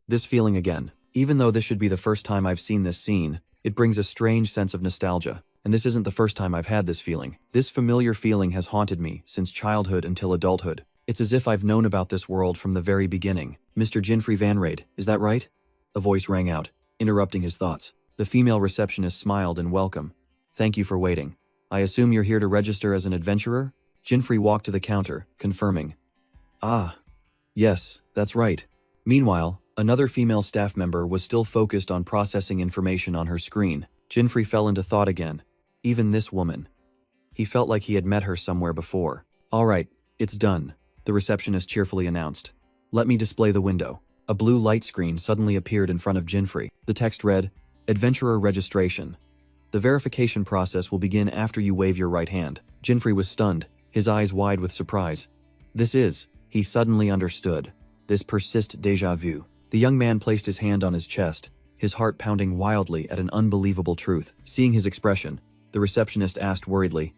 This feeling again. Even though this should be the first time I've seen this scene, it brings a strange sense of nostalgia. And this isn't the first time I've had this feeling. This familiar feeling has haunted me since childhood until adulthood. It's as if I've known about this world from the very beginning. Mr. Jinfrey Van Raid, is that right? A voice rang out, interrupting his thoughts. The female receptionist smiled in welcome. Thank you for waiting. I assume you're here to register as an adventurer? Jinfrey walked to the counter, confirming. Ah, yes, that's right. Meanwhile, another female staff member was still focused on processing information on her screen. Jinfrey fell into thought again. Even this woman. He felt like he had met her somewhere before. All right, it's done, the receptionist cheerfully announced. Let me display the window. A blue light screen suddenly appeared in front of Jinfrey. The text read, Adventurer Registration. The verification process will begin after you wave your right hand. Jinfrey was stunned, his eyes wide with surprise. He suddenly understood. This persist déjà vu. The young man placed his hand on his chest, his heart pounding wildly at an unbelievable truth. Seeing his expression, the receptionist asked worriedly,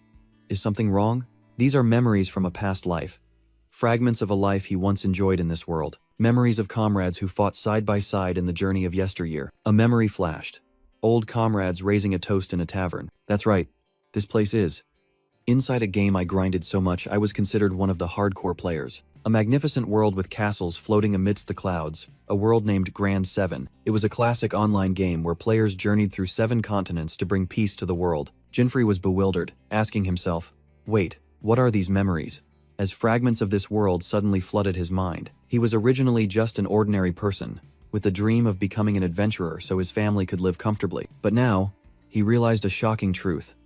Is something wrong? These are memories from a past life. Fragments of a life he once enjoyed in this world. Memories of comrades who fought side by side in the journey of yesteryear. A memory flashed. Old comrades raising a toast in a tavern. That's right. This place is. Inside a game I grinded so much I was considered one of the hardcore players. A magnificent world with castles floating amidst the clouds. A world named Grand 7. It was a classic online game where players journeyed through 7 continents to bring peace to the world. Jinfrey was bewildered, asking himself, wait, what are these memories? As fragments of this world suddenly flooded his mind. He was originally just an ordinary person, with the dream of becoming an adventurer so his family could live comfortably. But now, he realized a shocking truth.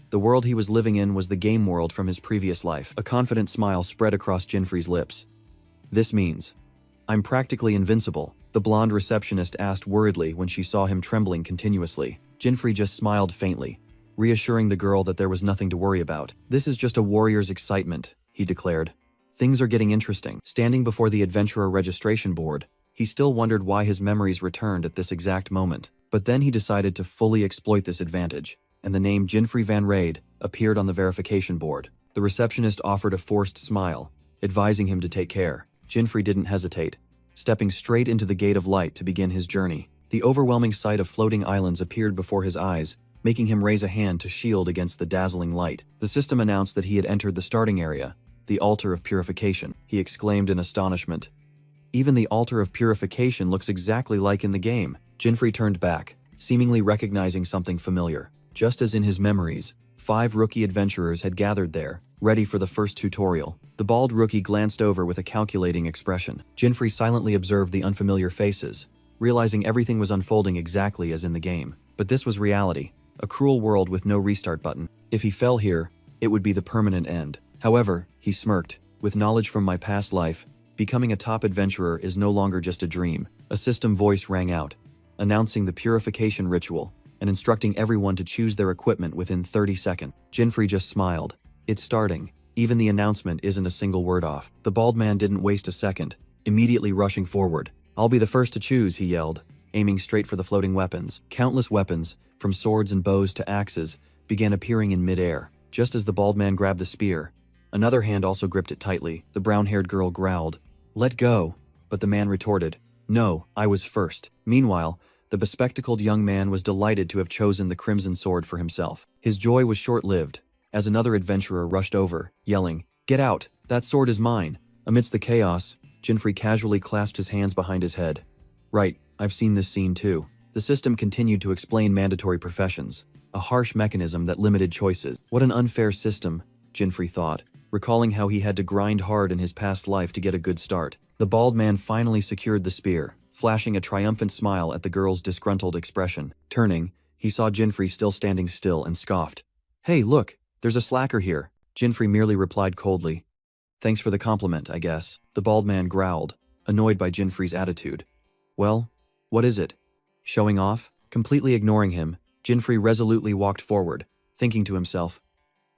The world he was living in was the game world from his previous life. A confident smile spread across Jinfrey's lips. This means, I'm practically invincible, the blonde receptionist asked worriedly when she saw him trembling continuously. Jinfrey just smiled faintly, reassuring the girl that there was nothing to worry about. This is just a warrior's excitement, he declared. Things are getting interesting. Standing before the adventurer registration board, he still wondered why his memories returned at this exact moment. But then he decided to fully exploit this advantage, and the name Jinfrey Van Raid appeared on the verification board. The receptionist offered a forced smile, advising him to take care. Jinfrey didn't hesitate, stepping straight into the gate of light to begin his journey. The overwhelming sight of floating islands appeared before his eyes, making him raise a hand to shield against the dazzling light. The system announced that he had entered the starting area, the altar of purification. He exclaimed in astonishment. Even the altar of purification looks exactly like in the game. Jinfrey turned back, seemingly recognizing something familiar. Just as in his memories, 5 rookie adventurers had gathered there, ready for the first tutorial. The bald rookie glanced over with a calculating expression. Jinfrey silently observed the unfamiliar faces, realizing everything was unfolding exactly as in the game. But this was reality, a cruel world with no restart button. If he fell here, it would be the permanent end. However, he smirked, with knowledge from my past life, becoming a top adventurer is no longer just a dream. A system voice rang out, announcing the purification ritual, and instructing everyone to choose their equipment within 30 seconds. Jinfrey just smiled. It's starting. Even the announcement isn't a single word off. The bald man didn't waste a second, immediately rushing forward. I'll be the first to choose, he yelled, aiming straight for the floating weapons. Countless weapons, from swords and bows to axes, began appearing in midair. Just as the bald man grabbed the spear, another hand also gripped it tightly. The brown-haired girl growled, "Let go," but the man retorted, "No, I was first." Meanwhile, the bespectacled young man was delighted to have chosen the crimson sword for himself. His joy was short-lived, as another adventurer rushed over, yelling, "Get out! That sword is mine!" Amidst the chaos, Jinfrey casually clasped his hands behind his head. Right, I've seen this scene too. The system continued to explain mandatory professions, a harsh mechanism that limited choices. What an unfair system, Jinfrey thought, recalling how he had to grind hard in his past life to get a good start. The bald man finally secured the spear, flashing a triumphant smile at the girl's disgruntled expression. Turning, he saw Jinfrey still standing still and scoffed. "Hey, look, there's a slacker here." Jinfrey merely replied coldly, "Thanks for the compliment, I guess." The bald man growled, annoyed by Jinfrey's attitude. "Well, what is it? Showing off?" Completely ignoring him, Jinfrey resolutely walked forward, thinking to himself,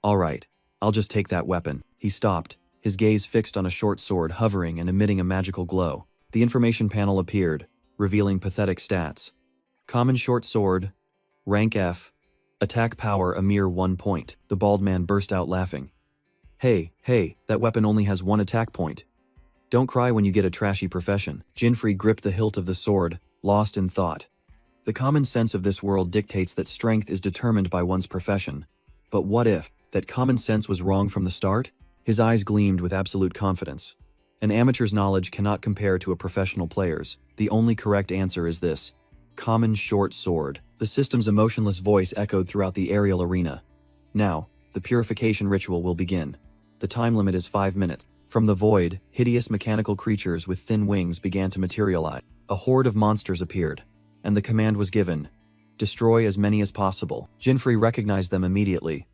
"All right, I'll just take that weapon." He stopped, his gaze fixed on a short sword hovering and emitting a magical glow. The information panel appeared, revealing pathetic stats. Common short sword, rank F, attack power a mere 1 point. The bald man burst out laughing. Hey, that weapon only has 1 attack point. Don't cry when you get a trashy profession. Jinfrey gripped the hilt of the sword, lost in thought. The common sense of this world dictates that strength is determined by one's profession. But what if that common sense was wrong from the start? His eyes gleamed with absolute confidence. An amateur's knowledge cannot compare to a professional player's. The only correct answer is this: common short sword. The system's emotionless voice echoed throughout the aerial arena. Now, the purification ritual will begin. The time limit is 5 minutes. From the void, hideous mechanical creatures with thin wings began to materialize. A horde of monsters appeared, and the command was given: destroy as many as possible. Jinfrey recognized them immediately.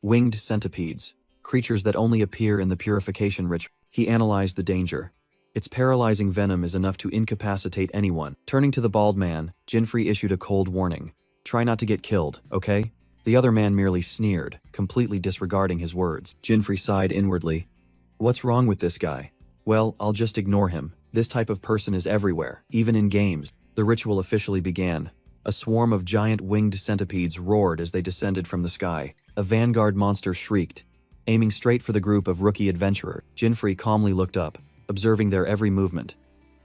Winged centipedes, creatures that only appear in the purification ritual. He analyzed the danger. Its paralyzing venom is enough to incapacitate anyone. Turning to the bald man, Jinfrey issued a cold warning. Try not to get killed, okay? The other man merely sneered, completely disregarding his words. Jinfrey sighed inwardly. What's wrong with this guy? Well, I'll just ignore him. This type of person is everywhere, even in games. The ritual officially began. A swarm of giant winged centipedes roared as they descended from the sky. A vanguard monster shrieked, aiming straight for the group of rookie adventurers. Jinfrey calmly looked up, observing their every movement.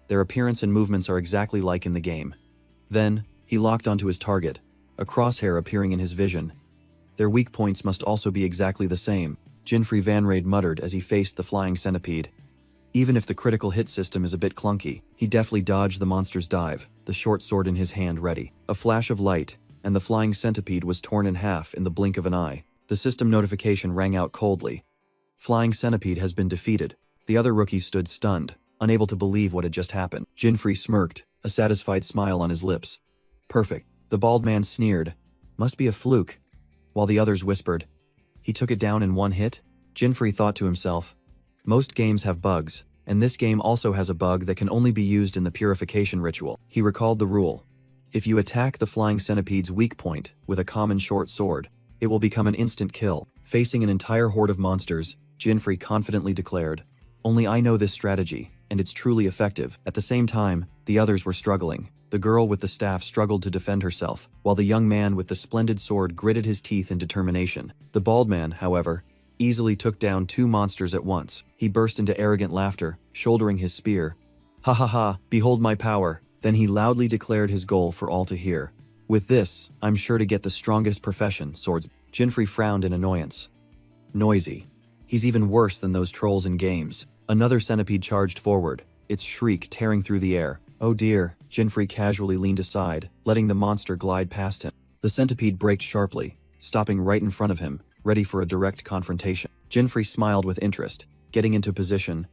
Their appearance and movements are exactly like in the game. Then, he locked onto his target, a crosshair appearing in his vision. Their weak points must also be exactly the same, Jinfrey Vanrade muttered as he faced the flying centipede. Even if the critical hit system is a bit clunky, he deftly dodged the monster's dive, the short sword in his hand ready. A flash of light, and the flying centipede was torn in half in the blink of an eye. The system notification rang out coldly. Flying centipede has been defeated. The other rookies stood stunned, unable to believe what had just happened. Jinfrey smirked, a satisfied smile on his lips. Perfect. The bald man sneered. Must be a fluke. While the others whispered, he took it down in one hit? Jinfrey thought to himself. Most games have bugs, and this game also has a bug that can only be used in the purification ritual. He recalled the rule. If you attack the flying centipede's weak point with a common short sword, it will become an instant kill. Facing an entire horde of monsters, Jinfrey confidently declared, only I know this strategy, and it's truly effective. At the same time, the others were struggling. The girl with the staff struggled to defend herself, while the young man with the splendid sword gritted his teeth in determination. The bald man, however, easily took down 2 monsters at once. He burst into arrogant laughter, shouldering his spear. Ha ha ha, behold my power. Then he loudly declared his goal for all to hear. With this, I'm sure to get the strongest profession, swordsman. Jinfrey frowned in annoyance. Noisy. He's even worse than those trolls in games. Another centipede charged forward, its shriek tearing through the air. Oh dear, Jinfrey casually leaned aside, letting the monster glide past him. The centipede braked sharply, stopping right in front of him, ready for a direct confrontation. Jinfrey smiled with interest, getting into position.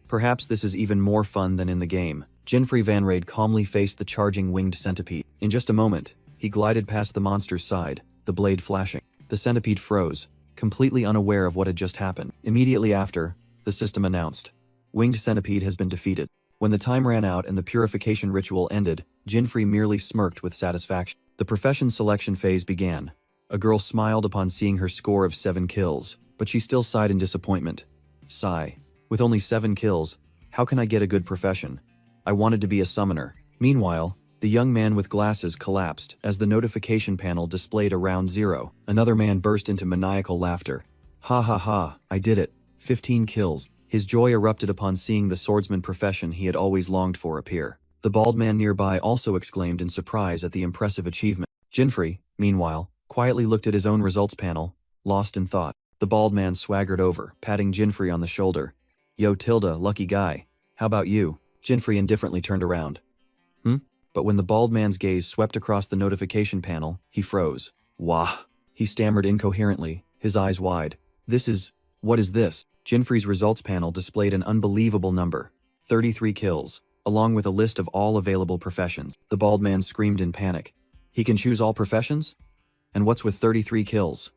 Perhaps this is even more fun than in the game. Jinfrey Vanrade calmly faced the charging winged centipede. In just a moment, he glided past the monster's side, the blade flashing. The centipede froze, completely unaware of what had just happened. Immediately after, the system announced, Winged Centipede has been defeated. When the time ran out and the purification ritual ended, Jinfrey merely smirked with satisfaction. The profession selection phase began. A girl smiled upon seeing her score of 7 kills, but she still sighed in disappointment. Sigh. With only 7 kills, how can I get a good profession? I wanted to be a summoner. Meanwhile, the young man with glasses collapsed as the notification panel displayed a round 0. Another man burst into maniacal laughter. Ha ha ha, I did it. 15 kills. His joy erupted upon seeing the swordsman profession he had always longed for appear. The bald man nearby also exclaimed in surprise at the impressive achievement. Jinfrey, meanwhile, quietly looked at his own results panel, lost in thought. The bald man swaggered over, patting Jinfrey on the shoulder. Yo Tilda, lucky guy. How about you? Jinfrey indifferently turned around. But when the bald man's gaze swept across the notification panel, he froze. Wah! He stammered incoherently, his eyes wide. What is this? Jinfrey's results panel displayed an unbelievable number. 33 kills, along with a list of all available professions. The bald man screamed in panic. He can choose all professions? And what's with 33 kills?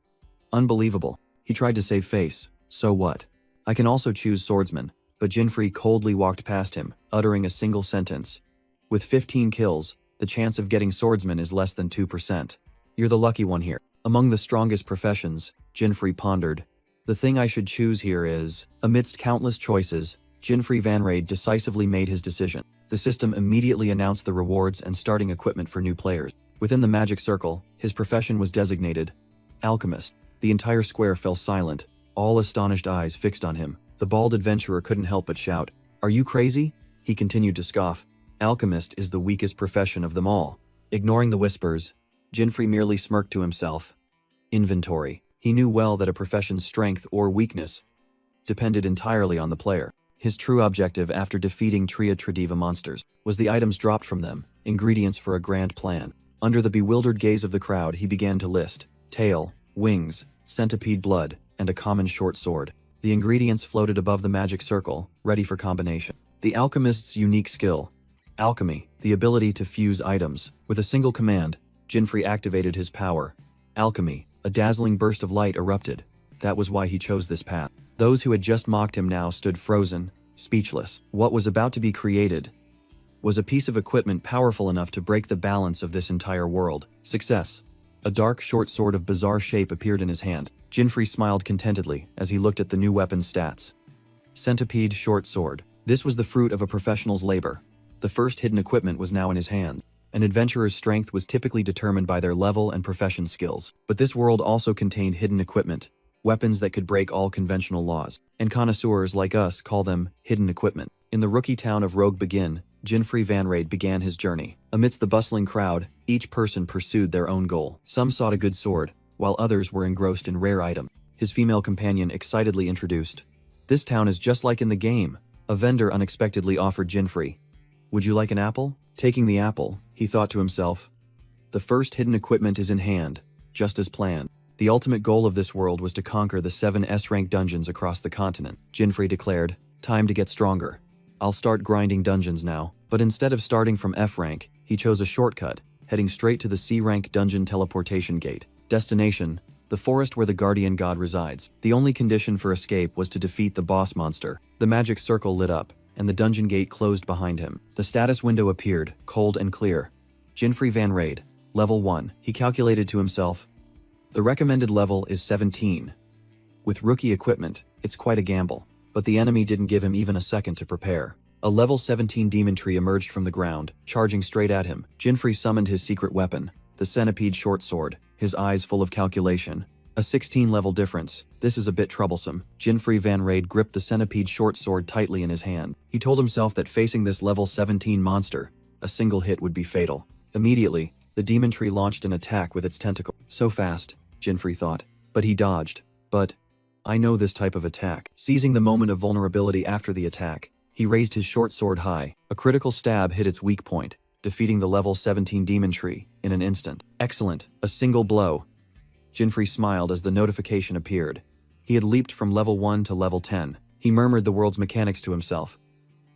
Unbelievable. He tried to save face. So what? I can also choose swordsman, but Jinfrey coldly walked past him, uttering a single sentence. With 15 kills, the chance of getting swordsman is less than 2%. You're the lucky one here. Among the strongest professions, Jinfrey pondered. The thing I should choose here is, amidst countless choices, Jinfrey Vanrade decisively made his decision. The system immediately announced the rewards and starting equipment for new players. Within the magic circle, his profession was designated Alchemist. The entire square fell silent, all astonished eyes fixed on him. The bald adventurer couldn't help but shout, Are you crazy? He continued to scoff. Alchemist is the weakest profession of them all. Ignoring the whispers, Jinfrey merely smirked to himself. Inventory. He knew well that a profession's strength or weakness depended entirely on the player. His true objective after defeating Tria Tradiva monsters was the items dropped from them, ingredients for a grand plan. Under the bewildered gaze of the crowd, he began to list tail, wings, centipede blood, and a common short sword. The ingredients floated above the magic circle, ready for combination. The alchemist's unique skill. Alchemy, the ability to fuse items. With a single command, Jinfrey activated his power. Alchemy, a dazzling burst of light erupted. That was why he chose this path. Those who had just mocked him now stood frozen, speechless. What was about to be created was a piece of equipment powerful enough to break the balance of this entire world. Success. A dark short sword of bizarre shape appeared in his hand. Jinfrey smiled contentedly as he looked at the new weapon's stats. Centipede short sword. This was the fruit of a professional's labor. The first hidden equipment was now in his hands. An adventurer's strength was typically determined by their level and profession skills. But this world also contained hidden equipment, weapons that could break all conventional laws. And connoisseurs like us call them hidden equipment. In the rookie town of Rogue Begin, Jinfrey Van Raid began his journey. Amidst the bustling crowd, each person pursued their own goal. Some sought a good sword, while others were engrossed in rare items. His female companion excitedly introduced. This town is just like in the game. A vendor unexpectedly offered Jinfrey. Would you like an apple? Taking the apple, he thought to himself. The first hidden equipment is in hand, just as planned. The ultimate goal of this world was to conquer the 7 S-rank dungeons across the continent. Jinfrey declared, time to get stronger. I'll start grinding dungeons now. But instead of starting from F rank, he chose a shortcut, heading straight to the C rank dungeon teleportation gate. Destination, the forest where the guardian god resides. The only condition for escape was to defeat the boss monster. The magic circle lit up, and the dungeon gate closed behind him. The status window appeared, cold and clear. Jinfrey Van Raid, level 1. He calculated to himself. The recommended level is 17. With rookie equipment, it's quite a gamble. But the enemy didn't give him even a second to prepare. A level 17 demon tree emerged from the ground, charging straight at him. Jinfrey summoned his secret weapon, the centipede short sword, his eyes full of calculation. A 16 level difference. This is a bit troublesome. Jinfrey Van Raid gripped the centipede short sword tightly in his hand. He told himself that facing this level 17 monster, a single hit would be fatal. Immediately, the demon tree launched an attack with its tentacle. So fast, Jinfrey thought. But he dodged. But I know this type of attack. Seizing the moment of vulnerability after the attack, he raised his short sword high. A critical stab hit its weak point, defeating the level 17 demon tree in an instant. Excellent, a single blow. Jinfrey smiled as the notification appeared. He had leaped from level 1 to level 10. He murmured the world's mechanics to himself.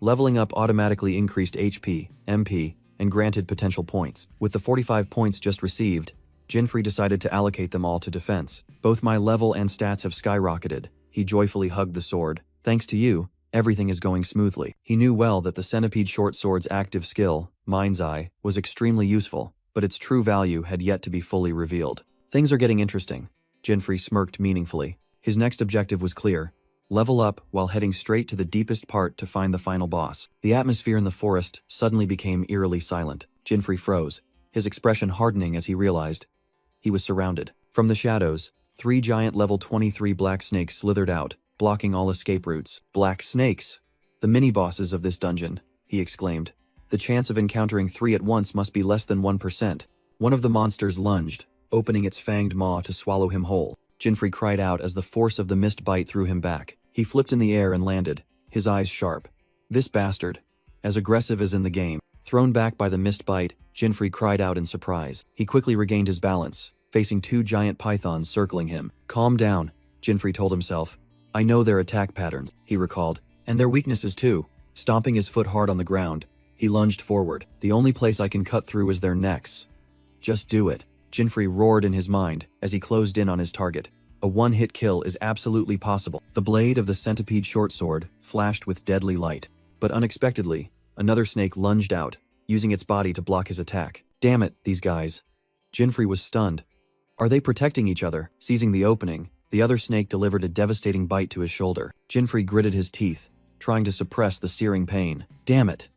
Leveling up automatically increased HP, MP, and granted potential points. With the 45 points just received, Jinfrey decided to allocate them all to defense. Both my level and stats have skyrocketed. He joyfully hugged the sword. Thanks to you, everything is going smoothly. He knew well that the centipede short sword's active skill, Mind's Eye, was extremely useful, but its true value had yet to be fully revealed. Things are getting interesting. Jinfrey smirked meaningfully. His next objective was clear. Level up while heading straight to the deepest part to find the final boss. The atmosphere in the forest suddenly became eerily silent. Jinfrey froze, his expression hardening as he realized he was surrounded. From the shadows, 3 giant level 23 black snakes slithered out, blocking all escape routes. Black snakes! The mini-bosses of this dungeon, he exclaimed. The chance of encountering 3 at once must be less than 1%. One of the monsters lunged, opening its fanged maw to swallow him whole. Jinfrey cried out as the force of the mist bite threw him back. He flipped in the air and landed, his eyes sharp. This bastard, as aggressive as in the game. Thrown back by the mist bite, Jinfrey cried out in surprise. He quickly regained his balance, facing 2 giant pythons circling him. Calm down, Jinfrey told himself. I know their attack patterns, he recalled, and their weaknesses too. Stomping his foot hard on the ground, he lunged forward. The only place I can cut through is their necks. Just do it, Jinfrey roared in his mind as he closed in on his target. A one-hit kill is absolutely possible. The blade of the centipede short sword flashed with deadly light. But unexpectedly, another snake lunged out, using its body to block his attack. Damn it, these guys. Jinfrey was stunned. Are they protecting each other? Seizing the opening, the other snake delivered a devastating bite to his shoulder. Jinfrey gritted his teeth, trying to suppress the searing pain. Damn it!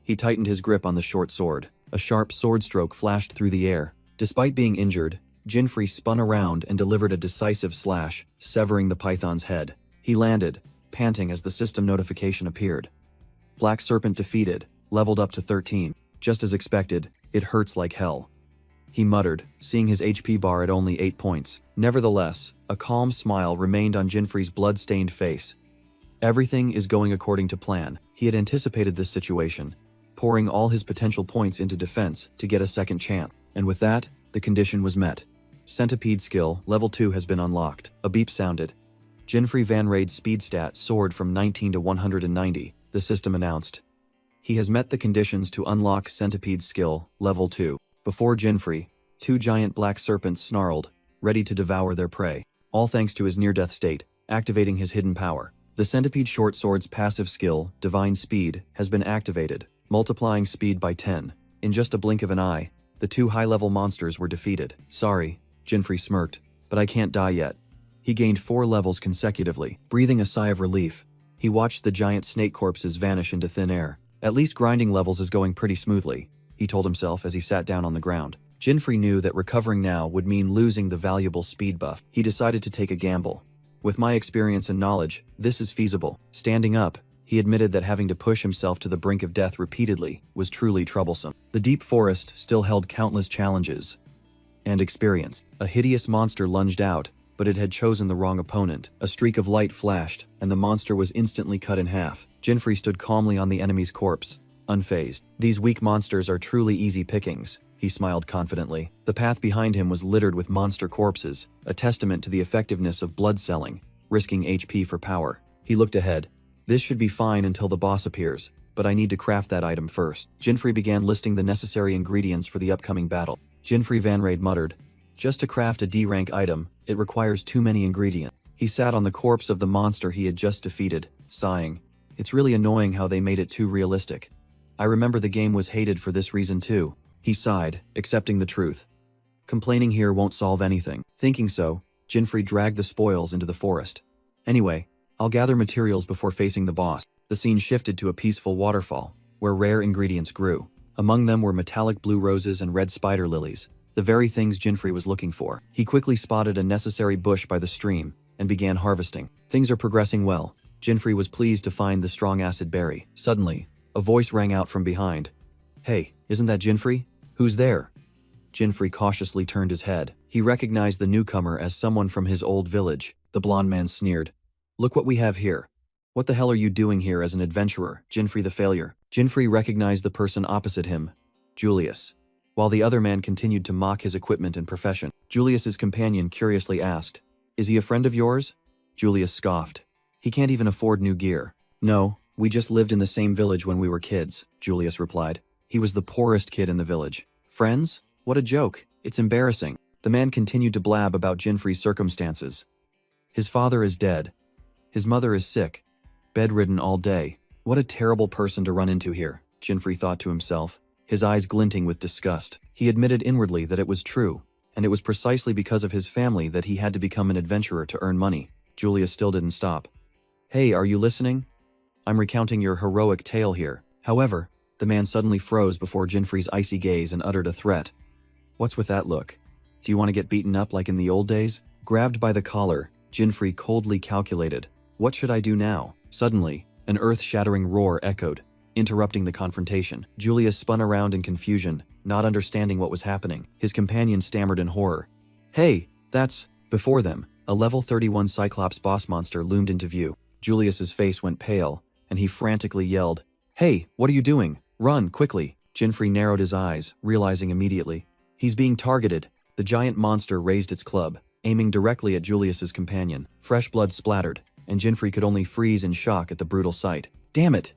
He tightened his grip on the short sword. A sharp sword stroke flashed through the air. Despite being injured, Jinfrey spun around and delivered a decisive slash, severing the python's head. He landed, panting as the system notification appeared. Black Serpent defeated, leveled up to 13. Just as expected, it hurts like hell. He muttered, seeing his HP bar at only 8 points. Nevertheless, a calm smile remained on Jinfrey's blood-stained face. Everything is going according to plan. He had anticipated this situation, pouring all his potential points into defense to get a second chance. And with that, the condition was met. Centipede skill, level 2 has been unlocked. A beep sounded. Jinfrey Van Raid's speed stat soared from 19 to 190, the system announced. He has met the conditions to unlock Centipede skill, level 2. Before Jinfrey, 2 giant black serpents snarled, ready to devour their prey, all thanks to his near-death state, activating his hidden power. The Centipede Short Sword's passive skill, Divine Speed, has been activated, multiplying speed by 10. In just a blink of an eye, the 2 high-level monsters were defeated. Sorry, Jinfrey smirked, but I can't die yet. He gained 4 levels consecutively. Breathing a sigh of relief, he watched the giant snake corpses vanish into thin air. At least grinding levels is going pretty smoothly, he told himself as he sat down on the ground. Jinfrey knew that recovering now would mean losing the valuable speed buff. He decided to take a gamble. With my experience and knowledge, this is feasible. Standing up, he admitted that having to push himself to the brink of death repeatedly was truly troublesome. The deep forest still held countless challenges and experience. A hideous monster lunged out, but it had chosen the wrong opponent. A streak of light flashed, and the monster was instantly cut in half. Jinfrey stood calmly on the enemy's corpse, unfazed. These weak monsters are truly easy pickings, he smiled confidently. The path behind him was littered with monster corpses, a testament to the effectiveness of blood selling, risking HP for power. He looked ahead. This should be fine until the boss appears, but I need to craft that item first. Jinfrey began listing the necessary ingredients for the upcoming battle. Jinfrey Van Raid muttered, just to craft a D-rank item, it requires too many ingredients. He sat on the corpse of the monster he had just defeated, sighing. It's really annoying how they made it too realistic. I remember the game was hated for this reason too. He sighed, accepting the truth. Complaining here won't solve anything. Thinking so, Jinfrey dragged the spoils into the forest. Anyway, I'll gather materials before facing the boss. The scene shifted to a peaceful waterfall, where rare ingredients grew. Among them were metallic blue roses and red spider lilies, the very things Jinfrey was looking for. He quickly spotted a necessary bush by the stream and began harvesting. Things are progressing well. Jinfrey was pleased to find the strong acid berry. Suddenly, a voice rang out from behind. Hey, isn't that Jinfrey? Who's there? Jinfrey cautiously turned his head. He recognized the newcomer as someone from his old village. The blonde man sneered. Look what we have here. What the hell are you doing here as an adventurer, Jinfrey the failure? Jinfrey recognized the person opposite him, Julius. While the other man continued to mock his equipment and profession, Julius's companion curiously asked, Is he a friend of yours? Julius scoffed. He can't even afford new gear. No, we just lived in the same village when we were kids, Julius replied. He was the poorest kid in the village. Friends? What a joke. It's embarrassing. The man continued to blab about Jinfrey's circumstances. His father is dead. His mother is sick, bedridden all day. What a terrible person to run into here, Jinfrey thought to himself, his eyes glinting with disgust. He admitted inwardly that it was true, and it was precisely because of his family that he had to become an adventurer to earn money. Julius still didn't stop. Hey, are you listening? I'm recounting your heroic tale here. However, the man suddenly froze before Jinfrey's icy gaze and uttered a threat. What's with that look? Do you want to get beaten up like in the old days? Grabbed by the collar, Jinfrey coldly calculated. What should I do now? Suddenly, an earth-shattering roar echoed, interrupting the confrontation. Julius spun around in confusion, not understanding what was happening. His companion stammered in horror. Hey, that's... Before them, a level 31 Cyclops boss monster loomed into view. Julius's face went pale, and he frantically yelled, Hey, what are you doing? Run, quickly! Jinfrey narrowed his eyes, realizing immediately. He's being targeted. The giant monster raised its club, aiming directly at Julius's companion. Fresh blood splattered, and Jinfrey could only freeze in shock at the brutal sight. Damn it!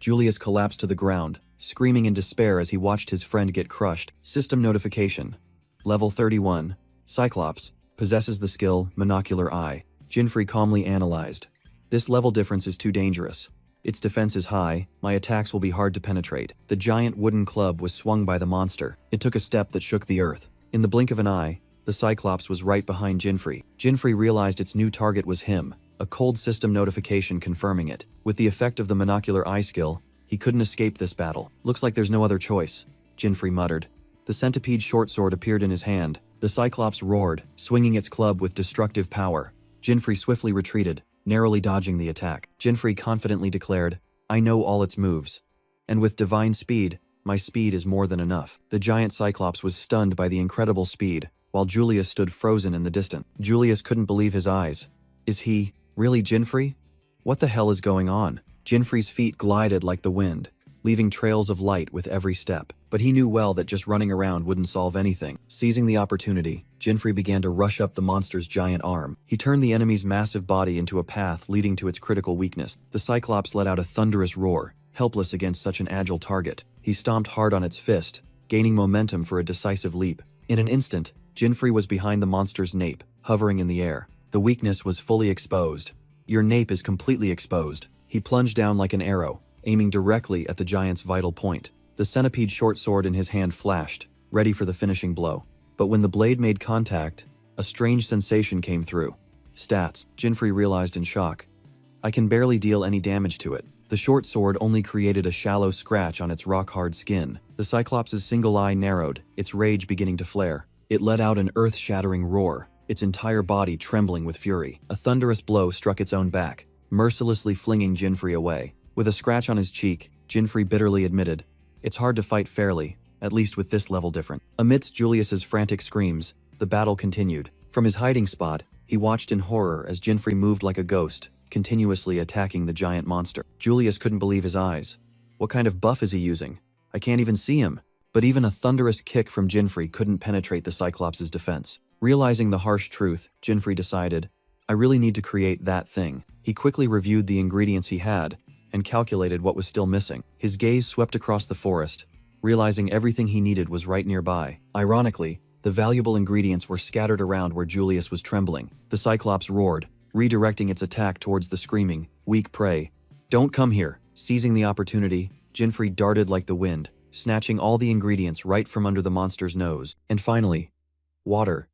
Julius collapsed to the ground, screaming in despair as he watched his friend get crushed. System notification. Level 31. Cyclops. Possesses the skill Monocular Eye. Jinfrey calmly analyzed. This level difference is too dangerous. Its defense is high, my attacks will be hard to penetrate. The giant wooden club was swung by the monster. It took a step that shook the earth. In the blink of an eye, the Cyclops was right behind Jinfrey. Jinfrey realized its new target was him, a cold system notification confirming it. With the effect of the Monocular Eye skill, he couldn't escape this battle. Looks like there's no other choice, Jinfrey muttered. The centipede short sword appeared in his hand. The Cyclops roared, swinging its club with destructive power. Jinfrey swiftly retreated, narrowly dodging the attack. Jinfrey confidently declared, I know all its moves. And with divine speed, my speed is more than enough. The giant Cyclops was stunned by the incredible speed, while Julius stood frozen in the distance. Julius couldn't believe his eyes. Is he really Jinfrey? What the hell is going on? Jinfrey's feet glided like the wind, leaving trails of light with every step. But he knew well that just running around wouldn't solve anything. Seizing the opportunity, Jinfrey began to rush up the monster's giant arm. He turned the enemy's massive body into a path leading to its critical weakness. The Cyclops let out a thunderous roar, helpless against such an agile target. He stomped hard on its fist, gaining momentum for a decisive leap. In an instant, Jinfrey was behind the monster's nape, hovering in the air. The weakness was fully exposed. Your nape is completely exposed. He plunged down like an arrow, aiming directly at the giant's vital point. The centipede's short sword in his hand flashed, ready for the finishing blow. But when the blade made contact, a strange sensation came through. Stats, Jinfrey realized in shock. I can barely deal any damage to it. The short sword only created a shallow scratch on its rock-hard skin. The Cyclops' single eye narrowed, its rage beginning to flare. It let out an earth-shattering roar, its entire body trembling with fury. A thunderous blow struck its own back, mercilessly flinging Jinfrey away. With a scratch on his cheek, Jinfrey bitterly admitted, "It's hard to fight fairly, at least with this level different." Amidst Julius's frantic screams, the battle continued. From his hiding spot, he watched in horror as Jinfrey moved like a ghost, continuously attacking the giant monster. Julius couldn't believe his eyes. What kind of buff is he using? I can't even see him. But even a thunderous kick from Jinfrey couldn't penetrate the Cyclops' defense. Realizing the harsh truth, Jinfrey decided, I really need to create that thing. He quickly reviewed the ingredients he had, and calculated what was still missing. His gaze swept across the forest, realizing everything he needed was right nearby. Ironically, the valuable ingredients were scattered around where Julius was trembling. The Cyclops roared, redirecting its attack towards the screaming, weak prey. Don't come here. Seizing the opportunity, Jinfrey darted like the wind, snatching all the ingredients right from under the monster's nose. And finally, water.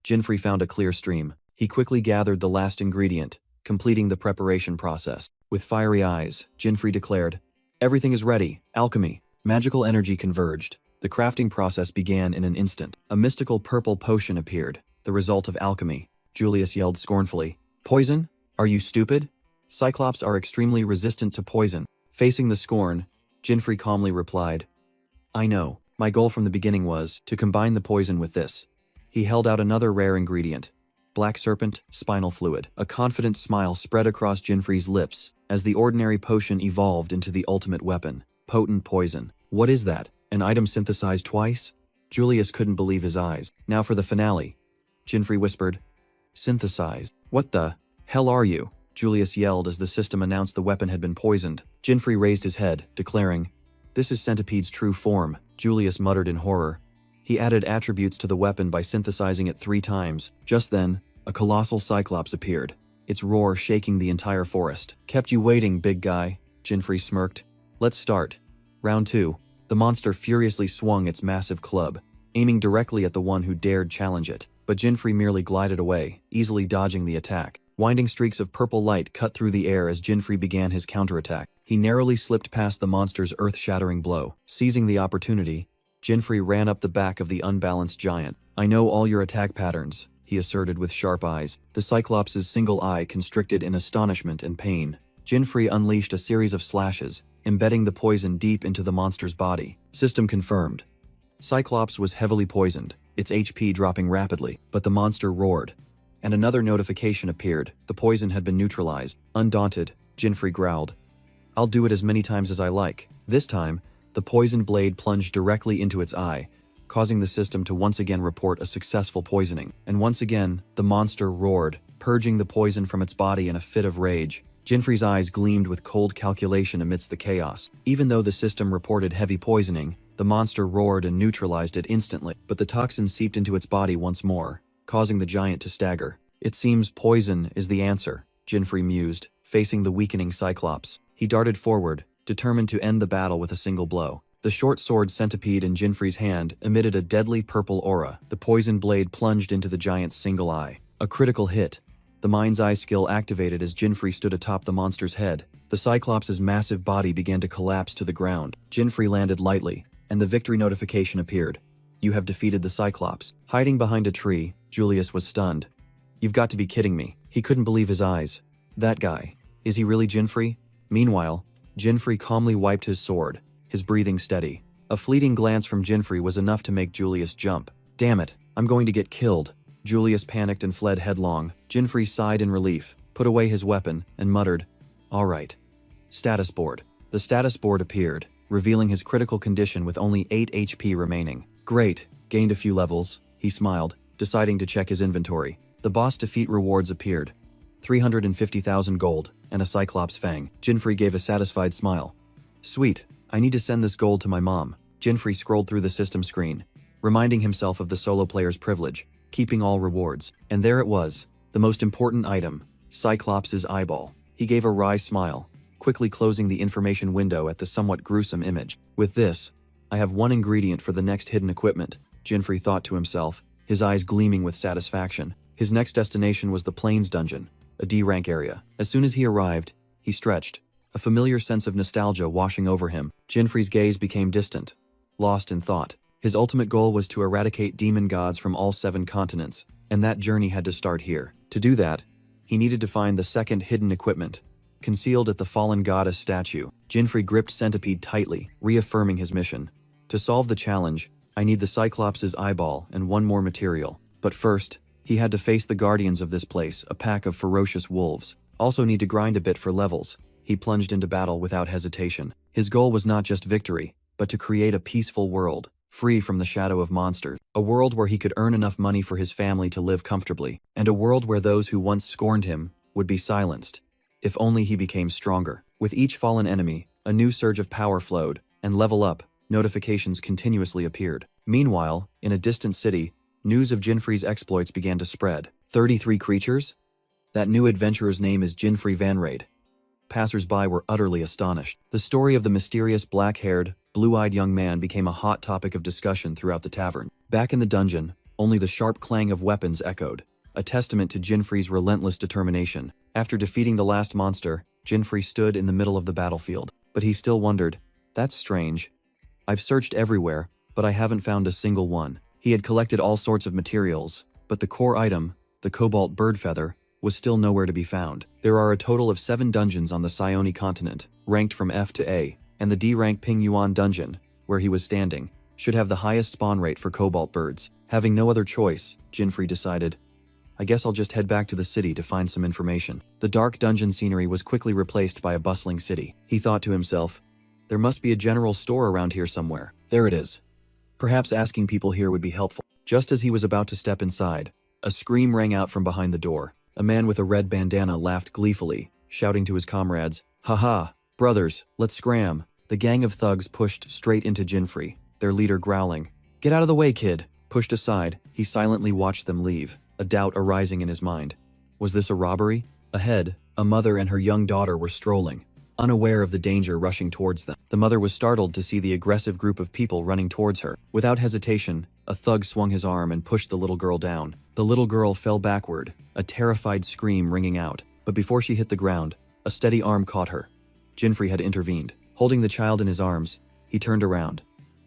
Jinfrey found a clear stream. He quickly gathered the last ingredient, completing the preparation process. With fiery eyes, Jinfrey declared, "Everything is ready. Alchemy." Magical energy converged. The crafting process began in an instant. A mystical purple potion appeared, the result of alchemy. Julius yelled scornfully, "Poison? Are you stupid? Cyclops are extremely resistant to poison." Facing the scorn, Jinfrey calmly replied, "I know. My goal from the beginning was to combine the poison with this." He held out another rare ingredient, black serpent, spinal fluid. A confident smile spread across Jinfrey's lips as the ordinary potion evolved into the ultimate weapon, potent poison. What is that? An item synthesized twice? Julius couldn't believe his eyes. Now for the finale. Jinfrey whispered, "Synthesized. What the hell are you?" Julius yelled as the system announced the weapon had been poisoned. Jinfrey raised his head, declaring, "This is Centipede's true form." Julius muttered in horror. He added attributes to the weapon by synthesizing it 3 times. Just then, a colossal Cyclops appeared, its roar shaking the entire forest. "Kept you waiting, big guy," Jinfrey smirked. "Let's start." Round 2. The monster furiously swung its massive club, aiming directly at the one who dared challenge it. But Jinfrey merely glided away, easily dodging the attack. Winding streaks of purple light cut through the air as Jinfrey began his counterattack. He narrowly slipped past the monster's earth-shattering blow. Seizing the opportunity, Jinfrey ran up the back of the unbalanced giant. "I know all your attack patterns," he asserted with sharp eyes. The Cyclops' single eye constricted in astonishment and pain. Jinfrey unleashed a series of slashes, embedding the poison deep into the monster's body. System confirmed. Cyclops was heavily poisoned, its HP dropping rapidly, but the monster roared. And another notification appeared. The poison had been neutralized. Undaunted, Jinfrey growled, "I'll do it as many times as I like." This time, the poisoned blade plunged directly into its eye, causing the system to once again report a successful poisoning. And once again, the monster roared, purging the poison from its body in a fit of rage. Jinfrey's eyes gleamed with cold calculation amidst the chaos. Even though the system reported heavy poisoning, the monster roared and neutralized it instantly. But the toxin seeped into its body once more, causing the giant to stagger. "It seems poison is the answer," Jinfrey mused, facing the weakening Cyclops. He darted forward, determined to end the battle with a single blow. The short sword centipede in Jinfrey's hand emitted a deadly purple aura. The poison blade plunged into the giant's single eye. A critical hit. The mind's eye skill activated as Jinfrey stood atop the monster's head. The Cyclops' massive body began to collapse to the ground. Jinfrey landed lightly, and the victory notification appeared. "You have defeated the Cyclops." Hiding behind a tree, Julius was stunned. "You've got to be kidding me." He couldn't believe his eyes. That guy. Is he really Jinfrey? Meanwhile, Jinfrey calmly wiped his sword, his breathing steady. A fleeting glance from Jinfrey was enough to make Julius jump. Damn it, I'm going to get killed. Julius panicked and fled headlong. Jinfrey sighed in relief, put away his weapon, and muttered, "All right." Status board. The status board appeared, revealing his critical condition with only 8 HP remaining. Great, gained a few levels, he smiled, deciding to check his inventory. The boss defeat rewards appeared. 350,000 gold, and a Cyclops fang. Jinfrey gave a satisfied smile. Sweet, I need to send this gold to my mom. Jinfrey scrolled through the system screen, reminding himself of the solo player's privilege, keeping all rewards. And there it was, the most important item, Cyclops' eyeball. He gave a wry smile, quickly closing the information window at the somewhat gruesome image. With this, I have one ingredient for the next hidden equipment, Jinfrey thought to himself, his eyes gleaming with satisfaction. His next destination was the Plains Dungeon, a D-rank area. As soon as he arrived, he stretched, a familiar sense of nostalgia washing over him. Jinfrey's gaze became distant, lost in thought. His ultimate goal was to eradicate demon gods from all 7 continents, and that journey had to start here. To do that, he needed to find the second hidden equipment, concealed at the fallen goddess statue. Jinfrey gripped Centipede tightly, reaffirming his mission. To solve the challenge, I need the Cyclops' eyeball and one more material. But first, he had to face the guardians of this place, a pack of ferocious wolves. Also need to grind a bit for levels. He plunged into battle without hesitation. His goal was not just victory, but to create a peaceful world, free from the shadow of monsters. A world where he could earn enough money for his family to live comfortably, and a world where those who once scorned him would be silenced. If only he became stronger. With each fallen enemy, a new surge of power flowed, and level up, notifications continuously appeared. Meanwhile, in a distant city, news of Jinfrey's exploits began to spread. 33 creatures? That new adventurer's name is Jinfrey Vanraid. Passers-by were utterly astonished. The story of the mysterious black-haired, blue-eyed young man became a hot topic of discussion throughout the tavern. Back in the dungeon, only the sharp clang of weapons echoed, a testament to Jinfrey's relentless determination. After defeating the last monster, Jinfrey stood in the middle of the battlefield. But he still wondered, that's strange. I've searched everywhere, but I haven't found a single one. He had collected all sorts of materials, but the core item, the cobalt bird feather, was still nowhere to be found. There are a total of 7 dungeons on the Sione continent, ranked from F to A, and the D-rank Ping Yuan dungeon, where he was standing, should have the highest spawn rate for cobalt birds. Having no other choice, Jinfrey decided, I guess I'll just head back to the city to find some information. The dark dungeon scenery was quickly replaced by a bustling city. He thought to himself, there must be a general store around here somewhere. There it is. Perhaps asking people here would be helpful. Just as he was about to step inside, a scream rang out from behind the door. A man with a red bandana laughed gleefully, shouting to his comrades, "Ha-ha, brothers, let's scram." The gang of thugs pushed straight into Jinfrey, their leader growling, "Get out of the way, kid." Pushed aside, he silently watched them leave, a doubt arising in his mind. Was this a robbery? Ahead, a mother and her young daughter were strolling, unaware of the danger rushing towards them. The mother was startled to see the aggressive group of people running towards her. Without hesitation, a thug swung his arm and pushed the little girl down. The little girl fell backward, a terrified scream ringing out. But before she hit the ground, a steady arm caught her. Jinfrey had intervened. Holding the child in his arms, he turned around,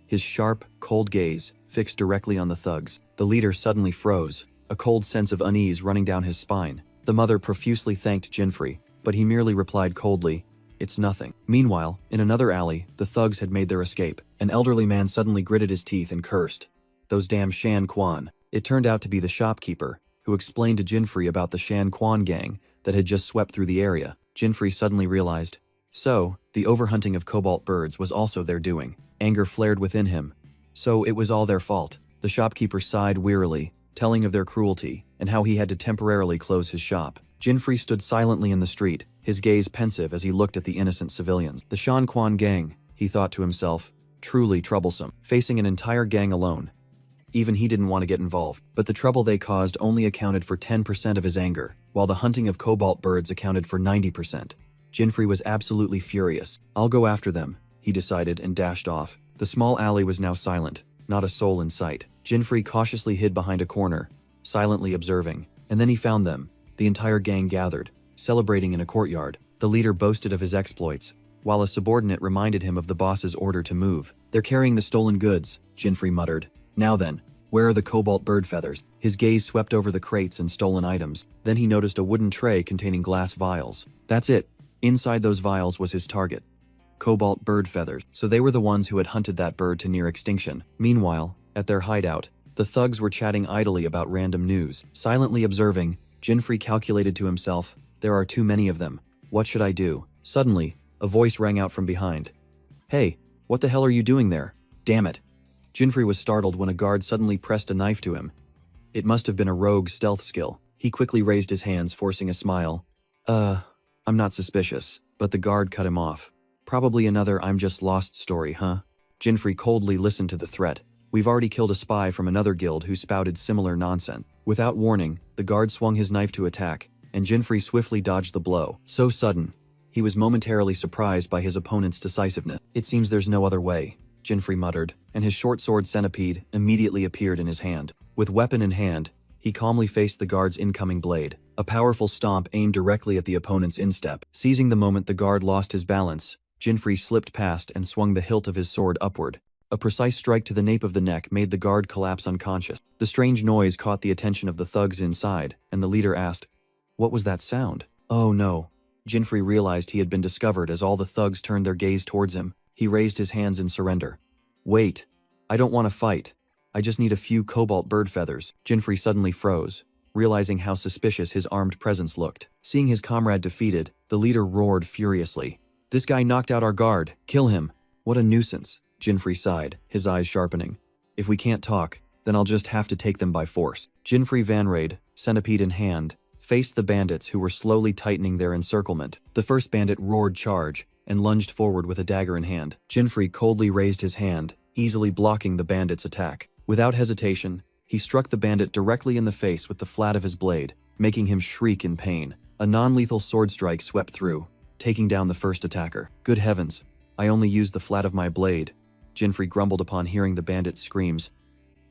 his sharp, cold gaze fixed directly on the thugs. The leader suddenly froze, a cold sense of unease running down his spine. The mother profusely thanked Jinfrey, but he merely replied coldly, "It's nothing." Meanwhile, in another alley, the thugs had made their escape. An elderly man suddenly gritted his teeth and cursed. Those damn Shan Quan. It turned out to be the shopkeeper, who explained to Jinfrey about the Shan Quan gang that had just swept through the area. Jinfrey suddenly realized, so, the overhunting of cobalt birds was also their doing. Anger flared within him. So it was all their fault. The shopkeeper sighed wearily, telling of their cruelty and how he had to temporarily close his shop. Jinfrey stood silently in the street, his gaze pensive as he looked at the innocent civilians. The Shan Quan gang, he thought to himself, truly troublesome, facing an entire gang alone. Even he didn't want to get involved, but the trouble they caused only accounted for 10% of his anger, while the hunting of cobalt birds accounted for 90%. Jinfrey was absolutely furious. I'll go after them, he decided and dashed off. The small alley was now silent, not a soul in sight. Jinfrey cautiously hid behind a corner, silently observing, and then he found them, the entire gang gathered, celebrating in a courtyard. The leader boasted of his exploits, while a subordinate reminded him of the boss's order to move. They're carrying the stolen goods, Jinfrey muttered. Now then, where are the cobalt bird feathers? His gaze swept over the crates and stolen items. Then he noticed a wooden tray containing glass vials. That's it. Inside those vials was his target. cobalt bird feathers. So they were the ones who had hunted that bird to near extinction. Meanwhile, at their hideout, the thugs were chatting idly about random news. Silently observing, Jinfrey calculated to himself, there are too many of them. What should I do? Suddenly, a voice rang out from behind. Hey, what the hell are you doing there? Damn it. Jinfrey was startled when a guard suddenly pressed a knife to him. It must have been a rogue stealth skill. He quickly raised his hands, forcing a smile. I'm not suspicious, but the guard cut him off. Probably another I'm just lost story, huh? Jinfrey coldly listened to the threat. We've already killed a spy from another guild who spouted similar nonsense. Without warning, the guard swung his knife to attack, and Jinfrey swiftly dodged the blow. So sudden, he was momentarily surprised by his opponent's decisiveness. It seems there's no other way, Jinfrey muttered, and his short sword centipede immediately appeared in his hand. With weapon in hand, he calmly faced the guard's incoming blade. A powerful stomp aimed directly at the opponent's instep. Seizing the moment the guard lost his balance, Jinfrey slipped past and swung the hilt of his sword upward. A precise strike to the nape of the neck made the guard collapse unconscious. The strange noise caught the attention of the thugs inside, and the leader asked, "What was that sound?" Oh no. Jinfrey realized he had been discovered as all the thugs turned their gaze towards him. He raised his hands in surrender. Wait. I don't want to fight. I just need a few cobalt bird feathers. Jinfrey suddenly froze, realizing how suspicious his armed presence looked. Seeing his comrade defeated, the leader roared furiously. This guy knocked out our guard. Kill him. What a nuisance. Jinfrey sighed, his eyes sharpening. If we can't talk, then I'll just have to take them by force. Jinfrey Vanrade, centipede in hand, faced the bandits who were slowly tightening their encirclement. The first bandit roared charge and lunged forward with a dagger in hand. Jinfrey coldly raised his hand, easily blocking the bandit's attack. Without hesitation, he struck the bandit directly in the face with the flat of his blade, making him shriek in pain. A non-lethal sword strike swept through, taking down the first attacker. Good heavens, I only used the flat of my blade, Jinfrey grumbled upon hearing the bandit's screams.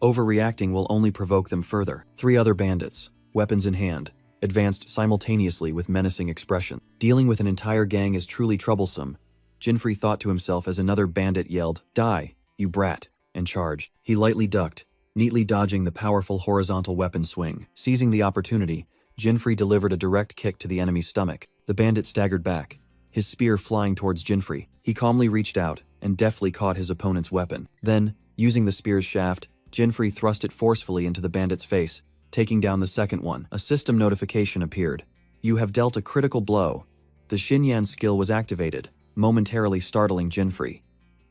Overreacting will only provoke them further. 3 other bandits, weapons in hand, advanced simultaneously with menacing expression. Dealing with an entire gang is truly troublesome, Jinfrey thought to himself as another bandit yelled, "Die, you brat," and charged. He lightly ducked, neatly dodging the powerful horizontal weapon swing. Seizing the opportunity, Jinfrey delivered a direct kick to the enemy's stomach. The bandit staggered back, his spear flying towards Jinfrey. He calmly reached out and deftly caught his opponent's weapon. Then, using the spear's shaft, Jinfrey thrust it forcefully into the bandit's face, taking down the second one. A system notification appeared. You have dealt a critical blow. The Xinyan skill was activated, momentarily startling Jinfrey.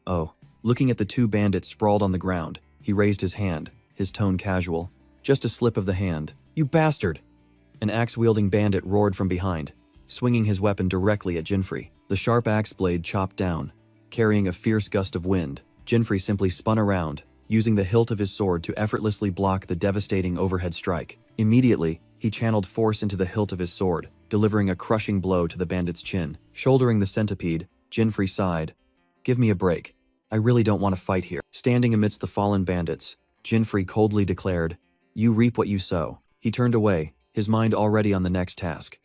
Oh. Looking at the 2 bandits sprawled on the ground, he raised his hand, his tone casual. Just a slip of the hand. You bastard! An axe-wielding bandit roared from behind, swinging his weapon directly at Jinfrey. The sharp axe blade chopped down, carrying a fierce gust of wind. Jinfrey simply spun around, using the hilt of his sword to effortlessly block the devastating overhead strike. Immediately, he channeled force into the hilt of his sword, delivering a crushing blow to the bandit's chin. Shouldering the centipede, Jinfrey sighed. Give me a break. I really don't want to fight here. Standing amidst the fallen bandits, Jinfrey coldly declared, You reap what you sow. He turned away, his mind already on the next task.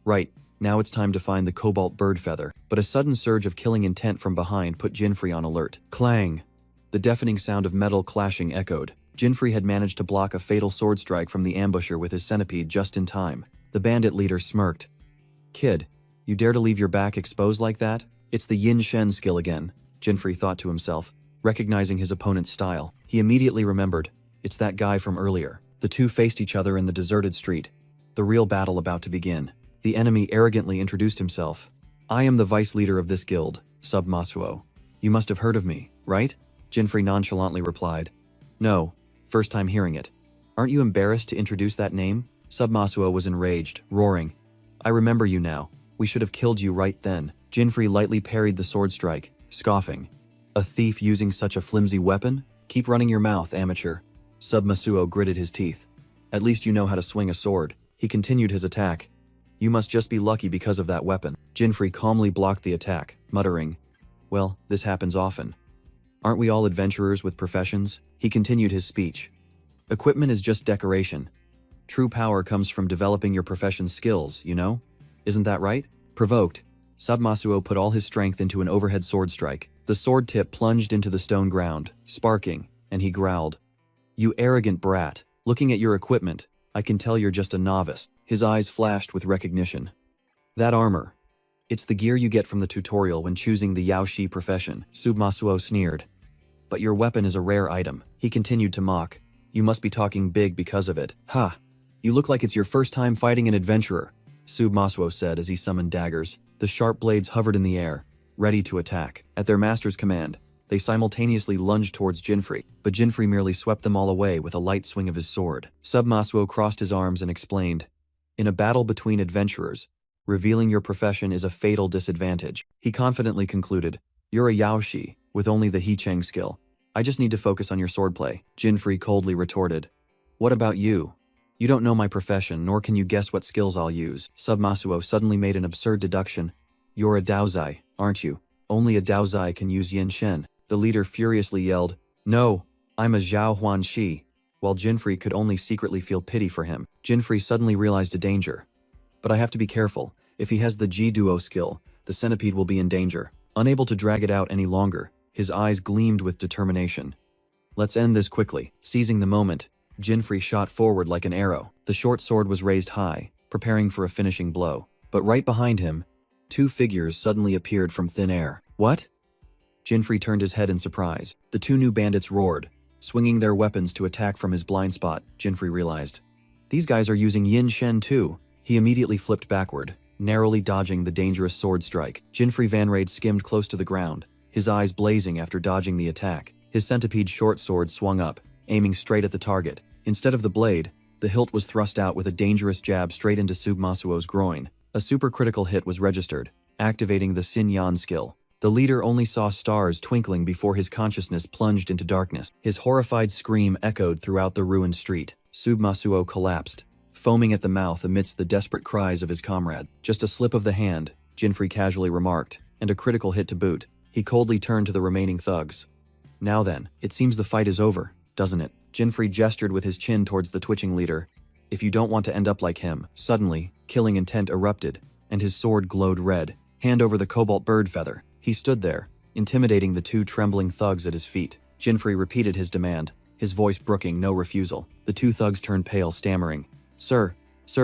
Right, now it's time to find the cobalt bird feather. But a sudden surge of killing intent from behind put Jinfrey on alert. Clang! The deafening sound of metal clashing echoed. Jinfrey had managed to block a fatal sword strike from the ambusher with his centipede just in time. The bandit leader smirked. Kid, you dare to leave your back exposed like that? It's the Yin Shen skill again, Jinfrey thought to himself, recognizing his opponent's style. He immediately remembered, it's that guy from earlier. The two faced each other in the deserted street, the real battle about to begin. The enemy arrogantly introduced himself. I am the vice leader of this guild, Sub Masuo. You must have heard of me, right? Jinfrey nonchalantly replied. No, first time hearing it. Aren't you embarrassed to introduce that name? Sub Masuo was enraged, roaring. I remember you now. We should have killed you right then. Jinfrey lightly parried the sword strike, scoffing. A thief using such a flimsy weapon? Keep running your mouth, amateur. Sub Masuo gritted his teeth. At least you know how to swing a sword. He continued his attack. You must just be lucky because of that weapon. Jinfrey calmly blocked the attack, muttering, Well, this happens often. Aren't we all adventurers with professions? He continued his speech. Equipment is just decoration. True power comes from developing your profession's skills, you know? Isn't that right? Provoked, Sub Masuo put all his strength into an overhead sword strike. The sword tip plunged into the stone ground, sparking, and he growled. You arrogant brat, looking at your equipment, I can tell you're just a novice. His eyes flashed with recognition. That armor. It's the gear you get from the tutorial when choosing the Yaoshi profession, Submasuo sneered. But your weapon is a rare item, he continued to mock. You must be talking big because of it. Ha! You look like it's your first time fighting an adventurer, Submasuo said as he summoned daggers. The sharp blades hovered in the air, ready to attack. At their master's command, they simultaneously lunged towards Jinfrey, but Jinfrey merely swept them all away with a light swing of his sword. Submasuo crossed his arms and explained, in a battle between adventurers, revealing your profession is a fatal disadvantage. He confidently concluded, you're a Yaoshi, with only the Hicheng skill. I just need to focus on your swordplay. Jinfrey coldly retorted, what about you? You don't know my profession, nor can you guess what skills I'll use. Submasuo suddenly made an absurd deduction. You're a Daozai, aren't you? Only a Daozai can use Yin Shen. The leader furiously yelled, no, I'm a Zhao Huan Shi, while Jinfrey could only secretly feel pity for him. Jinfrey suddenly realized a danger. But I have to be careful. If he has the Ji-Duo skill, the centipede will be in danger. Unable to drag it out any longer, his eyes gleamed with determination. Let's end this quickly. Seizing the moment, Jinfrey shot forward like an arrow. The short sword was raised high, preparing for a finishing blow. But right behind him, two figures suddenly appeared from thin air. What? Jinfrey turned his head in surprise. The two new bandits roared, swinging their weapons to attack from his blind spot. Jinfrey realized, these guys are using Yin Shen too. He immediately flipped backward, narrowly dodging the dangerous sword strike. Jinfrey Vanrade skimmed close to the ground, his eyes blazing after dodging the attack. His centipede short sword swung up, aiming straight at the target. Instead of the blade, the hilt was thrust out with a dangerous jab straight into Submasuo's groin. A supercritical hit was registered, activating the Sin Yan skill. The leader only saw stars twinkling before his consciousness plunged into darkness. His horrified scream echoed throughout the ruined street. Submasuo collapsed, foaming at the mouth amidst the desperate cries of his comrade. Just a slip of the hand, Jinfrey casually remarked, and a critical hit to boot. He coldly turned to the remaining thugs. Now then, it seems the fight is over, doesn't it? Jinfrey gestured with his chin towards the twitching leader. If you don't want to end up like him. Suddenly, killing intent erupted, and his sword glowed red. Hand over the cobalt bird feather. He stood there, intimidating the two trembling thugs at his feet. Jinfrey repeated his demand, his voice brooking no refusal. The two thugs turned pale, stammering. Sir,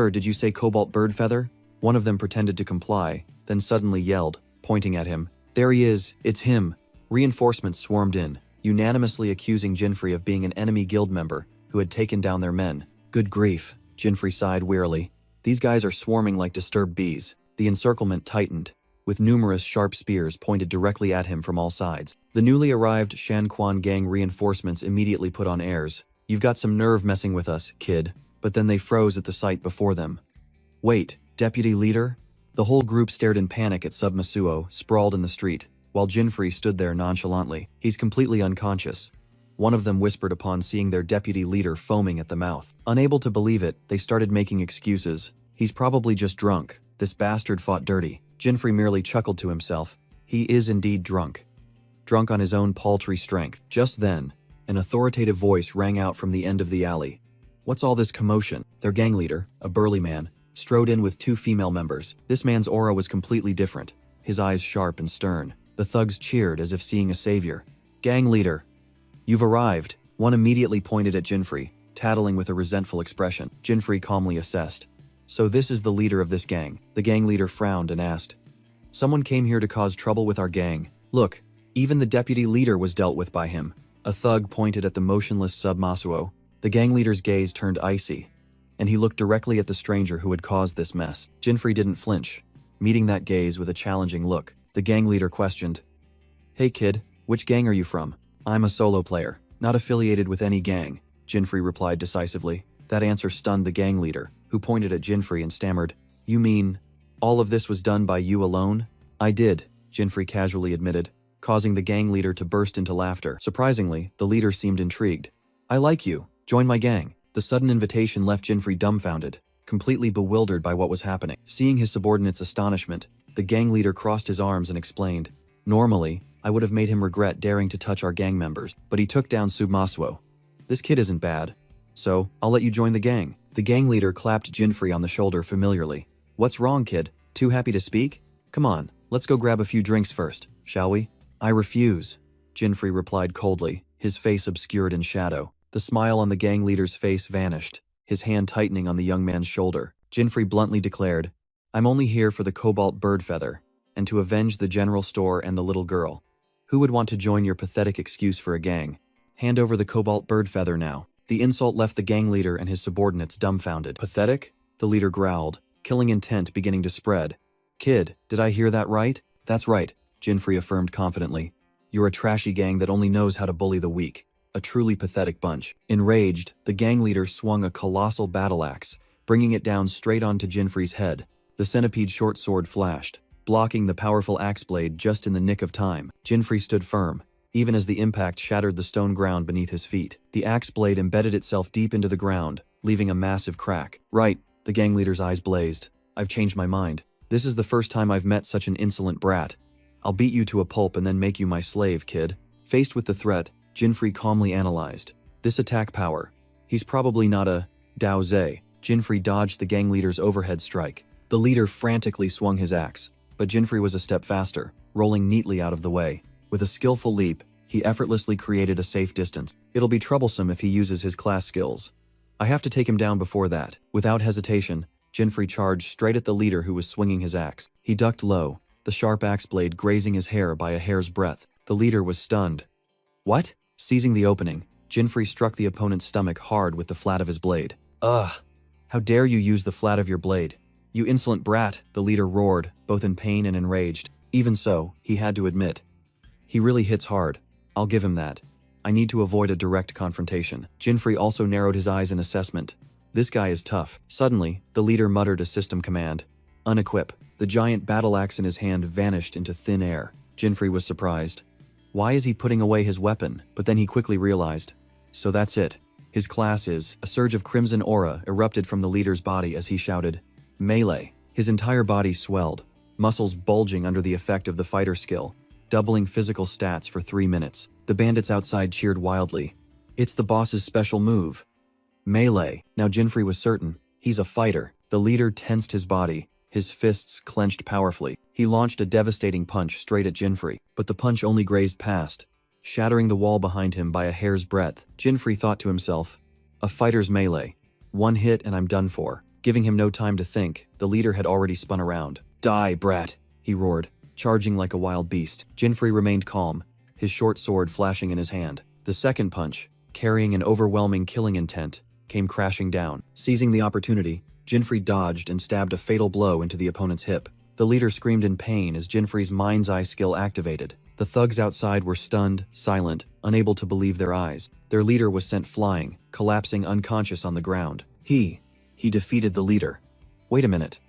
did you say cobalt bird feather? One of them pretended to comply, then suddenly yelled, pointing at him. There he is, it's him. Reinforcements swarmed in, unanimously accusing Jinfrey of being an enemy guild member who had taken down their men. Good grief, Jinfrey sighed wearily. These guys are swarming like disturbed bees. The encirclement tightened, with numerous sharp spears pointed directly at him from all sides. The newly arrived Shanquan gang reinforcements immediately put on airs. You've got some nerve messing with us, kid. But then they froze at the sight before them. Wait, deputy leader? The whole group stared in panic at Submasuo, sprawled in the street, while Jinfrey stood there nonchalantly. He's completely unconscious. One of them whispered upon seeing their deputy leader foaming at the mouth. Unable to believe it, they started making excuses. He's probably just drunk. This bastard fought dirty. Jinfrey merely chuckled to himself. He is indeed drunk. Drunk on his own paltry strength. Just then, an authoritative voice rang out from the end of the alley. What's all this commotion? Their gang leader, a burly man, strode in with two female members. This man's aura was completely different, his eyes sharp and stern. The thugs cheered as if seeing a savior. Gang leader, you've arrived. One immediately pointed at Jinfrey, tattling with a resentful expression. Jinfrey calmly assessed. So this is the leader of this gang. The gang leader frowned and asked, someone came here to cause trouble with our gang. Look, even the deputy leader was dealt with by him. A thug pointed at the motionless Submasuo. The gang leader's gaze turned icy, and he looked directly at the stranger who had caused this mess. Jinfrey didn't flinch, meeting that gaze with a challenging look. The gang leader questioned, Hey kid, which gang are you from? I'm a solo player, not affiliated with any gang, Jinfrey replied decisively. That answer stunned the gang leader, who pointed at Jinfrey and stammered, You mean, all of this was done by you alone? I did, Jinfrey casually admitted, causing the gang leader to burst into laughter. Surprisingly, the leader seemed intrigued. I like you. Join my gang. The sudden invitation left Jinfrey dumbfounded, completely bewildered by what was happening. Seeing his subordinate's astonishment, the gang leader crossed his arms and explained, Normally, I would have made him regret daring to touch our gang members, but he took down Submasuo. This kid isn't bad, so I'll let you join the gang. The gang leader clapped Jinfrey on the shoulder familiarly. What's wrong, kid? Too happy to speak? Come on, let's go grab a few drinks first, shall we? I refuse, Jinfrey replied coldly, his face obscured in shadow. The smile on the gang leader's face vanished, his hand tightening on the young man's shoulder. Jinfrey bluntly declared, I'm only here for the cobalt bird feather. and to avenge the general store and the little girl. Who would want to join your pathetic excuse for a gang? Hand over the cobalt bird feather now. The insult left the gang leader and his subordinates dumbfounded. Pathetic? The leader growled, killing intent beginning to spread. Kid, did I hear that right? That's right, Jinfrey affirmed confidently. You're a trashy gang that only knows how to bully the weak. A truly pathetic bunch. Enraged, the gang leader swung a colossal battle axe, bringing it down straight onto Jinfrey's head. The centipede short sword flashed, blocking the powerful axe blade just in the nick of time. Jinfrey stood firm, even as the impact shattered the stone ground beneath his feet. The axe blade embedded itself deep into the ground, leaving a massive crack. Right, the gang leader's eyes blazed. I've changed my mind. This is the first time I've met such an insolent brat. I'll beat you to a pulp and then make you my slave, kid. Faced with the threat, Jinfrey calmly analyzed. This attack power. He's probably not a Dao Ze. Jinfrey dodged the gang leader's overhead strike. The leader frantically swung his axe, but Jinfrey was a step faster, rolling neatly out of the way. With a skillful leap, he effortlessly created a safe distance. It'll be troublesome if he uses his class skills. I have to take him down before that. Without hesitation, Jinfrey charged straight at the leader who was swinging his axe. He ducked low, the sharp axe blade grazing his hair by a hair's breadth. The leader was stunned. What? Seizing the opening, Jinfrey struck the opponent's stomach hard with the flat of his blade. Ugh! How dare you use the flat of your blade? You insolent brat, the leader roared, both in pain and enraged. Even so, he had to admit. He really hits hard. I'll give him that. I need to avoid a direct confrontation. Jinfrey also narrowed his eyes in assessment. This guy is tough. Suddenly, the leader muttered a system command. Unequip. The giant battle axe in his hand vanished into thin air. Jinfrey was surprised. Why is he putting away his weapon? But then he quickly realized. So that's it. His class is. A surge of crimson aura erupted from the leader's body as he shouted, Melee. His entire body swelled, muscles bulging under the effect of the fighter skill, doubling physical stats for 3 minutes. The bandits outside cheered wildly. It's the boss's special move. Melee. Now Jinfrey was certain. He's a fighter. The leader tensed his body, his fists clenched powerfully. He launched a devastating punch straight at Jinfrey, but the punch only grazed past, shattering the wall behind him by a hair's breadth. Jinfrey thought to himself, a fighter's melee. One hit and I'm done for. Giving him no time to think, the leader had already spun around. Die, brat, he roared, charging like a wild beast. Jinfrey remained calm, his short sword flashing in his hand. The second punch, carrying an overwhelming killing intent, came crashing down. Seizing the opportunity, Jinfrey dodged and stabbed a fatal blow into the opponent's hip. The leader screamed in pain as Jinfrey's mind's eye skill activated. The thugs outside were stunned, silent, unable to believe their eyes. Their leader was sent flying, collapsing unconscious on the ground. He defeated the leader. Wait a minute.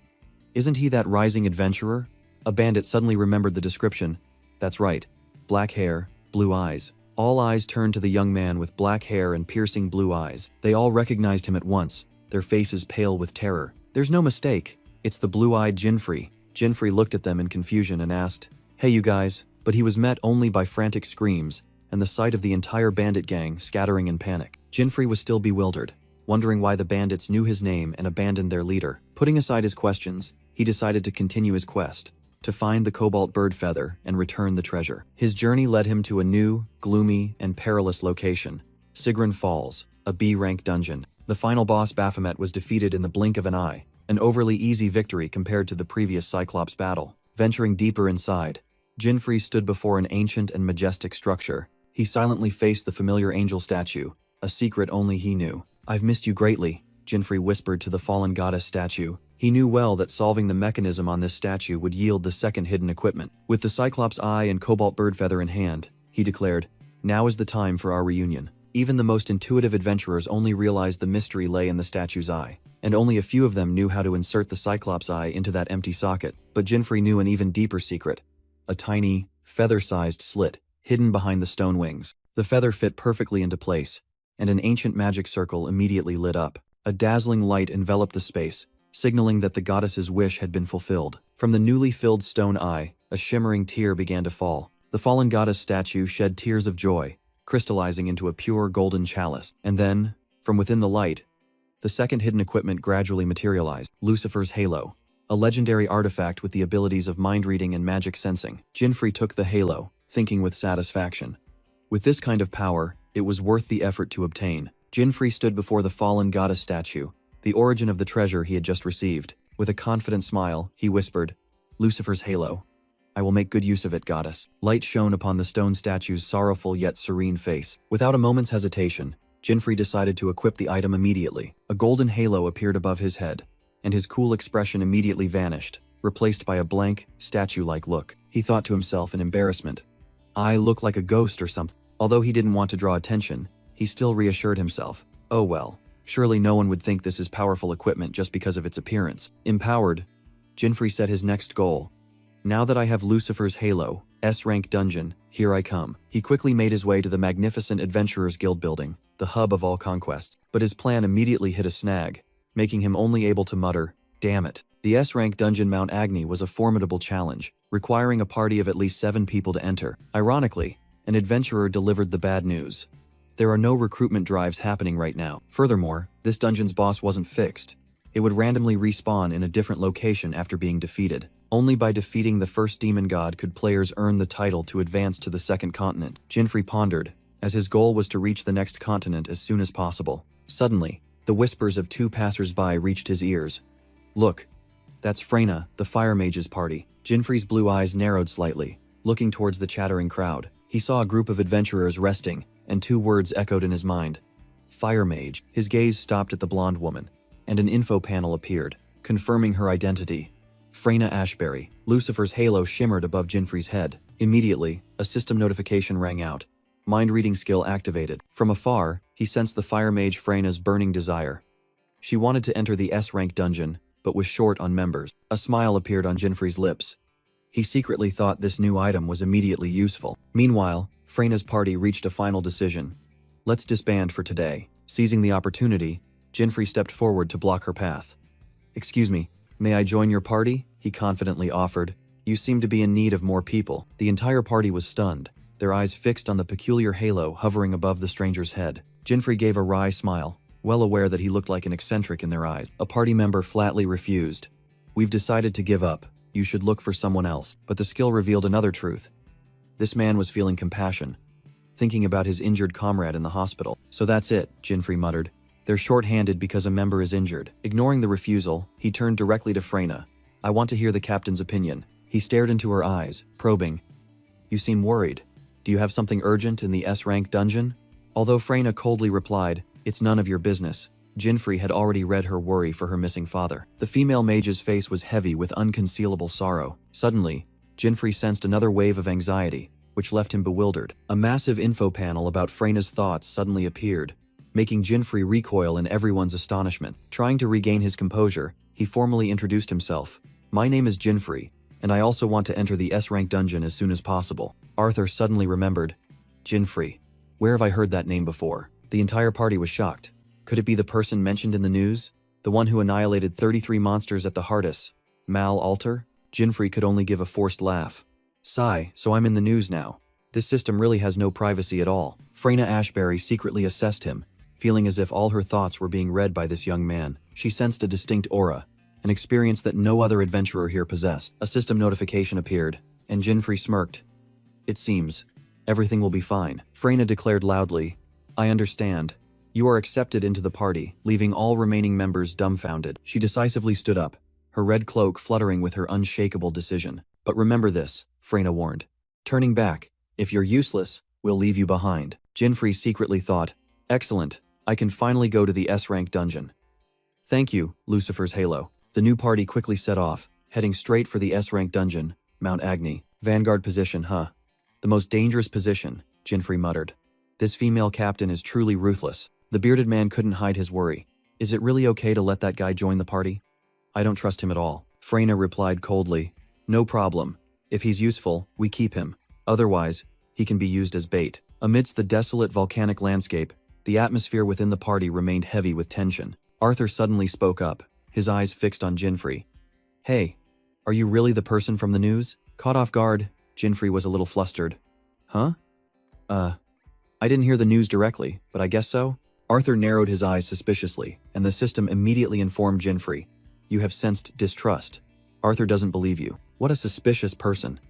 Isn't he that rising adventurer? A bandit suddenly remembered the description. That's right. Black hair, blue eyes. All eyes turned to the young man with black hair and piercing blue eyes. They all recognized him at once, their faces pale with terror. There's no mistake. It's the blue-eyed Jinfrey. Jinfrey looked at them in confusion and asked, Hey you guys, but he was met only by frantic screams and the sight of the entire bandit gang scattering in panic. Jinfrey was still bewildered, wondering why the bandits knew his name and abandoned their leader. Putting aside his questions, he decided to continue his quest, to find the cobalt bird feather and return the treasure. His journey led him to a new, gloomy, and perilous location, Sigrun Falls, a B-rank dungeon. The final boss Baphomet was defeated in the blink of an eye, an overly easy victory compared to the previous Cyclops battle. Venturing deeper inside, Jinfrey stood before an ancient and majestic structure. He silently faced the familiar angel statue, a secret only he knew. I've missed you greatly, Jinfrey whispered to the fallen goddess statue. He knew well that solving the mechanism on this statue would yield the second hidden equipment. With the Cyclops eye and cobalt bird feather in hand, he declared, now is the time for our reunion. Even the most intuitive adventurers only realized the mystery lay in the statue's eye, and only a few of them knew how to insert the Cyclops eye into that empty socket. But Jinfrey knew an even deeper secret, a tiny, feather-sized slit, hidden behind the stone wings. The feather fit perfectly into place, and an ancient magic circle immediately lit up. A dazzling light enveloped the space, signaling that the goddess's wish had been fulfilled. From the newly filled stone eye, a shimmering tear began to fall. The fallen goddess statue shed tears of joy, crystallizing into a pure golden chalice. And then, from within the light, the second hidden equipment gradually materialized. Lucifer's halo, a legendary artifact with the abilities of mind reading and magic sensing. Jinfrey took the halo, thinking with satisfaction. With this kind of power, it was worth the effort to obtain. Jinfrey stood before the fallen goddess statue, the origin of the treasure he had just received. With a confident smile, he whispered, Lucifer's halo. I will make good use of it, goddess. Light shone upon the stone statue's sorrowful yet serene face. Without a moment's hesitation, Jinfrey decided to equip the item immediately. A golden halo appeared above his head, and his cool expression immediately vanished, replaced by a blank, statue-like look. He thought to himself in embarrassment, I look like a ghost or something. Although he didn't want to draw attention, he still reassured himself, oh well, surely no one would think this is powerful equipment just because of its appearance. Empowered, Jinfrey set his next goal. Now that I have Lucifer's Halo, S-rank dungeon, here I come. He quickly made his way to the magnificent Adventurers Guild building, the hub of all conquests, but his plan immediately hit a snag, making him only able to mutter, damn it. The S-rank dungeon Mount Agni was a formidable challenge, requiring a party of at least 7 people to enter. Ironically, an adventurer delivered the bad news. There are no recruitment drives happening right now. Furthermore, this dungeon's boss wasn't fixed. It would randomly respawn in a different location after being defeated. Only by defeating the first demon god could players earn the title to advance to the second continent. Jinfrey pondered, as his goal was to reach the next continent as soon as possible. Suddenly, the whispers of 2 passers-by reached his ears. Look, that's Freyna, the Fire Mage's party. Jinfrey's blue eyes narrowed slightly, looking towards the chattering crowd. He saw a group of adventurers resting, and 2 words echoed in his mind. Fire Mage. His gaze stopped at the blonde woman, and an info panel appeared, confirming her identity. Freyna Ashbury. Lucifer's halo shimmered above Jinfrey's head. Immediately, a system notification rang out. Mind-reading skill activated. From afar, he sensed the Fire Mage Freyna's burning desire. She wanted to enter the S-rank dungeon, but was short on members. A smile appeared on Jinfrey's lips. He secretly thought this new item was immediately useful. Meanwhile, Freyna's party reached a final decision. Let's disband for today. Seizing the opportunity, Jinfrey stepped forward to block her path. Excuse me, may I join your party? He confidently offered. You seem to be in need of more people. The entire party was stunned, their eyes fixed on the peculiar halo hovering above the stranger's head. Jinfrey gave a wry smile, well aware that he looked like an eccentric in their eyes. A party member flatly refused. We've decided to give up. You should look for someone else. But the skill revealed another truth. This man was feeling compassion, thinking about his injured comrade in the hospital. So that's it, Jinfrey muttered. They're short-handed because a member is injured. Ignoring the refusal, he turned directly to Freyna. I want to hear the captain's opinion. He stared into her eyes, probing. You seem worried. Do you have something urgent in the S-rank dungeon? Although Freyna coldly replied, it's none of your business, Jinfrey had already read her worry for her missing father. The female mage's face was heavy with unconcealable sorrow. Suddenly, Jinfrey sensed another wave of anxiety, which left him bewildered. A massive info panel about Freyna's thoughts suddenly appeared, making Jinfrey recoil in everyone's astonishment. Trying to regain his composure, he formally introduced himself. My name is Jinfrey, and I also want to enter the S-rank dungeon as soon as possible. Arthur suddenly remembered. Jinfrey. Where have I heard that name before? The entire party was shocked. Could it be the person mentioned in the news? The one who annihilated 33 monsters at the Hardis? Mal Alter? Jinfrey could only give a forced laugh. Sigh, so I'm in the news now. This system really has no privacy at all. Freyna Ashbury secretly assessed him, feeling as if all her thoughts were being read by this young man. She sensed a distinct aura, an experience that no other adventurer here possessed. A system notification appeared, and Jinfrey smirked. It seems. Everything will be fine. Freyna declared loudly, I understand. You are accepted into the party, leaving all remaining members dumbfounded. She decisively stood up, her red cloak fluttering with her unshakable decision. But remember this, Freyna warned. Turning back, if you're useless, we'll leave you behind. Jinfrey secretly thought, excellent, I can finally go to the S-rank dungeon. Thank you, Lucifer's Halo. The new party quickly set off, heading straight for the S-rank dungeon, Mount Agni. Vanguard position, huh? The most dangerous position, Jinfrey muttered. This female captain is truly ruthless. The bearded man couldn't hide his worry. Is it really okay to let that guy join the party? I don't trust him at all. Freyna replied coldly. No problem. If he's useful, we keep him. Otherwise, he can be used as bait. Amidst the desolate volcanic landscape, the atmosphere within the party remained heavy with tension. Arthur suddenly spoke up, his eyes fixed on Jinfrey. Hey, are you really the person from the news? Caught off guard, Jinfrey was a little flustered. Huh? I didn't hear the news directly, but I guess so? Arthur narrowed his eyes suspiciously, and the system immediately informed Jinfrey. You have sensed distrust. Arthur doesn't believe you. What a suspicious person.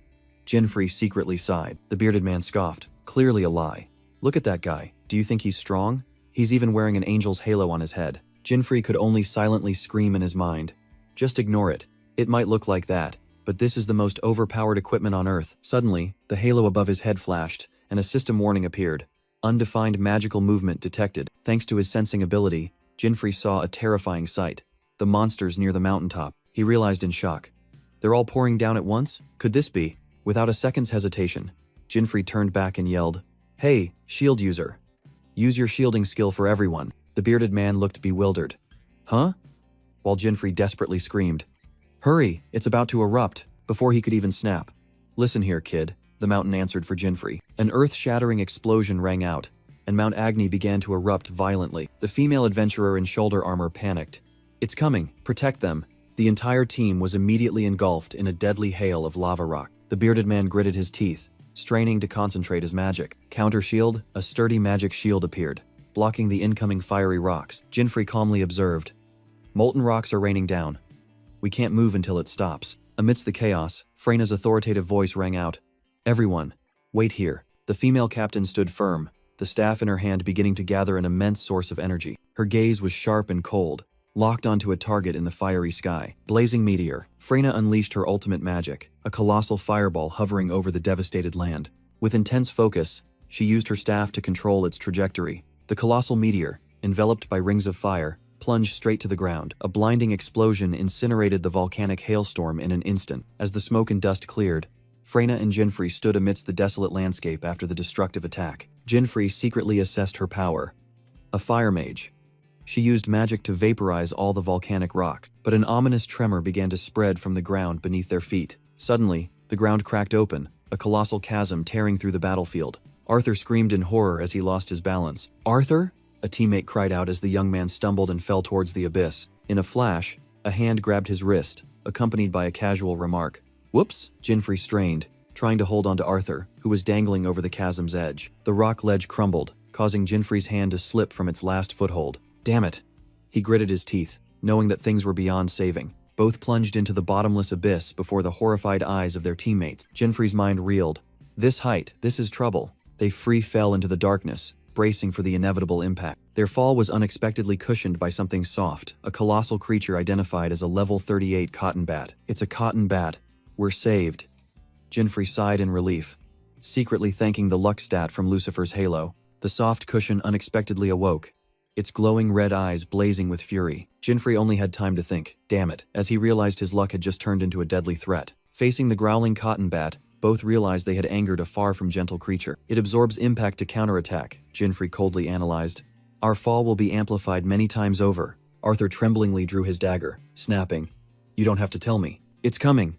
Jinfrey secretly sighed. The bearded man scoffed. Clearly a lie. Look at that guy. Do you think he's strong? He's even wearing an angel's halo on his head. Jinfrey could only silently scream in his mind. Just ignore it. It might look like that. But this is the most overpowered equipment on Earth. Suddenly, the halo above his head flashed, and a system warning appeared. Undefined magical movement detected. Thanks to his sensing ability, Jinfrey saw a terrifying sight. The monsters near the mountaintop. He realized in shock. They're all pouring down at once? Could this be? Without a second's hesitation, Jinfrey turned back and yelled, "Hey, shield user. Use your shielding skill for everyone." The bearded man looked bewildered. "Huh?" While Jinfrey desperately screamed, "Hurry, it's about to erupt," before he could even snap. "Listen here, kid," the mountain answered for Jinfrey. An earth-shattering explosion rang out, and Mount Agni began to erupt violently. The female adventurer in shoulder armor panicked. "It's coming, protect them." The entire team was immediately engulfed in a deadly hail of lava rock. The bearded man gritted his teeth, straining to concentrate his magic. Counter shield, a sturdy magic shield appeared, blocking the incoming fiery rocks. Jinfrey calmly observed, "Molten rocks are raining down. We can't move until it stops." Amidst the chaos, Freyna's authoritative voice rang out, "Everyone, wait here." The female captain stood firm, the staff in her hand beginning to gather an immense source of energy. Her gaze was sharp and cold, locked onto a target in the fiery sky. Blazing meteor. Freyna unleashed her ultimate magic, a colossal fireball hovering over the devastated land. With intense focus, she used her staff to control its trajectory. The colossal meteor, enveloped by rings of fire, plunged straight to the ground. A blinding explosion incinerated the volcanic hailstorm in an instant. As the smoke and dust cleared, Freyna and Jinfrey stood amidst the desolate landscape after the destructive attack. Jinfrey secretly assessed her power. A fire mage. She used magic to vaporize all the volcanic rocks, but an ominous tremor began to spread from the ground beneath their feet. Suddenly, the ground cracked open, a colossal chasm tearing through the battlefield. Arthur screamed in horror as he lost his balance. "Arthur?" a teammate cried out as the young man stumbled and fell towards the abyss. In a flash, a hand grabbed his wrist, accompanied by a casual remark. "Whoops!" Jinfrey strained, trying to hold onto Arthur, who was dangling over the chasm's edge. The rock ledge crumbled, causing Jinfrey's hand to slip from its last foothold. "Damn it!" He gritted his teeth, knowing that things were beyond saving. Both plunged into the bottomless abyss before the horrified eyes of their teammates. Jinfrey's mind reeled. This height, this is trouble. They free fell into the darkness, bracing for the inevitable impact. Their fall was unexpectedly cushioned by something soft, a colossal creature identified as a level 38 cotton bat. "It's a cotton bat. We're saved." Jinfrey sighed in relief, secretly thanking the luck stat from Lucifer's halo. The soft cushion unexpectedly awoke, its glowing red eyes blazing with fury. Jinfrey only had time to think, "Damn it," as he realized his luck had just turned into a deadly threat. Facing the growling cotton bat, both realized they had angered a far from gentle creature. "It absorbs impact to counterattack," Jinfrey coldly analyzed. "Our fall will be amplified many times over." Arthur tremblingly drew his dagger, snapping, "You don't have to tell me. It's coming."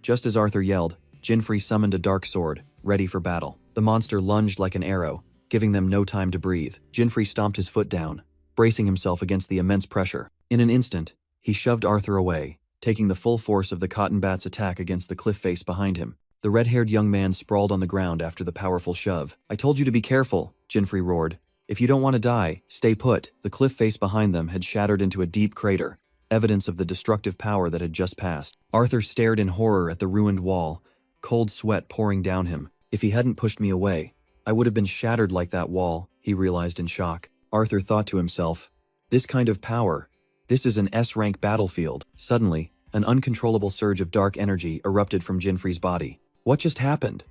Just as Arthur yelled, Jinfrey summoned a dark sword, ready for battle. The monster lunged like an arrow, giving them no time to breathe. Jinfrey stomped his foot down, bracing himself against the immense pressure. In an instant, he shoved Arthur away, taking the full force of the cotton bat's attack against the cliff face behind him. The red-haired young man sprawled on the ground after the powerful shove. "I told you to be careful," Jinfrey roared. "If you don't want to die, stay put." The cliff face behind them had shattered into a deep crater, evidence of the destructive power that had just passed. Arthur stared in horror at the ruined wall, cold sweat pouring down him. "If he hadn't pushed me away, I would have been shattered like that wall," he realized in shock. Arthur thought to himself, "This kind of power, this is an S-rank battlefield." Suddenly, an uncontrollable surge of dark energy erupted from Jinfrey's body. What just happened?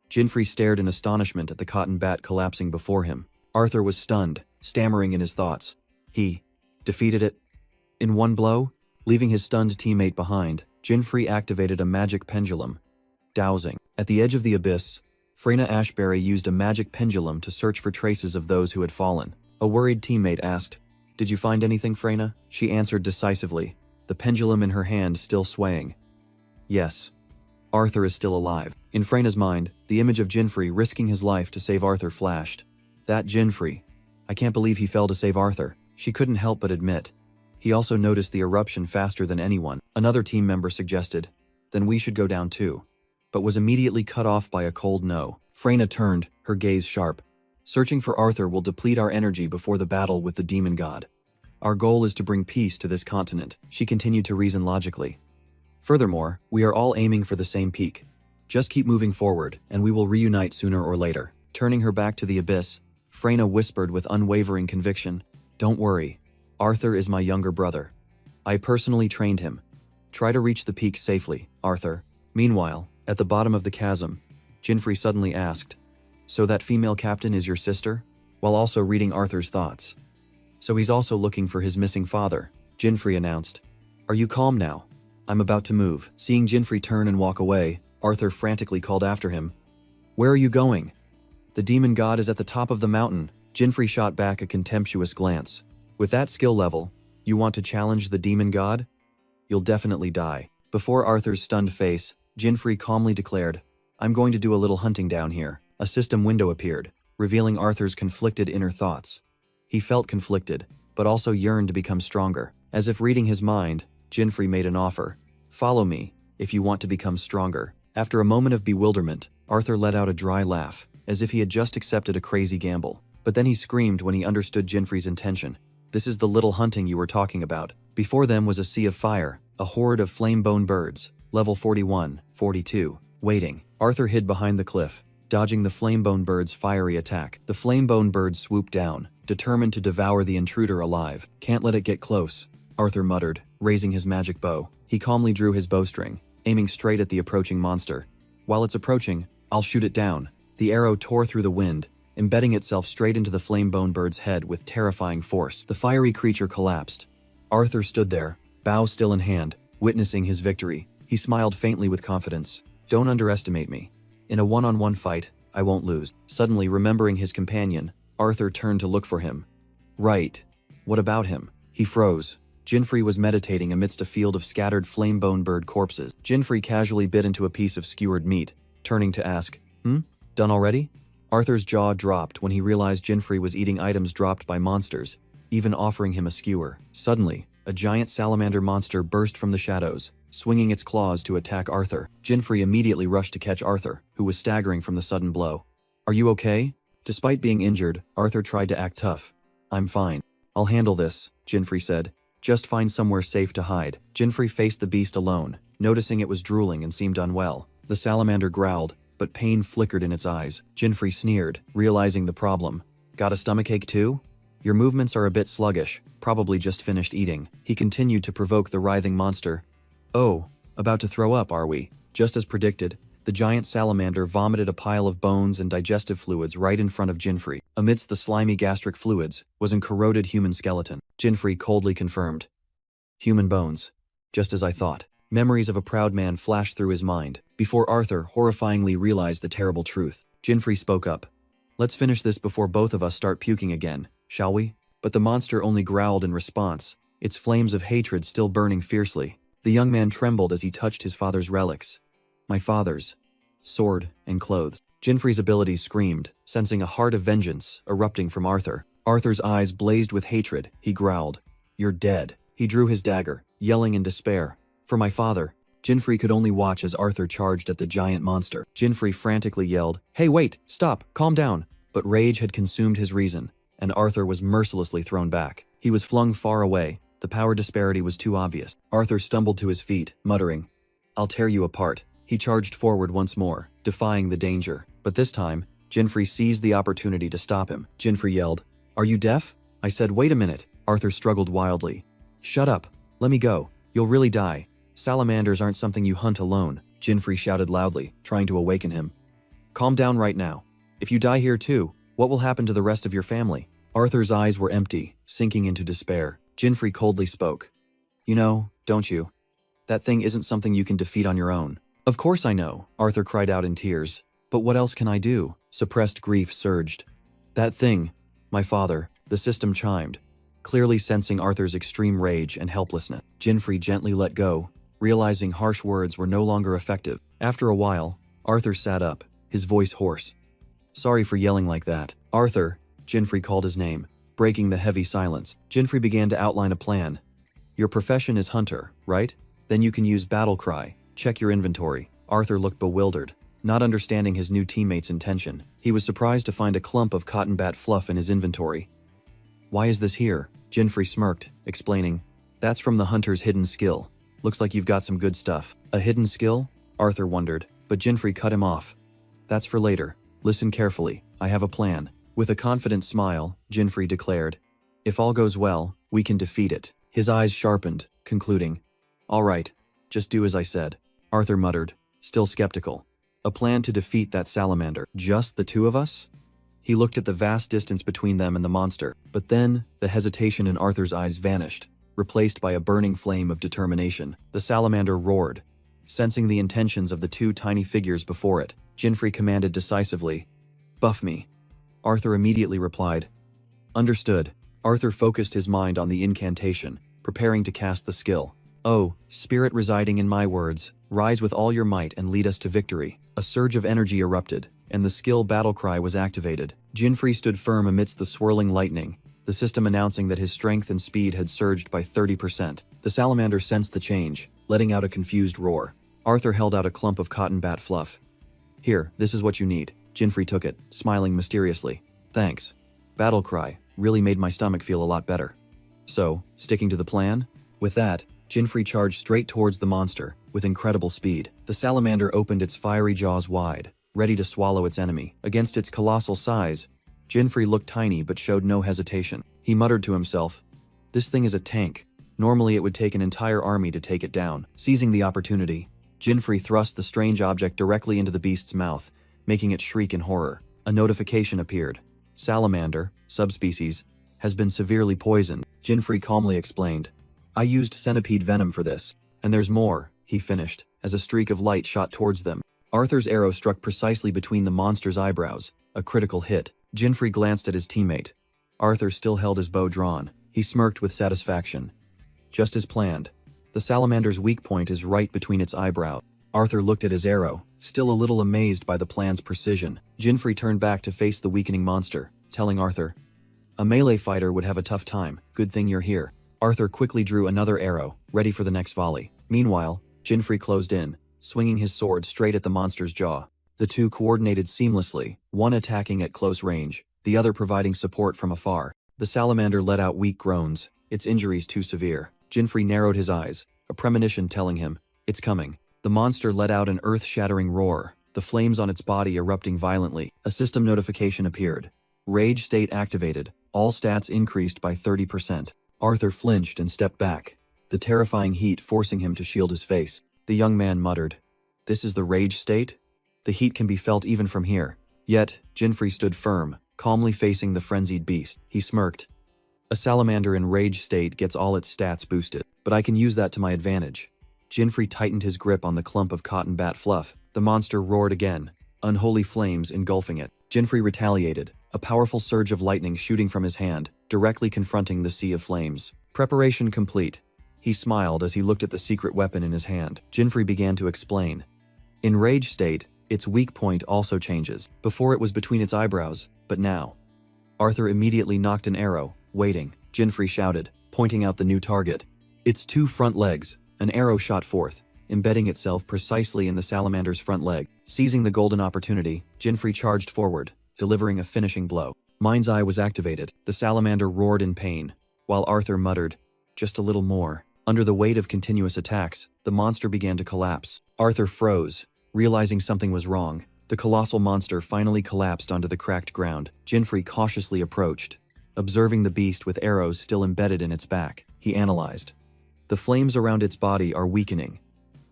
Jinfrey stared in astonishment at the cotton bat collapsing before him. Arthur was stunned, stammering in his thoughts. He defeated it in one blow? Leaving his stunned teammate behind, Jinfrey activated a magic pendulum, dowsing. At the edge of the abyss, Freyna Ashbury used a magic pendulum to search for traces of those who had fallen. A worried teammate asked, "Did you find anything, Freyna?" She answered decisively, the pendulum in her hand still swaying. "Yes. Arthur is still alive." In Freyna's mind, the image of Jinfrey risking his life to save Arthur flashed. That Jinfrey. I can't believe he fell to save Arthur. She couldn't help but admit. He also noticed the eruption faster than anyone. Another team member suggested, "Then we should go down too," but was immediately cut off by a cold no. Freyna turned, her gaze sharp. "Searching for Arthur will deplete our energy before the battle with the demon god. Our goal is to bring peace to this continent," she continued to reason logically. "Furthermore, we are all aiming for the same peak. Just keep moving forward, and we will reunite sooner or later." Turning her back to the abyss, Freyna whispered with unwavering conviction, "Don't worry. Arthur is my younger brother. I personally trained him. Try to reach the peak safely, Arthur." Meanwhile, at the bottom of the chasm, Jinfrey suddenly asked, "So that female captain is your sister?" while also reading Arthur's thoughts. "So he's also looking for his missing father," Jinfrey announced. "Are you calm now? I'm about to move." Seeing Jinfrey turn and walk away, Arthur frantically called after him. "Where are you going?" "The demon god is at the top of the mountain." Jinfrey shot back a contemptuous glance. "With that skill level, you want to challenge the demon god? You'll definitely die." Before Arthur's stunned face, Jinfrey calmly declared, "I'm going to do a little hunting down here." A system window appeared, revealing Arthur's conflicted inner thoughts. He felt conflicted, but also yearned to become stronger. As if reading his mind, Jinfrey made an offer. "Follow me, if you want to become stronger." After a moment of bewilderment, Arthur let out a dry laugh, as if he had just accepted a crazy gamble. But then he screamed when he understood Jinfrey's intention. "This is the little hunting you were talking about." Before them was a sea of fire, a horde of flame-bone birds, level 41, 42, waiting. Arthur hid behind the cliff, dodging the flame-bone bird's fiery attack. The flame-bone bird swooped down, determined to devour the intruder alive. "Can't let it get close," Arthur muttered, raising his magic bow. He calmly drew his bowstring, aiming straight at the approaching monster. "While it's approaching, I'll shoot it down." The arrow tore through the wind, embedding itself straight into the flame-bone bird's head with terrifying force. The fiery creature collapsed. Arthur stood there, bow still in hand, witnessing his victory. He smiled faintly with confidence. "Don't underestimate me. In a one-on-one fight, I won't lose." Suddenly remembering his companion, Arthur turned to look for him. "Right. What about him?" He froze. Jinfrey was meditating amidst a field of scattered flame-bone bird corpses. Jinfrey casually bit into a piece of skewered meat, turning to ask, Done already?" Arthur's jaw dropped when he realized Jinfrey was eating items dropped by monsters, even offering him a skewer. Suddenly, a giant salamander monster burst from the shadows, swinging its claws to attack Arthur. Jinfrey immediately rushed to catch Arthur, who was staggering from the sudden blow. "Are you okay?" Despite being injured, Arthur tried to act tough. "I'm fine. I'll handle this," Jinfrey said. "Just find somewhere safe to hide." Jinfrey faced the beast alone, noticing it was drooling and seemed unwell. The salamander growled, but pain flickered in its eyes. Jinfrey sneered, realizing the problem. "Got a stomachache too? Your movements are a bit sluggish, probably just finished eating." He continued to provoke the writhing monster. "Oh, about to throw up, are we?" Just as predicted, the giant salamander vomited a pile of bones and digestive fluids right in front of Jinfrey. Amidst the slimy gastric fluids was a corroded human skeleton. Jinfrey coldly confirmed. "Human bones. Just as I thought." Memories of a proud man flashed through his mind, before Arthur horrifyingly realized the terrible truth. Jinfrey spoke up. "Let's finish this before both of us start puking again, shall we?" But the monster only growled in response, its flames of hatred still burning fiercely. The young man trembled as he touched his father's relics. "My father's sword and clothes." Jinfrey's abilities screamed, sensing a heart of vengeance erupting from Arthur. Arthur's eyes blazed with hatred. He growled, "You're dead." He drew his dagger, yelling in despair. "For my father." Jinfrey could only watch as Arthur charged at the giant monster. Jinfrey frantically yelled, "Hey, wait, stop, calm down." But rage had consumed his reason, and Arthur was mercilessly thrown back. He was flung far away. The power disparity was too obvious. Arthur stumbled to his feet, muttering, "I'll tear you apart." He charged forward once more, defying the danger. But this time, Jinfrey seized the opportunity to stop him. Jinfrey yelled, "Are you deaf?" I said, "Wait a minute." Arthur struggled wildly. "Shut up. Let me go. You'll really die. Salamanders aren't something you hunt alone," Jinfrey shouted loudly, trying to awaken him. "Calm down right now. If you die here too, what will happen to the rest of your family?" Arthur's eyes were empty, sinking into despair. Jinfrey coldly spoke. "You know, don't you? That thing isn't something you can defeat on your own." "Of course I know," Arthur cried out in tears. "But what else can I do?" Suppressed grief surged. "That thing, my father," the system chimed, clearly sensing Arthur's extreme rage and helplessness. Jinfrey gently let go, realizing harsh words were no longer effective. After a while, Arthur sat up, his voice hoarse. "Sorry for yelling like that." "Arthur," Jinfrey called his name, breaking the heavy silence. Jinfrey began to outline a plan. "Your profession is hunter, right? Then you can use battle cry. Check your inventory." Arthur looked bewildered, not understanding his new teammate's intention. He was surprised to find a clump of cotton bat fluff in his inventory. "Why is this here?" Jinfrey smirked, explaining. "That's from the hunter's hidden skill. Looks like you've got some good stuff." "A hidden skill?" Arthur wondered, but Jinfrey cut him off. "That's for later. Listen carefully. I have a plan." With a confident smile, Jinfrey declared, "If all goes well, we can defeat it." His eyes sharpened, concluding, "All right, just do as I said." Arthur muttered, still skeptical. A plan to defeat that salamander. Just the two of us? He looked at the vast distance between them and the monster, but then the hesitation in Arthur's eyes vanished, replaced by a burning flame of determination. The salamander roared. Sensing the intentions of the two tiny figures before it, Jinfrey commanded decisively, "Buff me." Arthur immediately replied, "Understood." Arthur focused his mind on the incantation, preparing to cast the skill. "Oh, spirit residing in my words, rise with all your might and lead us to victory." A surge of energy erupted, and the skill battle cry was activated. Jinfrey stood firm amidst the swirling lightning, the system announcing that his strength and speed had surged by 30%. The salamander sensed the change, letting out a confused roar. Arthur held out a clump of cotton bat fluff. "Here, this is what you need." Jinfrey took it, smiling mysteriously. "Thanks." Battle cry really made my stomach feel a lot better. So, sticking to the plan? With that, Jinfrey charged straight towards the monster, with incredible speed. The salamander opened its fiery jaws wide, ready to swallow its enemy. Against its colossal size, Jinfrey looked tiny but showed no hesitation. He muttered to himself, "This thing is a tank. Normally it would take an entire army to take it down." Seizing the opportunity, Jinfrey thrust the strange object directly into the beast's mouth, making it shriek in horror. A notification appeared. "Salamander, subspecies, has been severely poisoned." Jinfrey calmly explained, "I used centipede venom for this. And there's more," he finished, as a streak of light shot towards them. Arthur's arrow struck precisely between the monster's eyebrows, a critical hit. Jinfrey glanced at his teammate. Arthur still held his bow drawn. He smirked with satisfaction. Just as planned. The salamander's weak point is right between its eyebrows. Arthur looked at his arrow, still a little amazed by the plan's precision. Jinfrey turned back to face the weakening monster, telling Arthur, "A melee fighter would have a tough time. Good thing you're here." Arthur quickly drew another arrow, ready for the next volley. Meanwhile, Jinfrey closed in, swinging his sword straight at the monster's jaw. The two coordinated seamlessly, one attacking at close range, the other providing support from afar. The salamander let out weak groans, its injuries too severe. Jinfrey narrowed his eyes, a premonition telling him, "It's coming." The monster let out an earth-shattering roar, the flames on its body erupting violently. A system notification appeared. Rage state activated. All stats increased by 30%. Arthur flinched and stepped back, the terrifying heat forcing him to shield his face. The young man muttered, "This is the rage state? The heat can be felt even from here." Yet, Jinfrey stood firm, calmly facing the frenzied beast. He smirked. "A salamander in rage state gets all its stats boosted, but I can use that to my advantage." Jinfrey tightened his grip on the clump of cotton bat fluff. The monster roared again, unholy flames engulfing it. Jinfrey retaliated, a powerful surge of lightning shooting from his hand, directly confronting the sea of flames. Preparation complete. He smiled as he looked at the secret weapon in his hand. Jinfrey began to explain. In rage state, its weak point also changes. Before it was between its eyebrows, but now. Arthur immediately knocked an arrow, waiting. Jinfrey shouted, pointing out the new target. Its two front legs. An arrow shot forth, embedding itself precisely in the salamander's front leg. Seizing the golden opportunity, Jinfrey charged forward, delivering a finishing blow. Mind's Eye was activated. The salamander roared in pain, while Arthur muttered, "Just a little more." Under the weight of continuous attacks, the monster began to collapse. Arthur froze, realizing something was wrong. The colossal monster finally collapsed onto the cracked ground. Jinfrey cautiously approached, observing the beast with arrows still embedded in its back. He analyzed. The flames around its body are weakening,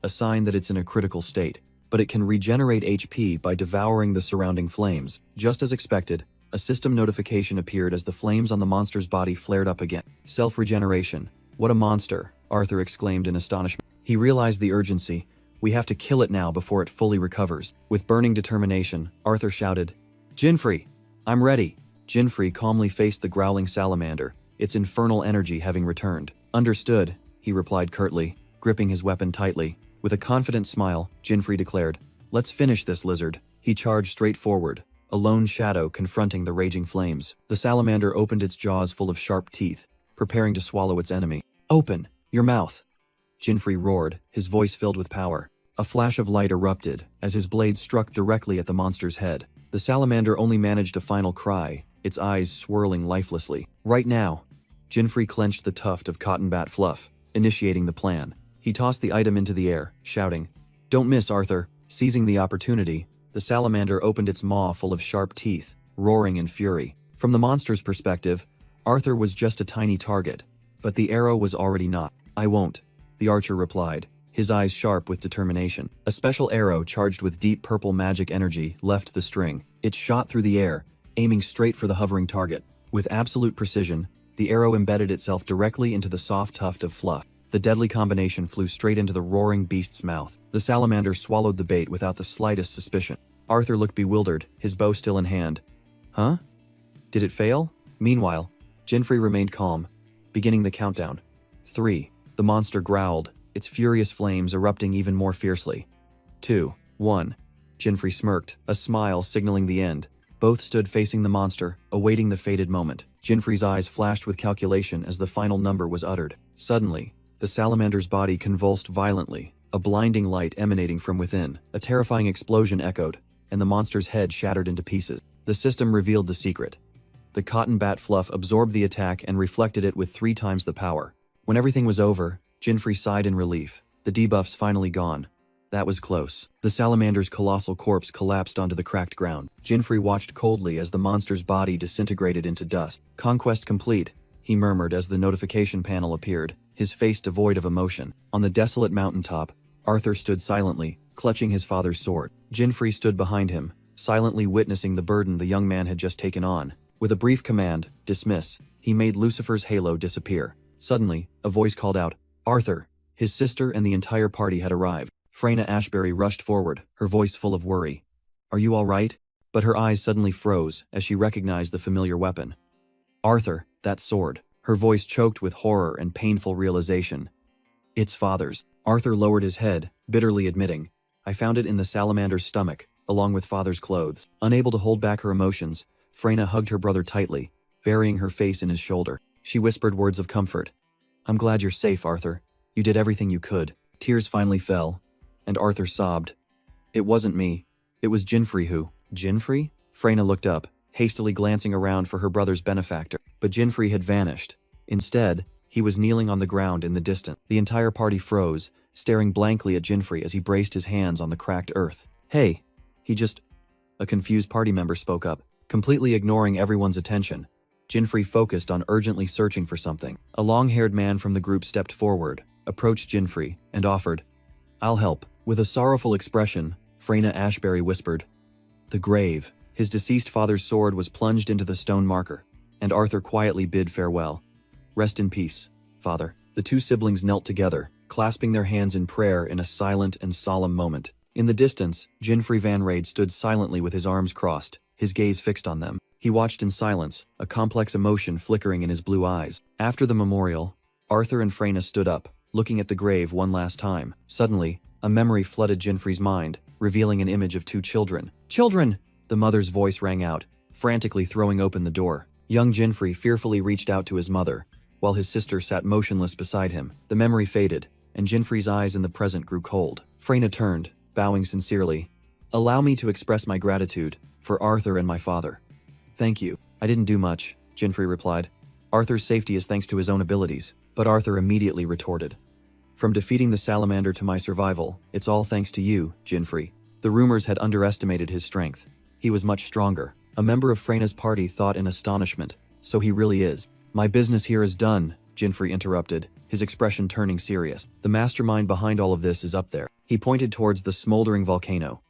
a sign that it's in a critical state, but it can regenerate HP by devouring the surrounding flames. Just as expected, a system notification appeared as the flames on the monster's body flared up again. Self-regeneration. What a monster, Arthur exclaimed in astonishment. He realized the urgency. We have to kill it now before it fully recovers. With burning determination, Arthur shouted, "Jinfrey, I'm ready." Jinfrey calmly faced the growling salamander, its infernal energy having returned. "Understood," he replied curtly, gripping his weapon tightly. With a confident smile, Jinfrey declared, "Let's finish this lizard." He charged straight forward, a lone shadow confronting the raging flames. The salamander opened its jaws full of sharp teeth, preparing to swallow its enemy. "Open your mouth!" Jinfrey roared, his voice filled with power. A flash of light erupted as his blade struck directly at the monster's head. The salamander only managed a final cry, its eyes swirling lifelessly. Right now, Jinfrey clenched the tuft of cotton bat fluff, initiating the plan. He tossed the item into the air, shouting, "Don't miss, Arthur." Seizing the opportunity, the salamander opened its maw full of sharp teeth, roaring in fury. From the monster's perspective, Arthur was just a tiny target, but the arrow was already not. "I won't," the archer replied, his eyes sharp with determination. A special arrow charged with deep purple magic energy left the string. It shot through the air, aiming straight for the hovering target. With absolute precision, the arrow embedded itself directly into the soft tuft of fluff. The deadly combination flew straight into the roaring beast's mouth. The salamander swallowed the bait without the slightest suspicion. Arthur looked bewildered, his bow still in hand. Huh? Did it fail? Meanwhile, Jinfrey remained calm, beginning the countdown. 3. The monster growled, its furious flames erupting even more fiercely. 2. 1. Jinfrey smirked, a smile signaling the end. Both stood facing the monster, awaiting the fated moment. Jinfrey's eyes flashed with calculation as the final number was uttered. Suddenly, the salamander's body convulsed violently, a blinding light emanating from within. A terrifying explosion echoed, and the monster's head shattered into pieces. The system revealed the secret. The cotton bat fluff absorbed the attack and reflected it with 3 times the power. When everything was over, Jinfrey sighed in relief. The debuffs finally gone. That was close. The salamander's colossal corpse collapsed onto the cracked ground. Jinfrey watched coldly as the monster's body disintegrated into dust. Conquest complete, he murmured as the notification panel appeared, his face devoid of emotion. On the desolate mountaintop, Arthur stood silently, clutching his father's sword. Jinfrey stood behind him, silently witnessing the burden the young man had just taken on. With a brief command, dismiss, he made Lucifer's halo disappear. Suddenly, a voice called out, Arthur! His sister and the entire party had arrived. Freyna Ashbury rushed forward, her voice full of worry. Are you all right? But her eyes suddenly froze as she recognized the familiar weapon. Arthur, that sword. Her voice choked with horror and painful realization. It's father's. Arthur lowered his head, bitterly admitting, I found it in the salamander's stomach, along with father's clothes. Unable to hold back her emotions, Freyna hugged her brother tightly, burying her face in his shoulder. She whispered words of comfort. I'm glad you're safe, Arthur. You did everything you could. Tears finally fell, and Arthur sobbed. It wasn't me. It was Jinfrey who… Jinfrey? Freyna looked up, hastily glancing around for her brother's benefactor. But Jinfrey had vanished. Instead, he was kneeling on the ground in the distance. The entire party froze, staring blankly at Jinfrey as he braced his hands on the cracked earth. Hey, he just… A confused party member spoke up, completely ignoring everyone's attention. Jinfrey focused on urgently searching for something. A long-haired man from the group stepped forward, approached Jinfrey, and offered, I'll help. With a sorrowful expression, Freyna Ashbury whispered, The grave. His deceased father's sword was plunged into the stone marker, and Arthur quietly bid farewell. Rest in peace, father. The 2 siblings knelt together, clasping their hands in prayer in a silent and solemn moment. In the distance, Jinfrey Van Rade stood silently with his arms crossed, his gaze fixed on them. He watched in silence, a complex emotion flickering in his blue eyes. After the memorial, Arthur and Freyna stood up, looking at the grave one last time. Suddenly, a memory flooded Jinfrey's mind, revealing an image of 2 children. Children! The mother's voice rang out, frantically throwing open the door. Young Jinfrey fearfully reached out to his mother, while his sister sat motionless beside him. The memory faded, and Jinfrey's eyes in the present grew cold. Freyna turned, bowing sincerely. Allow me to express my gratitude for Arthur and my father. Thank you. I didn't do much, Jinfrey replied. Arthur's safety is thanks to his own abilities. But Arthur immediately retorted. From defeating the salamander to my survival, it's all thanks to you, Jinfrey. The rumors had underestimated his strength. He was much stronger. A member of Freyna's party thought in astonishment. So he really is. My business here is done, Jinfrey interrupted, his expression turning serious. The mastermind behind all of this is up there. He pointed towards the smoldering volcano.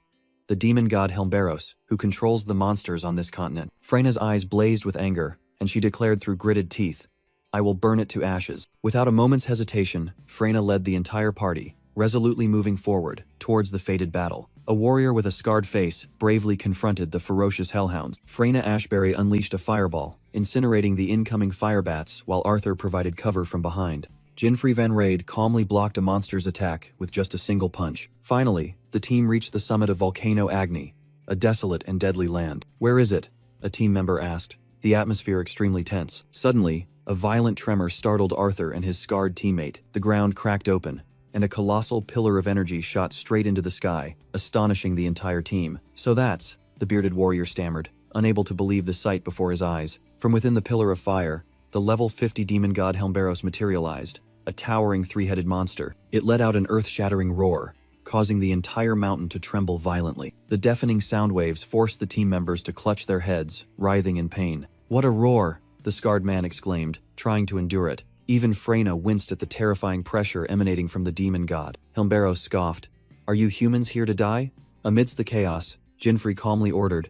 The demon god Helmberos, who controls the monsters on this continent. Freyna's eyes blazed with anger, and she declared through gritted teeth, I will burn it to ashes. Without a moment's hesitation, Freyna led the entire party, resolutely moving forward, towards the fated battle. A warrior with a scarred face bravely confronted the ferocious hellhounds. Freyna Ashbury unleashed a fireball, incinerating the incoming firebats while Arthur provided cover from behind. Jinfrey Van Rade calmly blocked a monster's attack with just a single punch. Finally, the team reached the summit of Volcano Agni, a desolate and deadly land. Where is it? A team member asked, the atmosphere extremely tense. Suddenly, a violent tremor startled Arthur and his scarred teammate. The ground cracked open, and a colossal pillar of energy shot straight into the sky, astonishing the entire team. So that's, the bearded warrior stammered, unable to believe the sight before his eyes. From within the pillar of fire, the level 50 demon god Helmberos materialized, a towering 3-headed monster. It let out an earth-shattering roar, causing the entire mountain to tremble violently. The deafening sound waves forced the team members to clutch their heads, writhing in pain. What a roar! The scarred man exclaimed, trying to endure it. Even Freyna winced at the terrifying pressure emanating from the demon god. Helmberos scoffed. "Are you humans here to die?" Amidst the chaos, Jinfrey calmly ordered,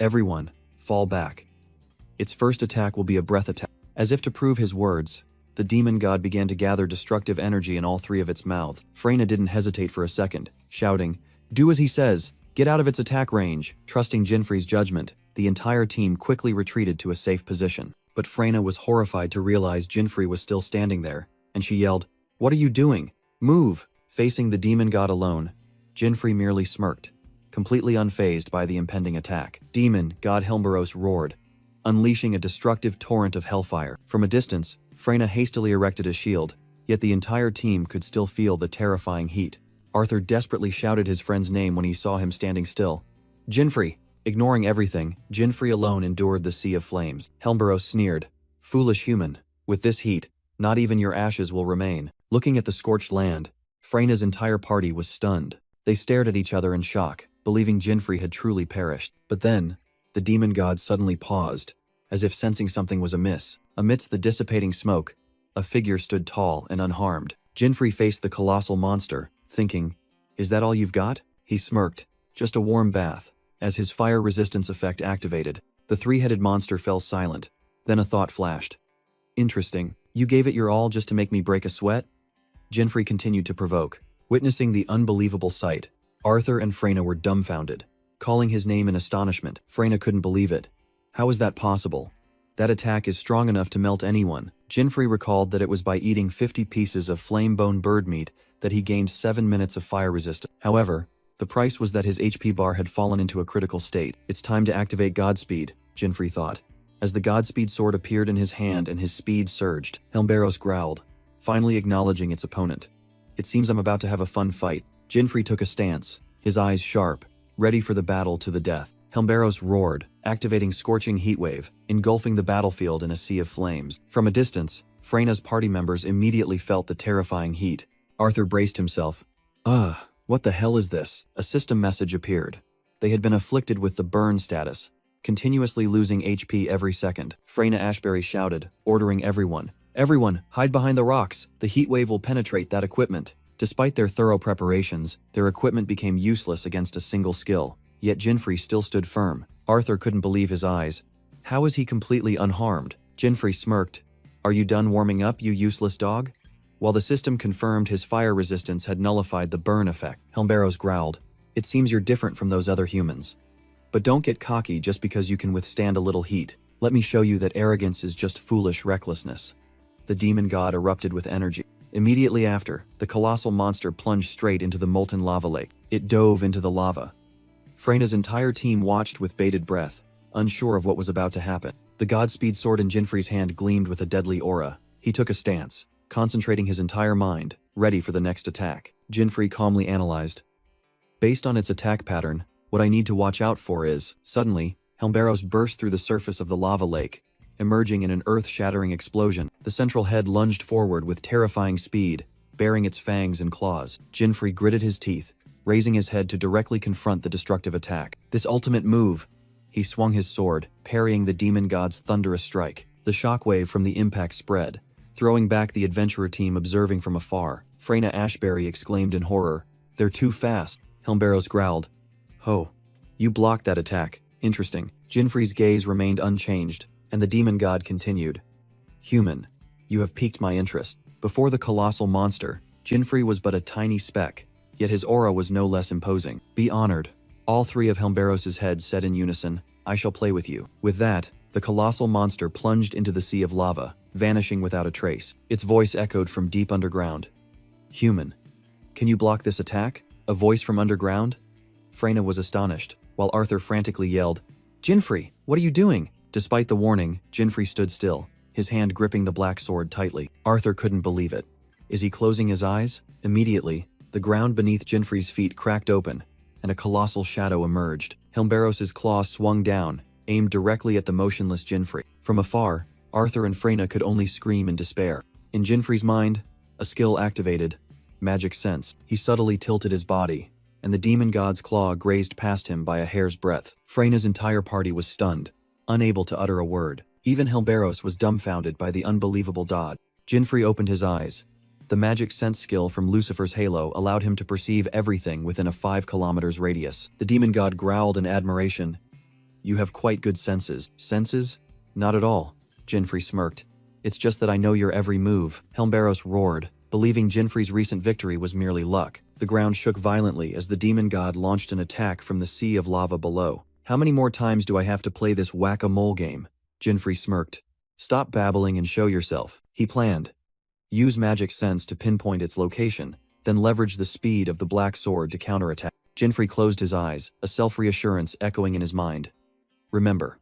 "Everyone, fall back. Its first attack will be a breath attack." As if to prove his words, the demon god began to gather destructive energy in all three of its mouths. Freyna didn't hesitate for a second, shouting, "Do as he says! Get out of its attack range!" Trusting Jinfrey's judgment, the entire team quickly retreated to a safe position. But Freyna was horrified to realize Jinfrey was still standing there, and she yelled, "What are you doing? Move!" Facing the demon god alone, Jinfrey merely smirked, completely unfazed by the impending attack. Demon god Helmberos roared, unleashing a destructive torrent of hellfire. From a distance, Freyna hastily erected a shield, yet the entire team could still feel the terrifying heat. Arthur desperately shouted his friend's name when he saw him standing still. "Jinfrey!" Ignoring everything, Jinfrey alone endured the sea of flames. Helmberos sneered, "Foolish human, with this heat, not even your ashes will remain." Looking at the scorched land, Freyna's entire party was stunned. They stared at each other in shock, believing Jinfrey had truly perished. But then, the demon god suddenly paused, as if sensing something was amiss. Amidst the dissipating smoke, a figure stood tall and unharmed. Jinfrey faced the colossal monster, thinking, "Is that all you've got?" He smirked, "Just a warm bath." As his fire resistance effect activated, the three-headed monster fell silent. Then a thought flashed. "Interesting. You gave it your all just to make me break a sweat?" Jinfrey continued to provoke. Witnessing the unbelievable sight, Arthur and Freyna were dumbfounded. Calling his name in astonishment, Freyna couldn't believe it. How is that possible? That attack is strong enough to melt anyone. Jinfrey recalled that it was by eating 50 pieces of flame-bone bird meat that he gained 7 minutes of fire resistance. However, the price was that his HP bar had fallen into a critical state. "It's time to activate Godspeed," Jinfrey thought. As the Godspeed sword appeared in his hand and his speed surged, Helmberos growled, finally acknowledging its opponent. "It seems I'm about to have a fun fight." Jinfrey took a stance, his eyes sharp, ready for the battle to the death. Helmberos roared, activating Scorching Heatwave, engulfing the battlefield in a sea of flames. From a distance, Freyna's party members immediately felt the terrifying heat. Arthur braced himself. "Ugh. What the hell is this?" A system message appeared. They had been afflicted with the burn status, continuously losing HP every second. Freyna Ashbury shouted, ordering everyone, "Everyone, hide behind the rocks. The heat wave will penetrate that equipment." Despite their thorough preparations, their equipment became useless against a single skill. Yet Jinfrey still stood firm. Arthur couldn't believe his eyes. How is he completely unharmed? Jinfrey smirked. "Are you done warming up, you useless dog?" While the system confirmed his fire resistance had nullified the burn effect, Helmberos growled, "It seems you're different from those other humans. But don't get cocky just because you can withstand a little heat. Let me show you that arrogance is just foolish recklessness." The demon god erupted with energy. Immediately after, the colossal monster plunged straight into the molten lava lake. It dove into the lava. Freyna's entire team watched with bated breath, unsure of what was about to happen. The Godspeed sword in Jinfrey's hand gleamed with a deadly aura. He took a stance, concentrating his entire mind, ready for the next attack. Jinfrey calmly analyzed. "Based on its attack pattern, what I need to watch out for is..." Suddenly, Helmberos burst through the surface of the lava lake, emerging in an earth-shattering explosion. The central head lunged forward with terrifying speed, baring its fangs and claws. Jinfrey gritted his teeth, raising his head to directly confront the destructive attack. This ultimate move! He swung his sword, parrying the demon god's thunderous strike. The shockwave from the impact spread, throwing back the adventurer team observing from afar. Freyna Ashbury exclaimed in horror, "They're too fast." Helmberos growled, "Ho, you blocked that attack. Interesting." Jinfrey's gaze remained unchanged, and the demon god continued, "Human, you have piqued my interest." Before the colossal monster, Jinfrey was but a tiny speck, yet his aura was no less imposing. "Be honored." All three of Helmberos's heads said in unison, "I shall play with you." With that, the colossal monster plunged into the sea of lava, vanishing without a trace. Its voice echoed from deep underground. "Human, can you block this attack?" A voice from underground? Freyna was astonished, while Arthur frantically yelled, "Jinfrey, what are you doing?" Despite the warning, Jinfrey stood still, his hand gripping the black sword tightly. Arthur couldn't believe it. Is he closing his eyes? Immediately, the ground beneath Jinfrey's feet cracked open, and a colossal shadow emerged. Helmberos's claw swung down, aimed directly at the motionless Jinfrey. From afar, Arthur and Freyna could only scream in despair. In Jinfrey's mind, a skill activated, magic sense. He subtly tilted his body, and the demon god's claw grazed past him by a hair's breadth. Freyna's entire party was stunned, unable to utter a word. Even Helmberos was dumbfounded by the unbelievable dodge. Jinfrey opened his eyes. The magic sense skill from Lucifer's halo allowed him to perceive everything within a 5 kilometers radius. The demon god growled in admiration. You have quite good senses. Senses? Not at all. Jinfrey smirked. It's just that I know your every move. Helmberos roared, believing Jinfrey's recent victory was merely luck. The ground shook violently as the demon god launched an attack from the sea of lava below. How many more times do I have to play this whack-a-mole game? Jinfrey smirked. Stop babbling and show yourself, he planned. Use magic sense to pinpoint its location, then leverage the speed of the black sword to counterattack. Jinfrey closed his eyes, a self-reassurance echoing in his mind. Remember,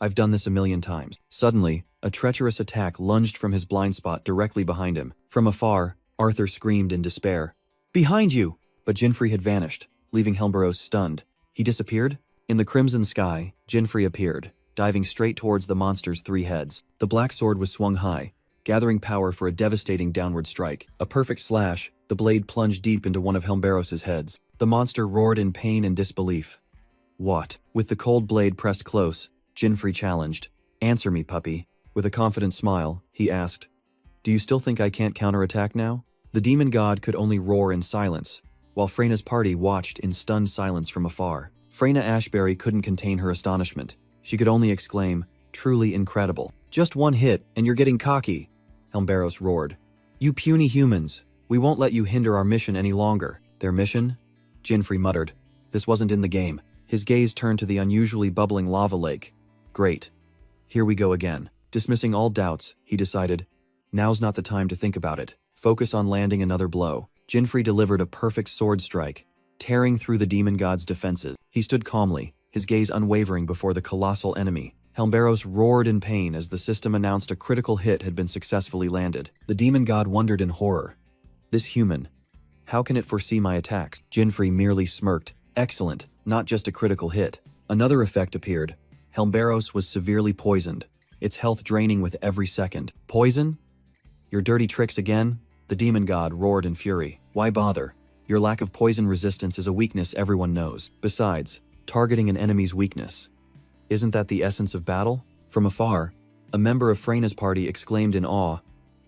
I've done this a million times. Suddenly, a treacherous attack lunged from his blind spot directly behind him. From afar, Arthur screamed in despair. Behind you! But Jinfrey had vanished, leaving Helmberos stunned. He disappeared? In the crimson sky, Jinfrey appeared, diving straight towards the monster's 3 heads. The black sword was swung high, gathering power for a devastating downward strike. A perfect slash, the blade plunged deep into one of Helmberos's heads. The monster roared in pain and disbelief. What? With the cold blade pressed close, Jinfrey challenged. Answer me, puppy. With a confident smile, he asked. Do you still think I can't counterattack now? The demon god could only roar in silence, while Freyna's party watched in stunned silence from afar. Freyna Ashbury couldn't contain her astonishment. She could only exclaim, truly incredible. Just one hit, and you're getting cocky, Helmberos roared. You puny humans, we won't let you hinder our mission any longer. Their mission? Jinfrey muttered. This wasn't in the game. His gaze turned to the unusually bubbling lava lake. Great. Here we go again. Dismissing all doubts, he decided, now's not the time to think about it. Focus on landing another blow. Jinfrey delivered a perfect sword strike, tearing through the demon god's defenses. He stood calmly, his gaze unwavering before the colossal enemy. Helmberos roared in pain as the system announced a critical hit had been successfully landed. The demon god wondered in horror. This human. How can it foresee my attacks? Jinfrey merely smirked. Excellent, not just a critical hit. Another effect appeared. Helmberos was severely poisoned, its health draining with every second. Poison? Your dirty tricks again? The demon god roared in fury. Why bother? Your lack of poison resistance is a weakness everyone knows. Besides, targeting an enemy's weakness. Isn't that the essence of battle? From afar, a member of Freyna's party exclaimed in awe.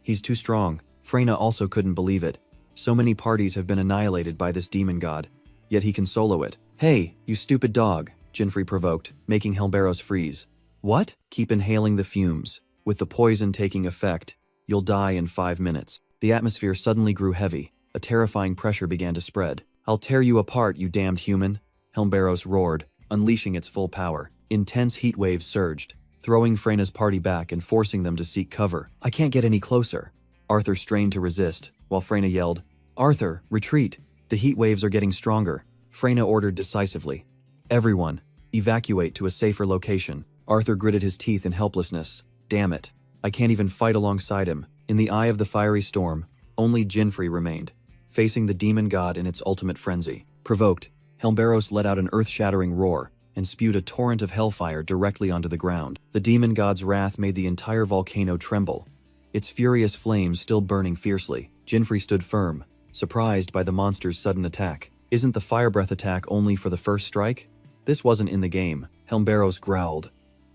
He's too strong. Freyna also couldn't believe it. So many parties have been annihilated by this demon god, yet he can solo it. Hey, you stupid dog, Jinfrey provoked, making Helmberos freeze. What? Keep inhaling the fumes. With the poison taking effect, you'll die in 5 minutes. The atmosphere suddenly grew heavy. A terrifying pressure began to spread. I'll tear you apart, you damned human, Helmberos roared, unleashing its full power. Intense heat waves surged, throwing Freyna's party back and forcing them to seek cover. I can't get any closer. Arthur strained to resist, while Freyna yelled, Arthur, retreat! The heat waves are getting stronger. Freyna ordered decisively. Everyone, evacuate to a safer location. Arthur gritted his teeth in helplessness. Damn it. I can't even fight alongside him. In the eye of the fiery storm, only Jinfrey remained, facing the demon god in its ultimate frenzy. Provoked, Helmberos let out an earth-shattering roar and spewed a torrent of hellfire directly onto the ground. The demon god's wrath made the entire volcano tremble, its furious flames still burning fiercely. Jinfrey stood firm, surprised by the monster's sudden attack. Isn't the fire breath attack only for the first strike? This wasn't in the game, Helmberos growled.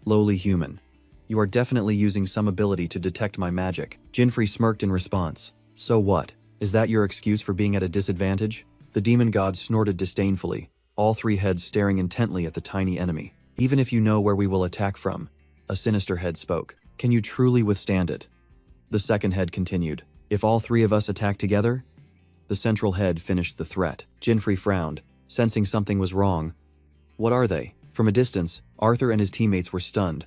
Lowly human. You are definitely using some ability to detect my magic. Jinfrey smirked in response. So what? Is that your excuse for being at a disadvantage? The demon god snorted disdainfully, all 3 heads staring intently at the tiny enemy. Even if you know where we will attack from, a sinister head spoke. Can you truly withstand it? The second head continued. If all 3 of us attack together? The central head finished the threat. Jinfrey frowned, sensing something was wrong. What are they? From a distance, Arthur and his teammates were stunned.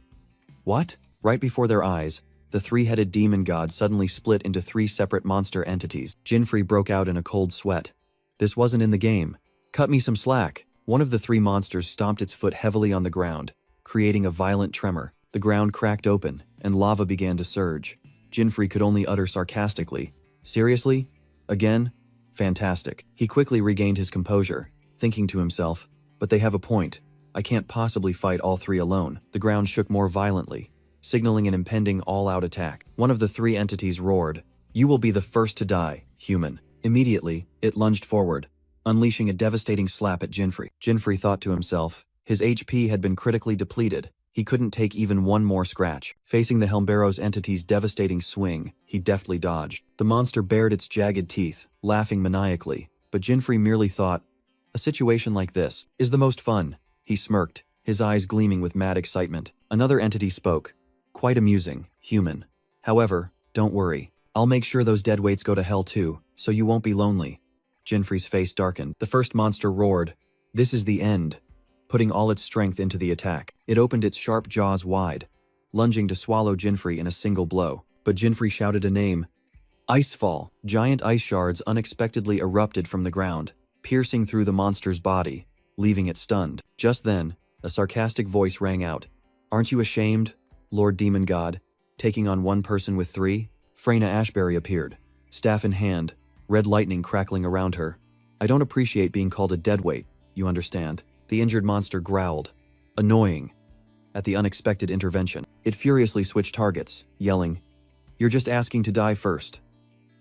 What? Right before their eyes, the 3-headed demon god suddenly split into 3 separate monster entities. Jinfrey broke out in a cold sweat. This wasn't in the game. Cut me some slack. One of the 3 monsters stomped its foot heavily on the ground, creating a violent tremor. The ground cracked open, and lava began to surge. Jinfrey could only utter sarcastically, Seriously? Again? Fantastic. He quickly regained his composure, thinking to himself, but they have a point. I can't possibly fight all 3 alone. The ground shook more violently, signaling an impending all-out attack. One of the 3 entities roared, You will be the first to die, human. Immediately, it lunged forward, unleashing a devastating slap at Jinfrey. Jinfrey thought to himself, his HP had been critically depleted, He couldn't take even one more scratch. Facing the Helmberos entity's devastating swing, he deftly dodged. The monster bared its jagged teeth, laughing maniacally, but Jinfrey merely thought, "A situation like this is the most fun." He smirked, his eyes gleaming with mad excitement. Another entity spoke. "Quite amusing, human. However, don't worry. I'll make sure those deadweights go to hell too, so you won't be lonely." Jinfrey's face darkened. The first monster roared, "This is the end," putting all its strength into the attack. It opened its sharp jaws wide, lunging to swallow Jinfrey in a single blow. But Jinfrey shouted a name. Icefall. Giant ice shards unexpectedly erupted from the ground, piercing through the monster's body, leaving it stunned. Just then, a sarcastic voice rang out. "Aren't you ashamed, Lord Demon God, taking on one person with three?" Freyna Ashbury appeared, staff in hand, red lightning crackling around her. "I don't appreciate being called a deadweight, you understand." The injured monster growled, annoying at the unexpected intervention. It furiously switched targets, yelling, "You're just asking to die first,"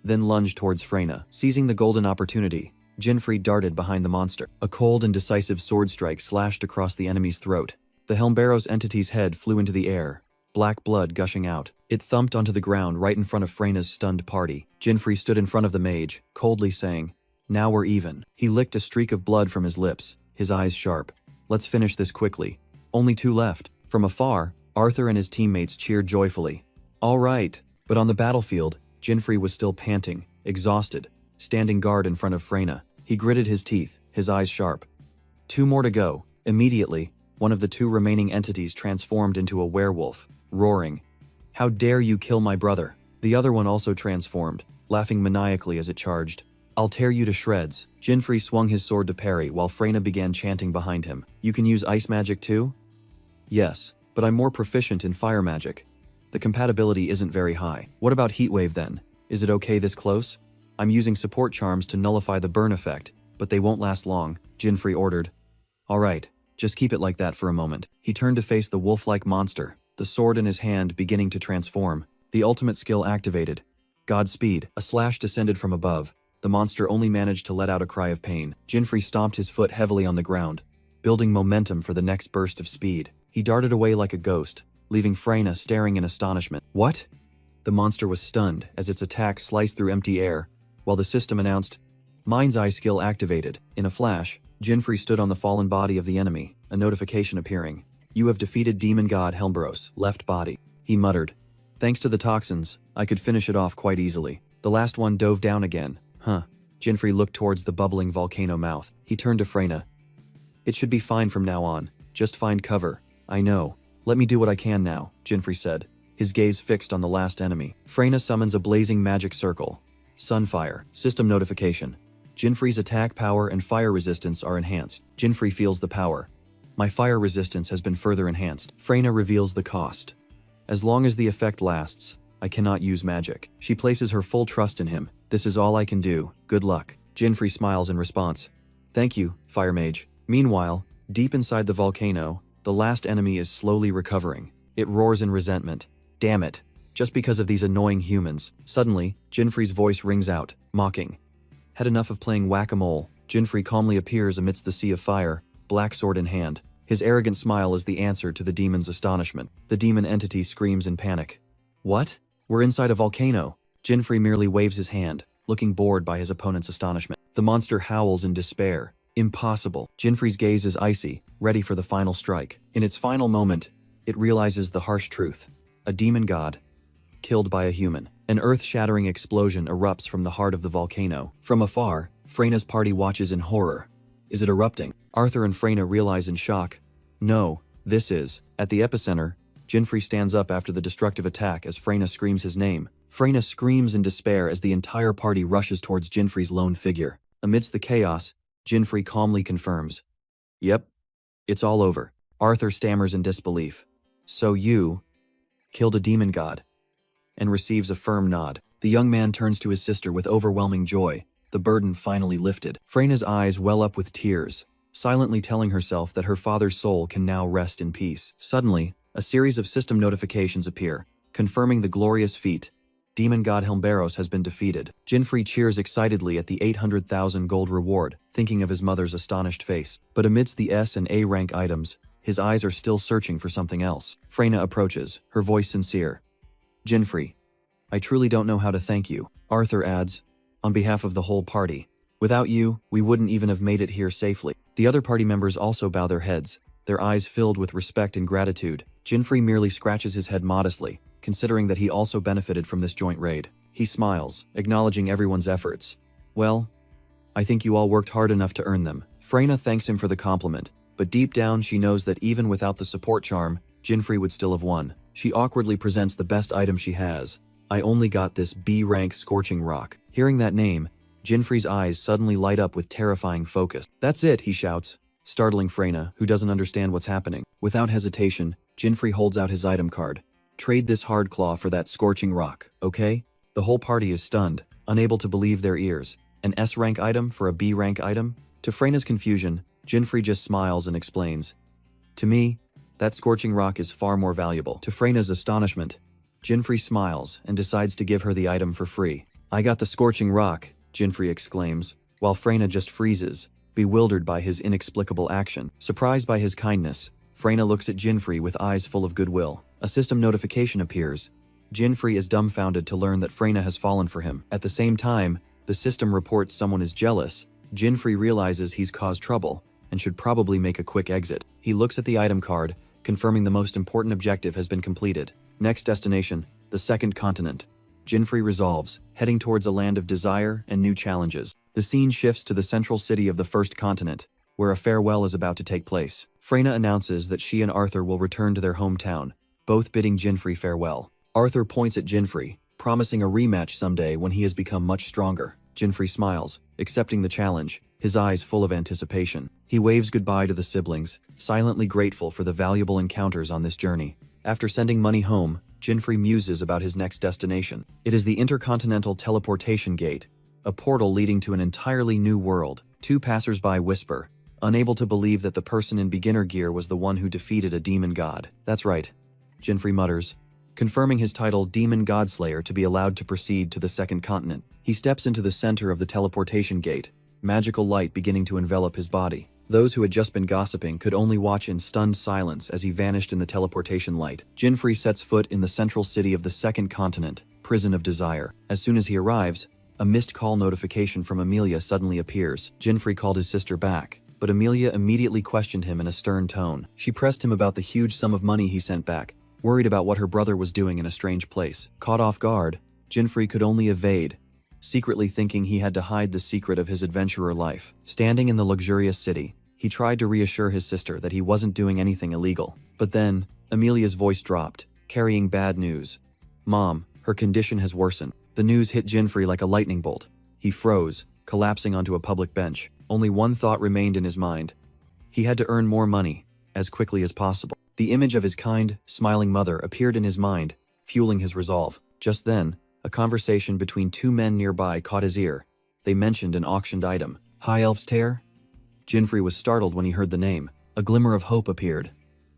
then lunged towards Freyna. Seizing the golden opportunity, Jinfrey darted behind the monster. A cold and decisive sword strike slashed across the enemy's throat. The Helmberos entity's head flew into the air, black blood gushing out. It thumped onto the ground right in front of Freyna's stunned party. Jinfrey stood in front of the mage, coldly saying, "Now we're even." He licked a streak of blood from his lips, his eyes sharp. "Let's finish this quickly. Only two left." From afar, Arthur and his teammates cheered joyfully. "All right." But on the battlefield, Jinfrey was still panting, exhausted, standing guard in front of Freyna. He gritted his teeth, his eyes sharp. Two more to go. Immediately, one of the two remaining entities transformed into a werewolf, roaring, "How dare you kill my brother?" The other one also transformed, laughing maniacally as it charged. "I'll tear you to shreds." Jinfrey swung his sword to parry while Freyna began chanting behind him. "You can use ice magic too?" "Yes, but I'm more proficient in fire magic. The compatibility isn't very high." "What about heatwave then? Is it okay this close?" "I'm using support charms to nullify the burn effect, but they won't last long," Jinfrey ordered. "All right, just keep it like that for a moment." He turned to face the wolf-like monster, the sword in his hand beginning to transform. The ultimate skill activated. Godspeed. A slash descended from above. The monster only managed to let out a cry of pain. Jinfrey stomped his foot heavily on the ground, building momentum for the next burst of speed. He darted away like a ghost, leaving Freyna staring in astonishment. "What?" The monster was stunned as its attack sliced through empty air, while the system announced, "Mind's Eye skill activated." In a flash, Jinfrey stood on the fallen body of the enemy, a notification appearing. "You have defeated Demon God Helmberos, left body." He muttered, "Thanks to the toxins, I could finish it off quite easily." The last one dove down again. "Huh." Jinfrey looked towards the bubbling volcano mouth. He turned to Freyna. "It should be fine from now on. Just find cover." "I know. Let me do what I can now," Jinfrey said, his gaze fixed on the last enemy. Freyna summons a blazing magic circle. Sunfire. System notification. Jinfrey's attack power and fire resistance are enhanced. Jinfrey feels the power. "My fire resistance has been further enhanced." Freyna reveals the cost. "As long as the effect lasts, I cannot use magic." She places her full trust in him. "This is all I can do. Good luck." Jinfrey smiles in response. "Thank you, Fire Mage." Meanwhile, deep inside the volcano, the last enemy is slowly recovering. It roars in resentment. "Damn it. Just because of these annoying humans." Suddenly, Jinfrey's voice rings out, mocking. "Had enough of playing whack-a-mole." Jinfrey calmly appears amidst the sea of fire, black sword in hand. His arrogant smile is the answer to the demon's astonishment. The demon entity screams in panic. "What? We're inside a volcano." Jinfrey merely waves his hand, looking bored by his opponent's astonishment. The monster howls in despair. "Impossible." Jinfrey's gaze is icy, ready for the final strike. In its final moment, it realizes the harsh truth. A demon god, killed by a human. An earth-shattering explosion erupts from the heart of the volcano. From afar, Freyna's party watches in horror. Is it erupting? Arthur and Freyna realize in shock. No, this is. At the epicenter, Jinfrey stands up after the destructive attack as Freyna screams his name. Freyna screams in despair as the entire party rushes towards Jinfrey's lone figure. Amidst the chaos, Jinfrey calmly confirms. "Yep, it's all over." Arthur stammers in disbelief. "So you killed a demon god?" And receives a firm nod. The young man turns to his sister with overwhelming joy, the burden finally lifted. Freyna's eyes well up with tears, silently telling herself that her father's soul can now rest in peace. Suddenly, a series of system notifications appear, confirming the glorious feat. Demon God Helmberos has been defeated. Jinfrey cheers excitedly at the 800,000 gold reward, thinking of his mother's astonished face. But amidst the S and A rank items, His eyes are still searching for something else. Freyna approaches, her voice sincere. Jinfrey, I truly don't know how to thank you. Arthur adds, on behalf of the whole party. Without you, we wouldn't even have made it here safely. The other party members also bow their heads, their eyes filled with respect and gratitude. Jinfrey merely scratches his head modestly, considering that he also benefited from this joint raid. He smiles, acknowledging everyone's efforts. Well, I think you all worked hard enough to earn them. Freyna thanks him for the compliment, but deep down she knows that even without the support charm, Jinfrey would still have won. She awkwardly presents the best item she has. I only got this B-rank scorching rock. Hearing that name, Jinfrey's eyes suddenly light up with terrifying focus. That's it, he shouts, startling Freyna, who doesn't understand what's happening. Without hesitation, Jinfrey holds out his item card. Trade this hard claw for that scorching rock, okay? The whole party is stunned, unable to believe their ears. An S-rank item for a B-rank item? To Freyna's confusion, Jinfrey just smiles and explains. To me, that scorching rock is far more valuable. To Freyna's astonishment, Jinfrey smiles and decides to give her the item for free. I got the scorching rock, Jinfrey exclaims, while Freyna just freezes, bewildered by his inexplicable action. Surprised by his kindness, Freyna looks at Jinfrey with eyes full of goodwill. A system notification appears. Jinfrey is dumbfounded to learn that Freyna has fallen for him. At the same time, the system reports someone is jealous. Jinfrey realizes he's caused trouble and should probably make a quick exit. He looks at the item card, confirming the most important objective has been completed. Next destination, the second continent. Jinfrey resolves, heading towards a land of desire and new challenges. The scene shifts to the central city of the first continent, where a farewell is about to take place. Freyna announces that she and Arthur will return to their hometown, both bidding Jinfrey farewell. Arthur points at Jinfrey, promising a rematch someday when he has become much stronger. Jinfrey smiles, accepting the challenge, his eyes full of anticipation. He waves goodbye to the siblings, silently grateful for the valuable encounters on this journey. After sending money home, Jinfrey muses about his next destination. It is the Intercontinental Teleportation Gate, a portal leading to an entirely new world. Two passers-by whisper, unable to believe that the person in beginner gear was the one who defeated a demon god. That's right, Jinfrey mutters, confirming his title Demon Godslayer to be allowed to proceed to the second continent. He steps into the center of the teleportation gate, magical light beginning to envelop his body. Those who had just been gossiping could only watch in stunned silence as he vanished in the teleportation light. Jinfrey sets foot in the central city of the second continent, Prison of Desire. As soon as he arrives, a missed call notification from Amelia suddenly appears. Jinfrey called his sister back, but Amelia immediately questioned him in a stern tone. She pressed him about the huge sum of money he sent back, worried about what her brother was doing in a strange place. Caught off guard, Jinfrey could only evade, secretly thinking he had to hide the secret of his adventurer life. Standing in the luxurious city, he tried to reassure his sister that he wasn't doing anything illegal. But then, Amelia's voice dropped, carrying bad news. Mom, her condition has worsened. The news hit Jinfrey like a lightning bolt. He froze, collapsing onto a public bench. Only one thought remained in his mind. He had to earn more money, as quickly as possible. The image of his kind, smiling mother appeared in his mind, fueling his resolve. Just then, a conversation between two men nearby caught his ear. They mentioned an auctioned item. High Elf's Tear? Jinfrey was startled when he heard the name. A glimmer of hope appeared.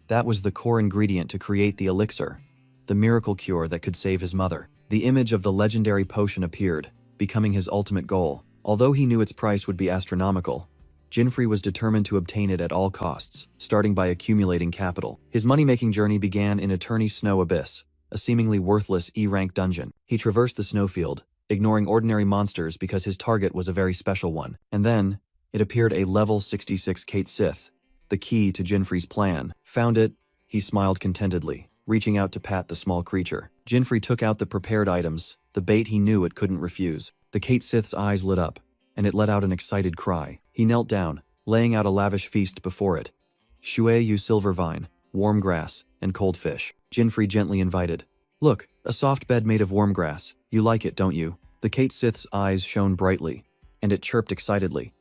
That was the core ingredient to create the elixir, the miracle cure that could save his mother. The image of the legendary potion appeared, becoming his ultimate goal. Although he knew its price would be astronomical, Jinfrey was determined to obtain it at all costs, starting by accumulating capital. His money-making journey began in Eternity's Snow Abyss, a seemingly worthless E-rank dungeon. He traversed the snowfield, ignoring ordinary monsters because his target was a very special one. And then, it appeared a level 66 Kate Sith, the key to Jinfrey's plan. Found it, he smiled contentedly, reaching out to pat the small creature. Jinfrey took out the prepared items, the bait he knew it couldn't refuse. The Kate Sith's eyes lit up, and it let out an excited cry. He knelt down, laying out a lavish feast before it. Shui Yu silver vine, warm grass, and cold fish. Jinfrey gently invited. Look, a soft bed made of warm grass. You like it, don't you? The Kate Sith's eyes shone brightly, and it chirped excitedly.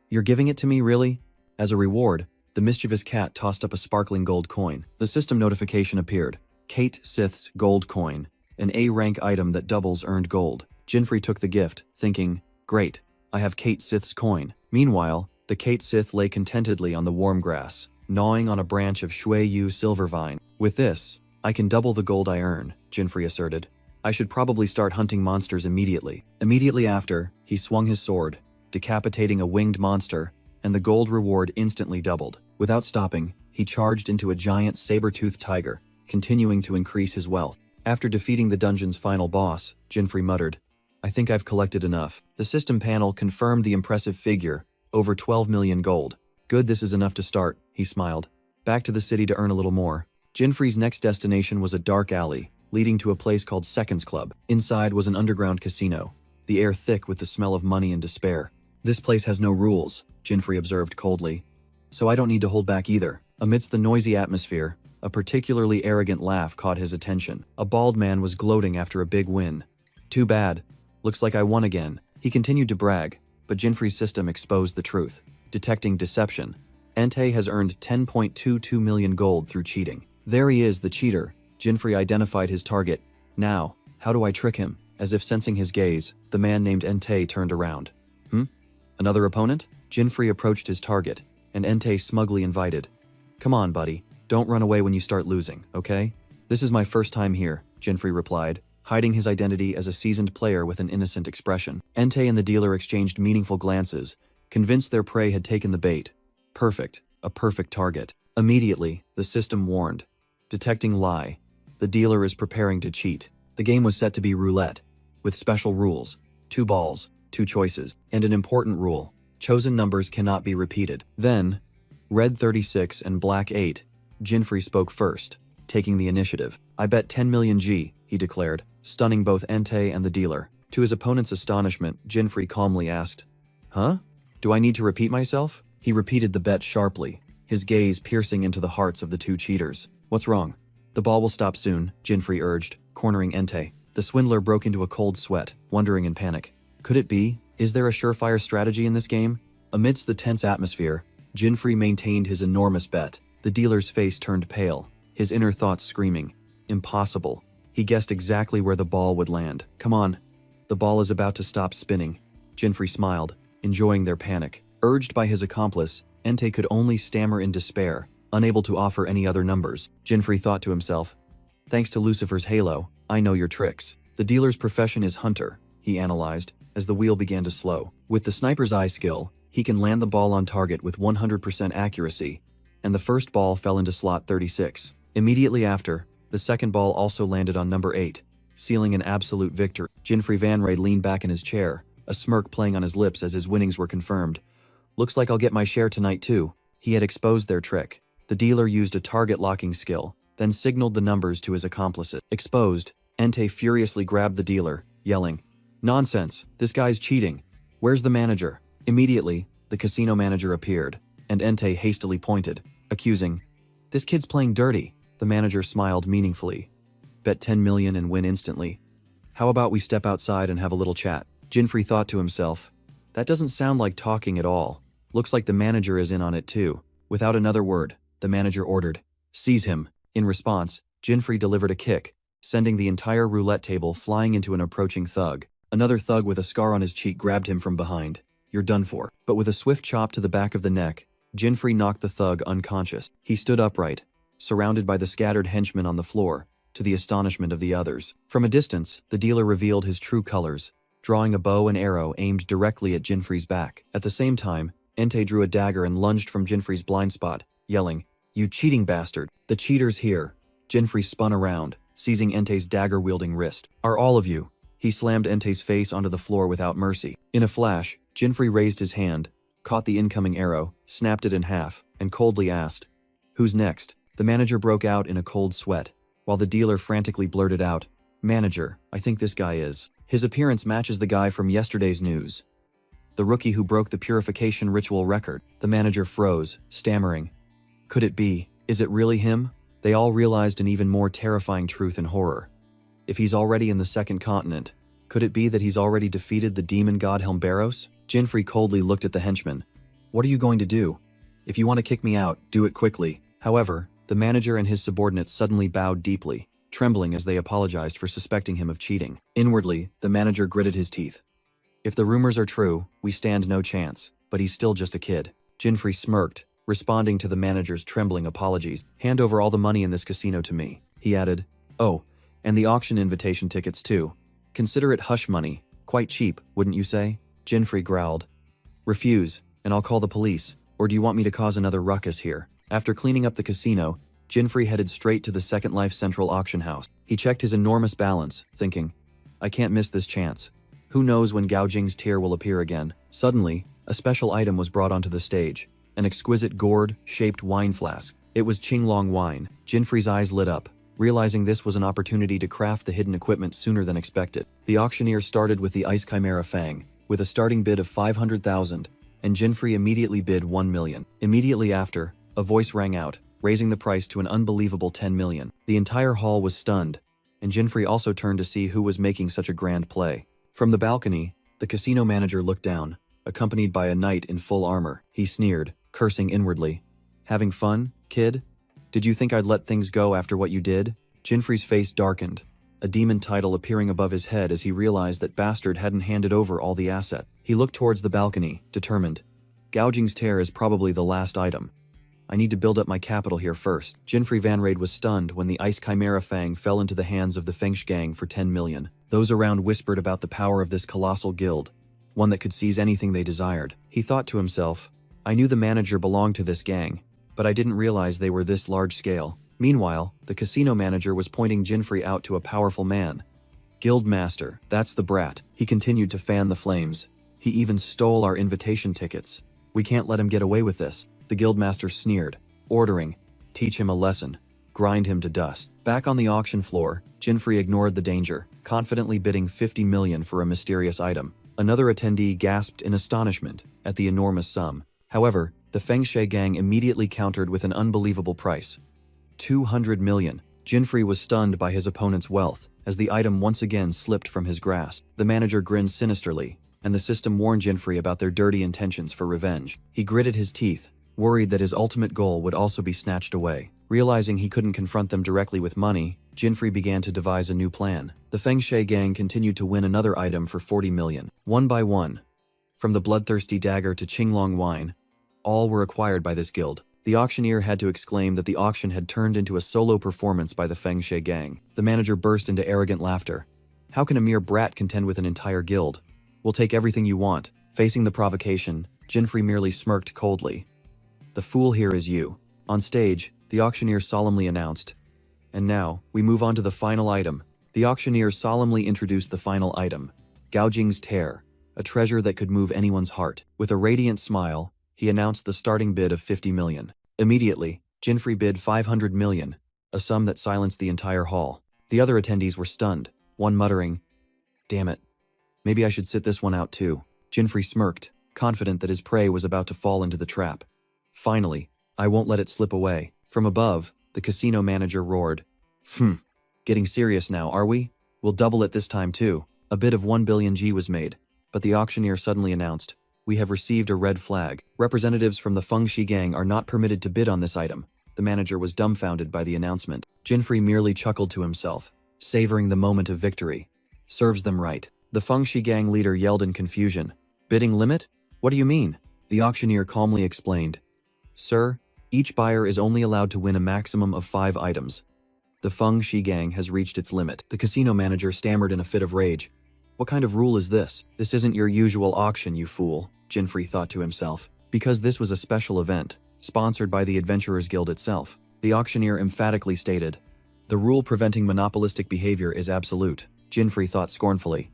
You're giving it to me, really? As a reward, the mischievous cat tossed up a sparkling gold coin. The system notification appeared. Kate Sith's gold coin, an A-rank item that doubles earned gold. Jinfrey took the gift, thinking, great, I have Kate Sith's coin. Meanwhile, the Kate Sith lay contentedly on the warm grass, gnawing on a branch of Shui Yu silver vine. With this, I can double the gold I earn, Jinfrey asserted. I should probably start hunting monsters immediately. Immediately after, he swung his sword, decapitating a winged monster, and the gold reward instantly doubled. Without stopping, He charged into a giant saber-toothed tiger, continuing to increase his wealth. After defeating the dungeon's final boss, Jinfrey muttered, "I think I've collected enough." The system panel confirmed the impressive figure, over 12 million gold. "Good, this is enough to start," he smiled. Back to the city to earn a little more. Jinfrey's next destination was a dark alley, leading to a place called Seconds Club. Inside was an underground casino, the air thick with the smell of money and despair. "This place has no rules," Jinfrey observed coldly. "So I don't need to hold back either." Amidst the noisy atmosphere, a particularly arrogant laugh caught his attention. A bald man was gloating after a big win. "Too bad. Looks like I won again." He continued to brag, but Jinfrey's system exposed the truth. Detecting deception, Entei has earned 10.22 million gold through cheating. "There he is, the cheater." Jinfrey identified his target. "Now, how do I trick him?" As if sensing his gaze, the man named Entei turned around. Another opponent?" Jinfrey approached his target, and Entei smugly invited, "Come on, buddy. Don't run away when you start losing, okay?" "This is my first time here," Jinfrey replied, hiding his identity as a seasoned player with an innocent expression. Entei and the dealer exchanged meaningful glances, convinced their prey had taken the bait. Perfect. A perfect target. Immediately, the system warned. Detecting lie. The dealer is preparing to cheat. The game was set to be roulette, with special rules. 2 balls, 2 choices, and an important rule. Chosen numbers cannot be repeated. Then, red 36 and black 8, Jinfrey spoke first, taking the initiative. "I bet 10 million G, he declared, stunning both Entei and the dealer. To his opponent's astonishment, Jinfrey calmly asked, "Huh? Do I need to repeat myself?" He repeated the bet sharply, his gaze piercing into the hearts of the 2 cheaters. "What's wrong?" "The ball will stop soon," Jinfrey urged, cornering Entei. The swindler broke into a cold sweat, wondering in panic. Could it be? Is there a surefire strategy in this game? Amidst the tense atmosphere, Jinfrey maintained his enormous bet. The dealer's face turned pale, his inner thoughts screaming, "Impossible." He guessed exactly where the ball would land. "Come on. The ball is about to stop spinning." Jinfrey smiled, enjoying their panic. Urged by his accomplice, Entei could only stammer in despair, unable to offer any other numbers. Jinfrey thought to himself, "Thanks to Lucifer's halo, I know your tricks." The dealer's profession is hunter, he analyzed, as the wheel began to slow. With the sniper's eye skill, he can land the ball on target with 100% accuracy, and the first ball fell into slot 36. Immediately after, the second ball also landed on number 8, sealing an absolute victory. Jinfrey Van Ray leaned back in his chair, a smirk playing on his lips as his winnings were confirmed. "Looks like I'll get my share tonight too." He had exposed their trick. The dealer used a target locking skill, then signaled the numbers to his accomplices. Exposed, Entei furiously grabbed the dealer, yelling, "Nonsense, this guy's cheating. Where's the manager?" Immediately, the casino manager appeared, and Entei hastily pointed, accusing, "This kid's playing dirty." The manager smiled meaningfully. "Bet 10 million and win instantly. How about we step outside and have a little chat?" Jinfrey thought to himself, "That doesn't sound like talking at all. Looks like the manager is in on it too." Without another word, the manager ordered, "Seize him." In response, Jinfrey delivered a kick, sending the entire roulette table flying into an approaching thug. Another thug with a scar on his cheek grabbed him from behind. "You're done for." But with a swift chop to the back of the neck, Jinfrey knocked the thug unconscious. He stood upright, surrounded by the scattered henchmen on the floor, to the astonishment of the others. From a distance, the dealer revealed his true colors, drawing a bow and arrow aimed directly at Jinfrey's back. At the same time, Entei drew a dagger and lunged from Jinfrey's blind spot, yelling, "You cheating bastard! The cheater's here!" Jinfrey spun around, seizing Entei's dagger-wielding wrist. "Are all of you?" He slammed Entei's face onto the floor without mercy. In a flash, Jinfrey raised his hand, caught the incoming arrow, snapped it in half, and coldly asked, "Who's next?" The manager broke out in a cold sweat, while the dealer frantically blurted out, "Manager, I think this guy is. His appearance matches the guy from yesterday's news. The rookie who broke the purification ritual record." The manager froze, stammering, "Could it be? Is it really him?" They all realized an even more terrifying truth and horror. If he's already in the second continent, could it be that he's already defeated the demon god Helmberos? Jinfrey coldly looked at the henchman. "What are you going to do? If you want to kick me out, do it quickly." However, the manager and his subordinates suddenly bowed deeply, trembling as they apologized for suspecting him of cheating. Inwardly, the manager gritted his teeth. "If the rumors are true, we stand no chance, but he's still just a kid." Jinfrey smirked, responding to the manager's trembling apologies. "Hand over all the money in this casino to me," he added. "Oh, and the auction invitation tickets too. Consider it hush money. Quite cheap, wouldn't you say?" Jinfrey growled. "Refuse, and I'll call the police. Or do you want me to cause another ruckus here?" After cleaning up the casino, Jinfrey headed straight to the Second Life Central auction house. He checked his enormous balance, thinking, I can't miss this chance. Who knows when Gao Jing's tear will appear again? Suddenly, a special item was brought onto the stage. An exquisite gourd-shaped wine flask. It was Qinglong wine. Jinfrey's eyes lit up, realizing this was an opportunity to craft the hidden equipment sooner than expected. The auctioneer started with the Ice Chimera Fang, with a starting bid of 500,000, and Jinfrey immediately bid 1 million. Immediately after, a voice rang out, raising the price to an unbelievable 10 million. The entire hall was stunned, and Jinfrey also turned to see who was making such a grand play. From the balcony, the casino manager looked down, accompanied by a knight in full armor. He sneered, cursing inwardly. Having fun, kid? Did you think I'd let things go after what you did? Jinfrey's face darkened, a demon title appearing above his head as he realized that Bastard hadn't handed over all the asset. He looked towards the balcony, determined. Gao Jing's tear is probably the last item. I need to build up my capital here first. Jinfrey Vanrade was stunned when the Ice Chimera Fang fell into the hands of the Fengsh gang for 10 million. Those around whispered about the power of this colossal guild, one that could seize anything they desired. He thought to himself, I knew the manager belonged to this gang, but I didn't realize they were this large scale. Meanwhile, the casino manager was pointing Jinfrey out to a powerful man. Guildmaster, that's the brat. He continued to fan the flames. He even stole our invitation tickets. We can't let him get away with this. The guildmaster sneered, ordering, teach him a lesson, grind him to dust. Back on the auction floor, Jinfrey ignored the danger, confidently bidding 50 million for a mysterious item. Another attendee gasped in astonishment at the enormous sum. However, the Fengshe gang immediately countered with an unbelievable price. 200 million. Jinfrey was stunned by his opponent's wealth, as the item once again slipped from his grasp. The manager grinned sinisterly, and the system warned Jinfrey about their dirty intentions for revenge. He gritted his teeth, worried that his ultimate goal would also be snatched away. Realizing he couldn't confront them directly with money, Jinfrey began to devise a new plan. The Fengshe gang continued to win another item for 40 million. One by one, from the bloodthirsty dagger to Qinglong wine, all were acquired by this guild. The auctioneer had to exclaim that the auction had turned into a solo performance by the Fengshe gang. The manager burst into arrogant laughter. How can a mere brat contend with an entire guild? We'll take everything you want. Facing the provocation, Jinfrey merely smirked coldly. The fool here is you. On stage, the auctioneer solemnly announced. And now, we move on to the final item. The auctioneer solemnly introduced the final item, Gao Jing's tear, a treasure that could move anyone's heart. With a radiant smile, he announced the starting bid of 50 million. Immediately, Jinfrey bid 500 million, a sum that silenced the entire hall. The other attendees were stunned, one muttering, damn it, maybe I should sit this one out too. Jinfrey smirked, confident that his prey was about to fall into the trap. Finally, I won't let it slip away. From above, the casino manager roared. Getting serious now, are we? We'll double it this time too. A bid of 1 billion G was made, but the auctioneer suddenly announced, we have received a red flag. Representatives from the Fengshi gang are not permitted to bid on this item. The manager was dumbfounded by the announcement. Jinfrey merely chuckled to himself, savoring the moment of victory. Serves them right. The Fengshi gang leader yelled in confusion. Bidding limit? What do you mean? The auctioneer calmly explained. Sir, each buyer is only allowed to win a maximum of 5 items. The Fengshi gang has reached its limit. The casino manager stammered in a fit of rage. What kind of rule is this? This isn't your usual auction, you fool, Jinfrey thought to himself. Because this was a special event, sponsored by the Adventurers Guild itself. The auctioneer emphatically stated, the rule preventing monopolistic behavior is absolute. Jinfrey thought scornfully.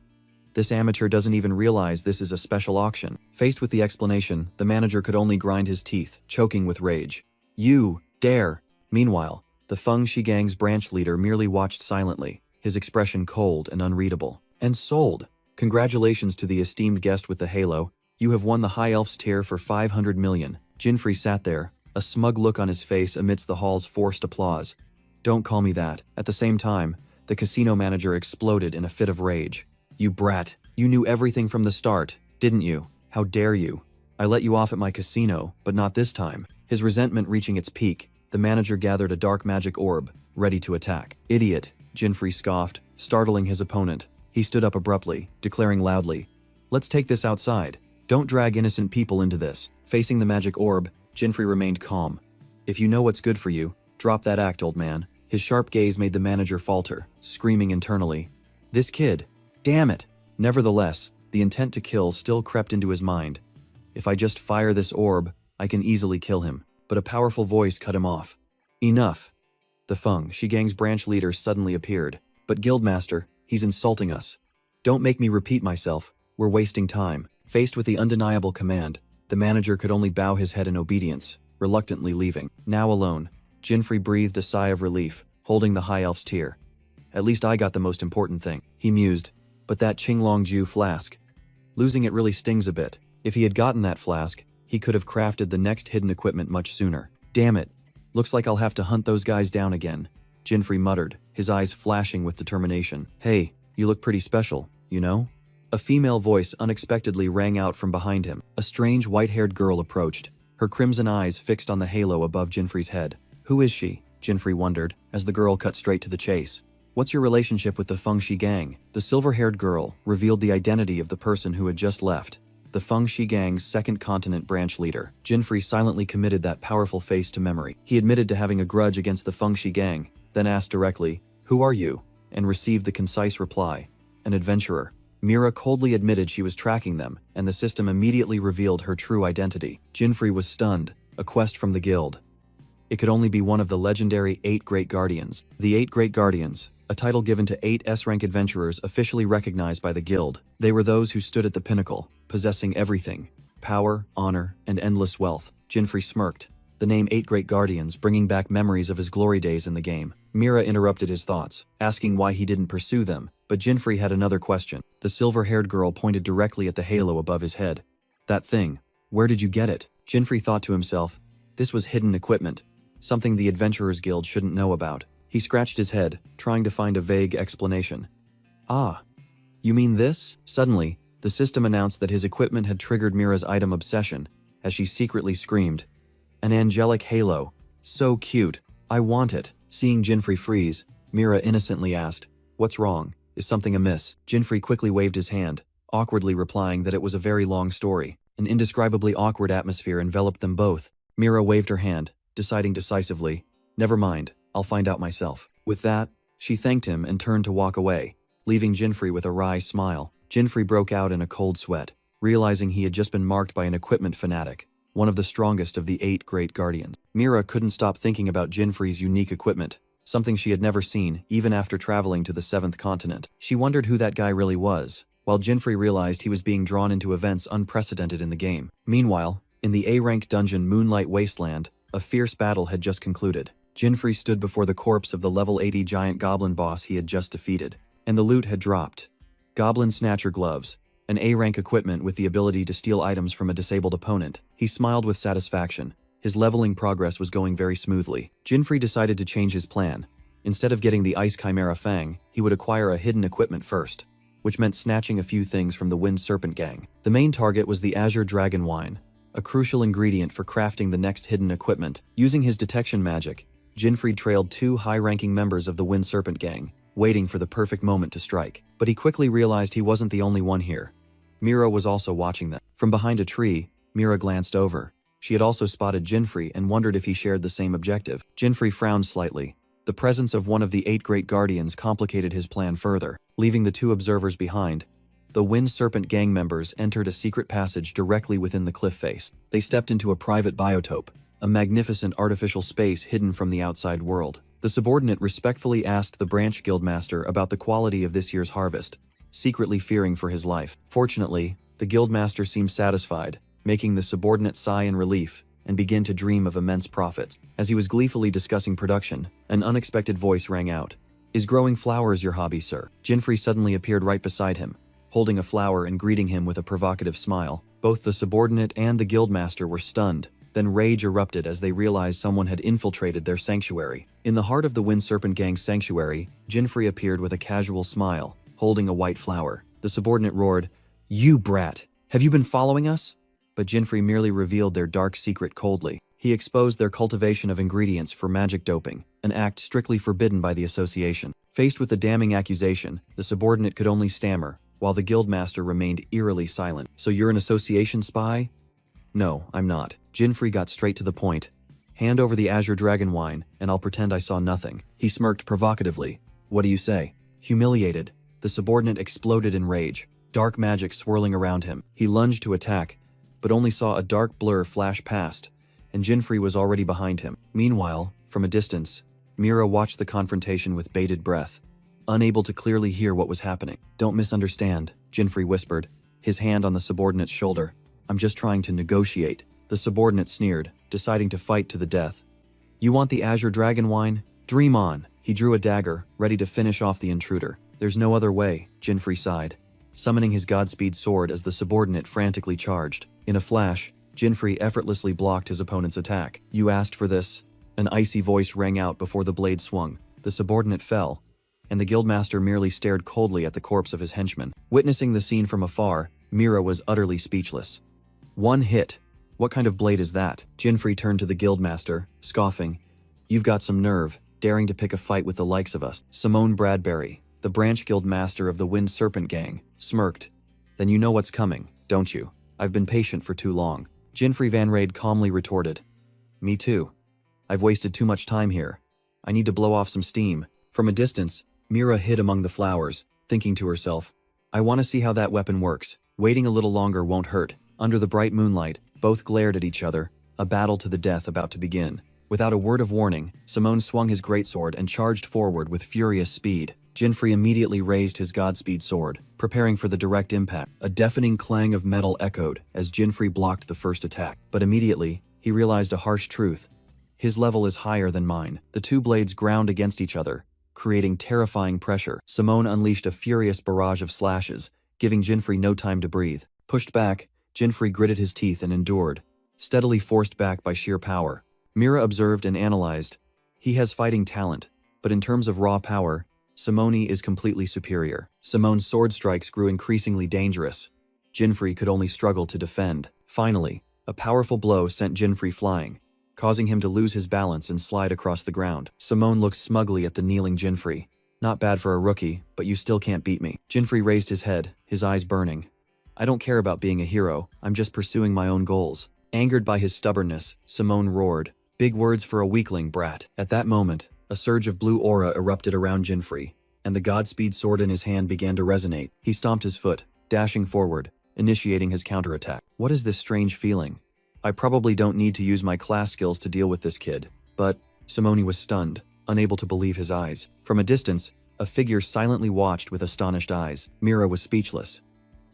This amateur doesn't even realize this is a special auction. Faced with the explanation, the manager could only grind his teeth, choking with rage. You dare! Meanwhile, the Fengshi gang's branch leader merely watched silently, his expression cold and unreadable. And sold! Congratulations to the esteemed guest with the halo. You have won the High Elf's tier for 500 million. Jinfrey sat there, a smug look on his face amidst the hall's forced applause. Don't call me that. At the same time, the casino manager exploded in a fit of rage. You brat, you knew everything from the start, didn't you? How dare you? I let you off at my casino, but not this time. His resentment reaching its peak, the manager gathered a dark magic orb, ready to attack. Idiot, Jinfrey scoffed, startling his opponent. He stood up abruptly, declaring loudly, let's take this outside. Don't drag innocent people into this. Facing the magic orb, Jinfrey remained calm. If you know what's good for you, drop that act, old man. His sharp gaze made the manager falter, screaming internally. This kid! Damn it! Nevertheless, the intent to kill still crept into his mind. If I just fire this orb, I can easily kill him. but a powerful voice cut him off. Enough. The Feng Shi Gang's branch leader suddenly appeared. But Guildmaster, he's insulting us. Don't make me repeat myself, we're wasting time. Faced with the undeniable command, the manager could only bow his head in obedience, reluctantly leaving. Now alone, Jinfrey breathed a sigh of relief, holding the High Elf's tear. At least I got the most important thing, he mused. But that Qinglongju flask. Losing it really stings a bit. If he had gotten that flask, he could have crafted the next hidden equipment much sooner. Damn it. Looks like I'll have to hunt those guys down again, Jinfrey muttered, his eyes flashing with determination. Hey, you look pretty special, you know? A female voice unexpectedly rang out from behind him. A strange white-haired girl approached, her crimson eyes fixed on the halo above Jinfrey's head. Who is she? Jinfrey wondered, as the girl cut straight to the chase. What's your relationship with the Feng Shi Gang? The silver-haired girl revealed the identity of the person who had just left. The Feng Shi Gang's second continent branch leader. Jinfrey silently committed that powerful face to memory. He admitted to having a grudge against the Feng Shi Gang, then asked directly, "Who are you?" and received the concise reply, "An adventurer." Mira coldly admitted she was tracking them, and the system immediately revealed her true identity. Jinfrey was stunned. A quest from the guild. It could only be one of the legendary 8 Great Guardians. The 8 Great Guardians, a title given to 8 S-rank adventurers officially recognized by the guild. They were those who stood at the pinnacle, possessing everything: power, honor, and endless wealth. Jinfrey smirked, the name 8 Great Guardians bringing back memories of his glory days in the game. Mira interrupted his thoughts, asking why he didn't pursue them, but Jinfrey had another question. The silver-haired girl pointed directly at the halo above his head. That thing, where did you get it? Jinfrey thought to himself, this was hidden equipment, something the Adventurers Guild shouldn't know about. He scratched his head, trying to find a vague explanation. Ah, you mean this? Suddenly, the system announced that his equipment had triggered Mira's item obsession, as she secretly screamed, "An angelic halo. So cute. I want it." Seeing Jinfrey freeze, Mira innocently asked, "What's wrong? Is something amiss?" Jinfrey quickly waved his hand, awkwardly replying that it was a very long story. An indescribably awkward atmosphere enveloped them both. Mira waved her hand, deciding decisively, "Never mind, I'll find out myself." With that, she thanked him and turned to walk away, leaving Jinfrey with a wry smile. Jinfrey broke out in a cold sweat, realizing he had just been marked by an equipment fanatic, one of the strongest of the 8 Great Guardians. Mira couldn't stop thinking about Jinfrey's unique equipment, something she had never seen even after traveling to the 7th continent. She wondered who that guy really was, while Jinfrey realized he was being drawn into events unprecedented in the game. Meanwhile, in the A-rank dungeon Moonlight Wasteland, a fierce battle had just concluded. Jinfrey stood before the corpse of the level 80 giant goblin boss he had just defeated, and the loot had dropped. Goblin Snatcher gloves, an A-rank equipment with the ability to steal items from a disabled opponent. He smiled with satisfaction. His leveling progress was going very smoothly. Jinfrey decided to change his plan. Instead of getting the Ice Chimera Fang, he would acquire a hidden equipment first, which meant snatching a few things from the Wind Serpent Gang. The main target was the Azure Dragon Wine, a crucial ingredient for crafting the next hidden equipment. Using his detection magic, Jinfrey trailed 2 high-ranking members of the Wind Serpent Gang, waiting for the perfect moment to strike. But he quickly realized he wasn't the only one here. Mira was also watching them. From behind a tree, Mira glanced over. She had also spotted Jinfrey and wondered if he shared the same objective. Jinfrey frowned slightly. The presence of one of the 8 Great Guardians complicated his plan further. Leaving the 2 observers behind, the Wind Serpent Gang members entered a secret passage directly within the cliff face. They stepped into a private biotope, a magnificent artificial space hidden from the outside world. The subordinate respectfully asked the branch guildmaster about the quality of this year's harvest, secretly fearing for his life. Fortunately, the guildmaster seemed satisfied, making the subordinate sigh in relief and begin to dream of immense profits. As he was gleefully discussing production, an unexpected voice rang out. "Is growing flowers your hobby, sir?" Jinfrey suddenly appeared right beside him, holding a flower and greeting him with a provocative smile. Both the subordinate and the guildmaster were stunned. Then rage erupted as they realized someone had infiltrated their sanctuary. In the heart of the Wind Serpent Gang's sanctuary, Jinfrey appeared with a casual smile, holding a white flower. The subordinate roared, "You brat! Have you been following us?" But Jinfrey merely revealed their dark secret coldly. He exposed their cultivation of ingredients for magic doping, an act strictly forbidden by the association. Faced with the damning accusation, the subordinate could only stammer, while the guildmaster remained eerily silent. "So you're an association spy?" "No, I'm not." Jinfrey got straight to the point. "Hand over the Azure Dragon Wine, and I'll pretend I saw nothing." He smirked provocatively. "What do you say?" Humiliated, the subordinate exploded in rage, dark magic swirling around him. He lunged to attack, but only saw a dark blur flash past, and Jinfrey was already behind him. Meanwhile, from a distance, Mira watched the confrontation with bated breath, unable to clearly hear what was happening. "Don't misunderstand," Jinfrey whispered, his hand on the subordinate's shoulder. "I'm just trying to negotiate." The subordinate sneered, deciding to fight to the death. "You want the Azure Dragon wine? Dream on." He drew a dagger, ready to finish off the intruder. "There's no other way," Jinfrey sighed, summoning his Godspeed sword as the subordinate frantically charged. In a flash, Jinfrey effortlessly blocked his opponent's attack. "You asked for this?" An icy voice rang out before the blade swung. The subordinate fell, and the guildmaster merely stared coldly at the corpse of his henchman. Witnessing the scene from afar, Mira was utterly speechless. "One hit? What kind of blade is that?" Jinfrey turned to the guildmaster, scoffing. "You've got some nerve, daring to pick a fight with the likes of us." Simone Bradbury, the branch guild master of the Wind Serpent Gang, smirked. "Then you know what's coming, don't you? I've been patient for too long." Jinfrey Van Raid calmly retorted. "Me too. I've wasted too much time here. I need to blow off some steam." From a distance, Mira hid among the flowers, thinking to herself, "I want to see how that weapon works. Waiting a little longer won't hurt." Under the bright moonlight, both glared at each other, a battle to the death about to begin. Without a word of warning, Simone swung his greatsword and charged forward with furious speed. Jinfrey immediately raised his Godspeed sword, preparing for the direct impact. A deafening clang of metal echoed as Jinfrey blocked the first attack. But immediately, he realized a harsh truth. His level is higher than mine. The two blades ground against each other, creating terrifying pressure. Simone unleashed a furious barrage of slashes, giving Jinfrey no time to breathe. Pushed back, Jinfrey gritted his teeth and endured, steadily forced back by sheer power. Mira observed and analyzed. He has fighting talent, but in terms of raw power, Simone is completely superior. Simone's sword strikes grew increasingly dangerous. Jinfrey could only struggle to defend. Finally, a powerful blow sent Jinfrey flying, causing him to lose his balance and slide across the ground. Simone looked smugly at the kneeling Jinfrey. "Not bad for a rookie, but you still can't beat me." Jinfrey raised his head, his eyes burning. "I don't care about being a hero, I'm just pursuing my own goals." Angered by his stubbornness, Simone roared, "Big words for a weakling, brat." At that moment, a surge of blue aura erupted around Jinfrey, and the Godspeed sword in his hand began to resonate. He stomped his foot, dashing forward, initiating his counterattack. "What is this strange feeling? I probably don't need to use my class skills to deal with this kid." But Simone was stunned, unable to believe his eyes. From a distance, a figure silently watched with astonished eyes. Mira was speechless.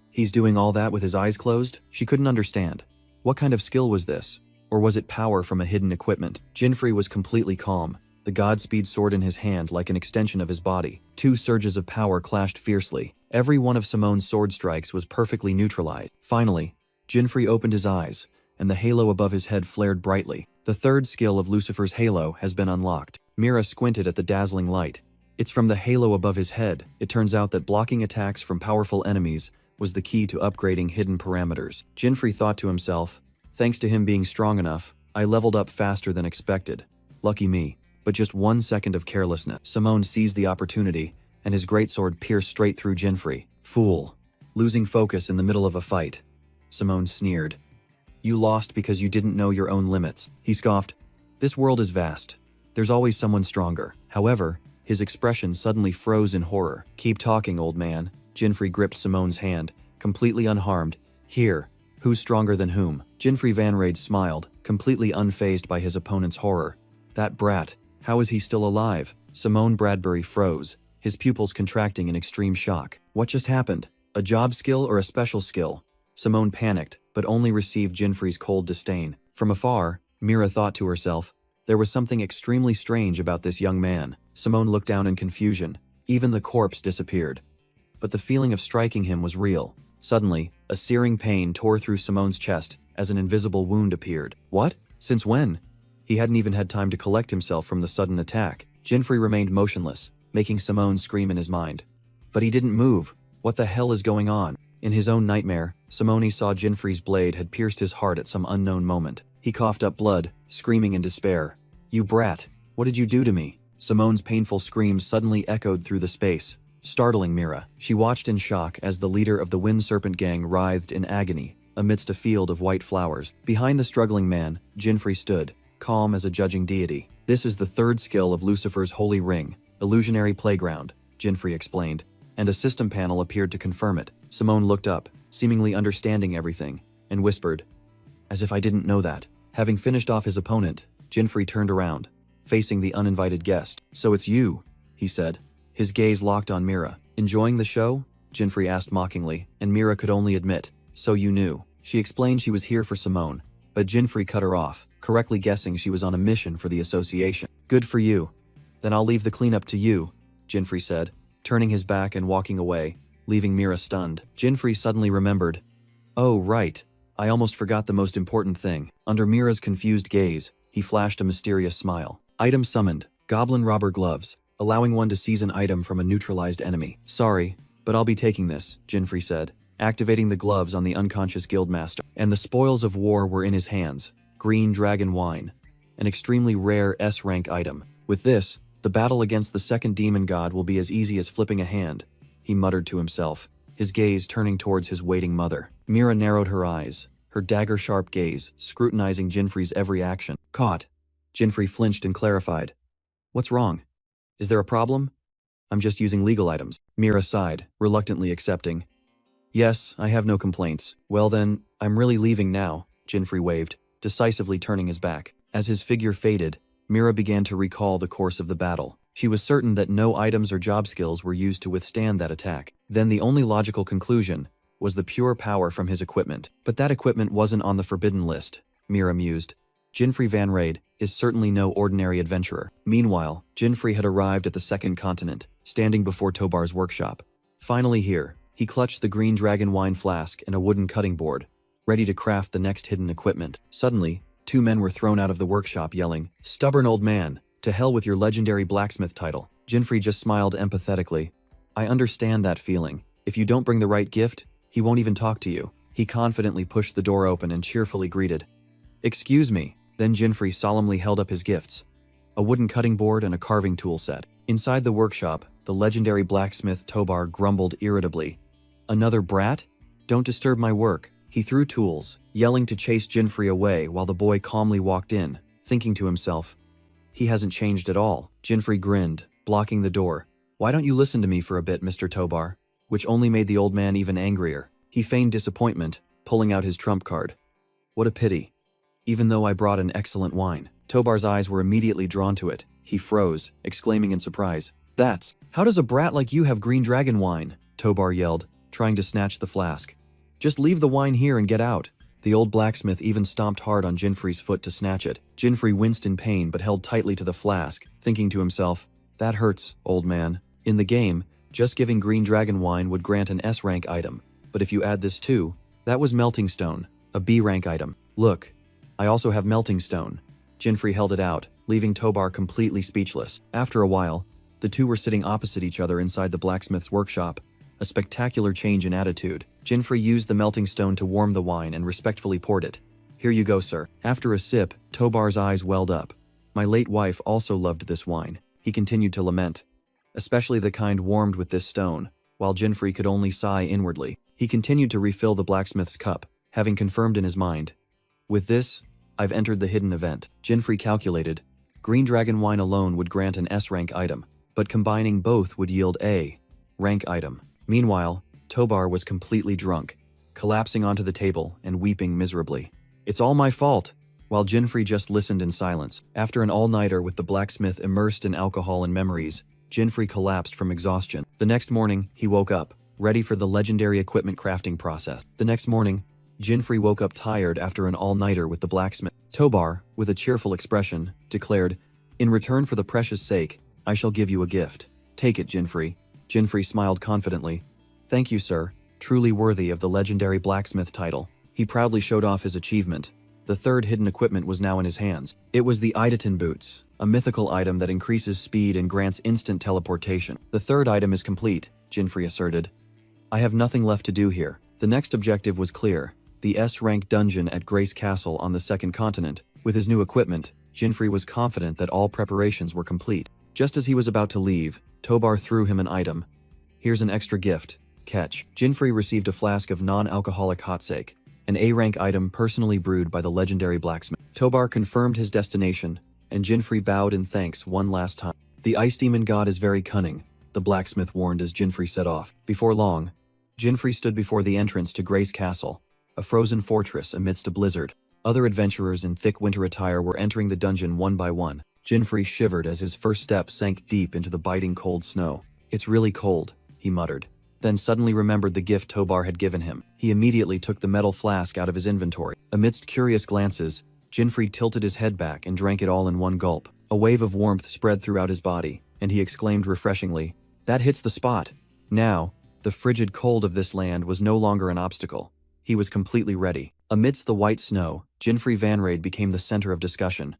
He's doing all that with his eyes closed? She couldn't understand. What kind of skill was this? Or was it power from a hidden equipment? Jinfrey was completely calm, the Godspeed sword in his hand like an extension of his body. Two surges of power clashed fiercely. Every one of Simone's sword strikes was perfectly neutralized. Finally, Jinfrey opened his eyes, and the halo above his head flared brightly. The third skill of Lucifer's halo has been unlocked. Mira squinted at the dazzling light. It's from the halo above his head. It turns out that blocking attacks from powerful enemies was the key to upgrading hidden parameters. Jinfrey thought to himself, "Thanks to him being strong enough, I leveled up faster than expected. Lucky me." But just 1 second of carelessness. Simone seized the opportunity, and his greatsword pierced straight through Jinfrey. "Fool. Losing focus in the middle of a fight." Simone sneered. "You lost because you didn't know your own limits." He scoffed. "This world is vast. There's always someone stronger." However, his expression suddenly froze in horror. "Keep talking, old man." Jinfrey gripped Simone's hand, completely unharmed. "Here, who's stronger than whom?" Jinfrey Van Raid smiled, completely unfazed by his opponent's horror. "That brat, how is he still alive?" Simone Bradbury froze, his pupils contracting in extreme shock. What just happened? A job skill or a special skill? Simone panicked, but only received Jinfrey's cold disdain. From afar, Mira thought to herself, there was something extremely strange about this young man. Simone looked down in confusion. Even the corpse disappeared. But the feeling of striking him was real. Suddenly, a searing pain tore through Simone's chest as an invisible wound appeared. What? Since when? He hadn't even had time to collect himself from the sudden attack. Jinfrey remained motionless, making Simone scream in his mind. But he didn't move. What the hell is going on? In his own nightmare, Simone saw Jinfrey's blade had pierced his heart at some unknown moment. He coughed up blood, screaming in despair. "You brat! What did you do to me?" Simone's painful screams suddenly echoed through the space, startling Mira. She watched in shock as the leader of the Wind Serpent Gang writhed in agony amidst a field of white flowers. Behind the struggling man, Jinfrey stood, calm as a judging deity. "This is the third skill of Lucifer's holy ring, Illusionary Playground," Jinfrey explained, and a system panel appeared to confirm it. Simone looked up, seemingly understanding everything, and whispered, "As if I didn't know that." Having finished off his opponent, Jinfrey turned around, facing the uninvited guest. "So it's you," he said. His gaze locked on Mira. "Enjoying the show?" Jinfrey asked mockingly, and Mira could only admit, "So you knew." She explained she was here for Simone, but Jinfrey cut her off, correctly guessing she was on a mission for the association. "Good for you. Then I'll leave the cleanup to you," Jinfrey said, turning his back and walking away, leaving Mira stunned. Jinfrey suddenly remembered. "Oh, right. I almost forgot the most important thing." Under Mira's confused gaze, he flashed a mysterious smile. "Item summoned. Goblin Robber Gloves, allowing one to seize an item from a neutralized enemy." "Sorry, but I'll be taking this," Jinfrey said, activating the gloves on the unconscious guildmaster. And the spoils of war were in his hands. Green dragon wine, an extremely rare S-rank item. "With this, the battle against the second demon god will be as easy as flipping a hand," he muttered to himself, his gaze turning towards his waiting mother. Mira narrowed her eyes, her dagger-sharp gaze scrutinizing Jinfrey's every action. "Caught." Jinfrey flinched and clarified. "What's wrong? Is there a problem?" "I'm just using legal items." Mira sighed, reluctantly accepting. "Yes, I have no complaints." "Well then, I'm really leaving now," Jinfrey waved, decisively turning his back. As his figure faded, Mira began to recall the course of the battle. She was certain that no items or job skills were used to withstand that attack. Then the only logical conclusion was the pure power from his equipment. But that equipment wasn't on the forbidden list, Mira mused. Jinfrey Van Raid is certainly no ordinary adventurer. Meanwhile, Jinfrey had arrived at the second continent, standing before Tobar's workshop. Finally here, he clutched the green dragon wine flask and a wooden cutting board, ready to craft the next hidden equipment. Suddenly, two men were thrown out of the workshop yelling, "Stubborn old man, to hell with your legendary blacksmith title." Jinfrey just smiled empathetically. "I understand that feeling. If you don't bring the right gift, he won't even talk to you." He confidently pushed the door open and cheerfully greeted, "Excuse me." Then Jinfrey solemnly held up his gifts, a wooden cutting board and a carving tool set. Inside the workshop, the legendary blacksmith Tobar grumbled irritably. "Another brat? Don't disturb my work." He threw tools, yelling to chase Jinfrey away while the boy calmly walked in, thinking to himself, "He hasn't changed at all." Jinfrey grinned, blocking the door. "Why don't you listen to me for a bit, Mr. Tobar?" Which only made the old man even angrier. He feigned disappointment, pulling out his trump card. "What a pity. Even though I brought an excellent wine." Tobar's eyes were immediately drawn to it. He froze, exclaiming in surprise, How does a brat like you have green dragon wine?" Tobar yelled, trying to snatch the flask. "Just leave the wine here and get out." The old blacksmith even stomped hard on Jinfrey's foot to snatch it. Jinfrey winced in pain but held tightly to the flask, thinking to himself, "That hurts, old man." In the game, just giving green dragon wine would grant an S-rank item, but if you add this too, that was melting stone, a B-rank item. "Look, I also have melting stone." Jinfrey held it out, leaving Tobar completely speechless. After a while, the two were sitting opposite each other inside the blacksmith's workshop, a spectacular change in attitude. Jinfrey used the melting stone to warm the wine and respectfully poured it. "Here you go, sir." After a sip, Tobar's eyes welled up. "My late wife also loved this wine," he continued to lament, "especially the kind warmed with this stone," while Jinfrey could only sigh inwardly. He continued to refill the blacksmith's cup, having confirmed in his mind, "With this, I've entered the hidden event." Jinfrey calculated, green dragon wine alone would grant an S-rank item, but combining both would yield A-rank item. Meanwhile, Tobar was completely drunk, collapsing onto the table and weeping miserably. "It's all my fault," while Jinfrey just listened in silence. After an all-nighter with the blacksmith immersed in alcohol and memories, Jinfrey collapsed from exhaustion. The next morning, he woke up, ready for the legendary equipment crafting process. The next morning, Jinfrey woke up tired after an all-nighter with the blacksmith. Tobar, with a cheerful expression, declared, "In return for the precious sake, I shall give you a gift. Take it, Jinfrey." Jinfrey smiled confidently. "Thank you, sir. Truly worthy of the legendary blacksmith title." He proudly showed off his achievement. The third hidden equipment was now in his hands. It was the Eideton Boots, a mythical item that increases speed and grants instant teleportation. "The third item is complete," Jinfrey asserted. "I have nothing left to do here." The next objective was clear. The S-rank dungeon at Grace Castle on the second continent. With his new equipment, Jinfrey was confident that all preparations were complete. Just as he was about to leave, Tobar threw him an item. "Here's an extra gift. Catch." Jinfrey received a flask of non-alcoholic hot sake, an A-rank item personally brewed by the legendary blacksmith. Tobar confirmed his destination, and Jinfrey bowed in thanks one last time. "The ice demon god is very cunning," the blacksmith warned as Jinfrey set off. Before long, Jinfrey stood before the entrance to Grace Castle, a frozen fortress amidst a blizzard. Other adventurers in thick winter attire were entering the dungeon one by one. Jinfrey shivered as his first step sank deep into the biting cold snow. "It's really cold," he muttered. Then suddenly remembered the gift Tobar had given him. He immediately took the metal flask out of his inventory. Amidst curious glances, Jinfrey tilted his head back and drank it all in one gulp. A wave of warmth spread throughout his body, and he exclaimed refreshingly, "That hits the spot." Now, the frigid cold of this land was no longer an obstacle. He was completely ready. Amidst the white snow, Jinfrey Vanrade became the center of discussion.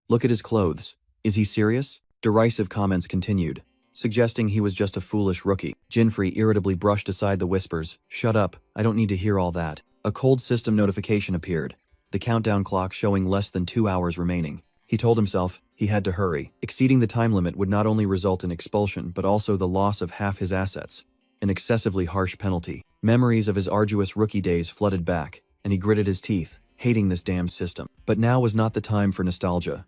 "Look at his clothes. Is he serious?" Derisive comments continued, suggesting he was just a foolish rookie. Jinfrey irritably brushed aside the whispers. "Shut up, I don't need to hear all that." A cold system notification appeared, the countdown clock showing less than 2 hours remaining. He told himself he had to hurry. Exceeding the time limit would not only result in expulsion but also the loss of half his assets, an excessively harsh penalty. Memories of his arduous rookie days flooded back, and he gritted his teeth, hating this damned system. But now was not the time for nostalgia.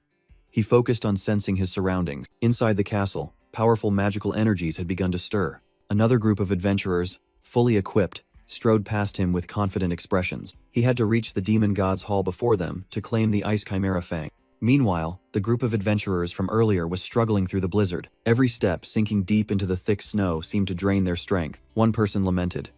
He focused on sensing his surroundings. Inside the castle, powerful magical energies had begun to stir. Another group of adventurers, fully equipped, strode past him with confident expressions. He had to reach the demon god's hall before them to claim the ice chimera fang. Meanwhile, the group of adventurers from earlier was struggling through the blizzard. Every step sinking deep into the thick snow seemed to drain their strength. One person lamented,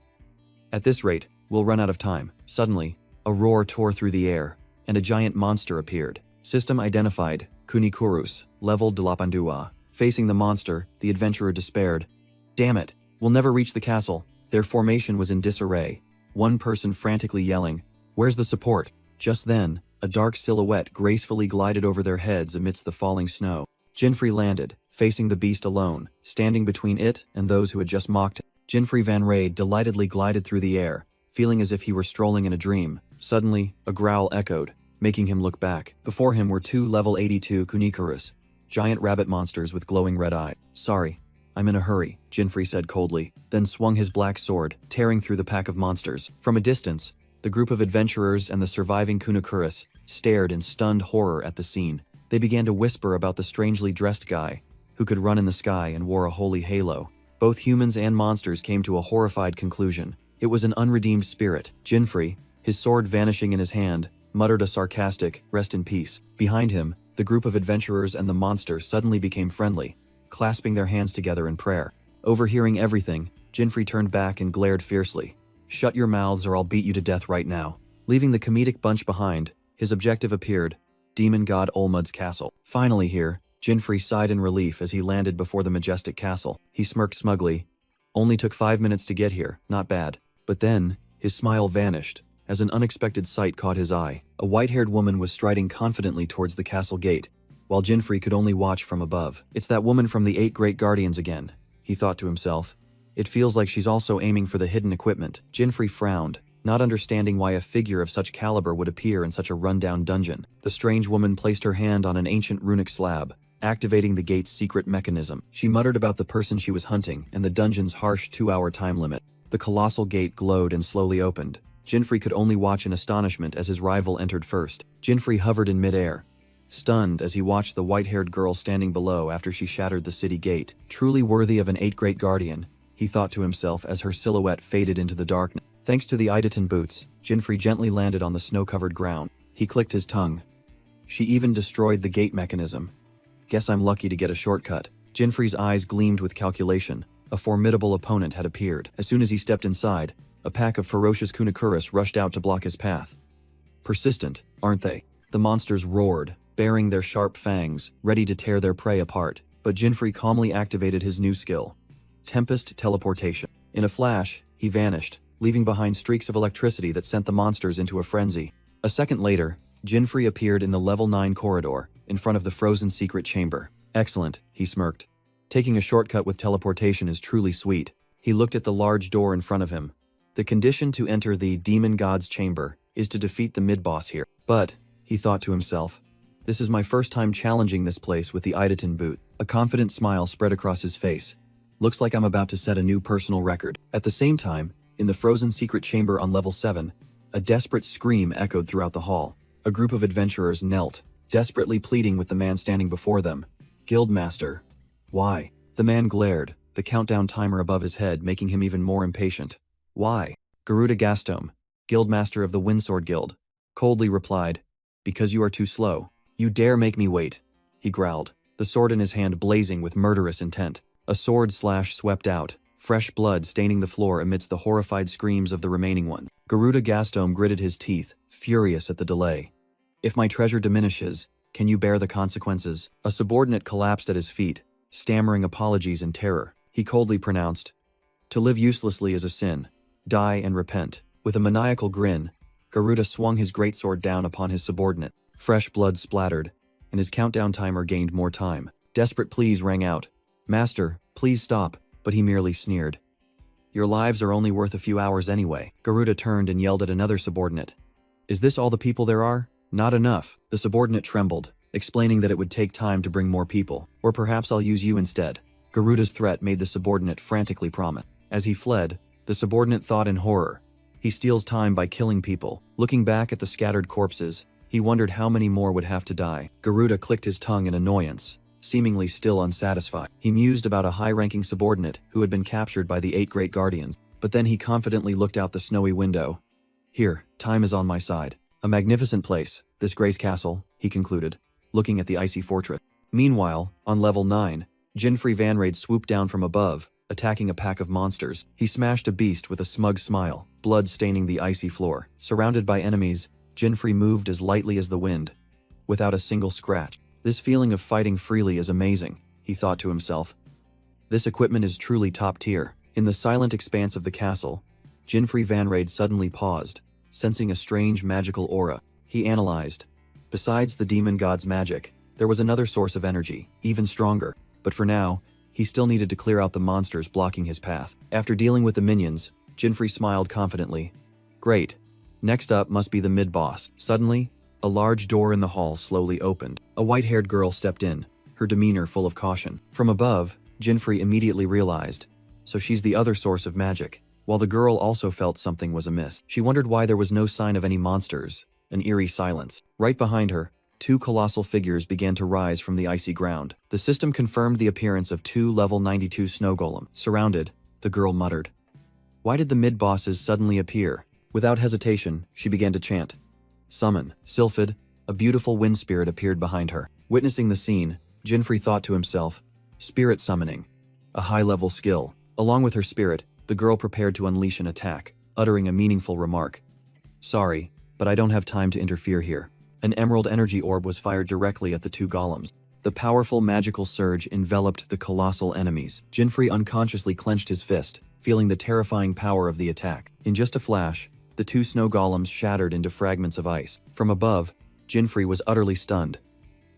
"At this rate, we'll run out of time." Suddenly, a roar tore through the air, and a giant monster appeared. System identified, Kunikurus, level Delapandua. Facing the monster, the adventurer despaired. "Damn it, we'll never reach the castle." Their formation was in disarray, one person frantically yelling, "Where's the support?" Just then, a dark silhouette gracefully glided over their heads amidst the falling snow. Jinfrey landed, facing the beast alone, standing between it and those who had just mocked him. Jinfrey Vanrade delightedly glided through the air, feeling as if he were strolling in a dream. Suddenly, a growl echoed, making him look back. Before him were two level 82 Kunikurus, giant rabbit monsters with glowing red eyes. "Sorry, I'm in a hurry," Jinfrey said coldly, then swung his black sword, tearing through the pack of monsters. From a distance, the group of adventurers and the surviving Kunikurus stared in stunned horror at the scene. They began to whisper about the strangely dressed guy, who could run in the sky and wore a holy halo. Both humans and monsters came to a horrified conclusion. It was an unredeemed spirit. Jinfrey, his sword vanishing in his hand, muttered a sarcastic, "Rest in peace." Behind him, the group of adventurers and the monster suddenly became friendly, clasping their hands together in prayer. Overhearing everything, Jinfrey turned back and glared fiercely. "Shut your mouths or I'll beat you to death right now." Leaving the comedic bunch behind, his objective appeared, demon god Olmud's castle. Finally here, Jinfrey sighed in relief as he landed before the majestic castle. He smirked smugly. "Only took 5 minutes to get here, not bad." But then, his smile vanished, as an unexpected sight caught his eye. A white-haired woman was striding confidently towards the castle gate, while Jinfrey could only watch from above. "It's that woman from the 8 Great Guardians again," he thought to himself. "It feels like she's also aiming for the hidden equipment." Jinfrey frowned, not understanding why a figure of such caliber would appear in such a run-down dungeon. The strange woman placed her hand on an ancient runic slab, activating the gate's secret mechanism. She muttered about the person she was hunting and the dungeon's harsh 2-hour time limit. The colossal gate glowed and slowly opened. Jinfrey could only watch in astonishment as his rival entered first. Jinfrey hovered in midair, stunned as he watched the white-haired girl standing below after she shattered the city gate. Truly worthy of an 8 Great Guardian, he thought to himself as her silhouette faded into the darkness. Thanks to the Idaten boots, Jinfrey gently landed on the snow-covered ground. He clicked his tongue. She even destroyed the gate mechanism. Guess I'm lucky to get a shortcut. Jinfrey's eyes gleamed with calculation. A formidable opponent had appeared. As soon as he stepped inside, a pack of ferocious Kunikurus rushed out to block his path. Persistent, aren't they? The monsters roared, baring their sharp fangs, ready to tear their prey apart. But Jinfrey calmly activated his new skill, Tempest Teleportation. In a flash, he vanished, leaving behind streaks of electricity that sent the monsters into a frenzy. A second later, Jinfrey appeared in the level 9 corridor, in front of the frozen secret chamber. "Excellent," he smirked. "Taking a shortcut with teleportation is truly sweet." He looked at the large door in front of him. The condition to enter the demon god's chamber is to defeat the mid-boss here. But, he thought to himself, this is my first time challenging this place with the Idaten boot. A confident smile spread across his face. Looks like I'm about to set a new personal record. At the same time, in the frozen secret chamber on level 7, a desperate scream echoed throughout the hall. A group of adventurers knelt, desperately pleading with the man standing before them. "Guildmaster." "Why?" The man glared, the countdown timer above his head making him even more impatient. "Why?" "Garuda Gastom, Guildmaster of the Windsword Guild. coldly replied, "Because you are too slow. You dare make me wait," he growled, the sword in his hand blazing with murderous intent. A sword slash swept out, fresh blood staining the floor amidst the horrified screams of the remaining ones. Garuda Gaston gritted his teeth, furious at the delay. "If my treasure diminishes, can you bear the consequences?" A subordinate collapsed at his feet, stammering apologies in terror. He coldly pronounced, "To live uselessly is a sin. Die and repent." With a maniacal grin, Garuda swung his greatsword down upon his subordinate. Fresh blood splattered, and his countdown timer gained more time. Desperate pleas rang out. "Master, please stop," but he merely sneered. "Your lives are only worth a few hours anyway." Garuda turned and yelled at another subordinate. "Is this all the people there are?" "Not enough." The subordinate trembled, explaining that it would take time to bring more people. "Or perhaps I'll use you instead." Garuda's threat made the subordinate frantically promise. As he fled, the subordinate thought in horror. He steals time by killing people. Looking back at the scattered corpses, he wondered how many more would have to die. Garuda clicked his tongue in annoyance, seemingly still unsatisfied. He mused about a high-ranking subordinate who had been captured by the 8 Great Guardians, but then he confidently looked out the snowy window. "Here, time is on my side. A magnificent place, this Grace Castle," he concluded, looking at the icy fortress. Meanwhile, on level 9, Jinfrey Vanraid swooped down from above, attacking a pack of monsters. He smashed a beast with a smug smile, blood staining the icy floor. Surrounded by enemies, Jinfrey moved as lightly as the wind, without a single scratch. "This feeling of fighting freely is amazing," he thought to himself. "This equipment is truly top tier." In the silent expanse of the castle, Jinfrey Vanraid suddenly paused, sensing a strange magical aura. He analyzed. Besides the demon god's magic, there was another source of energy, even stronger. But for now, he still needed to clear out the monsters blocking his path. After dealing with the minions, Jinfrey smiled confidently. "Great. Next up must be the mid-boss." Suddenly, a large door in the hall slowly opened. A white-haired girl stepped in, her demeanor full of caution. From above, Jinfrey immediately realized, so she's the other source of magic. While the girl also felt something was amiss. She wondered why there was no sign of any monsters. An eerie silence. Right behind her, 2 colossal figures began to rise from the icy ground. The system confirmed the appearance of 2 level 92 snow golem. Surrounded, the girl muttered, "Why did the mid-bosses suddenly appear?" Without hesitation, she began to chant. "Summon." Sylphid, a beautiful wind spirit, appeared behind her. Witnessing the scene, Jinfrey thought to himself, "Spirit summoning. A high-level skill." Along with her spirit, the girl prepared to unleash an attack, uttering a meaningful remark. "Sorry, but I don't have time to interfere here." An emerald energy orb was fired directly at the 2 golems. The powerful magical surge enveloped the colossal enemies. Jinfrey unconsciously clenched his fist, feeling the terrifying power of the attack. In just a flash, the 2 snow golems shattered into fragments of ice. From above, Jinfrey was utterly stunned.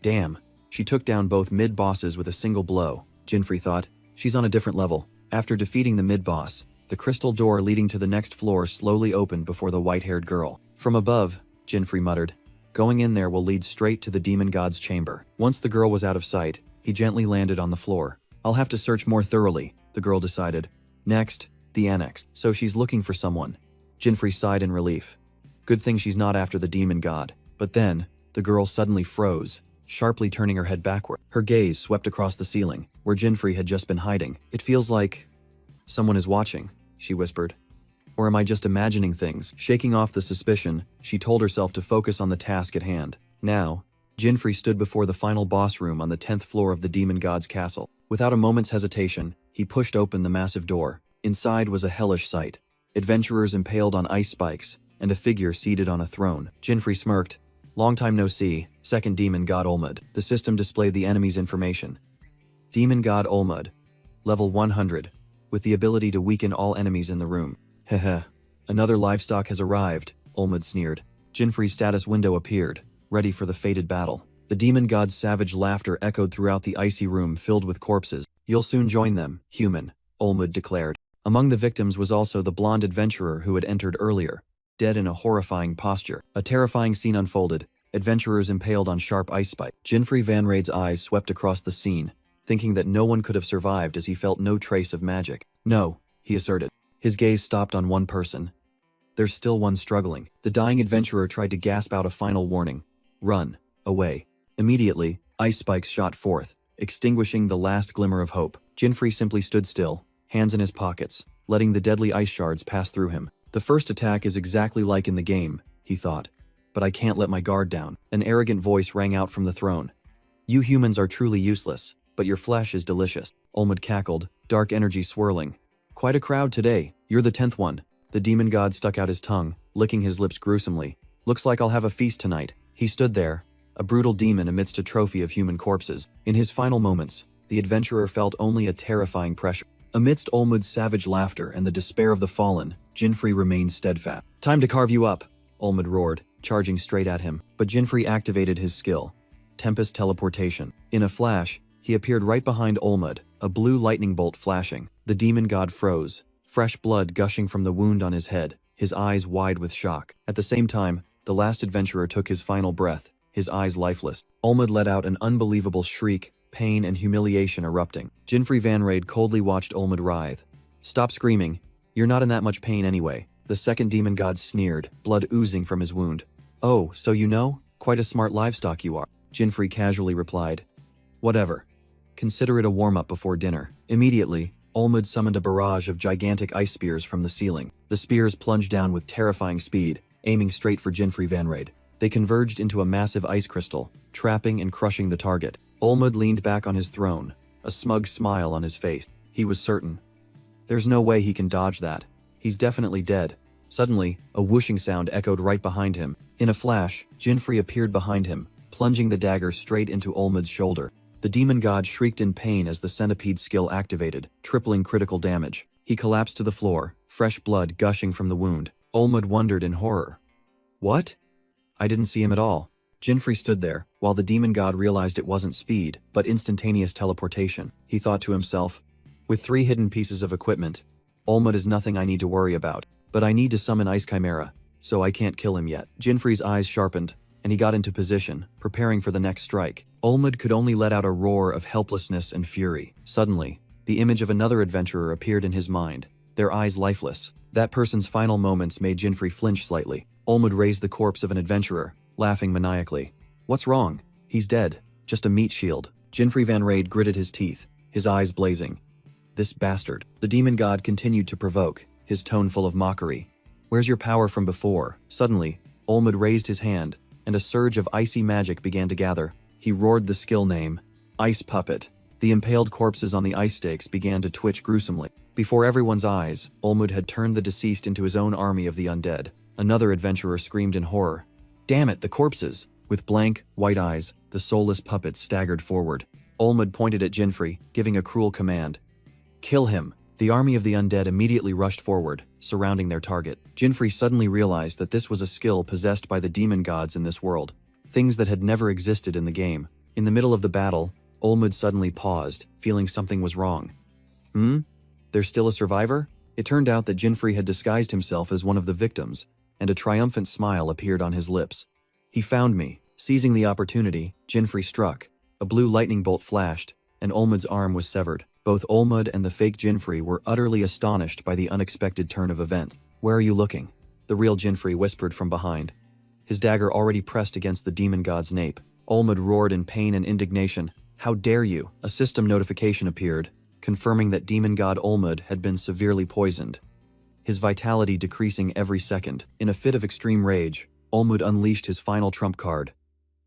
Damn, she took down both mid-bosses with a single blow, Jinfrey thought. She's on a different level. After defeating the mid-boss, the crystal door leading to the next floor slowly opened before the white-haired girl. From above, Jinfrey muttered, "Going in there will lead straight to the demon god's chamber." Once the girl was out of sight, he gently landed on the floor. "I'll have to search more thoroughly," the girl decided. Next, the annex. So she's looking for someone. Jinfrey sighed in relief. Good thing she's not after the demon god. But then, the girl suddenly froze, sharply turning her head backward. Her gaze swept across the ceiling, where Jinfrey had just been hiding. "It feels like someone is watching," she whispered. "Or am I just imagining things?" Shaking off the suspicion, she told herself to focus on the task at hand. Now, Jinfrey stood before the final boss room on the 10th floor of the demon god's castle. Without a moment's hesitation, he pushed open the massive door. Inside was a hellish sight. Adventurers impaled on ice spikes, and a figure seated on a throne. Jinfrey smirked. "Long time no see, second demon god Olmud." The system displayed the enemy's information. Demon god Olmud, level 100, with the ability to weaken all enemies in the room. Heh. Another livestock has arrived, Olmud sneered. Jinfrey's status window appeared, ready for the fated battle. The demon god's savage laughter echoed throughout the icy room filled with corpses. "You'll soon join them, human," Olmud declared. Among the victims was also the blonde adventurer who had entered earlier, dead in a horrifying posture. A terrifying scene unfolded, adventurers impaled on sharp ice spikes. Jinfrey Vanraid's eyes swept across the scene, thinking that no one could have survived as he felt no trace of magic. "No," he asserted. His gaze stopped on one person. "There's still one struggling." The dying adventurer tried to gasp out a final warning. "Run. Away." Immediately, ice spikes shot forth, extinguishing the last glimmer of hope. Jinfrey simply stood still, hands in his pockets, letting the deadly ice shards pass through him. The first attack is exactly like in the game, he thought. but I can't let my guard down. An arrogant voice rang out from the throne. You humans are truly useless, but your flesh is delicious. Olmud cackled, dark energy swirling. Quite a crowd today. You're the 10th one. The demon god stuck out his tongue, licking his lips gruesomely. Looks like I'll have a feast tonight. He stood there, a brutal demon amidst a trophy of human corpses. In his final moments, the adventurer felt only a terrifying pressure. Amidst Olmud's savage laughter and the despair of the fallen, Jinfrey remained steadfast. Time to carve you up, Olmud roared, charging straight at him. But Jinfrey activated his skill. Tempest teleportation. In a flash, he appeared right behind Olmud, a blue lightning bolt flashing. The demon god froze, fresh blood gushing from the wound on his head, his eyes wide with shock. At the same time, the last adventurer took his final breath, his eyes lifeless. Olmud let out an unbelievable shriek, pain and humiliation erupting. Jinfrey Van Raid coldly watched Olmud writhe. Stop screaming. You're not in that much pain anyway. The second demon god sneered, blood oozing from his wound. Oh, so you know? Quite a smart livestock you are. Jinfrey casually replied. Whatever. Consider it a warm-up before dinner. Immediately, Olmud summoned a barrage of gigantic ice spears from the ceiling. The spears plunged down with terrifying speed, aiming straight for Jinfrey Van Raid. They converged into a massive ice crystal, trapping and crushing the target. Olmud leaned back on his throne, a smug smile on his face. He was certain. There's no way he can dodge that. He's definitely dead. Suddenly, a whooshing sound echoed right behind him. In a flash, Jinfrey appeared behind him, plunging the dagger straight into Olmud's shoulder. The demon god shrieked in pain as the centipede skill activated, tripling critical damage. He collapsed to the floor, fresh blood gushing from the wound. Olmud wondered in horror. What? I didn't see him at all. Jinfrey stood there, while the demon god realized it wasn't speed, but instantaneous teleportation. He thought to himself, with 3 hidden pieces of equipment, Olmud is nothing I need to worry about, but I need to summon Ice Chimera, so I can't kill him yet. Jinfrey's eyes sharpened, and he got into position, preparing for the next strike. Olmud could only let out a roar of helplessness and fury. Suddenly, the image of another adventurer appeared in his mind, their eyes lifeless. That person's final moments made Jinfrey flinch slightly. Olmud raised the corpse of an adventurer, laughing maniacally. What's wrong? He's dead. Just a meat shield. Jinfrey Van Raid gritted his teeth, his eyes blazing. This bastard. The demon god continued to provoke, his tone full of mockery. Where's your power from before? Suddenly, Olmud raised his hand, and a surge of icy magic began to gather. He roared the skill name, Ice Puppet. The impaled corpses on the ice stakes began to twitch gruesomely. Before everyone's eyes, Olmud had turned the deceased into his own army of the undead. Another adventurer screamed in horror. Damn it, the corpses! With blank, white eyes, the soulless puppets staggered forward. Olmud pointed at Jinfrey, giving a cruel command. Kill him! The army of the undead immediately rushed forward, surrounding their target. Jinfrey suddenly realized that this was a skill possessed by the demon gods in this world, things that had never existed in the game. In the middle of the battle, Olmud suddenly paused, feeling something was wrong. There's still a survivor? It turned out that Jinfrey had disguised himself as one of the victims, and a triumphant smile appeared on his lips. He found me. Seizing the opportunity, Jinfrey struck. A blue lightning bolt flashed, and Olmud's arm was severed. Both Olmud and the fake Jinfrey were utterly astonished by the unexpected turn of events. Where are you looking? The real Jinfrey whispered from behind, his dagger already pressed against the demon god's nape. Olmud roared in pain and indignation. How dare you? A system notification appeared, confirming that demon god Olmud had been severely poisoned, his vitality decreasing every second. In a fit of extreme rage, Olmud unleashed his final trump card.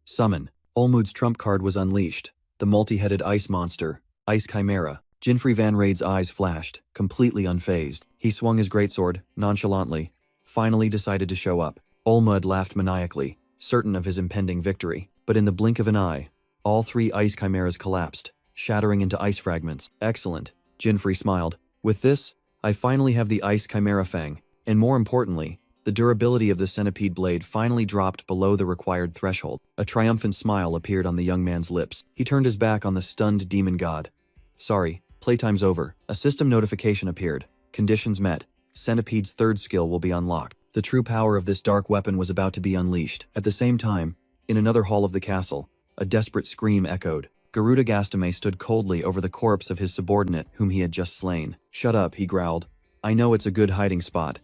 Summon. Olmud's trump card was unleashed. The multi-headed ice monster, Ice Chimera. Jinfrey Van Raid's eyes flashed, completely unfazed. He swung his greatsword, nonchalantly, finally decided to show up. Olmud laughed maniacally, certain of his impending victory. But in the blink of an eye, all 3 ice chimeras collapsed, shattering into ice fragments. Excellent, Jinfrey smiled. With this, I finally have the Ice Chimera Fang, and more importantly, the durability of the centipede blade finally dropped below the required threshold. A triumphant smile appeared on the young man's lips. He turned his back on the stunned demon god. Sorry, playtime's over. A system notification appeared. Conditions met. Centipede's 3rd skill will be unlocked. The true power of this dark weapon was about to be unleashed. At the same time, in another hall of the castle, a desperate scream echoed. Garuda Gastame stood coldly over the corpse of his subordinate whom he had just slain. Shut up, he growled. I know it's a good hiding spot,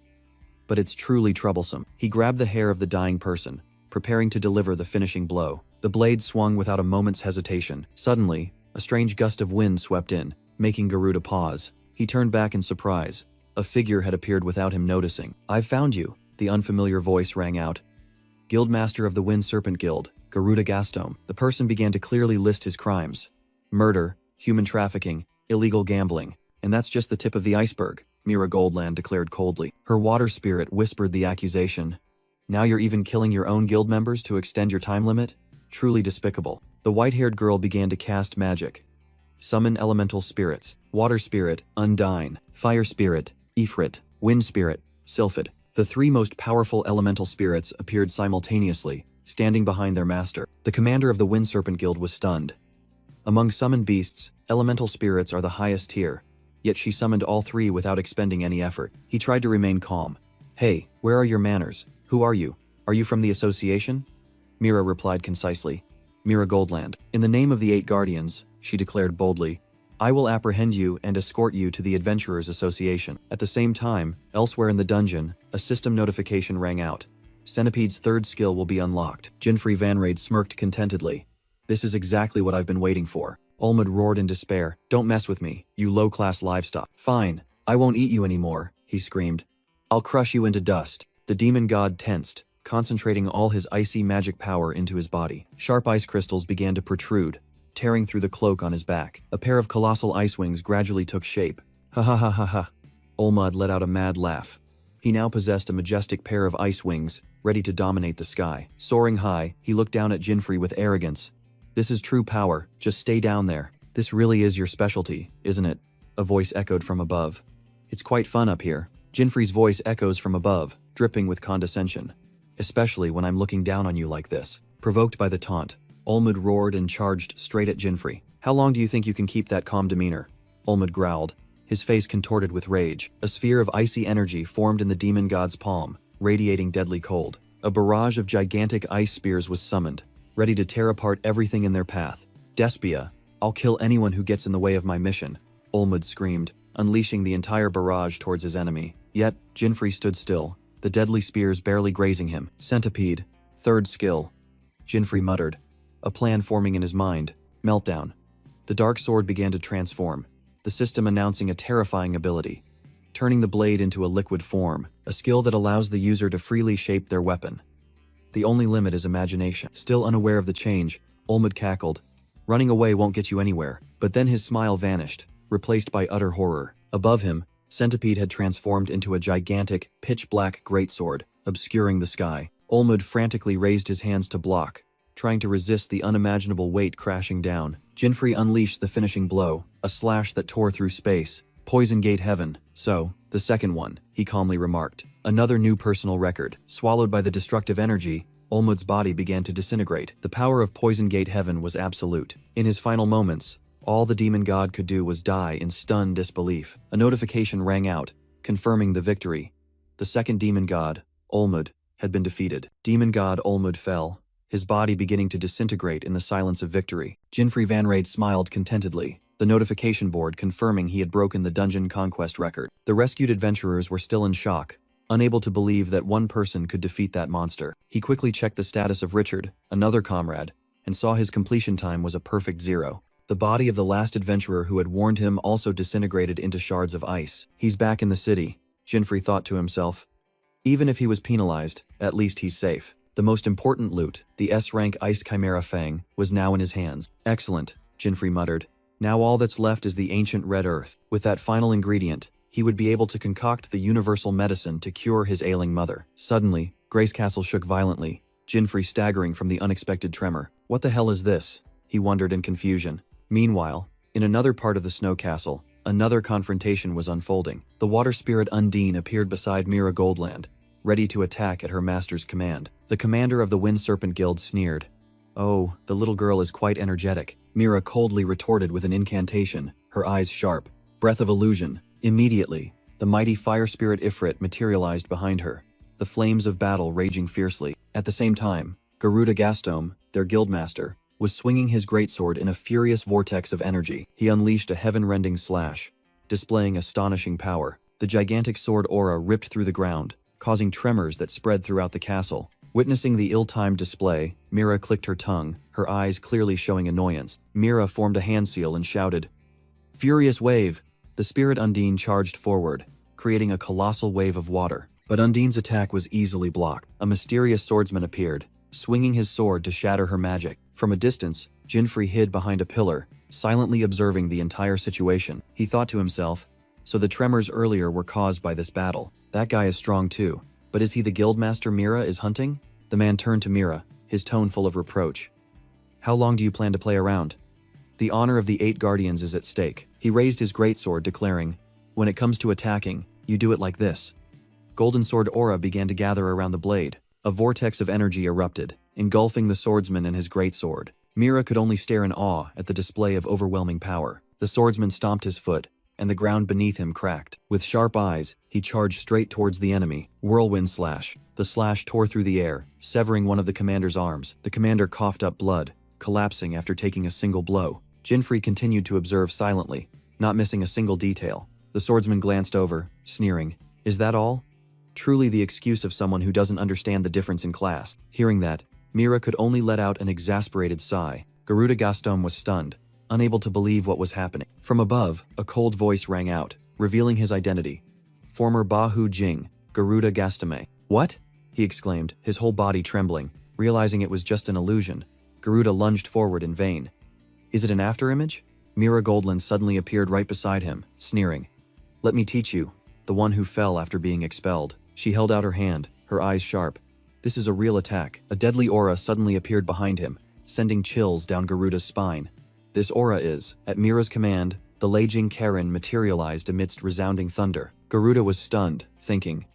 but it's truly troublesome. He grabbed the hair of the dying person, preparing to deliver the finishing blow. The blade swung without a moment's hesitation. Suddenly, a strange gust of wind swept in, making Garuda pause. He turned back in surprise. A figure had appeared without him noticing. I've found you, the unfamiliar voice rang out. Guildmaster of the Wind Serpent Guild, Garuda Gastom. The person began to clearly list his crimes. Murder, human trafficking, illegal gambling. And that's just the tip of the iceberg, Mira Goldland declared coldly. Her water spirit whispered the accusation. Now you're even killing your own guild members to extend your time limit? Truly despicable. The white-haired girl began to cast magic. Summon elemental spirits. Water spirit, Undine. Fire spirit, Ifrit. Wind spirit, Sylphid. The three most powerful elemental spirits appeared simultaneously, standing behind their master. The commander of the Wind Serpent Guild was stunned. Among summoned beasts, elemental spirits are the highest tier, yet she summoned all three without expending any effort. He tried to remain calm. Hey, where are your manners? Who are you? Are you from the association? Mira replied concisely. Mira Goldland. In the name of the 8 guardians, she declared boldly, I will apprehend you and escort you to the Adventurers Association. At the same time, elsewhere in the dungeon, a system notification rang out. Centipede's 3rd skill will be unlocked. Jinfrey Vanrade smirked contentedly. This is exactly what I've been waiting for. Olmud roared in despair. Don't mess with me, you low-class livestock. Fine, I won't eat you anymore, he screamed. I'll crush you into dust. The demon god tensed, concentrating all his icy magic power into his body. Sharp ice crystals began to protrude, tearing through the cloak on his back. A pair of colossal ice wings gradually took shape. Ha ha ha ha ha. Olmud let out a mad laugh. He now possessed a majestic pair of ice wings, ready to dominate the sky. Soaring high, he looked down at Jinfrey with arrogance. This is true power, just stay down there. This really is your specialty, isn't it? A voice echoed from above. It's quite fun up here. Jinfrey's voice echoes from above, dripping with condescension. Especially when I'm looking down on you like this. Provoked by the taunt, Olmud roared and charged straight at Jinfrey. How long do you think you can keep that calm demeanor? Olmud growled, his face contorted with rage. A sphere of icy energy formed in the demon god's palm, radiating deadly cold. A barrage of gigantic ice spears was summoned, ready to tear apart everything in their path. Despia, I'll kill anyone who gets in the way of my mission, Olmud screamed, unleashing the entire barrage towards his enemy. Yet, Jinfrey stood still, the deadly spears barely grazing him. Centipede, 3rd skill. Jinfrey muttered, a plan forming in his mind. Meltdown. The dark sword began to transform, the system announcing a terrifying ability. Turning the blade into a liquid form, a skill that allows the user to freely shape their weapon. The only limit is imagination. Still unaware of the change, Olmud cackled. Running away won't get you anywhere. But then his smile vanished, replaced by utter horror. Above him, Centipede had transformed into a gigantic, pitch-black greatsword, obscuring the sky. Olmud frantically raised his hands to block, trying to resist the unimaginable weight crashing down. Jinfrey unleashed the finishing blow, a slash that tore through space. Poison Gate Heaven. So, the second one, he calmly remarked. Another new personal record. Swallowed by the destructive energy, Olmud's body began to disintegrate. The power of Poison Gate Heaven was absolute. In his final moments, all the demon god could do was die in stunned disbelief. A notification rang out, confirming the victory. The second demon god, Olmud, had been defeated. Demon god Olmud fell, his body beginning to disintegrate in the silence of victory. Jinfrey Vanrade smiled contentedly, the notification board confirming he had broken the dungeon conquest record. The rescued adventurers were still in shock, unable to believe that one person could defeat that monster. He quickly checked the status of Richard, another comrade, and saw his completion time was a perfect 0. The body of the last adventurer who had warned him also disintegrated into shards of ice. He's back in the city, Jinfrey thought to himself. Even if he was penalized, at least he's safe. The most important loot, the S-rank Ice Chimera Fang, was now in his hands. Excellent, Jinfrey muttered. Now all that's left is the ancient red earth. With that final ingredient, he would be able to concoct the universal medicine to cure his ailing mother. Suddenly, Grace Castle shook violently, Jinfrey staggering from the unexpected tremor. What the hell is this? He wondered in confusion. Meanwhile, in another part of the snow castle, another confrontation was unfolding. The water spirit Undine appeared beside Mira Goldland, ready to attack at her master's command. The commander of the Wind Serpent Guild sneered. Oh, the little girl is quite energetic, Mira coldly retorted with an incantation, her eyes sharp. Breath of illusion. Immediately, the mighty fire spirit Ifrit materialized behind her, the flames of battle raging fiercely. At the same time, Garuda Gastom, their guildmaster, was swinging his greatsword in a furious vortex of energy. He unleashed a heaven-rending slash, displaying astonishing power. The gigantic sword aura ripped through the ground, causing tremors that spread throughout the castle. Witnessing the ill-timed display, Mira clicked her tongue, her eyes clearly showing annoyance. Mira formed a hand seal and shouted, "Furious wave!" The spirit Undine charged forward, creating a colossal wave of water. But Undine's attack was easily blocked. A mysterious swordsman appeared, swinging his sword to shatter her magic. From a distance, Jinfrey hid behind a pillar, silently observing the entire situation. He thought to himself, so the tremors earlier were caused by this battle. That guy is strong too. But is he the guildmaster Mira is hunting? The man turned to Mira, his tone full of reproach. How long do you plan to play around? The honor of the 8 guardians is at stake. He raised his greatsword, declaring, when it comes to attacking, you do it like this. Golden sword aura began to gather around the blade. A vortex of energy erupted, engulfing the swordsman and his greatsword. Mira could only stare in awe at the display of overwhelming power. The swordsman stomped his foot, and the ground beneath him cracked. With sharp eyes, he charged straight towards the enemy. Whirlwind slash. The slash tore through the air, severing one of the commander's arms. The commander coughed up blood, collapsing after taking a single blow. Jinfrey continued to observe silently, not missing a single detail. The swordsman glanced over, sneering. Is that all? Truly the excuse of someone who doesn't understand the difference in class. Hearing that, Mira could only let out an exasperated sigh. Garuda Gaston was stunned, unable to believe what was happening. From above, a cold voice rang out, revealing his identity. Former Bahu Jing, Garuda Gastame. What? He exclaimed, his whole body trembling. Realizing it was just an illusion, Garuda lunged forward in vain. Is it an afterimage? Mira Goldland suddenly appeared right beside him, sneering. Let me teach you, the one who fell after being expelled. She held out her hand, her eyes sharp. This is a real attack. A deadly aura suddenly appeared behind him, sending chills down Garuda's spine. This aura is, at Mira's command, the Leijing Karen materialized amidst resounding thunder. Garuda was stunned, thinking,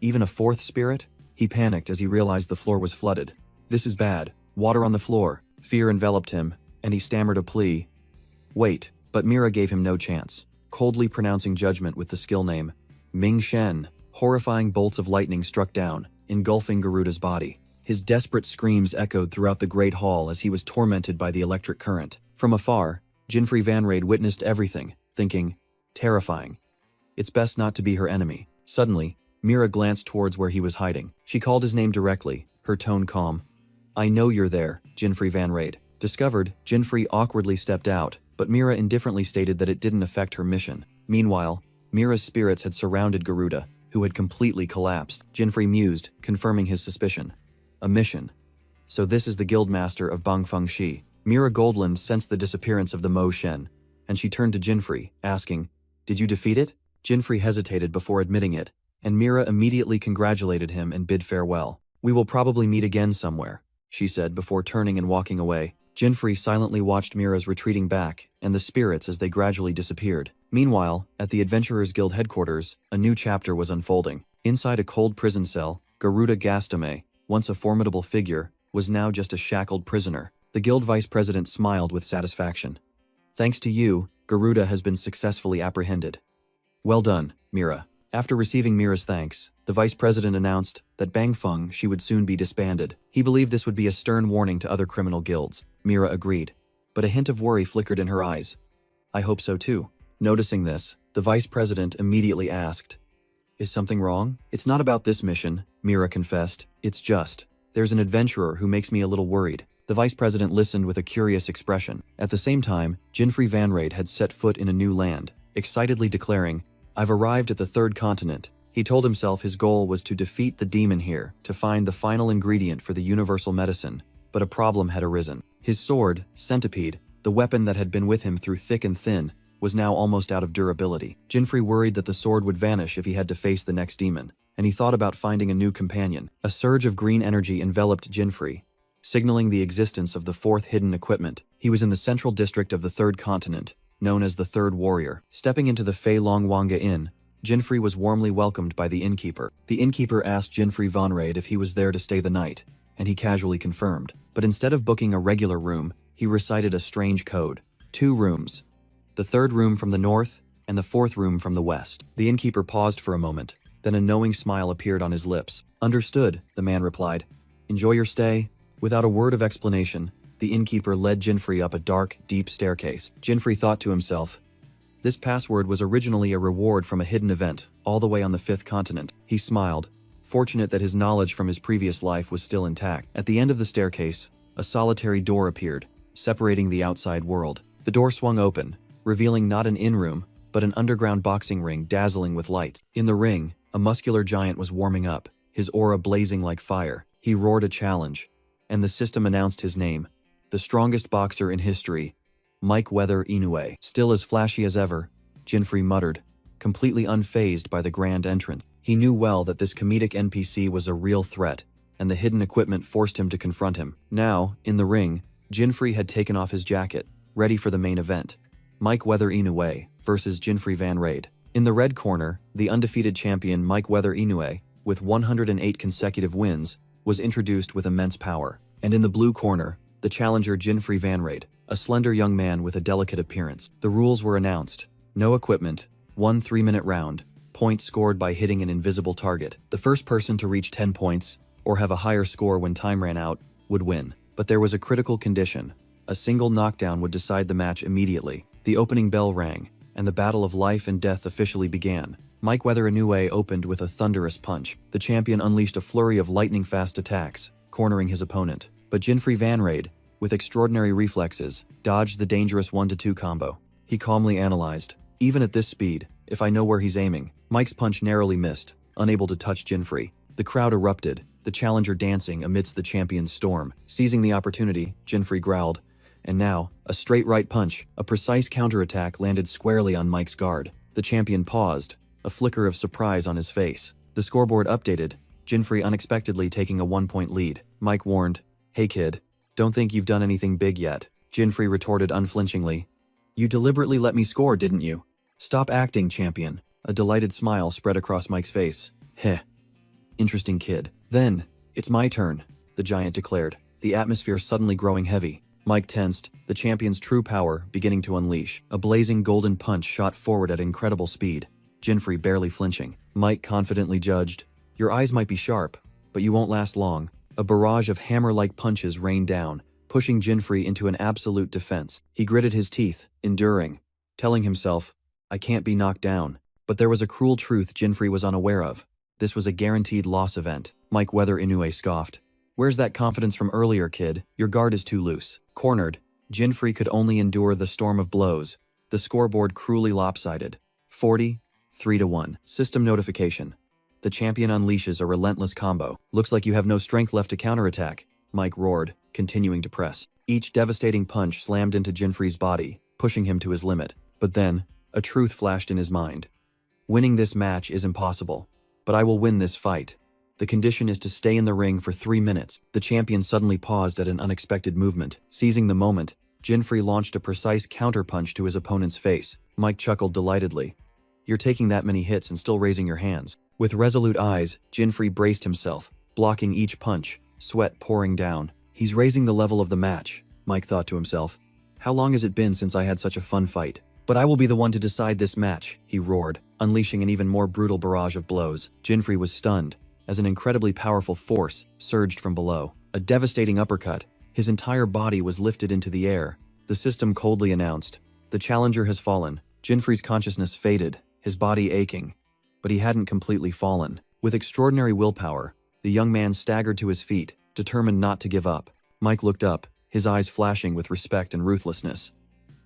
even a 4th spirit? He panicked as he realized the floor was flooded. This is bad. Water on the floor. Fear enveloped him, and he stammered a plea. Wait, but Mira gave him no chance, coldly pronouncing judgment with the skill name, Ming Shen. Horrifying bolts of lightning struck down, engulfing Garuda's body. His desperate screams echoed throughout the great hall as he was tormented by the electric current. From afar, Jinfrey Vanrade witnessed everything, thinking, terrifying. It's best not to be her enemy. Suddenly, Mira glanced towards where he was hiding. She called his name directly, her tone calm. I know you're there, Jinfrey Vanrade. Discovered, Jinfrey awkwardly stepped out, but Mira indifferently stated that it didn't affect her mission. Meanwhile, Mira's spirits had surrounded Garuda, who had completely collapsed. Jinfrey mused, confirming his suspicion. A mission. So this is the guildmaster of Bangfeng Shi. Mira Goldland sensed the disappearance of the Mo Shen, and she turned to Jinfrey, asking, Did you defeat it? Jinfrey hesitated before admitting it, and Mira immediately congratulated him and bid farewell. We will probably meet again somewhere, she said before turning and walking away. Jinfrey silently watched Mira's retreating back and the spirits as they gradually disappeared. Meanwhile, at the Adventurers Guild headquarters, a new chapter was unfolding. Inside a cold prison cell, Garuda Gastame, once a formidable figure, was now just a shackled prisoner. The guild vice president smiled with satisfaction. Thanks to you, Garuda has been successfully apprehended. Well done, Mira. After receiving Mira's thanks, the vice president announced that Bangfeng Shi would soon be disbanded. He believed this would be a stern warning to other criminal guilds. Mira agreed, but a hint of worry flickered in her eyes. I hope so too. Noticing this, the vice president immediately asked, Is something wrong? It's not about this mission, Mira confessed. It's just, there's an adventurer who makes me a little worried. The vice president listened with a curious expression. At the same time, Jinfrey Vanrade had set foot in a new land, excitedly declaring, I've arrived at the 3rd continent. He told himself his goal was to defeat the demon here, to find the final ingredient for the universal medicine, but a problem had arisen. His sword, Centipede, the weapon that had been with him through thick and thin, was now almost out of durability. Jinfrey worried that the sword would vanish if he had to face the next demon, and he thought about finding a new companion. A surge of green energy enveloped Jinfrey, signaling the existence of the 4th hidden equipment. He was in the central district of the 3rd continent, known as the 3rd Warrior. Stepping into the Fei Long Wanga Inn, Jinfrey was warmly welcomed by the innkeeper. The innkeeper asked Jinfrey Vanrade if he was there to stay the night, and he casually confirmed. But instead of booking a regular room, he recited a strange code. 2 rooms. The 3rd room from the north, and the 4th room from the west. The innkeeper paused for a moment, then a knowing smile appeared on his lips. Understood, the man replied. Enjoy your stay. Without a word of explanation, the innkeeper led Jinfrey up a dark, deep staircase. Jinfrey thought to himself, this password was originally a reward from a hidden event, all the way on the 5th continent. He smiled, fortunate that his knowledge from his previous life was still intact. At the end of the staircase, a solitary door appeared, separating the outside world. The door swung open, revealing not an inn room, but an underground boxing ring dazzling with lights. In the ring, A muscular giant was warming up, his aura blazing like fire. He roared a challenge, and the system announced his name. The strongest boxer in history, Mike Weather Inoue. Still as flashy as ever, Jinfrey muttered, completely unfazed by the grand entrance. He knew well that this comedic NPC was a real threat, and the hidden equipment forced him to confront him. Now, in the ring, Jinfrey had taken off his jacket, ready for the main event. Mike Weather Inoue versus Jinfrey Van Raid. In the red corner, the undefeated champion Mike Weather Inoue, with 108 consecutive wins, was introduced with immense power. And in the blue corner, the challenger Jinfrey Van Raid, a slender young man with a delicate appearance. The rules were announced. No equipment, 1 3-minute round, points scored by hitting an invisible target. The first person to reach 10 points, or have a higher score when time ran out, would win. But there was a critical condition. A single knockdown would decide the match immediately. The opening bell rang, and the battle of life and death officially began. Mike Weather Inoue opened with a thunderous punch. The champion unleashed a flurry of lightning-fast attacks, cornering his opponent. But Jinfrey Van Raid, with extraordinary reflexes, dodged the dangerous 1-2 combo. He calmly analyzed, even at this speed, if I know where he's aiming. Mike's punch narrowly missed, unable to touch Jinfrey. The crowd erupted, the challenger dancing amidst the champion's storm. Seizing the opportunity, Jinfrey growled, and now, a straight right punch, a precise counterattack landed squarely on Mike's guard. The champion paused, a flicker of surprise on his face. The scoreboard updated, Jinfrey unexpectedly taking a 1-point lead. Mike warned, "Hey kid, don't think you've done anything big yet." Jinfrey retorted unflinchingly, "You deliberately let me score, didn't you? Stop acting, champion." A delighted smile spread across Mike's face. "Heh. Interesting kid." "Then, it's my turn," the giant declared, the atmosphere suddenly growing heavy. Mike tensed, the champion's true power beginning to unleash. A blazing golden punch shot forward at incredible speed, Jinfrey barely flinching. Mike confidently judged, "Your eyes might be sharp, but you won't last long." A barrage of hammer-like punches rained down, pushing Jinfrey into an absolute defense. He gritted his teeth, enduring, telling himself, "I can't be knocked down." But there was a cruel truth Jinfrey was unaware of. This was a guaranteed loss event. Mike Weather Inoue scoffed, "Where's that confidence from earlier, kid? Your guard is too loose." Cornered, Jinfrey could only endure the storm of blows. The scoreboard cruelly lopsided. 40-3-1. System notification. The champion unleashes a relentless combo. "Looks like you have no strength left to counterattack," Mike roared, continuing to press. Each devastating punch slammed into Jinfrey's body, pushing him to his limit. But then, a truth flashed in his mind. "Winning this match is impossible, but I will win this fight. The condition is to stay in the ring for 3 minutes." The champion suddenly paused at an unexpected movement. Seizing the moment, Jinfrey launched a precise counterpunch to his opponent's face. Mike chuckled delightedly. "You're taking that many hits and still raising your hands." With resolute eyes, Jinfrey braced himself, blocking each punch, sweat pouring down. "He's raising the level of the match," Mike thought to himself. "How long has it been since I had such a fun fight? But I will be the one to decide this match," he roared, unleashing an even more brutal barrage of blows. Jinfrey was stunned, as an incredibly powerful force surged from below. A devastating uppercut, his entire body was lifted into the air. The system coldly announced, "The challenger has fallen." Jinfrey's consciousness faded, his body aching. But he hadn't completely fallen. With extraordinary willpower, the young man staggered to his feet, determined not to give up. Mike looked up, his eyes flashing with respect and ruthlessness.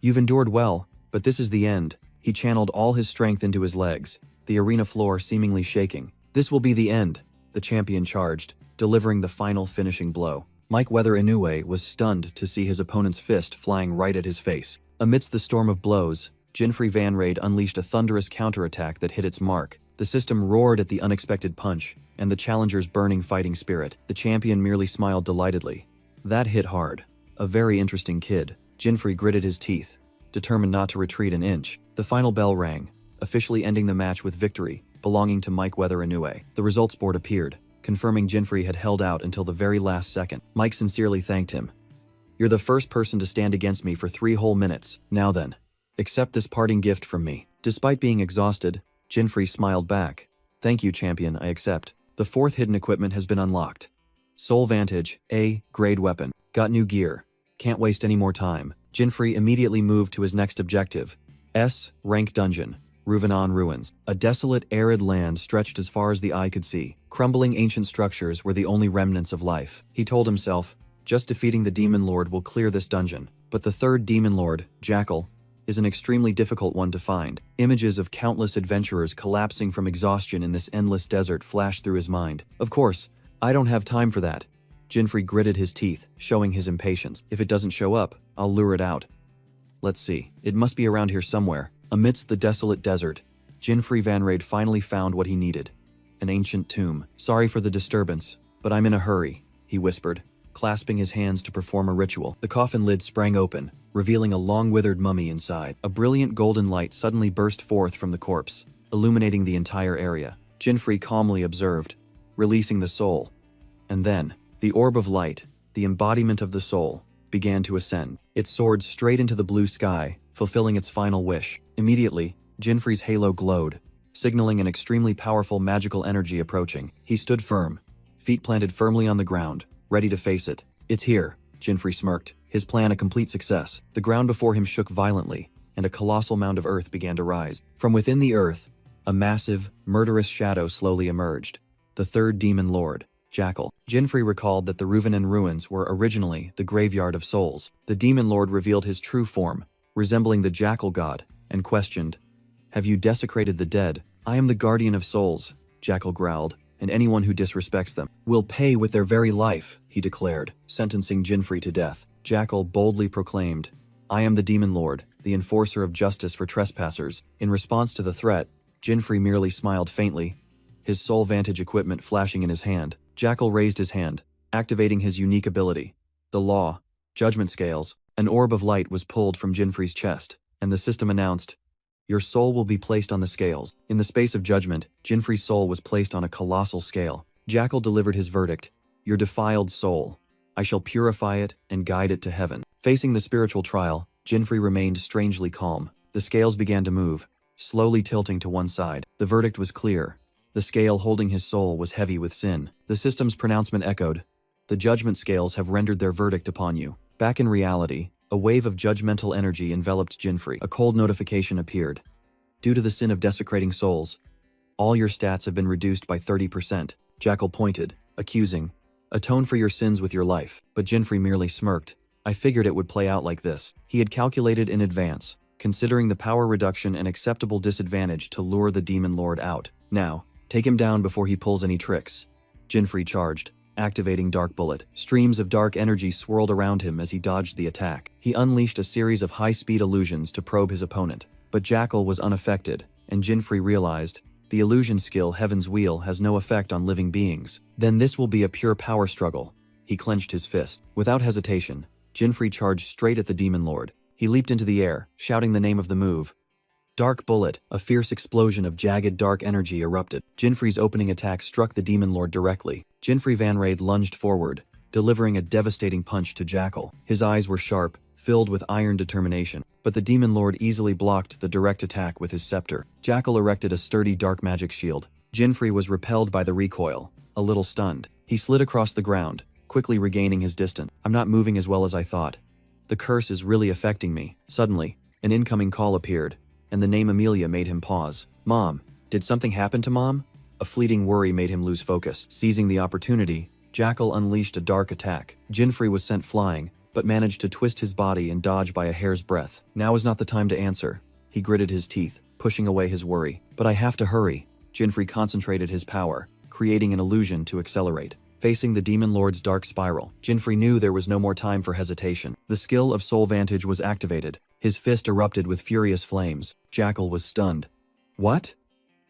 "You've endured well, but this is the end." He channeled all his strength into his legs, the arena floor seemingly shaking. "This will be the end," the champion charged, delivering the final finishing blow. Mike Weather Inoue was stunned to see his opponent's fist flying right at his face. Amidst the storm of blows, Jinfrey Van Raid unleashed a thunderous counterattack that hit its mark. The system roared at the unexpected punch, and the challenger's burning fighting spirit. The champion merely smiled delightedly. "That hit hard. A very interesting kid." Jinfrey gritted his teeth, determined not to retreat an inch. The final bell rang, officially ending the match with victory, belonging to Mike Weather Inoue. The results board appeared, confirming Jinfrey had held out until the very last second. Mike sincerely thanked him. "You're the first person to stand against me for 3 whole minutes. Now then, accept this parting gift from me." Despite being exhausted, Jinfrey smiled back. "Thank you, champion, I accept." The 4th hidden equipment has been unlocked. Soul Vantage, A grade weapon. Got new gear. Can't waste any more time. Jinfrey immediately moved to his next objective. S rank dungeon. Ruvenon Ruins. A desolate, arid land stretched as far as the eye could see. Crumbling ancient structures were the only remnants of life. He told himself, just defeating the Demon Lord will clear this dungeon. But the 3rd Demon Lord, Jackal, is an extremely difficult one to find. Images of countless adventurers collapsing from exhaustion in this endless desert flashed through his mind. Of course, I don't have time for that. Jinfrey gritted his teeth, showing his impatience. If it doesn't show up, I'll lure it out. Let's see. It must be around here somewhere. Amidst the desolate desert, Jinfrey Van Raid finally found what he needed. An ancient tomb. Sorry for the disturbance, but I'm in a hurry, he whispered, clasping his hands to perform a ritual. The coffin lid sprang open, revealing a long-withered mummy inside. A brilliant golden light suddenly burst forth from the corpse, illuminating the entire area. Jinfrey calmly observed, releasing the soul. And then, the orb of light, the embodiment of the soul, began to ascend. It soared straight into the blue sky, fulfilling its final wish. Immediately, Jinfrey's halo glowed, signaling an extremely powerful magical energy approaching. He stood firm, feet planted firmly on the ground, ready to face it. It's here, Jinfrey smirked, his plan a complete success. The ground before him shook violently, and a colossal mound of earth began to rise. From within the earth, a massive, murderous shadow slowly emerged. The third demon lord, Jackal. Jinfrey recalled that the Ruvenen ruins were originally the graveyard of souls. The demon lord revealed his true form, resembling the jackal god, and questioned, "Have you desecrated the dead?" "I am the guardian of souls," Jackal growled, "and anyone who disrespects them will pay with their very life," he declared, sentencing Jinfrey to death. Jackal boldly proclaimed, "I am the demon lord, the enforcer of justice for trespassers." In response to the threat, Jinfrey merely smiled faintly, his soul vantage equipment flashing in his hand. Jackal raised his hand, activating his unique ability. The law, judgment scales. An orb of light was pulled from Jinfrey's chest, and the system announced, "Your soul will be placed on the scales." In the space of judgment, Jinfrey's soul was placed on a colossal scale. Jackal delivered his verdict, "Your defiled soul. I shall purify it and guide it to heaven." Facing the spiritual trial, Jinfrey remained strangely calm. The scales began to move, slowly tilting to one side. The verdict was clear. The scale holding his soul was heavy with sin. The system's pronouncement echoed, "The judgment scales have rendered their verdict upon you." Back in reality, a wave of judgmental energy enveloped Jinfrey. A cold notification appeared. "Due to the sin of desecrating souls, all your stats have been reduced by 30%. Jackal pointed, accusing, "Atone for your sins with your life." But Jinfrey merely smirked. "I figured it would play out like this." He had calculated in advance, considering the power reduction an acceptable disadvantage to lure the demon lord out. Now, take him down before he pulls any tricks. Jinfrey charged, activating Dark Bullet. Streams of dark energy swirled around him as he dodged the attack. He unleashed a series of high-speed illusions to probe his opponent. But Jackal was unaffected, and Jinfrey realized, the illusion skill Heaven's Wheel has no effect on living beings. Then this will be a pure power struggle. He clenched his fist. Without hesitation, Jinfrey charged straight at the demon lord. He leaped into the air, shouting the name of the move. Dark Bullet. A fierce explosion of jagged dark energy erupted. Jinfrey's opening attack struck the demon lord directly. Jinfrey Van Raid lunged forward, delivering a devastating punch to Jackal. His eyes were sharp, filled with iron determination, but the demon lord easily blocked the direct attack with his scepter. Jackal erected a sturdy dark magic shield. Jinfrey was repelled by the recoil, a little stunned. He slid across the ground, quickly regaining his distance. "I'm not moving as well as I thought. The curse is really affecting me." Suddenly, an incoming call appeared, and the name Amelia made him pause. "Mom, did something happen to Mom?" A fleeting worry made him lose focus. Seizing the opportunity, Jackal unleashed a dark attack. Jinfrey was sent flying, but managed to twist his body and dodge by a hair's breadth. Now is not the time to answer. He gritted his teeth, pushing away his worry. "But I have to hurry." Jinfrey concentrated his power, creating an illusion to accelerate. Facing the demon lord's dark spiral, Jinfrey knew there was no more time for hesitation. The skill of Soul Vantage was activated. His fist erupted with furious flames. Jackal was stunned. "What?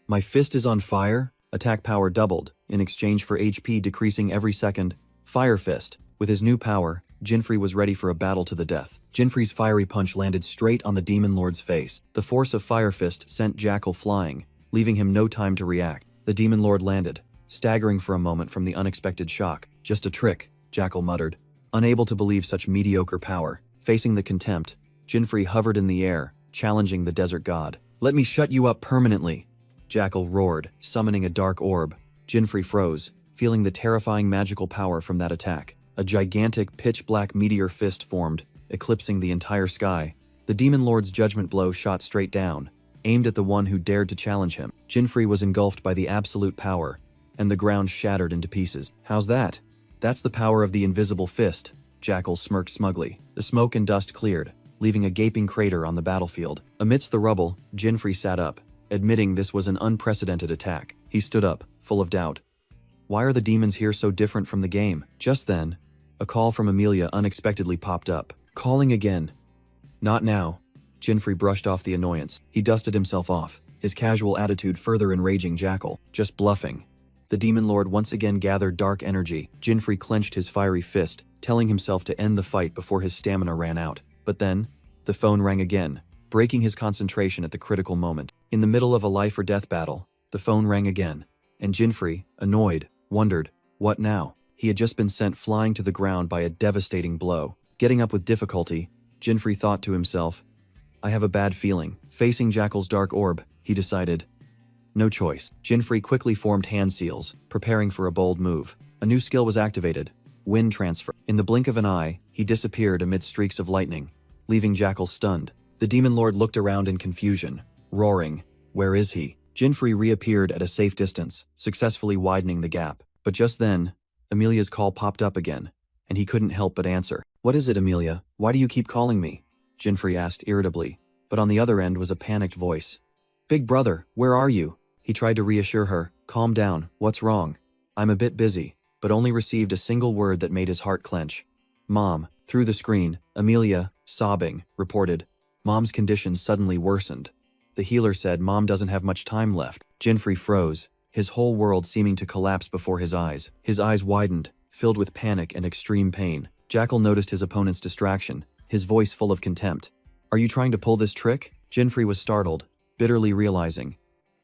My fist is on fire?" Attack power doubled, in exchange for HP decreasing every second. Fire Fist. With his new power, Jinfrey was ready for a battle to the death. Jinfrey's fiery punch landed straight on the demon lord's face. The force of Fire Fist sent Jackal flying, leaving him no time to react. The demon lord landed, staggering for a moment from the unexpected shock. "Just a trick," Jackal muttered, unable to believe such mediocre power. Facing the contempt, Jinfrey hovered in the air, challenging the desert god. "Let me shut you up permanently!" Jackal roared, summoning a dark orb. Jinfrey froze, feeling the terrifying magical power from that attack. A gigantic, pitch-black meteor fist formed, eclipsing the entire sky. The demon lord's judgment blow shot straight down, aimed at the one who dared to challenge him. Jinfrey was engulfed by the absolute power, and the ground shattered into pieces. "How's that?" "That's the power of the invisible fist," Jackal smirked smugly. The smoke and dust cleared, leaving a gaping crater on the battlefield. Amidst the rubble, Jinfrey sat up, admitting this was an unprecedented attack. He stood up, full of doubt. Why are the demons here so different from the game? Just then, a call from Amelia unexpectedly popped up. Calling again. Not now. Jinfrey brushed off the annoyance. He dusted himself off, his casual attitude further enraging Jackal. Just bluffing. The Demon Lord once again gathered dark energy. Jinfrey clenched his fiery fist, telling himself to end the fight before his stamina ran out. But then, the phone rang again, breaking his concentration at the critical moment. In the middle of a life-or-death battle, the phone rang again, and Jinfrey, annoyed, wondered, what now? He had just been sent flying to the ground by a devastating blow. Getting up with difficulty, Jinfrey thought to himself, I have a bad feeling. Facing Jackal's dark orb, he decided. No choice. Jinfrey quickly formed hand seals, preparing for a bold move. A new skill was activated, wind transfer. In the blink of an eye, he disappeared amid streaks of lightning, leaving Jackal stunned. The Demon Lord looked around in confusion, roaring, where is he? Jinfrey reappeared at a safe distance, successfully widening the gap. But just then, Amelia's call popped up again, and he couldn't help but answer. What is it, Amelia? Why do you keep calling me? Jinfrey asked irritably, but on the other end was a panicked voice. Big brother, where are you? He tried to reassure her. Calm down, what's wrong? I'm a bit busy, but only received a single word that made his heart clench. Mom. Through the screen, Amelia, sobbing, reported. Mom's condition suddenly worsened. The healer said Mom doesn't have much time left. Jinfrey froze, his whole world seeming to collapse before his eyes. His eyes widened, filled with panic and extreme pain. Jackal noticed his opponent's distraction, his voice full of contempt. Are you trying to pull this trick? Jinfrey was startled, bitterly realizing.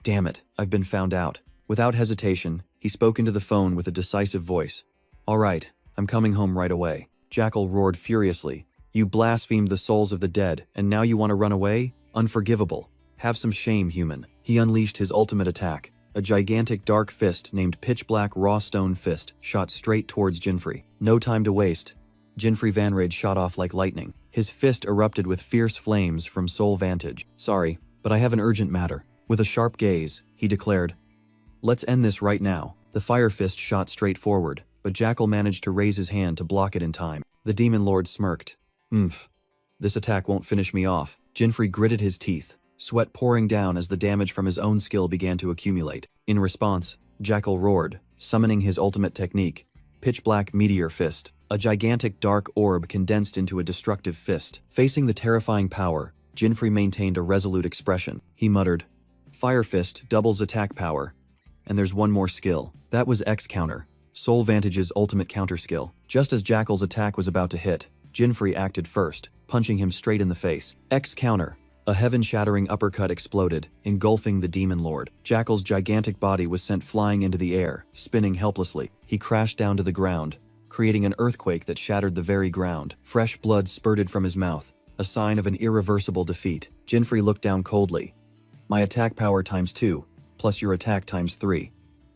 Damn it, I've been found out. Without hesitation, he spoke into the phone with a decisive voice. All right, I'm coming home right away. Jackal roared furiously. You blasphemed the souls of the dead, and now you want to run away? Unforgivable. Have some shame, human. He unleashed his ultimate attack. A gigantic dark fist named Pitch Black Raw Stone Fist shot straight towards Jinfrey. No time to waste. Jinfrey Vanrage shot off like lightning. His fist erupted with fierce flames from Soul Vantage. Sorry, but I have an urgent matter. With a sharp gaze, he declared, let's end this right now. The fire fist shot straight forward, but Jackal managed to raise his hand to block it in time. The Demon Lord smirked. This attack won't finish me off. Jinfrey gritted his teeth, sweat pouring down as the damage from his own skill began to accumulate. In response, Jackal roared, summoning his ultimate technique, Pitch Black Meteor Fist. A gigantic dark orb condensed into a destructive fist. Facing the terrifying power, Jinfrey maintained a resolute expression. He muttered, Fire Fist doubles attack power. And there's one more skill. That was X Counter, Soul Vantage's ultimate counter skill. Just as Jackal's attack was about to hit, Jinfrey acted first, punching him straight in the face. X Counter. A heaven-shattering uppercut exploded, engulfing the Demon Lord. Jackal's gigantic body was sent flying into the air, spinning helplessly. He crashed down to the ground, creating an earthquake that shattered the very ground. Fresh blood spurted from his mouth, a sign of an irreversible defeat. Jinfrey looked down coldly. My attack power ×2, plus your attack ×3.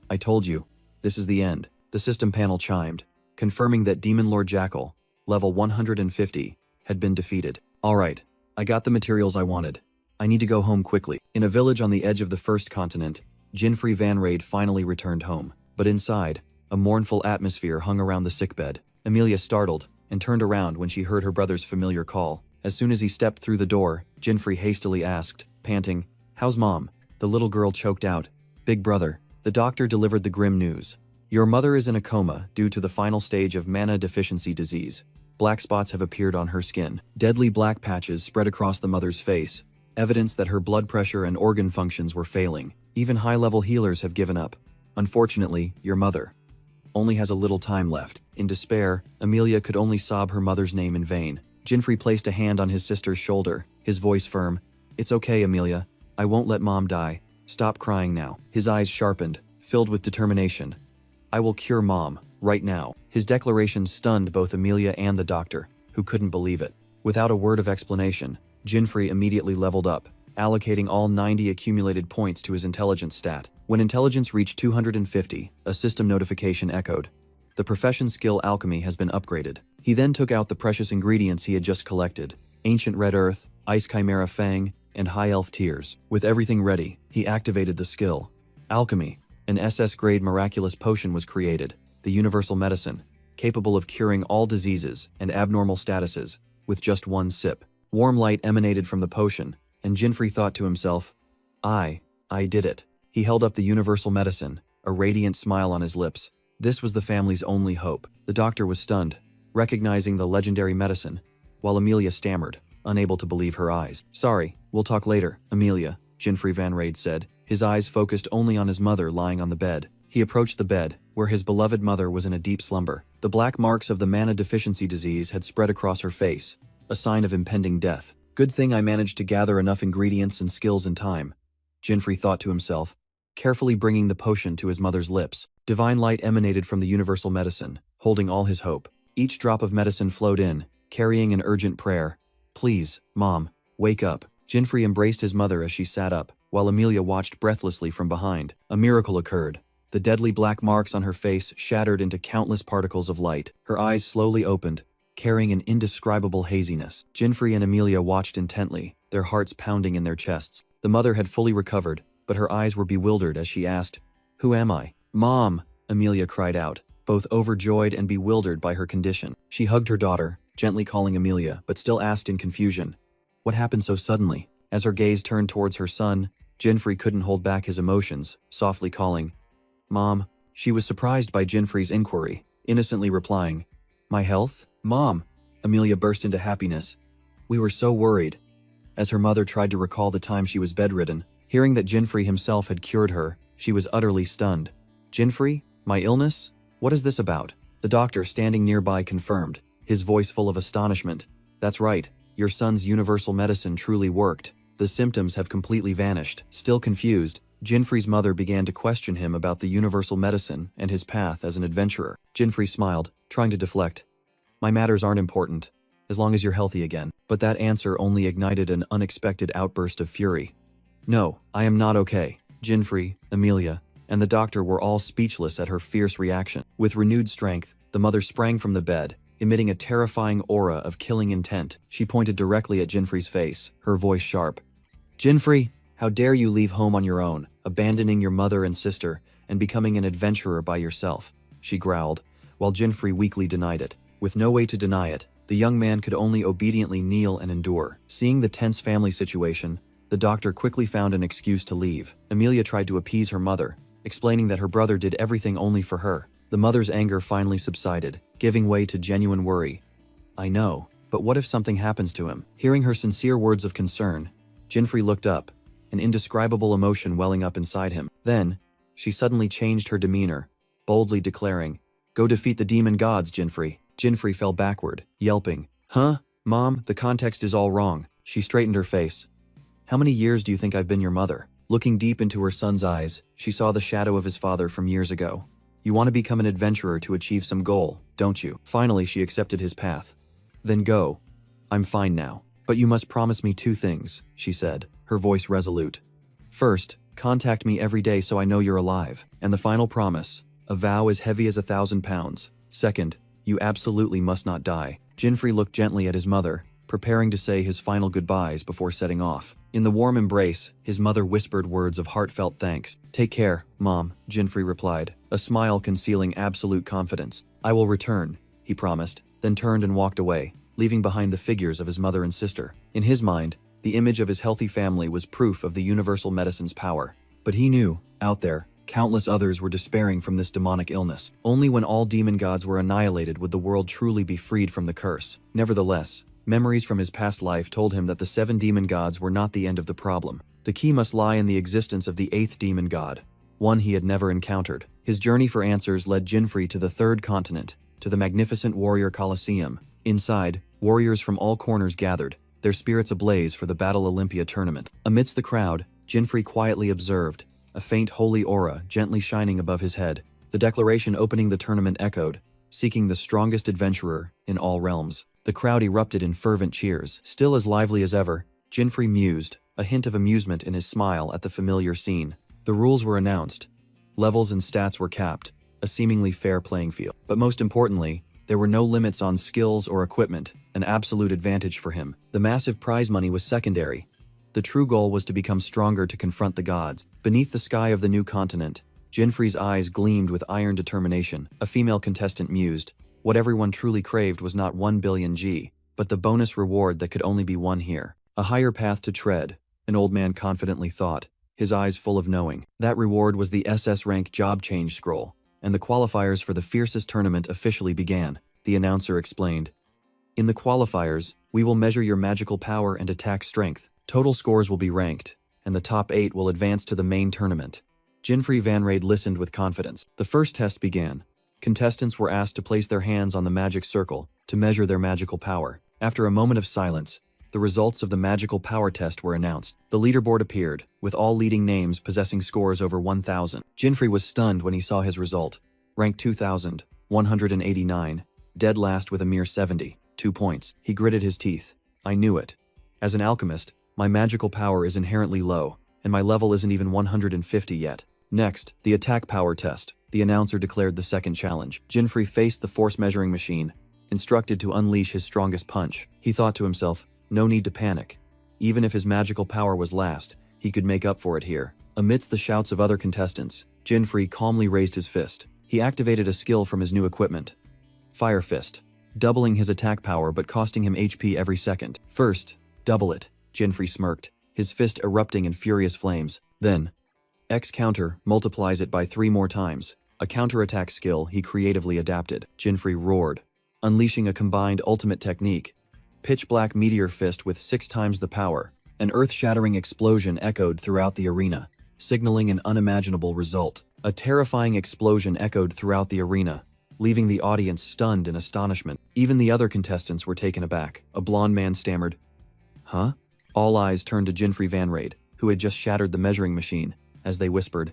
I told you, this is the end. The system panel chimed, confirming that Demon Lord Jackal, level 150, had been defeated. Alright, I got the materials I wanted. I need to go home quickly. In a village on the edge of the first continent, Jinfrey Vanrage finally returned home. But inside, a mournful atmosphere hung around the sickbed. Amelia startled and turned around when she heard her brother's familiar call. As soon as he stepped through the door, Jinfrey hastily asked, panting, How's Mom? The little girl choked out, Big brother. The doctor delivered the grim news. Your mother is in a coma due to the final stage of mana deficiency disease. Black spots have appeared on her skin. Deadly black patches spread across the mother's face, evidence that her blood pressure and organ functions were failing. Even high-level healers have given up. Unfortunately, your mother only has a little time left. In despair, Amelia could only sob her mother's name in vain. Jinfrey placed a hand on his sister's shoulder, his voice firm. It's okay, Amelia. I won't let Mom die. Stop crying now. His eyes sharpened, filled with determination. I will cure Mom, right now. His declaration stunned both Amelia and the doctor, who couldn't believe it. Without a word of explanation, Jinfrey immediately leveled up, allocating all 90 accumulated points to his intelligence stat. When intelligence reached 250, a system notification echoed. The profession skill alchemy has been upgraded. He then took out the precious ingredients he had just collected, ancient red earth, ice chimera fang, and high elf tears. With everything ready, he activated the skill. Alchemy. An SS-grade miraculous potion was created, the universal medicine, capable of curing all diseases and abnormal statuses with just one sip. Warm light emanated from the potion, and Jinfrey thought to himself, I did it. He held up the universal medicine, a radiant smile on his lips. This was the family's only hope. The doctor was stunned, recognizing the legendary medicine, while Amelia stammered, unable to believe her eyes. Sorry, we'll talk later, Amelia, Jinfrey Van Rade said, his eyes focused only on his mother lying on the bed. He approached the bed, where his beloved mother was in a deep slumber. The black marks of the mana deficiency disease had spread across her face, a sign of impending death. Good thing I managed to gather enough ingredients and skills in time, Jinfrey thought to himself, carefully bringing the potion to his mother's lips. Divine light emanated from the universal medicine, holding all his hope. Each drop of medicine flowed in, carrying an urgent prayer. Please, Mom, wake up. Jinfrey embraced his mother as she sat up, while Amelia watched breathlessly from behind. A miracle occurred. The deadly black marks on her face shattered into countless particles of light. Her eyes slowly opened, carrying an indescribable haziness. Jinfrey and Amelia watched intently, their hearts pounding in their chests. The mother had fully recovered, but her eyes were bewildered as she asked, Who am I? Mom! Amelia cried out, both overjoyed and bewildered by her condition. She hugged her daughter, gently calling Amelia, but still asked in confusion, What happened so suddenly? As her gaze turned towards her son, Jinfrey couldn't hold back his emotions, softly calling, Mom. She was surprised by Jinfrey's inquiry, innocently replying, My health? Mom! Amelia burst into happiness. We were so worried. As her mother tried to recall the time she was bedridden, hearing that Jinfrey himself had cured her, she was utterly stunned. Jinfrey? My illness? What is this about? The doctor standing nearby confirmed, his voice full of astonishment. That's right, your son's universal medicine truly worked. The symptoms have completely vanished. Still confused, Jinfrey's mother began to question him about the universal medicine and his path as an adventurer. Jinfrey smiled, trying to deflect. My matters aren't important, as long as you're healthy again. But that answer only ignited an unexpected outburst of fury. No, I am not okay. Jinfrey, Amelia, and the doctor were all speechless at her fierce reaction. With renewed strength, the mother sprang from the bed, emitting a terrifying aura of killing intent. She pointed directly at Jinfrey's face, her voice sharp. Jinfrey, how dare you leave home on your own, abandoning your mother and sister, and becoming an adventurer by yourself, she growled, while Jinfrey weakly denied it. With no way to deny it, the young man could only obediently kneel and endure. Seeing the tense family situation, the doctor quickly found an excuse to leave. Amelia tried to appease her mother, explaining that her brother did everything only for her. The mother's anger finally subsided, giving way to genuine worry. I know, but what if something happens to him? Hearing her sincere words of concern, Jinfrey looked up, an indescribable emotion welling up inside him. Then, she suddenly changed her demeanor, boldly declaring, Go defeat the demon gods, Jinfrey. Jinfrey fell backward, yelping, Huh? Mom, the context is all wrong. She straightened her face. How many years do you think I've been your mother? Looking deep into her son's eyes, she saw the shadow of his father from years ago. You want to become an adventurer to achieve some goal, don't you? Finally, she accepted his path. Then go. I'm fine now. But you must promise me 2 things, she said, her voice resolute. First, contact me every day so I know you're alive. And the final promise, a vow as heavy as 1,000 pounds. Second, you absolutely must not die. Jinfrey looked gently at his mother, preparing to say his final goodbyes before setting off. In the warm embrace, his mother whispered words of heartfelt thanks. Take care, Mom, Jinfrey replied, a smile concealing absolute confidence. I will return, he promised, then turned and walked away, leaving behind the figures of his mother and sister. In his mind, the image of his healthy family was proof of the universal medicine's power. But he knew, out there, countless others were despairing from this demonic illness. Only when all demon gods were annihilated would the world truly be freed from the curse. Nevertheless, memories from his past life told him that the 7 demon gods were not the end of the problem. The key must lie in the existence of the 8th demon god, one he had never encountered. His journey for answers led Jinfrey to the 3rd continent, to the magnificent warrior Colosseum. Inside, warriors from all corners gathered, their spirits ablaze for the Battle Olympia tournament. Amidst the crowd, Jinfrey quietly observed, a faint holy aura gently shining above his head. The declaration opening the tournament echoed, seeking the strongest adventurer in all realms. The crowd erupted in fervent cheers. Still as lively as ever, Jinfrey mused, a hint of amusement in his smile at the familiar scene. The rules were announced. Levels and stats were capped, a seemingly fair playing field. But most importantly, there were no limits on skills or equipment, an absolute advantage for him. The massive prize money was secondary. The true goal was to become stronger to confront the gods. Beneath the sky of the new continent, Jinfrey's eyes gleamed with iron determination. A female contestant mused, what everyone truly craved was not 1 billion G, but the bonus reward that could only be won here. A higher path to tread, an old man confidently thought, his eyes full of knowing. That reward was the SS rank job change scroll, and the qualifiers for the fiercest tournament officially began, the announcer explained. In the qualifiers, we will measure your magical power and attack strength. Total scores will be ranked, and the top 8 will advance to the main tournament. Jinfrey Vanrade listened with confidence. The first test began. Contestants were asked to place their hands on the magic circle to measure their magical power. After a moment of silence, the results of the magical power test were announced. The leaderboard appeared, with all leading names possessing scores over 1,000. Jinfrey was stunned when he saw his result. Rank 2,189, dead last with a mere 72 points. He gritted his teeth. I knew it. As an alchemist, my magical power is inherently low, and my level isn't even 150 yet. Next, the attack power test. The announcer declared the second challenge. Jinfrey faced the force measuring machine, instructed to unleash his strongest punch. He thought to himself, no need to panic. Even if his magical power was last, he could make up for it here. Amidst the shouts of other contestants, Jinfrey calmly raised his fist. He activated a skill from his new equipment. Fire Fist, doubling his attack power but costing him HP every second. First, double it, Jinfrey smirked, his fist erupting in furious flames. Then, X counter multiplies it by 3 more times, a counterattack skill he creatively adapted. Jinfrey roared, unleashing a combined ultimate technique. Pitch black meteor fist with 6 times the power. An earth-shattering explosion echoed throughout the arena, signaling an unimaginable result. A terrifying explosion echoed throughout the arena, leaving the audience stunned in astonishment. Even the other contestants were taken aback. A blond man stammered, "Huh?" All eyes turned to Jinfrey Vanrade, who had just shattered the measuring machine, as they whispered,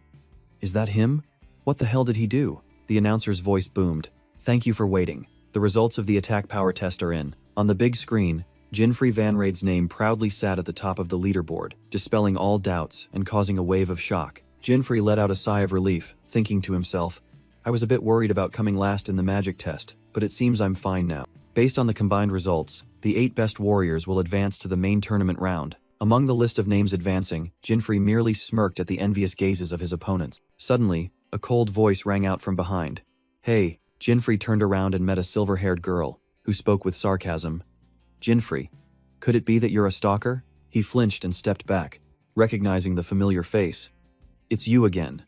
"Is that him? What the hell did he do?" The announcer's voice boomed. "Thank you for waiting. The results of the attack power test are in." On the big screen, Jinfrey Vanrade's name proudly sat at the top of the leaderboard, dispelling all doubts and causing a wave of shock. Jinfrey let out a sigh of relief, thinking to himself, I was a bit worried about coming last in the magic test, but it seems I'm fine now. Based on the combined results, the 8 best warriors will advance to the main tournament round. Among the list of names advancing, Jinfrey merely smirked at the envious gazes of his opponents. Suddenly, a cold voice rang out from behind. Hey, Jinfrey turned around and met a silver-haired girl, who spoke with sarcasm. Jinfrey, could it be that you're a stalker? He flinched and stepped back, recognizing the familiar face. It's you again.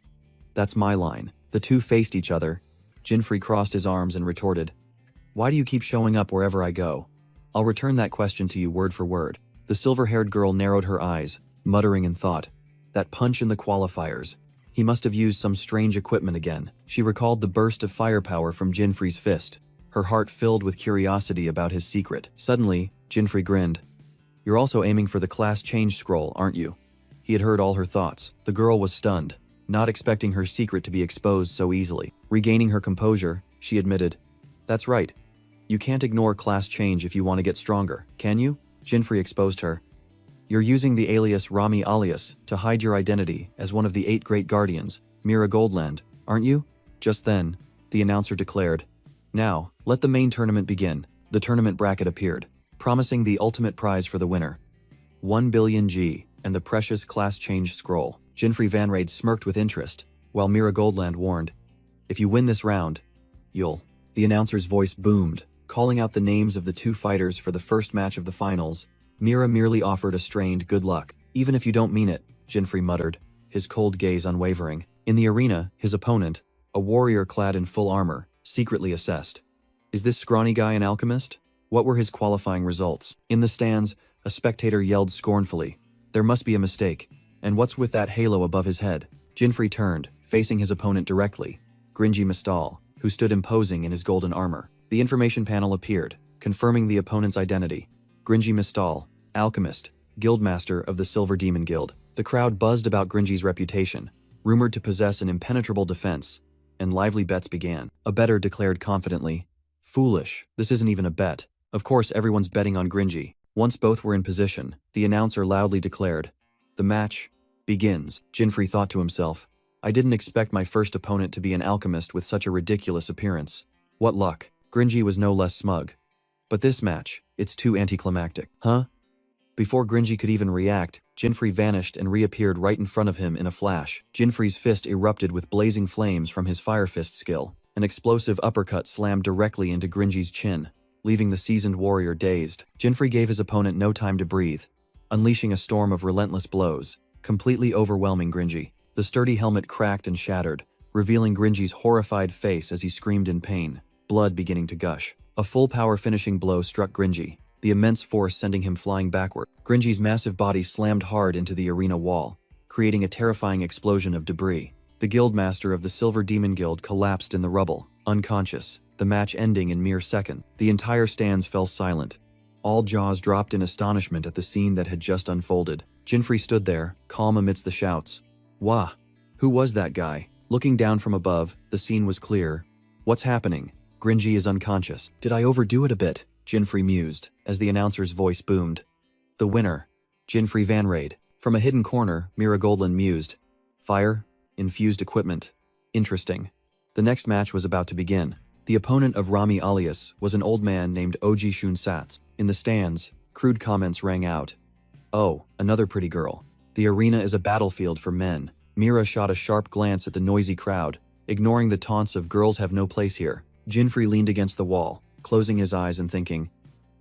That's my line. The two faced each other. Jinfrey crossed his arms and retorted, Why do you keep showing up wherever I go? I'll return that question to you word for word. The silver-haired girl narrowed her eyes, muttering in thought. That punch in the qualifiers. He must have used some strange equipment again. She recalled the burst of firepower from Jinfrey's fist, her heart filled with curiosity about his secret. Suddenly, Jinfrey grinned. You're also aiming for the class change scroll, aren't you? He had heard all her thoughts. The girl was stunned, not expecting her secret to be exposed so easily. Regaining her composure, she admitted, That's right. You can't ignore class change if you want to get stronger, can you? Jinfrey exposed her. You're using the alias Rami alias to hide your identity as one of the 8 Great Guardians, Mira Goldland, aren't you? Just then, the announcer declared, Now, let the main tournament begin. The tournament bracket appeared, promising the ultimate prize for the winner. 1 billion G and the precious class change scroll. Jinfrey Vanrade smirked with interest, while Mira Goldland warned, If you win this round, you'll... The announcer's voice boomed, calling out the names of the 2 fighters for the first match of the finals. Mira merely offered a strained good luck. Even if you don't mean it, Jinfrey muttered, his cold gaze unwavering. In the arena, his opponent, a warrior clad in full armor, secretly assessed. Is this scrawny guy an alchemist? What were his qualifying results? In the stands, a spectator yelled scornfully, There must be a mistake. And what's with that halo above his head? Jinfrey turned, facing his opponent directly, Gringy Mistal, who stood imposing in his golden armor. The information panel appeared, confirming the opponent's identity. Gringy Mistal, alchemist, guildmaster of the Silver Demon Guild. The crowd buzzed about Gringy's reputation, rumored to possess an impenetrable defense, and lively bets began. A bettor declared confidently, Foolish, this isn't even a bet. Of course everyone's betting on Gringy. Once both were in position, the announcer loudly declared, The match begins. Jinfrey thought to himself, I didn't expect my first opponent to be an alchemist with such a ridiculous appearance. What luck. Gringy was no less smug. But this match, it's too anticlimactic. Huh? Before Gringy could even react, Jinfrey vanished and reappeared right in front of him in a flash. Jinfrey's fist erupted with blazing flames from his Fire Fist skill. An explosive uppercut slammed directly into Gringy's chin, leaving the seasoned warrior dazed. Jinfrey gave his opponent no time to breathe, unleashing a storm of relentless blows, completely overwhelming Gringy. The sturdy helmet cracked and shattered, revealing Gringy's horrified face as he screamed in pain, blood beginning to gush. A full-power finishing blow struck Gringy, the immense force sending him flying backward. Gringy's massive body slammed hard into the arena wall, creating a terrifying explosion of debris. The guildmaster of the Silver Demon Guild collapsed in the rubble, unconscious, the match ending in mere seconds. The entire stands fell silent. All jaws dropped in astonishment at the scene that had just unfolded. Jinfrey stood there, calm amidst the shouts. Wah! Who was that guy? Looking down from above, the scene was clear. What's happening? Gringy is unconscious. Did I overdo it a bit? Jinfrey mused, as the announcer's voice boomed. The winner, Jinfrey Vanrade. From a hidden corner, Mira Goldlin mused. Fire? Infused equipment. Interesting. The next match was about to begin. The opponent of Rami Alias was an old man named Oji Shun Sats. In the stands, crude comments rang out. Oh, another pretty girl. The arena is a battlefield for men. Mira shot a sharp glance at the noisy crowd, ignoring the taunts of girls have no place here. Jinfrey leaned against the wall, closing his eyes and thinking,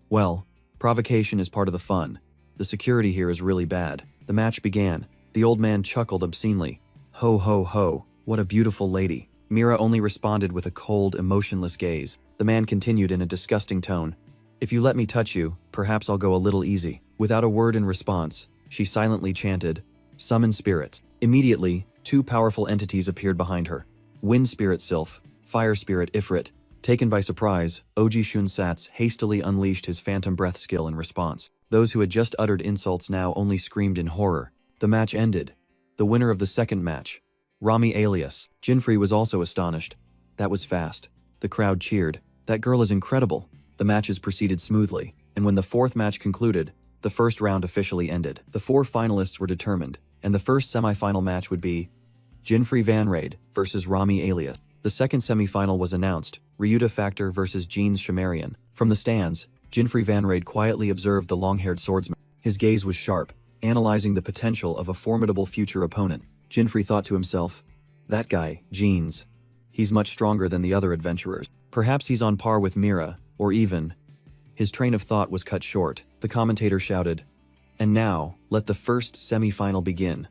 well, provocation is part of the fun. The security here is really bad. The match began. The old man chuckled obscenely. Ho ho ho, what a beautiful lady. Mira only responded with a cold, emotionless gaze. The man continued in a disgusting tone. If you let me touch you, perhaps I'll go a little easy. Without a word in response, she silently chanted, Summon spirits. Immediately, two powerful entities appeared behind her. Wind Spirit Sylph, Fire Spirit Ifrit. Taken by surprise, Oji Shun Sats hastily unleashed his phantom breath skill in response. Those who had just uttered insults now only screamed in horror. The match ended. The winner of the second match, Rami Alias. Jinfrey was also astonished. That was fast. The crowd cheered. That girl is incredible. The matches proceeded smoothly, and when the fourth match concluded, the first round officially ended. The four finalists were determined, and the first semi-final match would be Jinfrey Vanrade versus Rami Alias. The second semi-final was announced, Ryuta Factor versus Jeans Shamarian. From the stands, Jinfrey Vanrade quietly observed the long-haired swordsman. His gaze was sharp, analyzing the potential of a formidable future opponent. Jinfrey thought to himself, that guy, Jeans. He's much stronger than the other adventurers. Perhaps he's on par with Mira, or even. His train of thought was cut short. The commentator shouted, and now, let the first semi-final begin.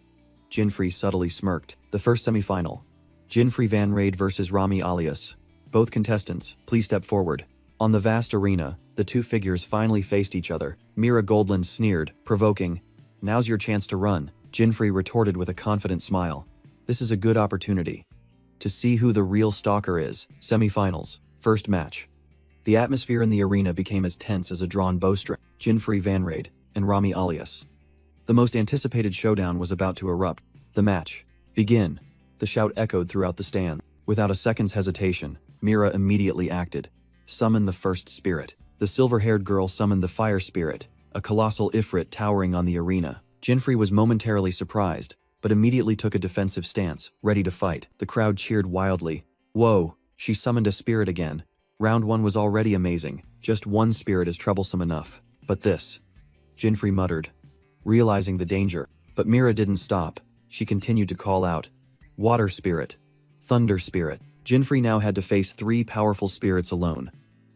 Jinfrey subtly smirked. The first semi-final. Jinfrey Vanrade versus Rami Alias. Both contestants, please step forward. On the vast arena, the two figures finally faced each other. Mira Goldlin sneered, provoking, now's your chance to run. Jinfrey retorted with a confident smile. This is a good opportunity to see who the real stalker is. Semi-finals. First match. The atmosphere in the arena became as tense as a drawn bowstring. Jinfrey Vanrade and Rami Alias. The most anticipated showdown was about to erupt. The match. Begin. The shout echoed throughout the stands. Without a second's hesitation, Mira immediately acted. Summon the first spirit. The silver-haired girl summoned the fire spirit, a colossal ifrit towering on the arena. Jinfrey was momentarily surprised, but immediately took a defensive stance, ready to fight. The crowd cheered wildly. Whoa, she summoned a spirit again. Round one was already amazing. Just one spirit is troublesome enough. But this. Jinfrey muttered, realizing the danger. But Mira didn't stop. She continued to call out, Water Spirit, Thunder Spirit. Jinfrey now had to face three powerful spirits alone.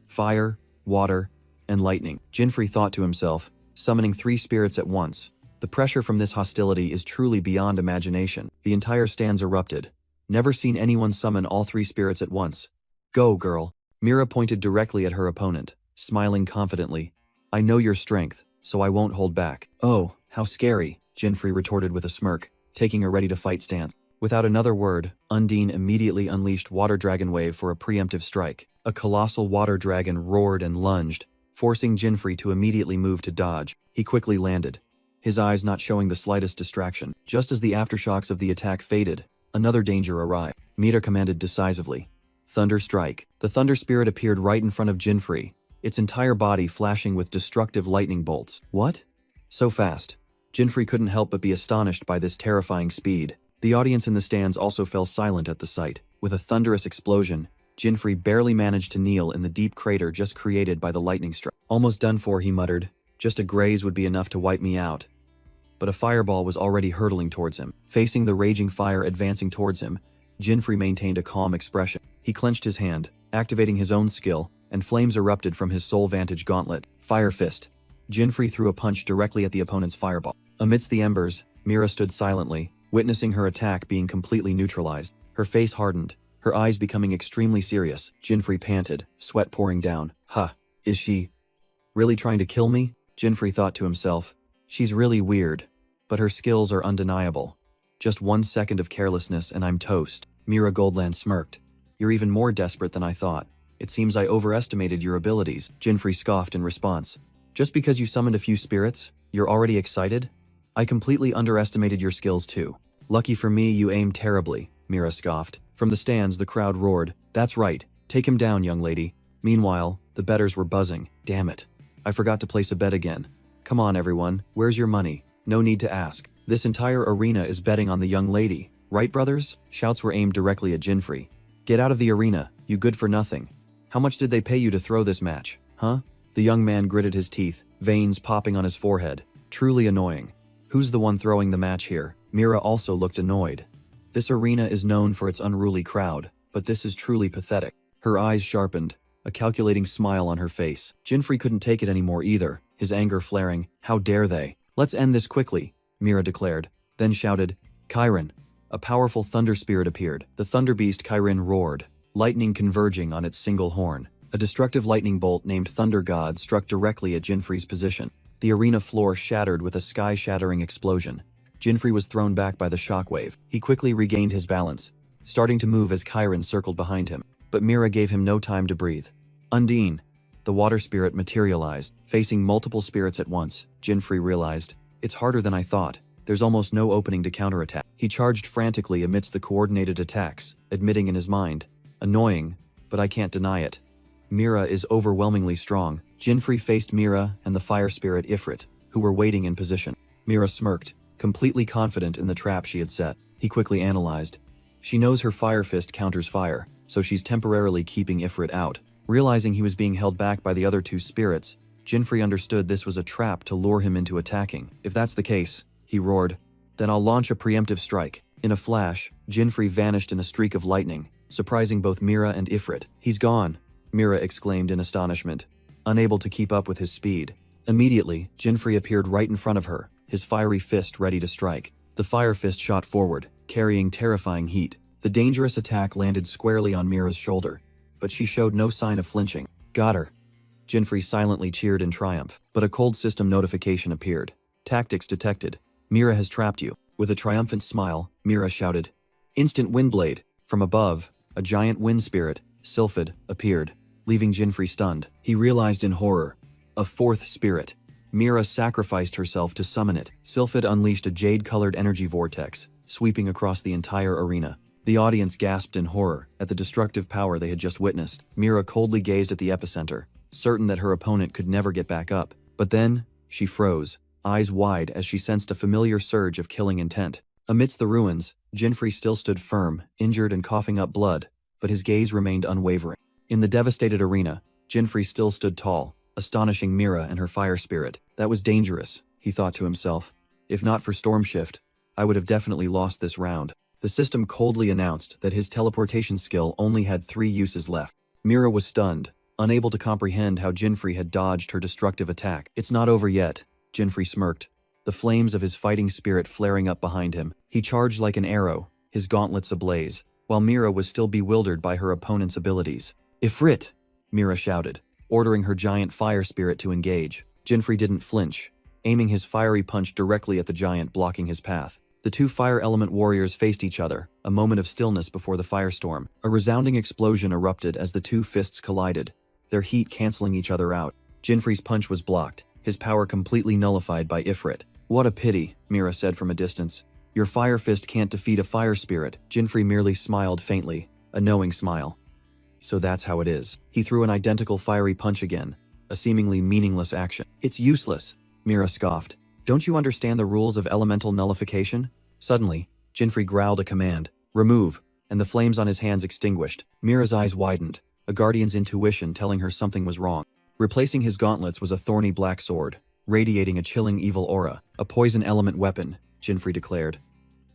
Fire, Water, and Lightning. Jinfrey thought to himself, summoning three spirits at once. The pressure from this hostility is truly beyond imagination. The entire stands erupted. Never seen anyone summon all three spirits at once. Go, girl. Mira pointed directly at her opponent, smiling confidently. I know your strength, so I won't hold back. Oh, how scary, Jinfrey retorted with a smirk, taking a ready-to-fight stance. Without another word, Undine immediately unleashed Water Dragon Wave for a preemptive strike. A colossal water dragon roared and lunged, forcing Jinfrey to immediately move to dodge. He quickly landed, his eyes not showing the slightest distraction. Just as the aftershocks of the attack faded, another danger arrived. Mira commanded decisively. Thunder Strike. The Thunder Spirit appeared right in front of Jinfrey, its entire body flashing with destructive lightning bolts. What? So fast. Jinfrey couldn't help but be astonished by this terrifying speed. The audience in the stands also fell silent at the sight. With a thunderous explosion, Jinfrey barely managed to kneel in the deep crater just created by the lightning strike. Almost done for, he muttered. Just a graze would be enough to wipe me out. But a fireball was already hurtling towards him. Facing the raging fire advancing towards him, Jinfrey maintained a calm expression. He clenched his hand, activating his own skill, and flames erupted from his soul vantage gauntlet. Fire Fist. Jinfrey threw a punch directly at the opponent's fireball. Amidst the embers, Mira stood silently, witnessing her attack being completely neutralized. Her face hardened, her eyes becoming extremely serious. Jinfrey panted, sweat pouring down. Is she really trying to kill me? Jinfrey thought to himself. She's really weird, but her skills are undeniable. Just 1 second of carelessness and I'm toast. Mira Goldland smirked. You're even more desperate than I thought. It seems I overestimated your abilities. Jinfrey scoffed in response. Just because you summoned a few spirits, you're already excited? I completely underestimated your skills too. Lucky for me, you aimed terribly, Mira scoffed. From the stands, the crowd roared. That's right. Take him down, young lady. Meanwhile, the bettors were buzzing. Damn it. I forgot to place a bet again. Come on, everyone. Where's your money? No need to ask. This entire arena is betting on the young lady. Right, brothers? Shouts were aimed directly at Jinfrey. Get out of the arena, you good for nothing. How much did they pay you to throw this match, huh? The young man gritted his teeth, veins popping on his forehead. Truly annoying. Who's the one throwing the match here? Mira also looked annoyed. This arena is known for its unruly crowd, but this is truly pathetic. Her eyes sharpened, a calculating smile on her face. Jinfrey couldn't take it anymore either, his anger flaring. How dare they? Let's end this quickly, Mira declared, then shouted, Chiron. A powerful thunder spirit appeared. The thunder beast Chiron roared, lightning converging on its single horn. A destructive lightning bolt named Thunder God struck directly at Jinfrey's position. The arena floor shattered with a sky-shattering explosion. Jinfrey was thrown back by the shockwave. He quickly regained his balance, starting to move as Chiron circled behind him. But Mira gave him no time to breathe. Undine. The water spirit materialized, facing multiple spirits at once. Jinfrey realized, it's harder than I thought. There's almost no opening to counterattack. He charged frantically amidst the coordinated attacks, admitting in his mind, annoying, but I can't deny it. Mira is overwhelmingly strong. Jinfrey faced Mira and the fire spirit Ifrit, who were waiting in position. Mira smirked, completely confident in the trap she had set. He quickly analyzed. She knows her fire fist counters fire, so she's temporarily keeping Ifrit out. Realizing he was being held back by the other two spirits, Jinfrey understood this was a trap to lure him into attacking. If that's the case, he roared, then I'll launch a preemptive strike. In a flash, Jinfrey vanished in a streak of lightning, surprising both Mira and Ifrit. He's gone, Mira exclaimed in astonishment, unable to keep up with his speed. Immediately, Jinfrey appeared right in front of her, his fiery fist ready to strike. The fire fist shot forward, carrying terrifying heat. The dangerous attack landed squarely on Mira's shoulder, but she showed no sign of flinching. Got her. Jinfrey silently cheered in triumph, but a cold system notification appeared. Tactics detected. Mira has trapped you. With a triumphant smile, Mira shouted. Instant windblade. From above, a giant wind spirit, Sylphid, appeared, leaving Jinfrey stunned. He realized in horror. A fourth spirit. Mira sacrificed herself to summon it. Sylphid unleashed a jade-colored energy vortex, sweeping across the entire arena. The audience gasped in horror at the destructive power they had just witnessed. Mira coldly gazed at the epicenter, certain that her opponent could never get back up. But then, she froze, eyes wide as she sensed a familiar surge of killing intent. Amidst the ruins, Jinfrey still stood firm, injured and coughing up blood, but his gaze remained unwavering. In the devastated arena, Jinfrey still stood tall, astonishing Mira and her fire spirit. That was dangerous, he thought to himself. If not for Stormshift, I would have definitely lost this round. The system coldly announced that his teleportation skill only had 3 uses left. Mira was stunned, unable to comprehend how Jinfrey had dodged her destructive attack. It's not over yet, Jinfrey smirked, the flames of his fighting spirit flaring up behind him. He charged like an arrow, his gauntlets ablaze, while Mira was still bewildered by her opponent's abilities. Ifrit! Mira shouted, ordering her giant fire spirit to engage. Jinfrey didn't flinch, aiming his fiery punch directly at the giant blocking his path. The two fire element warriors faced each other, a moment of stillness before the firestorm. A resounding explosion erupted as the two fists collided, their heat canceling each other out. Jinfrey's punch was blocked, his power completely nullified by Ifrit. What a pity, Mira said from a distance. Your fire fist can't defeat a fire spirit. Jinfrey merely smiled faintly, a knowing smile. So that's how it is. He threw an identical fiery punch again, a seemingly meaningless action. It's useless, Mira scoffed. Don't you understand the rules of elemental nullification? Suddenly, Jinfrey growled a command, remove, and the flames on his hands extinguished. Mira's eyes widened, a guardian's intuition telling her something was wrong. Replacing his gauntlets was a thorny black sword, radiating a chilling evil aura. A poison element weapon, Jinfrey declared.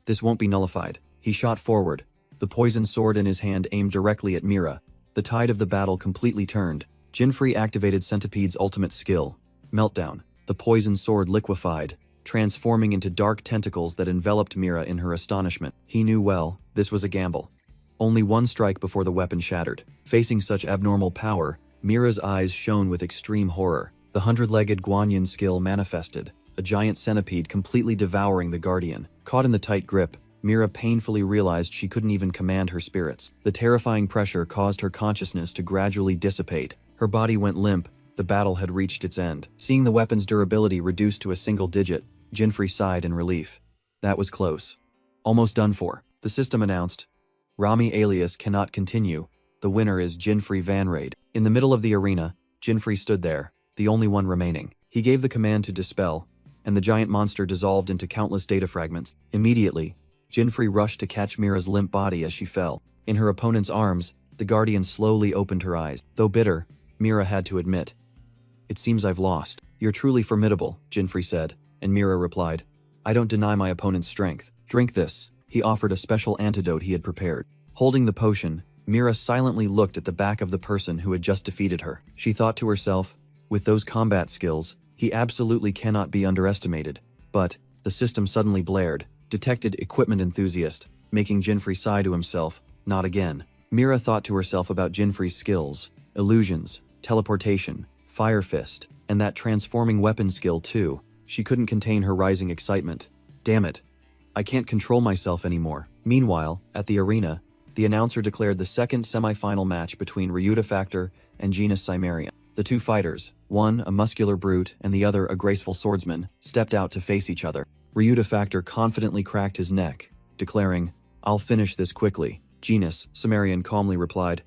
This won't be nullified. He shot forward, the poison sword in his hand aimed directly at Mira. The tide of the battle completely turned. Jinfrey activated Centipede's ultimate skill, Meltdown. The poison sword liquefied, transforming into dark tentacles that enveloped Mira in her astonishment. He knew well, this was a gamble. Only one strike before the weapon shattered. Facing such abnormal power, Mira's eyes shone with extreme horror. The 100-legged Guanyin skill manifested, a giant centipede completely devouring the Guardian. Caught in the tight grip, Mira painfully realized she couldn't even command her spirits. The terrifying pressure caused her consciousness to gradually dissipate. Her body went limp. The battle had reached its end. Seeing the weapon's durability reduced to a single digit, Jinfrey sighed in relief. That was close. Almost done for. The system announced, Rami alias cannot continue. The winner is Jinfrey Vanraid. In the middle of the arena, Jinfrey stood there, the only one remaining. He gave the command to dispel, and the giant monster dissolved into countless data fragments. Immediately, Jinfrey rushed to catch Mira's limp body as she fell. In her opponent's arms, the Guardian slowly opened her eyes. Though bitter, Mira had to admit, "It seems I've lost." "You're truly formidable," Jinfrey said, and Mira replied, "I don't deny my opponent's strength. Drink this." He offered a special antidote he had prepared. Holding the potion, Mira silently looked at the back of the person who had just defeated her. She thought to herself, with those combat skills, he absolutely cannot be underestimated. But the system suddenly blared, detected equipment enthusiast, making Jinfrey sigh to himself, not again. Mira thought to herself about Jinfrey's skills, illusions, teleportation, fire fist, and that transforming weapon skill too. She couldn't contain her rising excitement. Damn it. I can't control myself anymore. Meanwhile, at the arena, the announcer declared the second semi-final match between Ryuta Factor and Genus Cimmerian. The two fighters, one a muscular brute and the other a graceful swordsman, stepped out to face each other. Ryuta Factor confidently cracked his neck, declaring, "I'll finish this quickly." Genus Cimmerian calmly replied,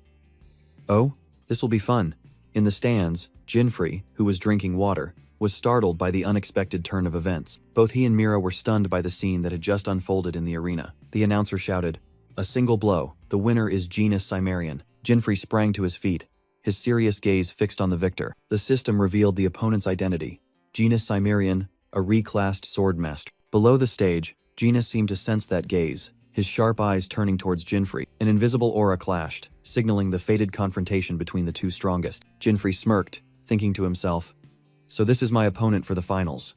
"Oh, this will be fun." In the stands, Jinfrey, who was drinking water, was startled by the unexpected turn of events. Both he and Mira were stunned by the scene that had just unfolded in the arena. The announcer shouted, "A single blow. The winner is Genus Cimmerian." Jinfrey sprang to his feet, his serious gaze fixed on the victor. The system revealed the opponent's identity. Genus Cimmerian, a reclassed swordmaster. Below the stage, Genus seemed to sense that gaze, his sharp eyes turning towards Jinfrey. An invisible aura clashed, signaling the fated confrontation between the two strongest. Jinfrey smirked, thinking to himself, "So this is my opponent for the finals.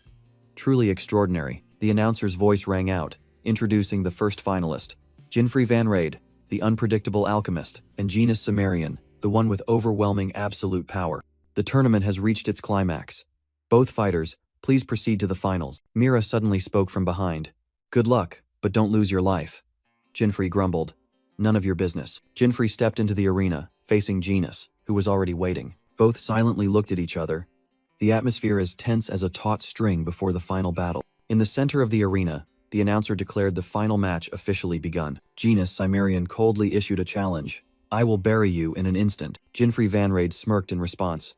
Truly extraordinary." The announcer's voice rang out, introducing the first finalist, Jinfrey Vanraid, the unpredictable alchemist, and Genus Cimmerian, the one with overwhelming absolute power. The tournament has reached its climax. Both fighters, please proceed to the finals. Mira suddenly spoke from behind. "Good luck, but don't lose your life." Jinfrey grumbled, "None of your business." Jinfrey stepped into the arena, facing Genus, who was already waiting. Both silently looked at each other, the atmosphere as tense as a taut string before the final battle. In the center of the arena, the announcer declared the final match officially begun. Genus Cimmerian coldly issued a challenge. "I will bury you in an instant." Jinfrey Vanraid smirked in response.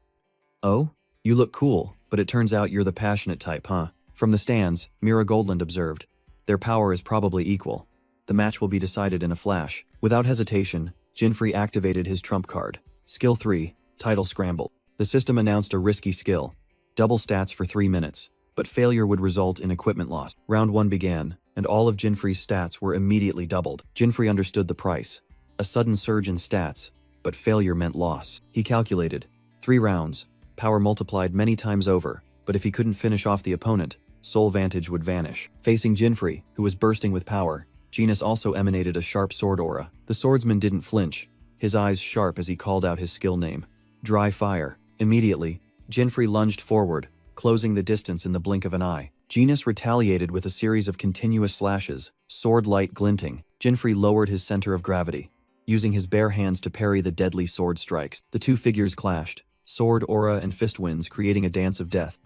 "Oh? You look cool, but it turns out you're the passionate type, huh?" From the stands, Mira Goldland observed, "Their power is probably equal. The match will be decided in a flash." Without hesitation, Jinfrey activated his trump card. Skill 3, Title Scramble. The system announced a risky skill, double stats for 3 minutes, but failure would result in equipment loss. Round 1 began, and all of Jinfrey's stats were immediately doubled. Jinfrey understood the price. A sudden surge in stats, but failure meant loss. He calculated, 3 rounds, power multiplied many times over, but if he couldn't finish off the opponent, soul vantage would vanish. Facing Jinfrey, who was bursting with power, Genus also emanated a sharp sword aura. The swordsman didn't flinch, his eyes sharp as he called out his skill name. Dry fire. Immediately, Jinfrey lunged forward, closing the distance in the blink of an eye. Genus retaliated with a series of continuous slashes, sword light glinting. Jinfrey lowered his center of gravity, using his bare hands to parry the deadly sword strikes. The two figures clashed, sword aura and fist winds creating a dance of death.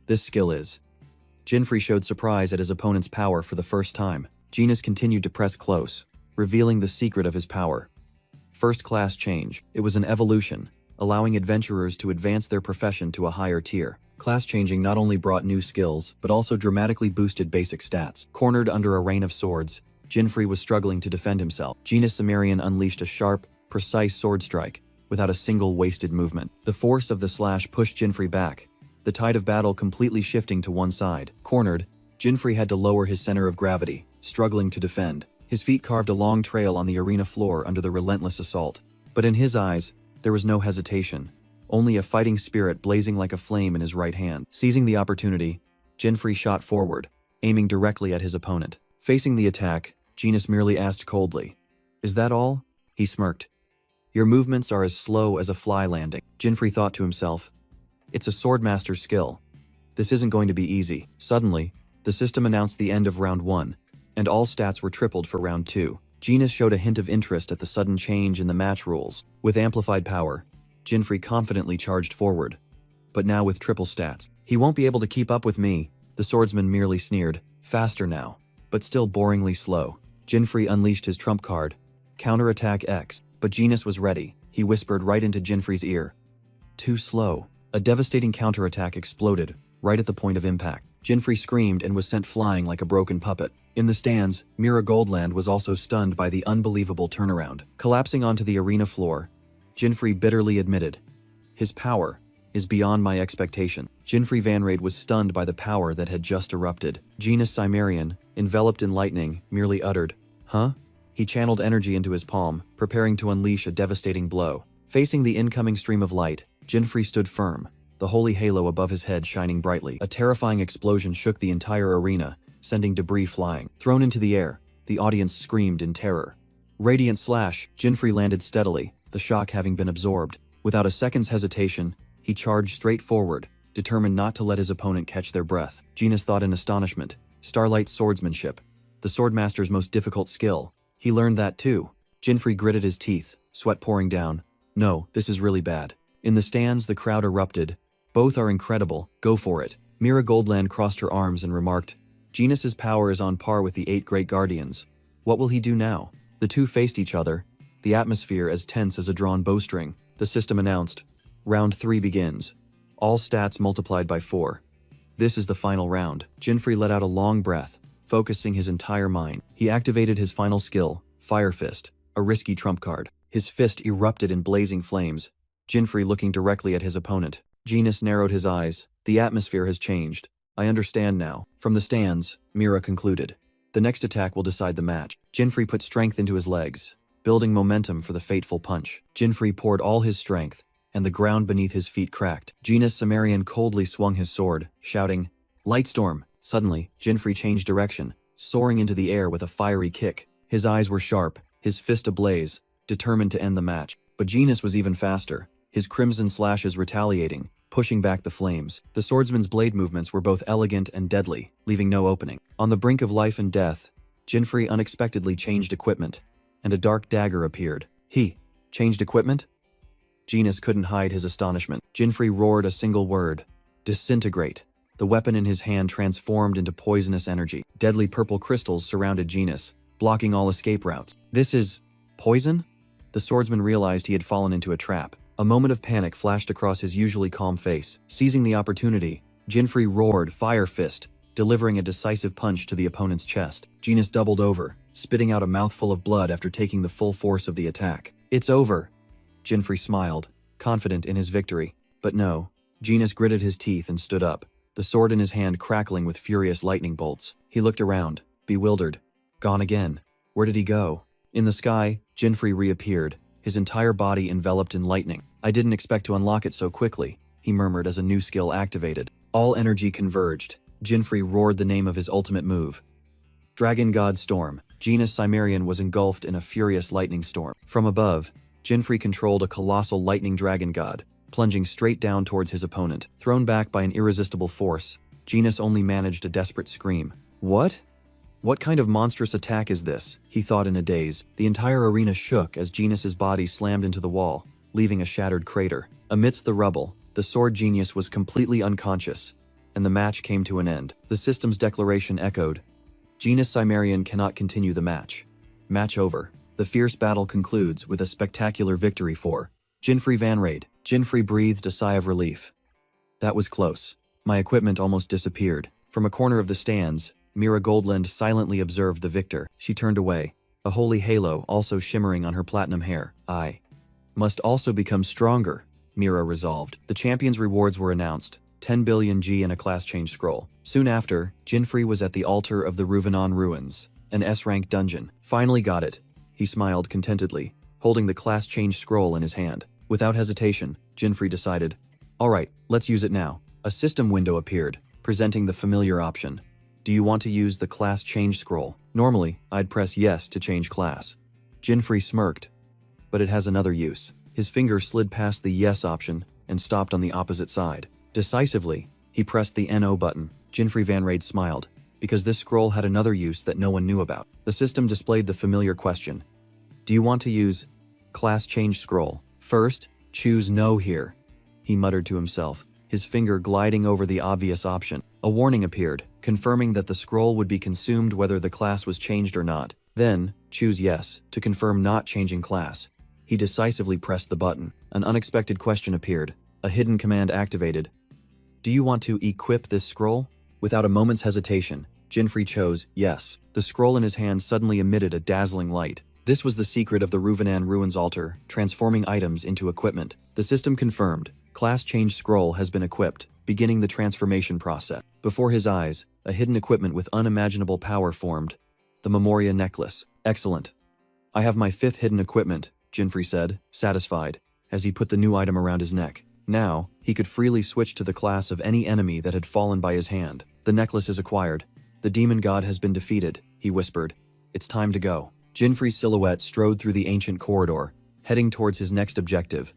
This skill is. Jinfrey showed surprise at his opponent's power for the first time. Genus continued to press close, revealing the secret of his power. First class change. It was an evolution, allowing adventurers to advance their profession to a higher tier. Class changing not only brought new skills, but also dramatically boosted basic stats. Cornered under a rain of swords, Jinfrey was struggling to defend himself. Genus Cimmerian unleashed a sharp, precise sword strike, without a single wasted movement. The force of the slash pushed Jinfrey back, the tide of battle completely shifting to one side. Cornered, Jinfrey had to lower his center of gravity, struggling to defend. His feet carved a long trail on the arena floor under the relentless assault. But in his eyes, there was no hesitation, only a fighting spirit blazing like a flame in his right hand. Seizing the opportunity, Jinfrey shot forward, aiming directly at his opponent. Facing the attack, Genis merely asked coldly, "Is that all?" He smirked. "Your movements are as slow as a fly landing." Jinfrey thought to himself, "It's a swordmaster's skill. This isn't going to be easy." Suddenly, the system announced the end of round 1, and all stats were tripled for round 2. Genis showed a hint of interest at the sudden change in the match rules. With amplified power, Jinfrey confidently charged forward, but now with triple stats. "He won't be able to keep up with me," the swordsman merely sneered. "Faster now, but still boringly slow." Jinfrey unleashed his trump card, Counterattack X, but Genis was ready. He whispered right into Jinfrey's ear. "Too slow." A devastating counterattack exploded, right at the point of impact. Jinfrey screamed and was sent flying like a broken puppet. In the stands, Mira Goldland was also stunned by the unbelievable turnaround. Collapsing onto the arena floor, Jinfrey bitterly admitted, "His power is beyond my expectation." Jinfrey Vanrade was stunned by the power that had just erupted. Genis Cimmerian, enveloped in lightning, merely uttered, "Huh?" He channeled energy into his palm, preparing to unleash a devastating blow. Facing the incoming stream of light, Jinfrey stood firm, the holy halo above his head shining brightly. A terrifying explosion shook the entire arena, sending debris flying. Thrown into the air, the audience screamed in terror. Radiant slash, Jinfrey landed steadily, the shock having been absorbed. Without a second's hesitation, he charged straight forward, determined not to let his opponent catch their breath. Genis thought in astonishment, Starlight swordsmanship, the swordmaster's most difficult skill. He learned that too. Jinfrey gritted his teeth, sweat pouring down. "No, this is really bad." In the stands, the crowd erupted. "Both are incredible, go for it." Mira Goldland crossed her arms and remarked, "Genis's power is on par with the 8 Great Guardians. What will he do now?" The two faced each other, the atmosphere as tense as a drawn bowstring. The system announced, "Round 3 begins. All stats multiplied by 4. This is the final round." Jinfrey let out a long breath, focusing his entire mind. He activated his final skill, Fire Fist, a risky trump card. His fist erupted in blazing flames, Jinfrey looking directly at his opponent. Genis narrowed his eyes. "The atmosphere has changed. I understand now." From the stands, Mira concluded, "The next attack will decide the match." Jinfrey put strength into his legs, building momentum for the fateful punch. Jinfrey poured all his strength, and the ground beneath his feet cracked. Genis Cimmerian coldly swung his sword, shouting, "Lightstorm!" Suddenly, Jinfrey changed direction, soaring into the air with a fiery kick. His eyes were sharp, his fist ablaze, determined to end the match. But Genis was even faster, his crimson slashes retaliating, pushing back the flames. The swordsman's blade movements were both elegant and deadly, leaving no opening. On the brink of life and death, Jinfrey unexpectedly changed equipment, and a dark dagger appeared. He changed equipment? Genis couldn't hide his astonishment. Jinfrey roared a single word, "Disintegrate." The weapon in his hand transformed into poisonous energy. Deadly purple crystals surrounded Genis, blocking all escape routes. "This is poison?" The swordsman realized he had fallen into a trap. A moment of panic flashed across his usually calm face. Seizing the opportunity, Jinfrey roared Fire Fist, delivering a decisive punch to the opponent's chest. Genis doubled over, spitting out a mouthful of blood after taking the full force of the attack. "It's over." Jinfrey smiled, confident in his victory. But no, Genis gritted his teeth and stood up, the sword in his hand crackling with furious lightning bolts. He looked around, bewildered. Gone again. Where did he go? In the sky, Jinfrey reappeared, his entire body enveloped in lightning. "I didn't expect to unlock it so quickly," he murmured as a new skill activated. All energy converged. Jinfrey roared the name of his ultimate move. Dragon God Storm. Genis Cimmerian was engulfed in a furious lightning storm. From above, Jinfrey controlled a colossal lightning dragon god, plunging straight down towards his opponent. Thrown back by an irresistible force, Genis only managed a desperate scream. "What? What kind of monstrous attack is this?" he thought in a daze. The entire arena shook as Genis's body slammed into the wall, leaving a shattered crater. Amidst the rubble, the sword genius was completely unconscious, and the match came to an end. The system's declaration echoed, "Genis Cimmerian cannot continue the match. Match over." The fierce battle concludes with a spectacular victory for Jinfrey Vanrade. Jinfrey breathed a sigh of relief. "That was close. My equipment almost disappeared." From a corner of the stands, Mira Goldland silently observed the victor. She turned away, a holy halo also shimmering on her platinum hair. "I must also become stronger," Mira resolved. The champion's rewards were announced, 10 billion G and a class change scroll. Soon after, Jinfrey was at the altar of the Ruvenon Ruins, an S-rank dungeon. "Finally got it," he smiled contentedly, holding the class change scroll in his hand. Without hesitation, Jinfrey decided. Alright, let's use it now. A system window appeared, presenting the familiar option. Do you want to use the class change scroll? Normally, I'd press yes to change class. Jinfrey smirked. But it has another use. His finger slid past the yes option and stopped on the opposite side. Decisively, he pressed the NO button. Jinfrey Van Raid smiled, because this scroll had another use that no one knew about. The system displayed the familiar question. Do you want to use class change scroll? First, choose no here, he muttered to himself, his finger gliding over the obvious option. A warning appeared, confirming that the scroll would be consumed whether the class was changed or not. Then, choose yes to confirm not changing class. He decisively pressed the button. An unexpected question appeared. A hidden command activated. Do you want to equip this scroll? Without a moment's hesitation, Jinfrey chose yes. The scroll in his hand suddenly emitted a dazzling light. This was the secret of the Ruvenan Ruins altar, transforming items into equipment. The system confirmed. Class change scroll has been equipped, beginning the transformation process. Before his eyes, a hidden equipment with unimaginable power formed. The Memoria necklace. Excellent. I have my 5th hidden equipment, Jinfrey said, satisfied, as he put the new item around his neck. Now, he could freely switch to the class of any enemy that had fallen by his hand. The necklace is acquired. The demon god has been defeated, he whispered. It's time to go. Jinfrey's silhouette strode through the ancient corridor, heading towards his next objective,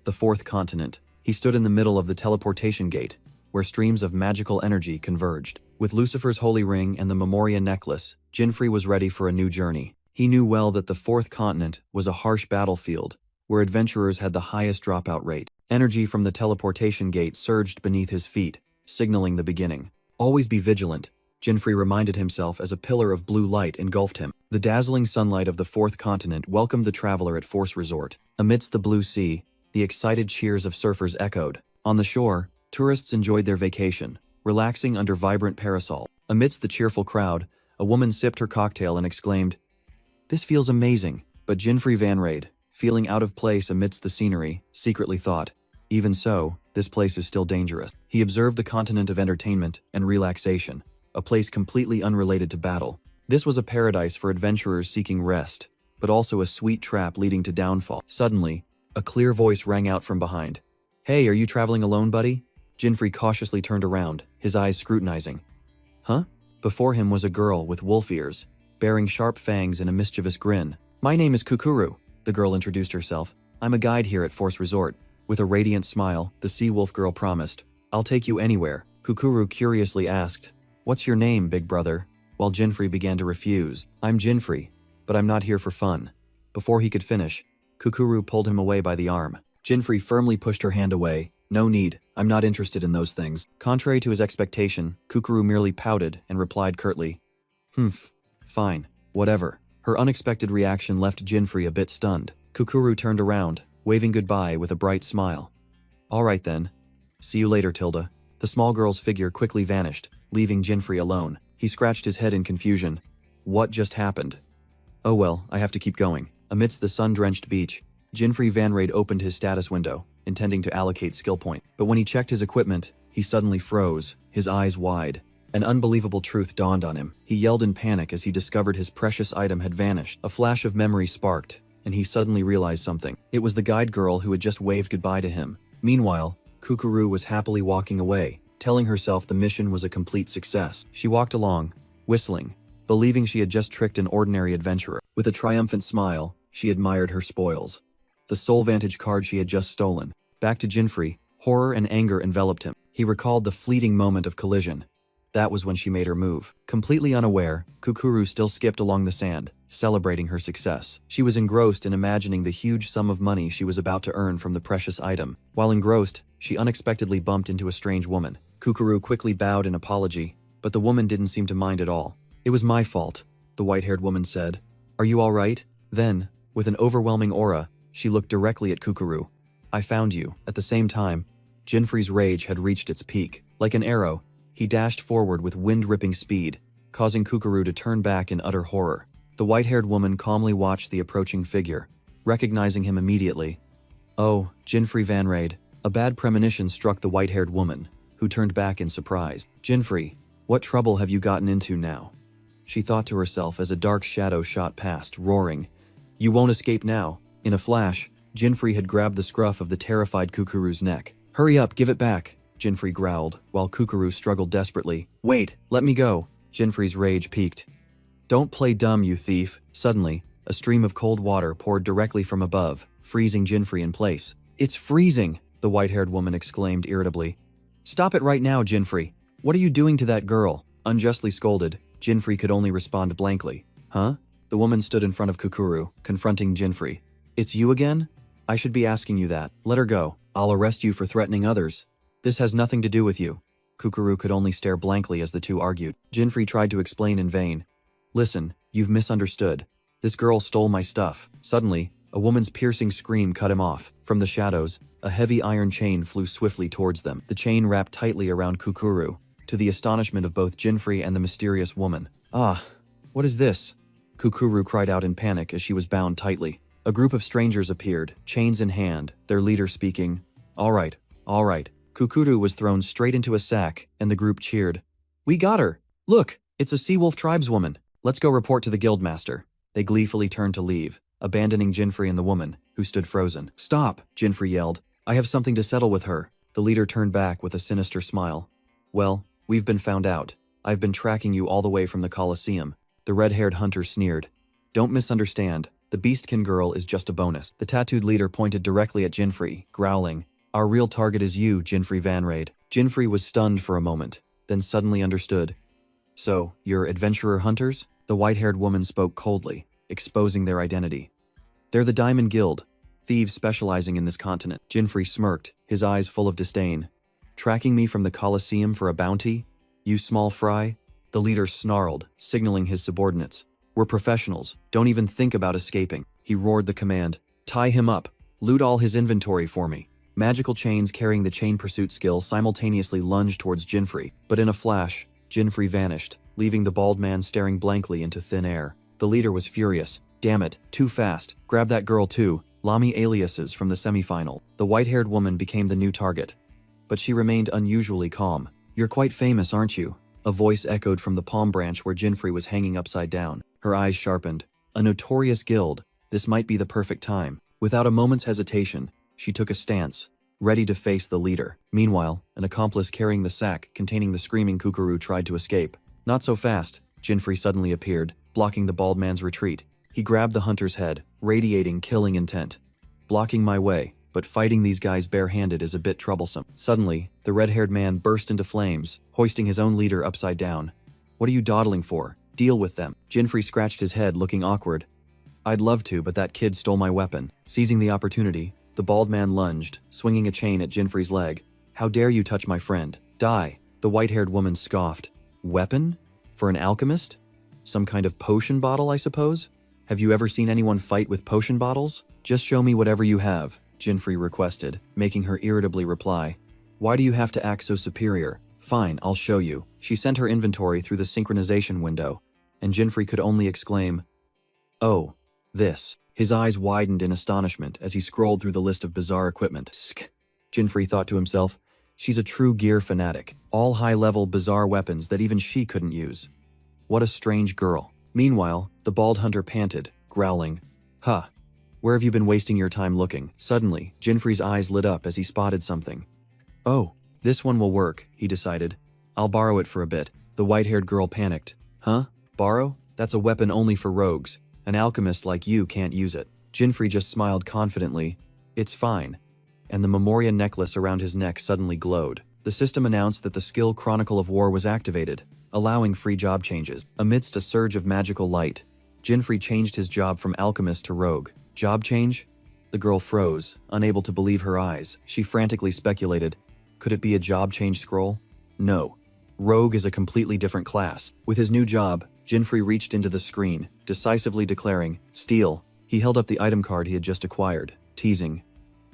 the 4th continent. He stood in the middle of the teleportation gate, where streams of magical energy converged. With Lucifer's holy ring and the Memoria necklace, Jinfrey was ready for a new journey. He knew well that the 4th continent was a harsh battlefield, where adventurers had the highest dropout rate. Energy from the teleportation gate surged beneath his feet, signaling the beginning. Always be vigilant, Jinfrey reminded himself as a pillar of blue light engulfed him. The dazzling sunlight of the 4th continent welcomed the traveler at Force Resort. Amidst the blue sea, the excited cheers of surfers echoed. On the shore, tourists enjoyed their vacation, relaxing under vibrant parasol. Amidst the cheerful crowd, a woman sipped her cocktail and exclaimed, "This feels amazing." But Jinfrey Van Raid, feeling out of place amidst the scenery, secretly thought, even so, this place is still dangerous. He observed the continent of entertainment and relaxation, a place completely unrelated to battle. This was a paradise for adventurers seeking rest, but also a sweet trap leading to downfall. Suddenly, a clear voice rang out from behind. "Hey, are you traveling alone, buddy?" Jinfrey cautiously turned around, his eyes scrutinizing. Huh? Before him was a girl with wolf ears, bearing sharp fangs and a mischievous grin. "My name is Kukuru," the girl introduced herself. "I'm a guide here at Force Resort." With a radiant smile, the sea wolf girl promised, "I'll take you anywhere." Kukuru curiously asked, "What's your name, big brother?" While Jinfrey began to refuse. "I'm Jinfrey, but I'm not here for fun." Before he could finish, Kukuru pulled him away by the arm. Jinfrey firmly pushed her hand away. "No need, I'm not interested in those things." Contrary to his expectation, Kukuru merely pouted and replied curtly, "Humph, fine, whatever." Her unexpected reaction left Jinfrey a bit stunned. Kukuru turned around, waving goodbye with a bright smile. "All right then. See you later, Tilda." The small girl's figure quickly vanished, leaving Jinfrey alone. He scratched his head in confusion. What just happened? Oh well, I have to keep going. Amidst the sun-drenched beach, Jinfrey Van Raid opened his status window, intending to allocate skill point. But when he checked his equipment, he suddenly froze, his eyes wide. An unbelievable truth dawned on him. He yelled in panic as he discovered his precious item had vanished. A flash of memory sparked, and he suddenly realized something. It was the guide girl who had just waved goodbye to him. Meanwhile, Kukuru was happily walking away, telling herself the mission was a complete success. She walked along, whistling, believing she had just tricked an ordinary adventurer. With a triumphant smile, she admired her spoils. The soul vantage card she had just stolen. Back to Jinfrey, horror and anger enveloped him. He recalled the fleeting moment of collision. That was when she made her move. Completely unaware, Kukuru still skipped along the sand, celebrating her success. She was engrossed in imagining the huge sum of money she was about to earn from the precious item. While engrossed, she unexpectedly bumped into a strange woman. Kukuru quickly bowed in apology, but the woman didn't seem to mind at all. "It was my fault," the white-haired woman said. "Are you all right?" Then, with an overwhelming aura, she looked directly at Kukuru. "I found you." At the same time, Jinfrey's rage had reached its peak. Like an arrow, he dashed forward with wind-ripping speed, causing Kukuru to turn back in utter horror. The white-haired woman calmly watched the approaching figure, recognizing him immediately. "Oh, Jinfrey Van Raid." A bad premonition struck the white-haired woman, who turned back in surprise. "Jinfrey, what trouble have you gotten into now?" She thought to herself as a dark shadow shot past, roaring, "You won't escape now." In a flash, Jinfrey had grabbed the scruff of the terrified Kukuru's neck. "Hurry up, give it back," Jinfrey growled, while Kukuru struggled desperately. "Wait, let me go." Jinfrey's rage peaked. "Don't play dumb, you thief." Suddenly, a stream of cold water poured directly from above, freezing Jinfrey in place. "It's freezing," the white-haired woman exclaimed irritably. "Stop it right now, Jinfrey. What are you doing to that girl?" Unjustly scolded, Jinfrey could only respond blankly. "Huh?" The woman stood in front of Kukuru, confronting Jinfrey. "It's you again? I should be asking you that. Let her go. I'll arrest you for threatening others. This has nothing to do with you." Kukuru could only stare blankly as the two argued. Jinfrey tried to explain in vain. "Listen, you've misunderstood. This girl stole my stuff." Suddenly, a woman's piercing scream cut him off. From the shadows, a heavy iron chain flew swiftly towards them. The chain wrapped tightly around Kukuru, to the astonishment of both Jinfrey and the mysterious woman. "Ah, what is this?" Kukuru cried out in panic as she was bound tightly. A group of strangers appeared, chains in hand, their leader speaking. All right. Kukuru was thrown straight into a sack, and the group cheered. "We got her! Look, it's a Seawolf tribeswoman. Let's go report to the guildmaster." They gleefully turned to leave, abandoning Jinfrey and the woman, who stood frozen. "Stop," Jinfrey yelled. "I have something to settle with her." The leader turned back with a sinister smile. "Well, we've been found out. I've been tracking you all the way from the Colosseum." The red-haired hunter sneered. "Don't misunderstand. The Beastkin girl is just a bonus." The tattooed leader pointed directly at Jinfrey, growling. "Our real target is you, Jinfrey Vanraid." Jinfrey was stunned for a moment, then suddenly understood. "So, you're adventurer hunters?" The white-haired woman spoke coldly, exposing their identity. "They're the Diamond Guild, thieves specializing in this continent." Jinfrey smirked, his eyes full of disdain. "Tracking me from the Colosseum for a bounty? You small fry?" The leader snarled, signaling his subordinates. "We're professionals. Don't even think about escaping." He roared the command. "Tie him up. Loot all his inventory for me." Magical chains carrying the chain pursuit skill simultaneously lunged towards Jinfrey, but in a flash, Jinfrey vanished, leaving the bald man staring blankly into thin air. The leader was furious. "Damn it, too fast. Grab that girl too." Lami aliases from the semifinal. The white-haired woman became the new target. But she remained unusually calm. "You're quite famous, aren't you?" A voice echoed from the palm branch where Jinfrey was hanging upside down. Her eyes sharpened. "A notorious guild. This might be the perfect time." Without a moment's hesitation, she took a stance, ready to face the leader. Meanwhile, an accomplice carrying the sack containing the screaming Kukuru tried to escape. Not so fast. Jinfrey suddenly appeared, blocking the bald man's retreat. He grabbed the hunter's head, radiating killing intent. "Blocking my way, but fighting these guys barehanded is a bit troublesome." Suddenly, the red-haired man burst into flames, hoisting his own leader upside down. "What are you dawdling for? Deal with them." Jinfrey scratched his head, looking awkward. "I'd love to, but that kid stole my weapon." Seizing the opportunity, the bald man lunged, swinging a chain at Jinfrey's leg. "How dare you touch my friend? Die." The white-haired woman scoffed. "Weapon? For an alchemist? Some kind of potion bottle, I suppose? Have you ever seen anyone fight with potion bottles? Just show me whatever you have," Jinfrey requested, making her irritably reply. "Why do you have to act so superior? Fine, I'll show you." She sent her inventory through the synchronization window, and Jinfrey could only exclaim, "Oh, this." His eyes widened in astonishment as he scrolled through the list of bizarre equipment. Sk. Jinfrey thought to himself, she's a true gear fanatic. All high-level bizarre weapons that even she couldn't use. What a strange girl. Meanwhile, the bald hunter panted, growling, "Huh. Where have you been wasting your time looking?" Suddenly, Jinfrey's eyes lit up as he spotted something. "Oh, this one will work," he decided. "I'll borrow it for a bit." The white-haired girl panicked. "Huh? Borrow? That's a weapon only for rogues. An alchemist like you can't use it." Jinfrey just smiled confidently. "It's fine." And the Memoria necklace around his neck suddenly glowed. The system announced that the skill Chronicle of War was activated, allowing free job changes. Amidst a surge of magical light, Jinfrey changed his job from alchemist to rogue. Job change? The girl froze, unable to believe her eyes. She frantically speculated. Could it be a job change scroll? No. Rogue is a completely different class. With his new job, Jinfrey reached into the screen, decisively declaring, "Steal." He held up the item card he had just acquired, teasing,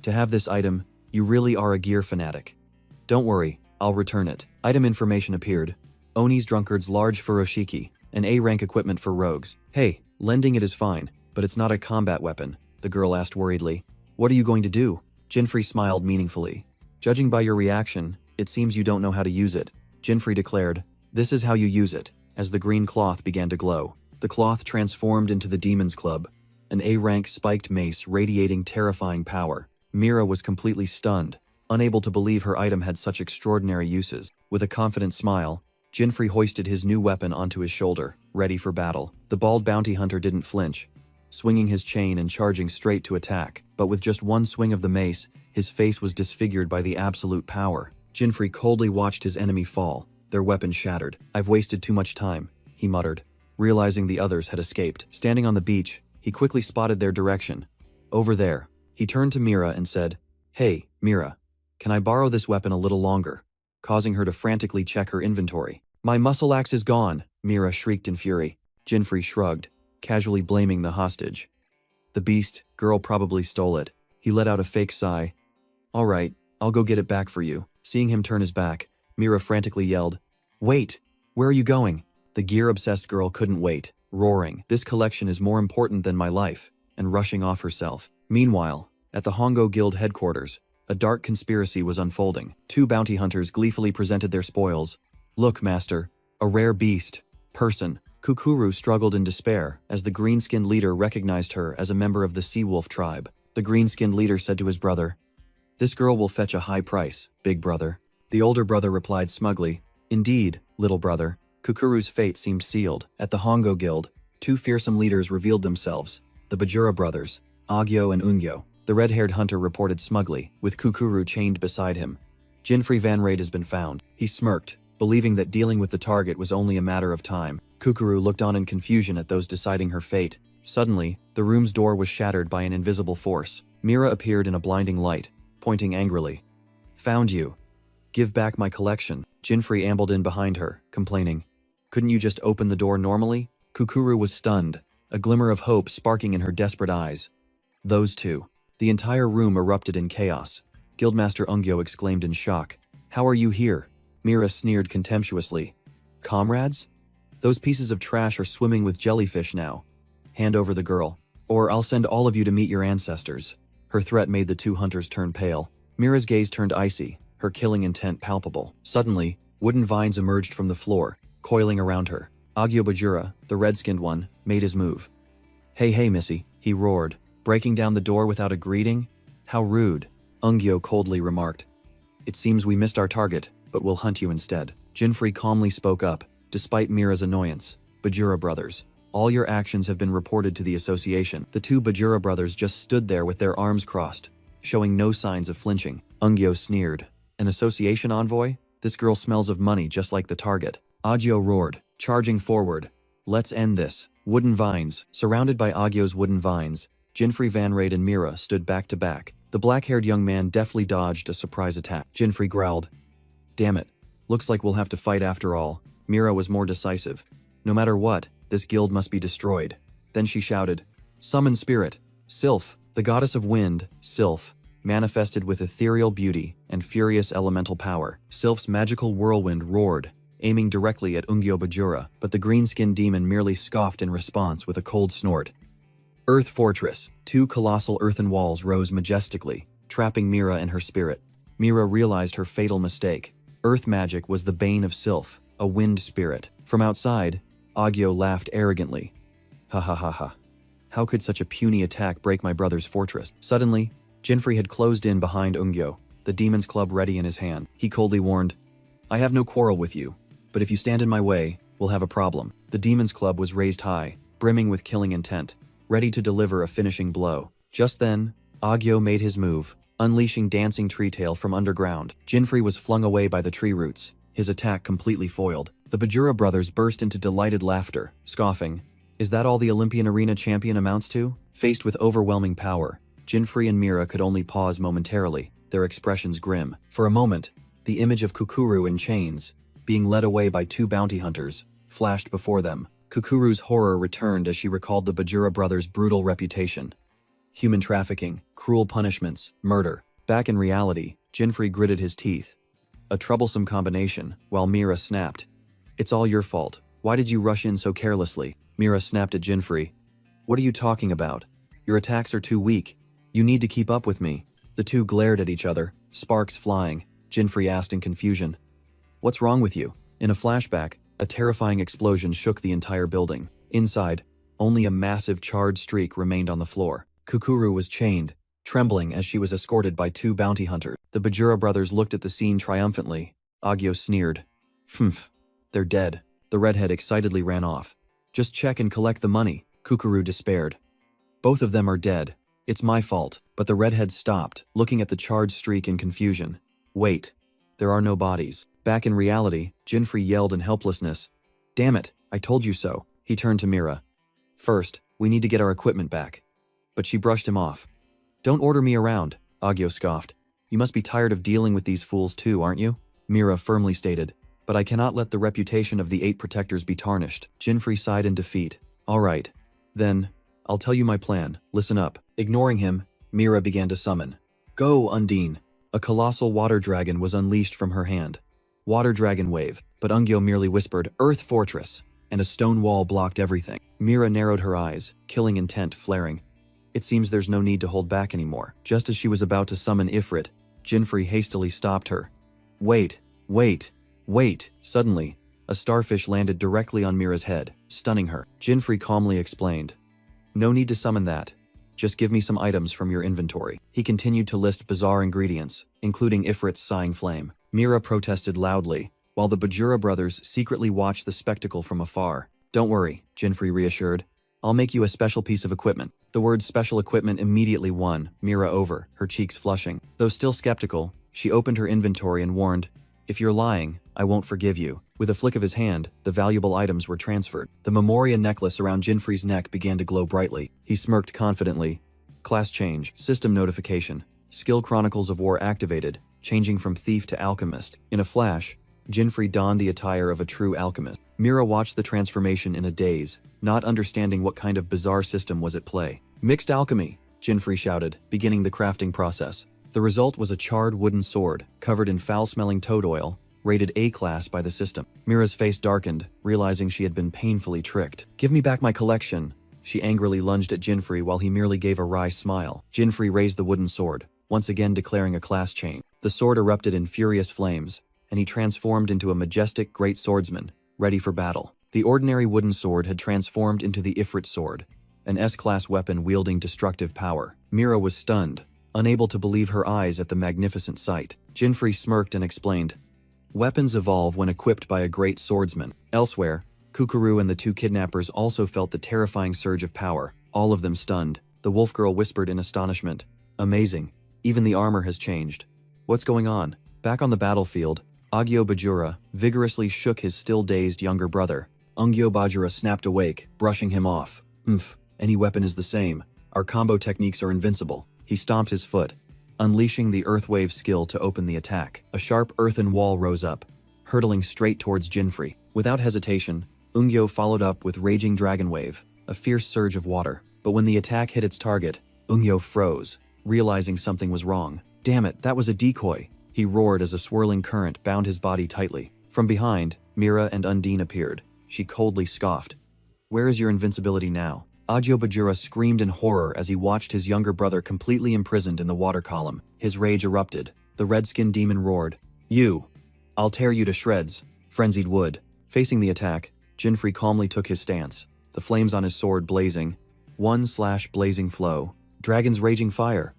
"To have this item, you really are a gear fanatic. Don't worry, I'll return it." Item information appeared. Oni's Drunkard's large furoshiki, an A-rank equipment for rogues. "Hey, lending it is fine, but it's not a combat weapon," the girl asked worriedly. "What are you going to do?" Jinfrey smiled meaningfully. "Judging by your reaction, it seems you don't know how to use it." Jinfrey declared, "This is how you use it," as the green cloth began to glow. The cloth transformed into the Demon's Club, an A-rank spiked mace radiating terrifying power. Mira was completely stunned, unable to believe her item had such extraordinary uses. With a confident smile, Jinfrey hoisted his new weapon onto his shoulder, ready for battle. The bald bounty hunter didn't flinch, swinging his chain and charging straight to attack. But with just one swing of the mace, his face was disfigured by the absolute power. Jinfrey coldly watched his enemy fall, their weapon shattered. "I've wasted too much time," he muttered, realizing the others had escaped. Standing on the beach, he quickly spotted their direction. "Over there." He turned to Mira and said, "Hey, Mira, can I borrow this weapon a little longer?" causing her to frantically check her inventory. "My muscle axe is gone," Mira shrieked in fury. Jinfrey shrugged, casually blaming the hostage. "The beast, girl probably stole it." He let out a fake sigh. "All right, I'll go get it back for you." Seeing him turn his back, Mira frantically yelled, "Wait! Where are you going?" The gear-obsessed girl couldn't wait, roaring, "This collection is more important than my life," and rushing off herself. Meanwhile, at the Hongo Guild headquarters, a dark conspiracy was unfolding. Two bounty hunters gleefully presented their spoils. "Look, master, a rare beast. Person." Kukuru struggled in despair as the green-skinned leader recognized her as a member of the Sea Wolf tribe. The green-skinned leader said to his brother, "This girl will fetch a high price, big brother." The older brother replied smugly, "Indeed, little brother." Kukuru's fate seemed sealed. At the Hongo Guild, two fearsome leaders revealed themselves, the Bajura brothers, Agyo and Ungyo. The red-haired hunter reported smugly, with Kukuru chained beside him. "Jinfrey Van Raid has been found." He smirked, believing that dealing with the target was only a matter of time. Kukuru looked on in confusion at those deciding her fate. Suddenly, the room's door was shattered by an invisible force. Mira appeared in a blinding light, pointing angrily. "Found you. Give back my collection." Jinfrey ambled in behind her, complaining, "Couldn't you just open the door normally?" Kukuru was stunned, a glimmer of hope sparking in her desperate eyes. "Those two." The entire room erupted in chaos. Guildmaster Ungyo exclaimed in shock, "How are you here?" Mira sneered contemptuously. "Comrades? Those pieces of trash are swimming with jellyfish now. Hand over the girl, or I'll send all of you to meet your ancestors." Her threat made the two hunters turn pale. Mira's gaze turned icy, her killing intent palpable. Suddenly, wooden vines emerged from the floor, coiling around her. Agyo Bajura, the red-skinned one, made his move. Hey missy," he roared, breaking down the door without a greeting. "How rude," Ungyo coldly remarked. "It seems we missed our target, but we'll hunt you instead." Jinfrey calmly spoke up, despite Mira's annoyance. "Bajura brothers, all your actions have been reported to the association." The two Bajura brothers just stood there with their arms crossed, showing no signs of flinching. Ungyo sneered. "An association envoy? This girl smells of money just like the target." Agyo roared, charging forward. "Let's end this." Wooden vines. Surrounded by Agyo's wooden vines, Jinfrey Van Raid and Mira stood back to back. The black-haired young man deftly dodged a surprise attack. Jinfrey growled, "Damn it. Looks like we'll have to fight after all." Mira was more decisive. "No matter what, this guild must be destroyed." Then she shouted, "Summon spirit." Sylph, the goddess of wind, Sylph, manifested with ethereal beauty and furious elemental power. Sylph's magical whirlwind roared, aiming directly at Ungyo Bajura, but the green-skinned demon merely scoffed in response with a cold snort. Earth Fortress. Two colossal earthen walls rose majestically, trapping Mira and her spirit. Mira realized her fatal mistake. Earth magic was the bane of Sylph, a wind spirit. From outside, Agyo laughed arrogantly. "Ha ha ha ha. How could such a puny attack break my brother's fortress?" Suddenly, Jinfrey had closed in behind Ungyo, the demon's club ready in his hand. He coldly warned, "I have no quarrel with you, but if you stand in my way, we'll have a problem." The demon's club was raised high, brimming with killing intent, ready to deliver a finishing blow. Just then, Agyo made his move, unleashing dancing tree tail from underground. Jinfrey was flung away by the tree roots, his attack completely foiled. The Bajura brothers burst into delighted laughter, scoffing, "Is that all the Olympian arena champion amounts to?" Faced with overwhelming power, Jinfrey and Mira could only pause momentarily, their expressions grim. For a moment, the image of Kukuru in chains, being led away by two bounty hunters, flashed before them. Kukuru's horror returned as she recalled the Bajura brothers' brutal reputation. Human trafficking, cruel punishments, murder. Back in reality, Jinfrey gritted his teeth. A troublesome combination, while Mira snapped, "It's all your fault. Why did you rush in so carelessly?" Mira snapped at Jinfrey. "What are you talking about? Your attacks are too weak. You need to keep up with me." The two glared at each other, sparks flying. Jinfrey asked in confusion, "What's wrong with you?" In a flashback, a terrifying explosion shook the entire building. Inside, Only a massive charred streak remained on the floor. Kukuru was chained, trembling as she was escorted by 2 bounty hunters. The Bajura brothers looked at the scene triumphantly. Agyo sneered. Humph. They're dead. The redhead excitedly ran off. Just check and collect the money, Kukuru despaired. Both of them are dead. It's my fault. But the redhead stopped, looking at the charred streak in confusion. Wait. There are no bodies. Back in reality, Jinfrey yelled in helplessness. Damn it, I told you so. He turned to Mira. First, we need to get our equipment back. But she brushed him off. Don't order me around, Agyo scoffed. You must be tired of dealing with these fools too, aren't you? Mira firmly stated. But I cannot let the reputation of the 8 protectors be tarnished. Jinfrey sighed in defeat. All right. Then, I'll tell you my plan. Listen up. Ignoring him, Mira began to summon. Go, Undine. A colossal water dragon was unleashed from her hand. Water dragon wave. But Ungyo merely whispered, Earth Fortress, and a stone wall blocked everything. Mira narrowed her eyes, killing intent flaring. It seems there's no need to hold back anymore. Just as she was about to summon Ifrit, Jinfrey hastily stopped her. Wait, wait, wait. Suddenly, a starfish landed directly on Mira's head, stunning her. Jinfrey calmly explained. No need to summon that. Just give me some items from your inventory. He continued to list bizarre ingredients, including Ifrit's sighing flame. Mira protested loudly, while the Bajura brothers secretly watched the spectacle from afar. Don't worry, Jinfrey reassured. I'll make you a special piece of equipment. The word special equipment immediately won Mira over, her cheeks flushing. Though still skeptical, she opened her inventory and warned, If you're lying, I won't forgive you. With a flick of his hand, the valuable items were transferred. The Memoria necklace around Jinfrey's neck began to glow brightly. He smirked confidently. Class change, system notification, skill Chronicles of War activated, changing from thief to alchemist. In a flash, Jinfrey donned the attire of a true alchemist. Mira watched the transformation in a daze, not understanding what kind of bizarre system was at play. Mixed alchemy, Jinfrey shouted, beginning the crafting process. The result was a charred wooden sword, covered in foul-smelling toad oil, rated A-class by the system. Mira's face darkened, realizing she had been painfully tricked. Give me back my collection. She angrily lunged at Jinfrey while he merely gave a wry smile. Jinfrey raised the wooden sword, once again declaring a class change. The sword erupted in furious flames, and he transformed into a majestic great swordsman, ready for battle. The ordinary wooden sword had transformed into the Ifrit sword, an S-class weapon wielding destructive power. Mira was stunned, unable to believe her eyes at the magnificent sight. Jinfrey smirked and explained, Weapons evolve when equipped by a great swordsman. Elsewhere, Kukuru and the 2 kidnappers also felt the terrifying surge of power, all of them stunned. The wolf girl whispered in astonishment, Amazing, even the armor has changed. What's going on? Back on the battlefield, Agyo Bajura vigorously shook his still-dazed younger brother. Ungyo Bajura snapped awake, brushing him off. Any weapon is the same. Our combo techniques are invincible. He stomped his foot, unleashing the Earthwave skill to open the attack. A sharp earthen wall rose up, hurtling straight towards Jinfrey. Without hesitation, Ungyo followed up with Raging Dragon Wave, a fierce surge of water. But when the attack hit its target, Ungyo froze, realizing something was wrong. Damn it, that was a decoy. He roared as a swirling current bound his body tightly. From behind, Mira and Undine appeared. She coldly scoffed. Where is your invincibility now? Agyo Bajura screamed in horror as he watched his younger brother completely imprisoned in the water column. His rage erupted. The red-skinned demon roared, You! I'll tear you to shreds. Frenzied wood. Facing the attack, Jinfrey calmly took his stance, the flames on his sword blazing. 1/blazing flow. Dragon's raging fire.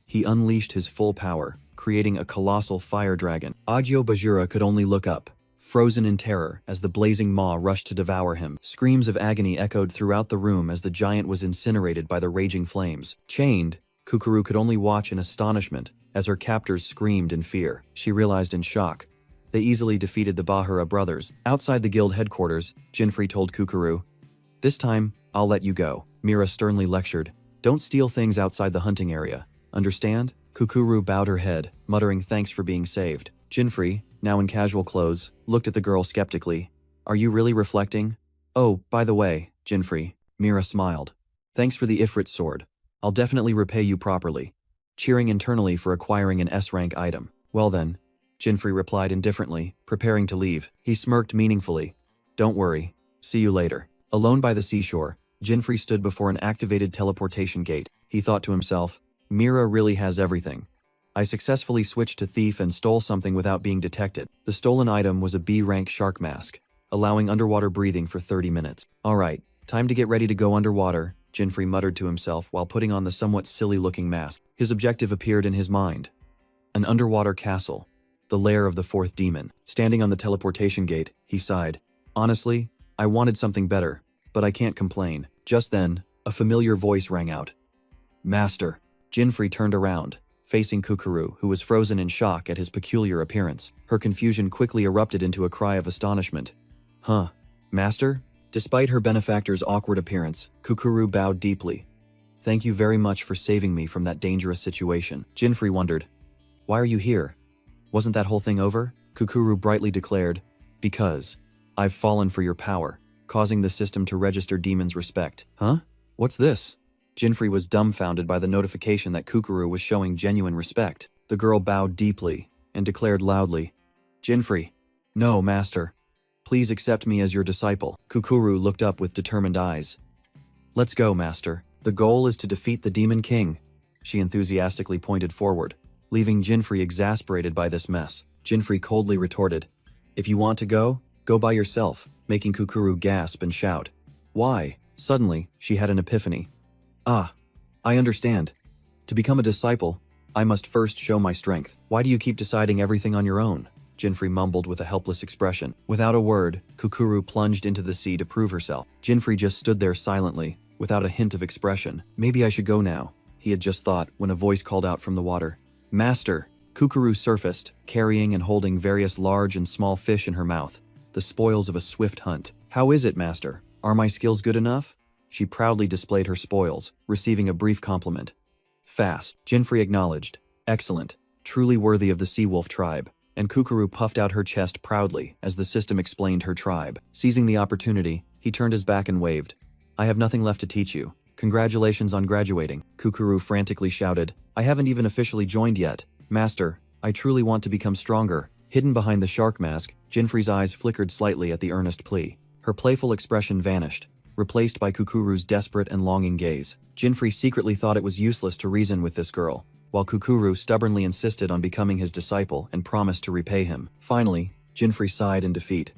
He unleashed his full power, creating a colossal fire dragon. Agyo Bajura could only look up, frozen in terror as the blazing maw rushed to devour him. Screams of agony echoed throughout the room as the giant was incinerated by the raging flames. Chained, Kukuru could only watch in astonishment as her captors screamed in fear. She realized in shock. They easily defeated the Bahura brothers. Outside the guild headquarters, Jinfrey told Kukuru, This time, I'll let you go. Mira sternly lectured, Don't steal things outside the hunting area. Understand? Kukuru bowed her head, muttering thanks for being saved. Jinfrey, now in casual clothes, looked at the girl skeptically. Are you really reflecting? Oh, by the way, Jinfrey, Mira smiled. Thanks for the Ifrit sword. I'll definitely repay you properly. Cheering internally for acquiring an S-rank item. Well then, Jinfrey replied indifferently, preparing to leave. He smirked meaningfully. Don't worry. See you later. Alone by the seashore, Jinfrey stood before an activated teleportation gate. He thought to himself, Mira really has everything. I successfully switched to thief and stole something without being detected. The stolen item was a B-rank shark mask, allowing underwater breathing for 30 minutes. Alright, Time to get ready to go underwater, Jinfrey muttered to himself while putting on the somewhat silly-looking mask. His objective appeared in his mind. An underwater castle, the lair of the fourth demon. Standing on the teleportation gate, he sighed. Honestly, I wanted something better, but I can't complain. Just then, a familiar voice rang out. Master. Jinfrey turned around, facing Kukuru, who was frozen in shock at his peculiar appearance. Her confusion quickly erupted into a cry of astonishment. Huh? Master? Despite her benefactor's awkward appearance, Kukuru bowed deeply. Thank you very much for saving me from that dangerous situation. Jinfrey wondered. Why are you here? Wasn't that whole thing over? Kukuru brightly declared. Because I've fallen for your power, causing the system to register demons' respect. Huh? What's this? Jinfrey was dumbfounded by the notification that Kukuru was showing genuine respect. The girl bowed deeply and declared loudly, Jinfrey, no, master. Please accept me as your disciple. Kukuru looked up with determined eyes. Let's go, master. The goal is to defeat the Demon King. She enthusiastically pointed forward, leaving Jinfrey exasperated by this mess. Jinfrey coldly retorted, If you want to go by yourself, making Kukuru gasp and shout. Why? Suddenly, she had an epiphany. Ah, I understand. To become a disciple, I must first show my strength. Why do you keep deciding everything on your own? Jinfrey mumbled with a helpless expression. Without a word, Kukuru plunged into the sea to prove herself. Jinfrey just stood there silently, without a hint of expression. Maybe I should go now, he had just thought when a voice called out from the water. Master! Kukuru surfaced, carrying and holding various large and small fish in her mouth, the spoils of a swift hunt. How is it, master? Are my skills good enough? She proudly displayed her spoils, receiving a brief compliment. Fast, Jinfrey acknowledged. Excellent, truly worthy of the sea wolf tribe. And Kukuru puffed out her chest proudly as the system explained her tribe. Seizing the opportunity, he turned his back and waved. I have nothing left to teach you. Congratulations on graduating, Kukuru frantically shouted. I haven't even officially joined yet. Master, I truly want to become stronger. Hidden behind the shark mask, Jinfrey's eyes flickered slightly at the earnest plea. Her playful expression vanished, replaced by Kukuru's desperate and longing gaze. Jinfrey secretly thought it was useless to reason with this girl, while Kukuru stubbornly insisted on becoming his disciple and promised to repay him. Finally, Jinfrey sighed in defeat.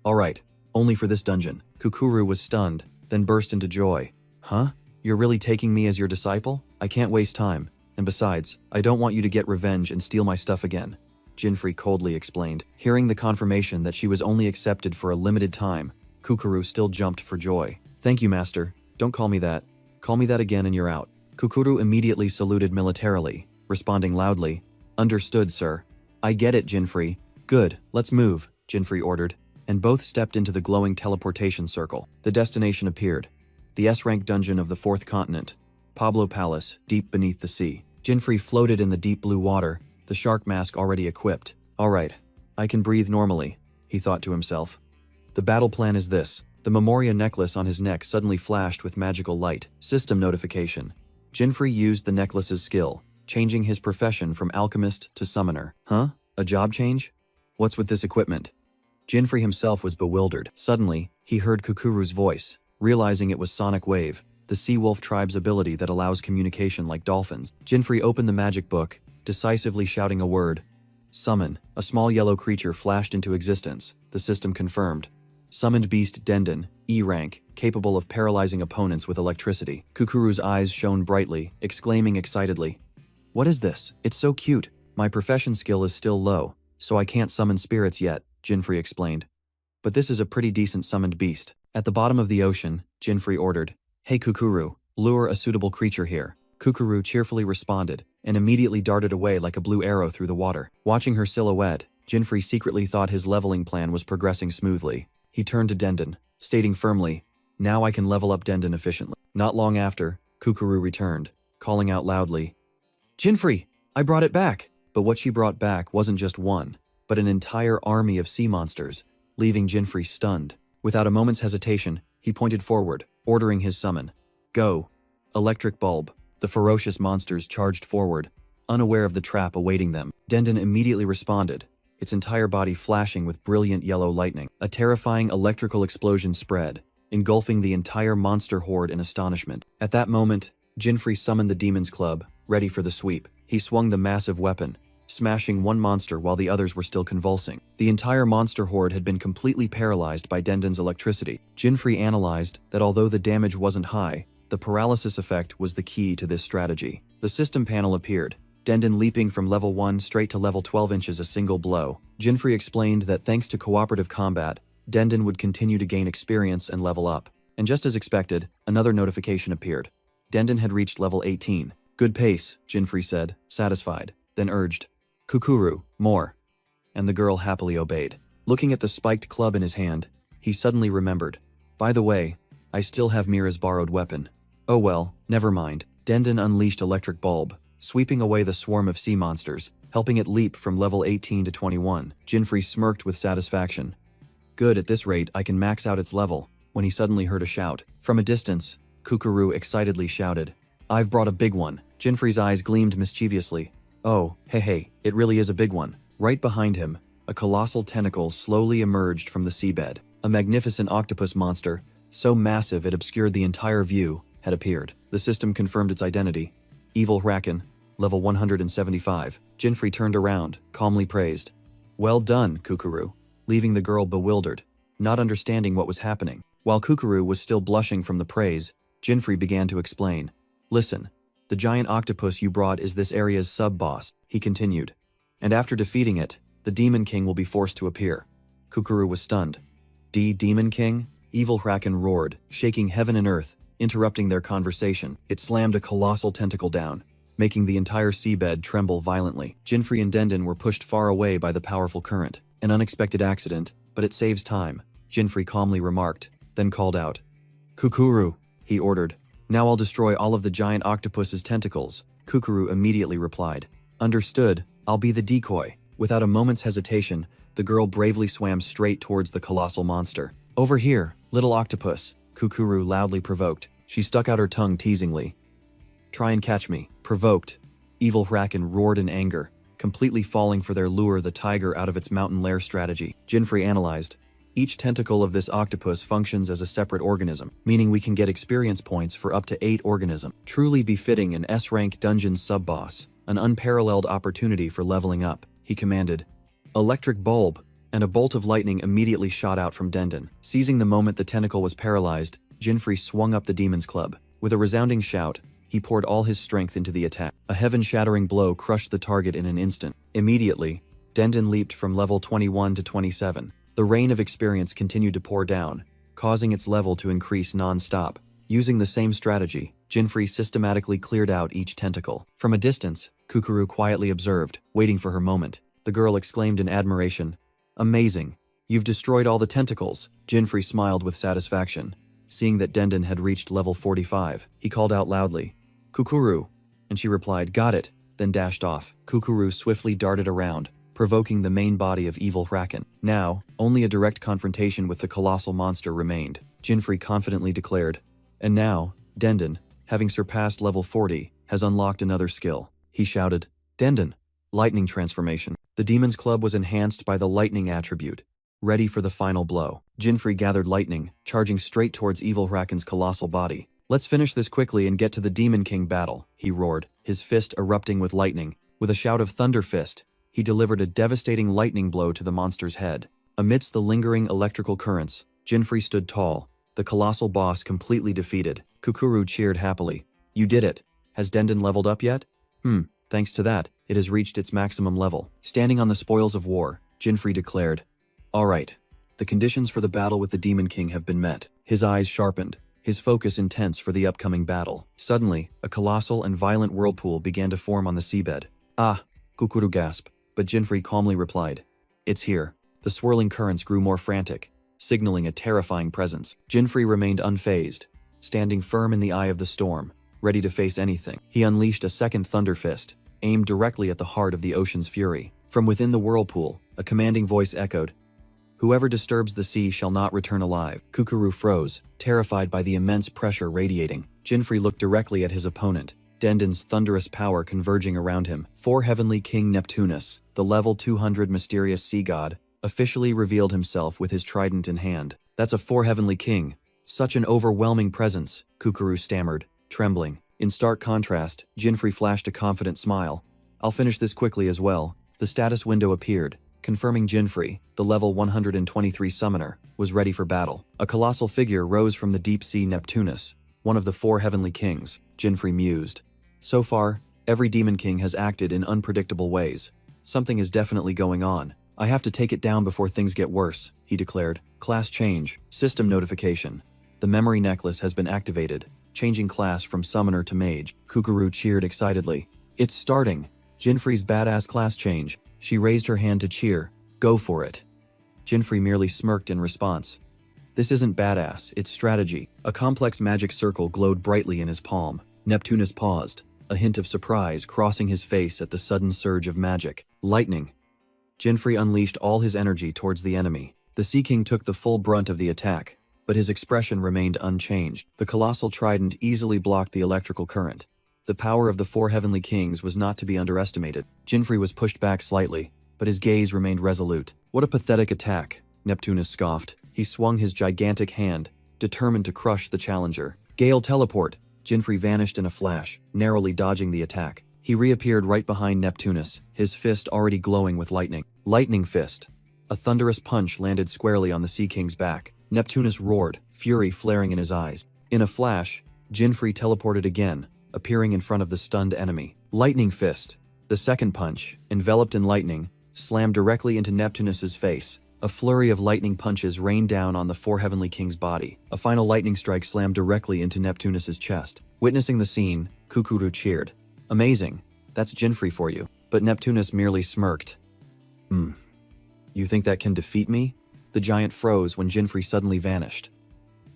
All right, only for this dungeon. Kukuru was stunned, then burst into joy. Huh? You're really taking me as your disciple? I can't waste time. And besides, I don't want you to get revenge and steal my stuff again, Jinfrey coldly explained. Hearing the confirmation that she was only accepted for a limited time, Kukuru still jumped for joy. Thank you, master. Don't call me that. Call me that again and you're out. Kukuru immediately saluted militarily, responding loudly, Understood, sir. I get it, Jinfrey. Good, let's move, Jinfrey ordered, and both stepped into the glowing teleportation circle. The destination appeared. The S-rank dungeon of the fourth continent, Pablo Palace, deep beneath the sea. Jinfrey floated in the deep blue water, the shark mask already equipped. All right, I can breathe normally, he thought to himself. The battle plan is this. The Memoria necklace on his neck suddenly flashed with magical light. System notification. Jinfrey used the necklace's skill, changing his profession from alchemist to summoner. Huh? A job change? What's with this equipment? Jinfrey himself was bewildered. Suddenly, he heard Kukuru's voice, realizing it was Sonic Wave, the sea wolf tribe's ability that allows communication like dolphins. Jinfrey opened the magic book, decisively shouting a word. Summon. A small yellow creature flashed into existence, the system confirmed. Summoned beast Dendon, E rank, capable of paralyzing opponents with electricity. Kukuru's eyes shone brightly, exclaiming excitedly, What is this? It's so cute. My profession skill is still low, so I can't summon spirits yet, Jinfrey explained. But this is a pretty decent summoned beast. At the bottom of the ocean, Jinfrey ordered, Hey Kukuru, lure a suitable creature here. Kukuru cheerfully responded, and immediately darted away like a blue arrow through the water. Watching her silhouette, Jinfrey secretly thought his leveling plan was progressing smoothly. He turned to Dendon, stating firmly, Now I can level up Dendon efficiently. Not long after, Kukuru returned, calling out loudly, Jinfrey, I brought it back! But what she brought back wasn't just one, but an entire army of sea monsters, leaving Jinfrey stunned. Without a moment's hesitation, he pointed forward, ordering his summon. Go! Electric bulb. The ferocious monsters charged forward, unaware of the trap awaiting them. Dendon immediately responded, its entire body flashing with brilliant yellow lightning. A terrifying electrical explosion spread, engulfing the entire monster horde in astonishment. At that moment, Jinfrey summoned the Demon's Club, ready for the sweep. He swung the massive weapon, smashing one monster while the others were still convulsing. The entire monster horde had been completely paralyzed by Denden's electricity. Jinfrey analyzed that although the damage wasn't high, the paralysis effect was the key to this strategy. The system panel appeared, Denden leaping from level 1 straight to level 12 inches a single blow. Jinfrey explained that thanks to cooperative combat, Denden would continue to gain experience and level up. And just as expected, another notification appeared. Denden had reached level 18. Good pace, Jinfrey said, satisfied, then urged, Kukuru, more. And the girl happily obeyed. Looking at the spiked club in his hand, he suddenly remembered. By the way, I still have Mira's borrowed weapon. Oh well, never mind. Denden unleashed Electric Bulb, sweeping away the swarm of sea monsters, helping it leap from level 18 to 21. Jinfrey smirked with satisfaction. Good, at this rate I can max out its level, when he suddenly heard a shout. From a distance, Kukuru excitedly shouted, I've brought a big one. Jinfrey's eyes gleamed mischievously. Oh, hey, it really is a big one. Right behind him, a colossal tentacle slowly emerged from the seabed. A magnificent octopus monster, so massive it obscured the entire view, had appeared. The system confirmed its identity. Evil Kraken, level 175. Jinfrey turned around, calmly praised. Well done, Kukuru, leaving the girl bewildered, not understanding what was happening. While Kukuru was still blushing from the praise, Jinfrey began to explain. Listen, the giant octopus you brought is this area's sub-boss, he continued. And after defeating it, the Demon King will be forced to appear. Kukuru was stunned. Demon King? Evil Kraken roared, shaking heaven and earth, interrupting their conversation. It slammed a colossal tentacle down, making the entire seabed tremble violently. Jinfrey and Denden were pushed far away by the powerful current. An unexpected accident, but it saves time, Jinfrey calmly remarked, then called out. Kukuru, he ordered. Now I'll destroy all of the giant octopus's tentacles. Kukuru immediately replied. Understood, I'll be the decoy. Without a moment's hesitation, the girl bravely swam straight towards the colossal monster. Over here, little octopus, Kukuru loudly provoked. She stuck out her tongue teasingly. Try and catch me. Provoked, Evil Kraken roared in anger, completely falling for their lure the tiger out of its mountain lair strategy. Jinfrey analyzed. Each tentacle of this octopus functions as a separate organism, meaning we can get experience points for up to 8 organisms. Truly befitting an S-rank dungeon sub-boss, an unparalleled opportunity for leveling up, he commanded. Electric Bulb, and a bolt of lightning immediately shot out from Denden. Seizing the moment the tentacle was paralyzed, Jinfrey swung up the demon's club. With a resounding shout, he poured all his strength into the attack. A heaven-shattering blow crushed the target in an instant. Immediately, Denden leaped from level 21 to 27. The rain of experience continued to pour down, causing its level to increase non-stop. Using the same strategy, Jinfrey systematically cleared out each tentacle. From a distance, Kukuru quietly observed, waiting for her moment. The girl exclaimed in admiration, Amazing! You've destroyed all the tentacles! Jinfrey smiled with satisfaction. Seeing that Denden had reached level 45, he called out loudly, Kukuru! And she replied, Got it, then dashed off. Kukuru swiftly darted around, provoking the main body of Evil Kraken. Now, only a direct confrontation with the colossal monster remained, Jinfrey confidently declared. And now, Denden, having surpassed level 40, has unlocked another skill. He shouted, Denden! Lightning transformation. The demon's club was enhanced by the lightning attribute, ready for the final blow. Jinfrey gathered lightning, charging straight towards Evil Kraken's colossal body. Let's finish this quickly and get to the Demon King battle, he roared, his fist erupting with lightning. With a shout of Thunder Fist, he delivered a devastating lightning blow to the monster's head. Amidst the lingering electrical currents, Jinfrey stood tall, the colossal boss completely defeated. Kukuru cheered happily. You did it. Has Denden leveled up yet? Thanks to that, it has reached its maximum level. Standing on the spoils of war, Jinfrey declared, All right, the conditions for the battle with the Demon King have been met. His eyes sharpened, his focus intense for the upcoming battle. Suddenly, a colossal and violent whirlpool began to form on the seabed. Ah, Kukuru gasped, but Jinfrey calmly replied, It's here. The swirling currents grew more frantic, signaling a terrifying presence. Jinfrey remained unfazed, standing firm in the eye of the storm, ready to face anything. He unleashed a second Thunder Fist, aimed directly at the heart of the ocean's fury. From within the whirlpool, a commanding voice echoed, Whoever disturbs the sea shall not return alive. Kukuru froze, terrified by the immense pressure radiating. Jinfrey looked directly at his opponent, Denden's thunderous power converging around him. 4 Heavenly King Neptunus, the level 200 mysterious sea god, officially revealed himself with his trident in hand. That's a 4 Heavenly King. Such an overwhelming presence, Kukuru stammered, trembling. In stark contrast, Jinfrey flashed a confident smile. I'll finish this quickly as well. The status window appeared, confirming Jinfrey, the level 123 summoner, was ready for battle. A colossal figure rose from the deep sea Neptunus, one of the 4 heavenly kings, Jinfrey mused. So far, every demon king has acted in unpredictable ways. Something is definitely going on. I have to take it down before things get worse, he declared. Class change, system notification. The memory necklace has been activated, changing class from summoner to mage. Kukuru cheered excitedly. It's starting. Jinfrey's badass class change. She raised her hand to cheer. Go for it. Jinfrey merely smirked in response. This isn't badass, it's strategy. A complex magic circle glowed brightly in his palm. Neptunus paused, a hint of surprise crossing his face at the sudden surge of magic. Lightning. Jinfrey unleashed all his energy towards the enemy. The Sea King took the full brunt of the attack, but his expression remained unchanged. The colossal trident easily blocked the electrical current. The power of the 4 heavenly kings was not to be underestimated. Jinfrey was pushed back slightly, but his gaze remained resolute. What a pathetic attack, Neptunus scoffed. He swung his gigantic hand, determined to crush the challenger. Gale teleport. Jinfrey vanished in a flash, narrowly dodging the attack. He reappeared right behind Neptunus, his fist already glowing with lightning. Lightning fist. A thunderous punch landed squarely on the Sea King's back. Neptunus roared, fury flaring in his eyes. In a flash, Jinfrey teleported again, appearing in front of the stunned enemy. Lightning fist. The second punch, enveloped in lightning, slammed directly into Neptunus's face. A flurry of lightning punches rained down on the 4 heavenly kings' body. A final lightning strike slammed directly into Neptunus's chest. Witnessing the scene, Kukuru cheered. Amazing. That's Jinfrey for you. But Neptunus merely smirked. You think that can defeat me? The giant froze when Jinfrey suddenly vanished.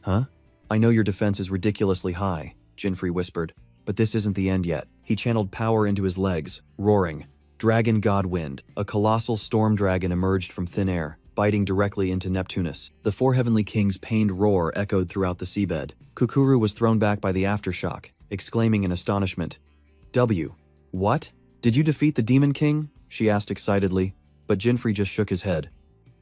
Huh? I know your defense is ridiculously high, Jinfrey whispered, but this isn't the end yet. He channeled power into his legs, roaring. Dragon God Wind. A colossal storm dragon emerged from thin air, biting directly into Neptunus. The 4 heavenly kings' pained roar echoed throughout the seabed. Kukuru was thrown back by the aftershock, exclaiming in astonishment. What? Did you defeat the Demon King? She asked excitedly, but Jinfrey just shook his head.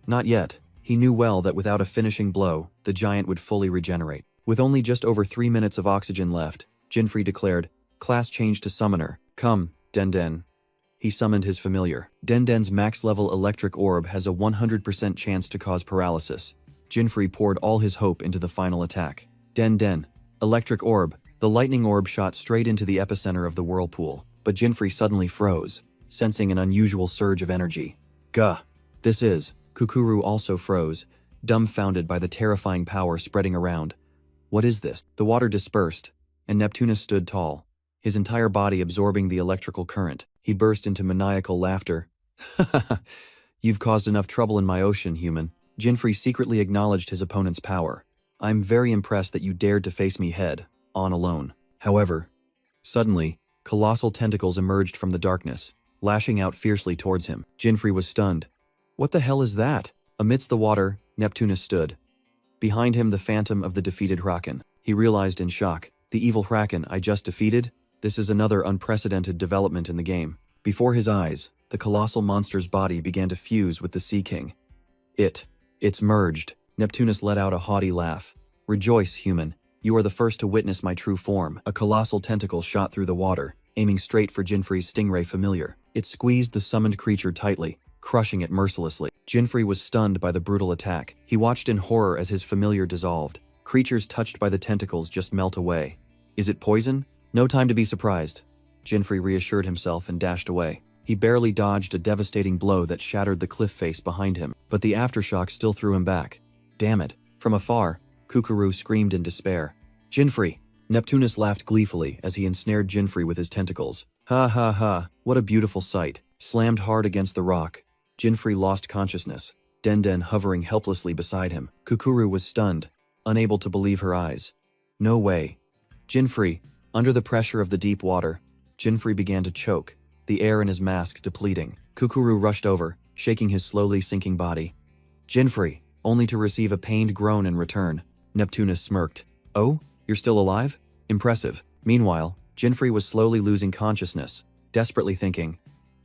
Not yet. He knew well that without a finishing blow, the giant would fully regenerate. With only just over 3 minutes of oxygen left, Jinfrey declared, class change to summoner. Come, Den. He summoned his familiar. Den's max-level electric orb has a 100% chance to cause paralysis. Jinfrey poured all his hope into the final attack. Den. Electric orb. The lightning orb shot straight into the epicenter of the whirlpool, but Jinfrey suddenly froze, sensing an unusual surge of energy. Gah! This is. Kukuru also froze, dumbfounded by the terrifying power spreading around. What is this? The water dispersed, and Neptunus stood tall, his entire body absorbing the electrical current. He burst into maniacal laughter. You've caused enough trouble in my ocean, human. Jinfrey secretly acknowledged his opponent's power. I'm very impressed that you dared to face me head-on alone. However, suddenly, colossal tentacles emerged from the darkness, lashing out fiercely towards him. Jinfrey was stunned. What the hell is that? Amidst the water, Neptunus stood. Behind him, the phantom of the defeated Kraken. He realized in shock, the evil Kraken I just defeated? This is another unprecedented development in the game. Before his eyes, the colossal monster's body began to fuse with the Sea King. It's merged. Neptunus let out a haughty laugh. Rejoice, human. You are the first to witness my true form. A colossal tentacle shot through the water, aiming straight for Jinfrey's stingray familiar. It squeezed the summoned creature tightly, crushing it mercilessly. Jinfrey was stunned by the brutal attack. He watched in horror as his familiar dissolved. Creatures touched by the tentacles just melt away. Is it poison? No time to be surprised. Jinfrey reassured himself and dashed away. He barely dodged a devastating blow that shattered the cliff face behind him, but the aftershock still threw him back. Damn it. From afar, Kukuru screamed in despair. Jinfrey! Neptunus laughed gleefully as he ensnared Jinfrey with his tentacles. Ha ha ha, what a beautiful sight. Slammed hard against the rock, Jinfrey lost consciousness, Den hovering helplessly beside him. Kukuru was stunned, unable to believe her eyes. No way. Jinfrey, under the pressure of the deep water, Jinfrey began to choke, the air in his mask depleting. Kukuru rushed over, shaking his slowly sinking body. Jinfrey, only to receive a pained groan in return. Neptunus smirked. Oh, you're still alive? Impressive. Meanwhile, Jinfrey was slowly losing consciousness, desperately thinking,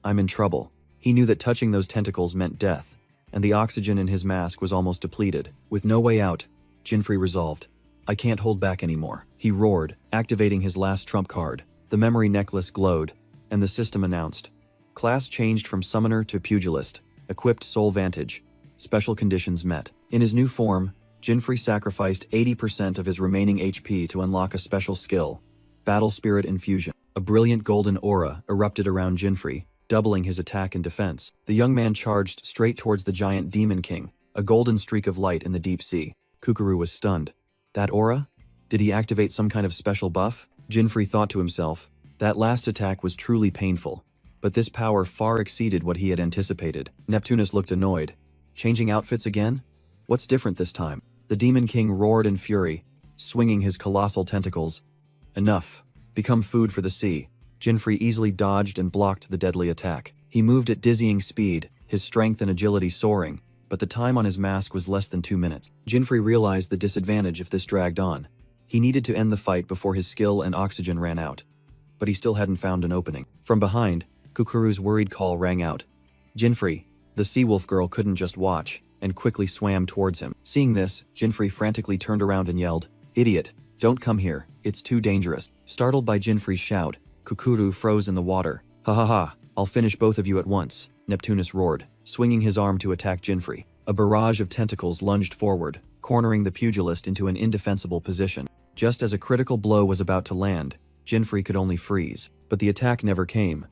I'm in trouble. He knew that touching those tentacles meant death, and the oxygen in his mask was almost depleted. With no way out, Jinfrey resolved, I can't hold back anymore. He roared, activating his last trump card. The memory necklace glowed, and the system announced, Class changed from summoner to pugilist. Equipped soul vantage. Special conditions met. In his new form, Jinfrey sacrificed 80% of his remaining HP to unlock a special skill, Battle Spirit Infusion. A brilliant golden aura erupted around Jinfrey, doubling his attack and defense. The young man charged straight towards the giant Demon King, a golden streak of light in the deep sea. Kukuru was stunned. That aura? Did he activate some kind of special buff? Jinfrey thought to himself. That last attack was truly painful, but this power far exceeded what he had anticipated. Neptunus looked annoyed. Changing outfits again? What's different this time? The Demon King roared in fury, swinging his colossal tentacles. Enough. Become food for the sea. Jinfrey easily dodged and blocked the deadly attack. He moved at dizzying speed, his strength and agility soaring, but the time on his mask was less than 2 minutes. Jinfrey realized the disadvantage if this dragged on. He needed to end the fight before his skill and oxygen ran out. But he still hadn't found an opening. From behind, Kukuru's worried call rang out. Jinfrey, the sea wolf girl couldn't just watch, and quickly swam towards him. Seeing this, Jinfrey frantically turned around and yelled, "Idiot, don't come here, it's too dangerous." Startled by Jinfrey's shout, Kukuru froze in the water. "Ha ha ha, I'll finish both of you at once," Neptunus roared, swinging his arm to attack Jinfrey. A barrage of tentacles lunged forward, cornering the pugilist into an indefensible position. Just as a critical blow was about to land, Jinfrey could only freeze, but the attack never came.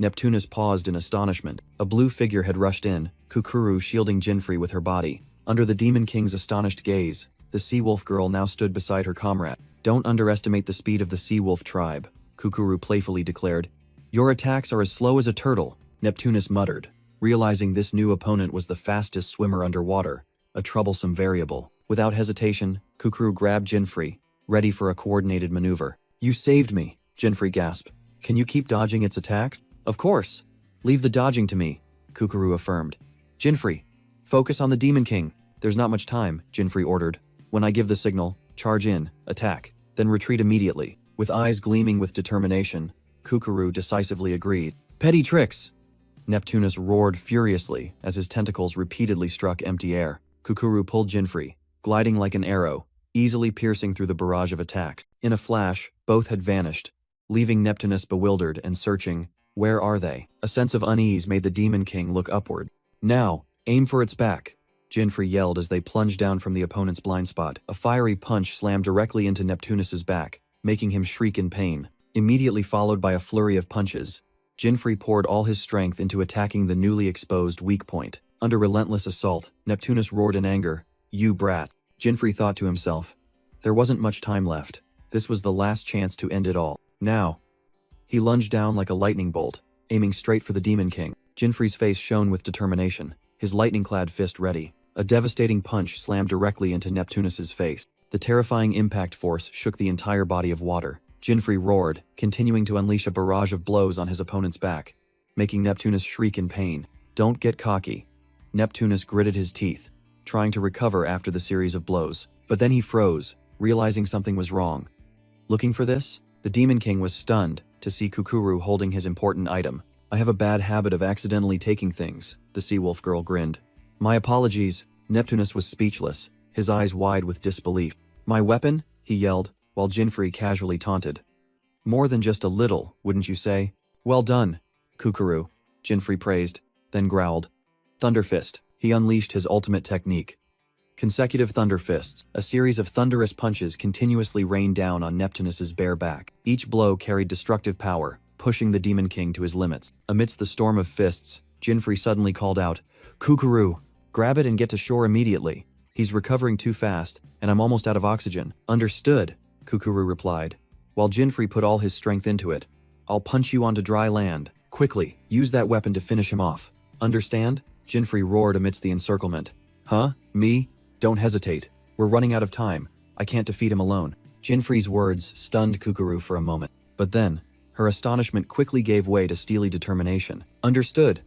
Neptunus paused in astonishment. A blue figure had rushed in, Kukuru shielding Jinfrey with her body. Under the Demon King's astonished gaze, the sea wolf girl now stood beside her comrade. "Don't underestimate the speed of the sea wolf tribe," Kukuru playfully declared. "Your attacks are as slow as a turtle," Neptunus muttered, realizing this new opponent was the fastest swimmer underwater, a troublesome variable. Without hesitation, Kukuru grabbed Jinfrey, ready for a coordinated maneuver. "You saved me," Jinfrey gasped. "Can you keep dodging its attacks?" "Of course. Leave the dodging to me," Kukuru affirmed. "Jinfrey, focus on the Demon King." "There's not much time," Jinfrey ordered. "When I give the signal, charge in, attack, then retreat immediately." With eyes gleaming with determination, Kukuru decisively agreed. "Petty tricks!" Neptunus roared furiously as his tentacles repeatedly struck empty air. Kukuru pulled Jinfrey, gliding like an arrow, easily piercing through the barrage of attacks. In a flash, both had vanished, leaving Neptunus bewildered and searching. Where are they? A sense of unease made the Demon King look upward. "Now, aim for its back," Jinfrey yelled as they plunged down from the opponent's blind spot. A fiery punch slammed directly into Neptunus's back, making him shriek in pain. Immediately followed by a flurry of punches, Jinfrey poured all his strength into attacking the newly exposed weak point. Under relentless assault, Neptunus roared in anger. "You brat." Jinfrey thought to himself. There wasn't much time left. This was the last chance to end it all. Now. He lunged down like a lightning bolt, aiming straight for the Demon King. Jinfrey's face shone with determination, his lightning-clad fist ready. A devastating punch slammed directly into Neptunus's face. The terrifying impact force shook the entire body of water. Jinfrey roared, continuing to unleash a barrage of blows on his opponent's back, making Neptunus shriek in pain. "Don't get cocky." Neptunus gritted his teeth, trying to recover after the series of blows. But then he froze, realizing something was wrong. Looking for this? The Demon King was stunned to see Kukuru holding his important item. "I have a bad habit of accidentally taking things," the sea wolf girl grinned. "My apologies." Neptunus was speechless, his eyes wide with disbelief. "My weapon?" he yelled, while Jinfrey casually taunted. "More than just a little, wouldn't you say?" "Well done, Kukuru," Jinfrey praised, then growled. Thunder Fist. He unleashed his ultimate technique. Consecutive thunder fists, a series of thunderous punches continuously rained down on Neptunus's bare back. Each blow carried destructive power, pushing the Demon King to his limits. Amidst the storm of fists, Jinfrey suddenly called out, "Kukuru, grab it and get to shore immediately. He's recovering too fast, and I'm almost out of oxygen." "Understood," Kukuru replied, while Jinfrey put all his strength into it. "I'll punch you onto dry land. Quickly, use that weapon to finish him off. Understand?" Jinfrey roared amidst the encirclement. "Huh? Me? Don't hesitate. We're running out of time. I can't defeat him alone." Jinfrey's words stunned Kukuru for a moment. But then, her astonishment quickly gave way to steely determination. "Understood.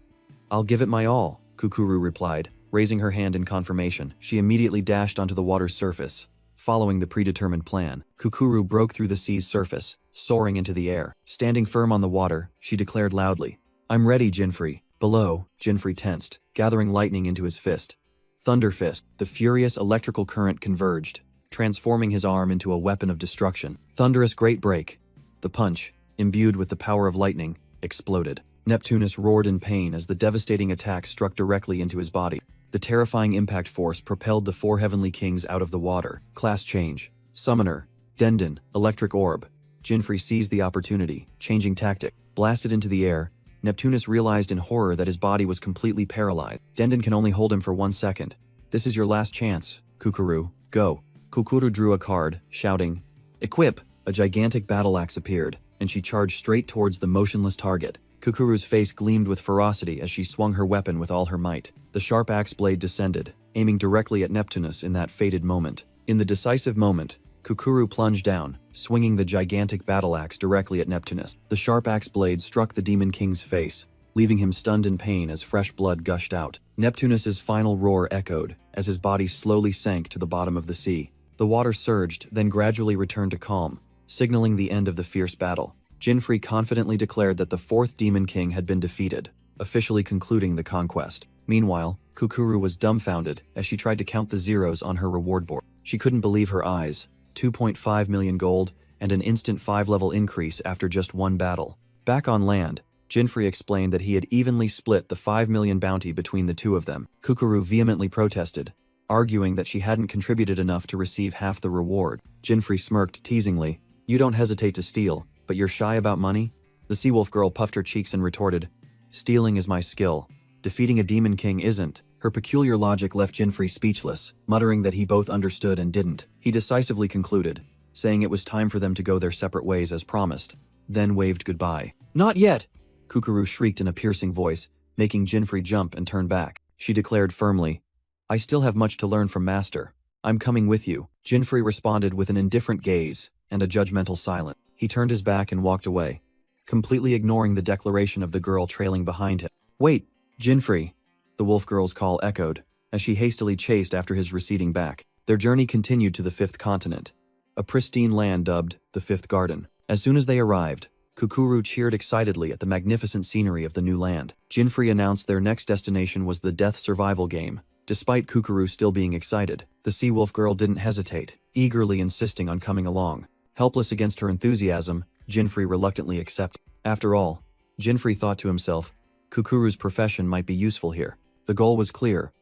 I'll give it my all," Kukuru replied, raising her hand in confirmation. She immediately dashed onto the water's surface. Following the predetermined plan, Kukuru broke through the sea's surface, soaring into the air. Standing firm on the water, she declared loudly, "I'm ready, Jinfrey." Below, Jinfrey tensed, gathering lightning into his fist. Thunder Fist. The furious electrical current converged, transforming his arm into a weapon of destruction. Thunderous Great Break. The punch, imbued with the power of lightning, exploded. Neptunus roared in pain as the devastating attack struck directly into his body. The terrifying impact force propelled the four heavenly kings out of the water. Class change. Summoner. Dendon. Electric orb. Jinfrey seized the opportunity, changing tactic. Blasted into the air, Neptunus realized in horror that his body was completely paralyzed. Dendon can only hold him for 1 second. This is your last chance, Kukuru. Go. Kukuru drew a card, shouting, "Equip!" A gigantic battle axe appeared, and she charged straight towards the motionless target. Kukuru's face gleamed with ferocity as she swung her weapon with all her might. The sharp axe blade descended, aiming directly at Neptunus in that fated moment. In the decisive moment, Kukuru plunged down, swinging the gigantic battle axe directly at Neptunus. The sharp axe blade struck the Demon King's face, leaving him stunned in pain as fresh blood gushed out. Neptunus's final roar echoed as his body slowly sank to the bottom of the sea. The water surged, then gradually returned to calm, signaling the end of the fierce battle. Jinfrey confidently declared that the fourth Demon King had been defeated, officially concluding the conquest. Meanwhile, Kukuru was dumbfounded as she tried to count the zeros on her reward board. She couldn't believe her eyes. 2.5 million gold, and an instant 5-level increase after just one battle. Back on land, Jinfrey explained that he had evenly split the 5 million bounty between the two of them. Kukuru vehemently protested, arguing that she hadn't contributed enough to receive half the reward. Jinfrey smirked teasingly, "You don't hesitate to steal, but you're shy about money?" The Seawolf girl puffed her cheeks and retorted, "Stealing is my skill. Defeating a Demon King isn't." Her peculiar logic left Jinfrey speechless, muttering that he both understood and didn't. He decisively concluded, saying it was time for them to go their separate ways as promised, then waved goodbye. "Not yet!" Kukuru shrieked in a piercing voice, making Jinfrey jump and turn back. She declared firmly, "I still have much to learn from Master. I'm coming with you." Jinfrey responded with an indifferent gaze and a judgmental silence. He turned his back and walked away, completely ignoring the declaration of the girl trailing behind him. "Wait, Jinfrey!" The wolf girl's call echoed, as she hastily chased after his receding back. Their journey continued to the fifth continent, a pristine land dubbed the Fifth Garden. As soon as they arrived, Kukuru cheered excitedly at the magnificent scenery of the new land. Jinfrey announced their next destination was the death survival game. Despite Kukuru still being excited, the sea wolf girl didn't hesitate, eagerly insisting on coming along. Helpless against her enthusiasm, Jinfrey reluctantly accepted. After all, Jinfrey thought to himself, Kukuru's profession might be useful here. The goal was clear: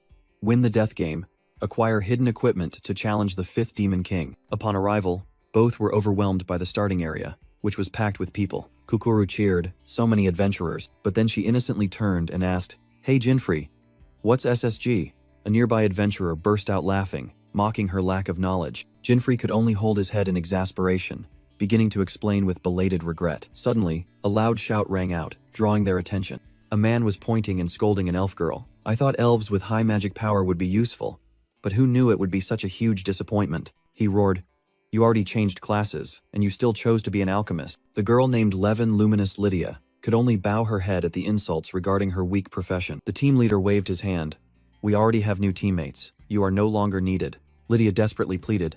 win the death game, acquire hidden equipment to challenge the fifth Demon King. Upon arrival, both were overwhelmed by the starting area, which was packed with people. Kukuru cheered, so many adventurers, but then she innocently turned and asked, "Hey Jinfrey, what's SSG?" A nearby adventurer burst out laughing, mocking her lack of knowledge. Jinfrey could only hold his head in exasperation, beginning to explain with belated regret. Suddenly, a loud shout rang out, drawing their attention. A man was pointing and scolding an elf girl. "I thought elves with high magic power would be useful, but who knew it would be such a huge disappointment?" He roared, "You already changed classes, and you still chose to be an alchemist." The girl named Levin Luminous Lydia could only bow her head at the insults regarding her weak profession. The team leader waved his hand. "We already have new teammates. You are no longer needed." Lydia desperately pleaded,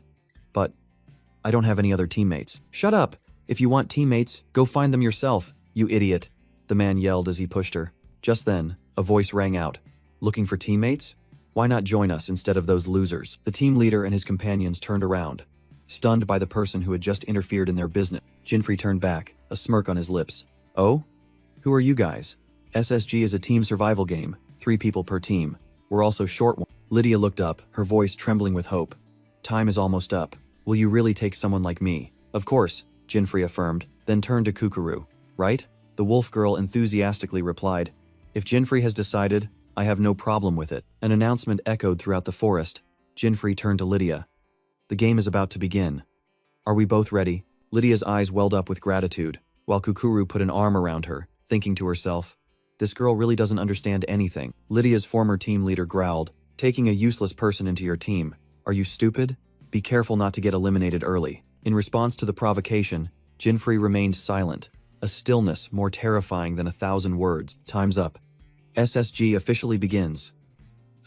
"But I don't have any other teammates." "Shut up! If you want teammates, go find them yourself, you idiot," the man yelled as he pushed her. Just then, a voice rang out. "Looking for teammates? Why not join us instead of those losers?" The team leader and his companions turned around, stunned by the person who had just interfered in their business. Jinfrey turned back, a smirk on his lips. "Oh? Who are you guys?" "SSG is a team survival game, 3 people per team. We're also short one." Lydia looked up, her voice trembling with hope. "Time is almost up. Will you really take someone like me?" "Of course," Jinfrey affirmed, then turned to Kukuru. "Right?" The wolf girl enthusiastically replied, "If Jinfrey has decided, I have no problem with it." An announcement echoed throughout the forest. Jinfrey turned to Lydia. "The game is about to begin. Are we both ready?" Lydia's eyes welled up with gratitude, while Kukuru put an arm around her, thinking to herself, "This girl really doesn't understand anything." Lydia's former team leader growled, "Taking a useless person into your team. Are you stupid? Be careful not to get eliminated early." In response to the provocation, Jinfrey remained silent, a stillness more terrifying than 1,000 words. "Time's up. SSG officially begins."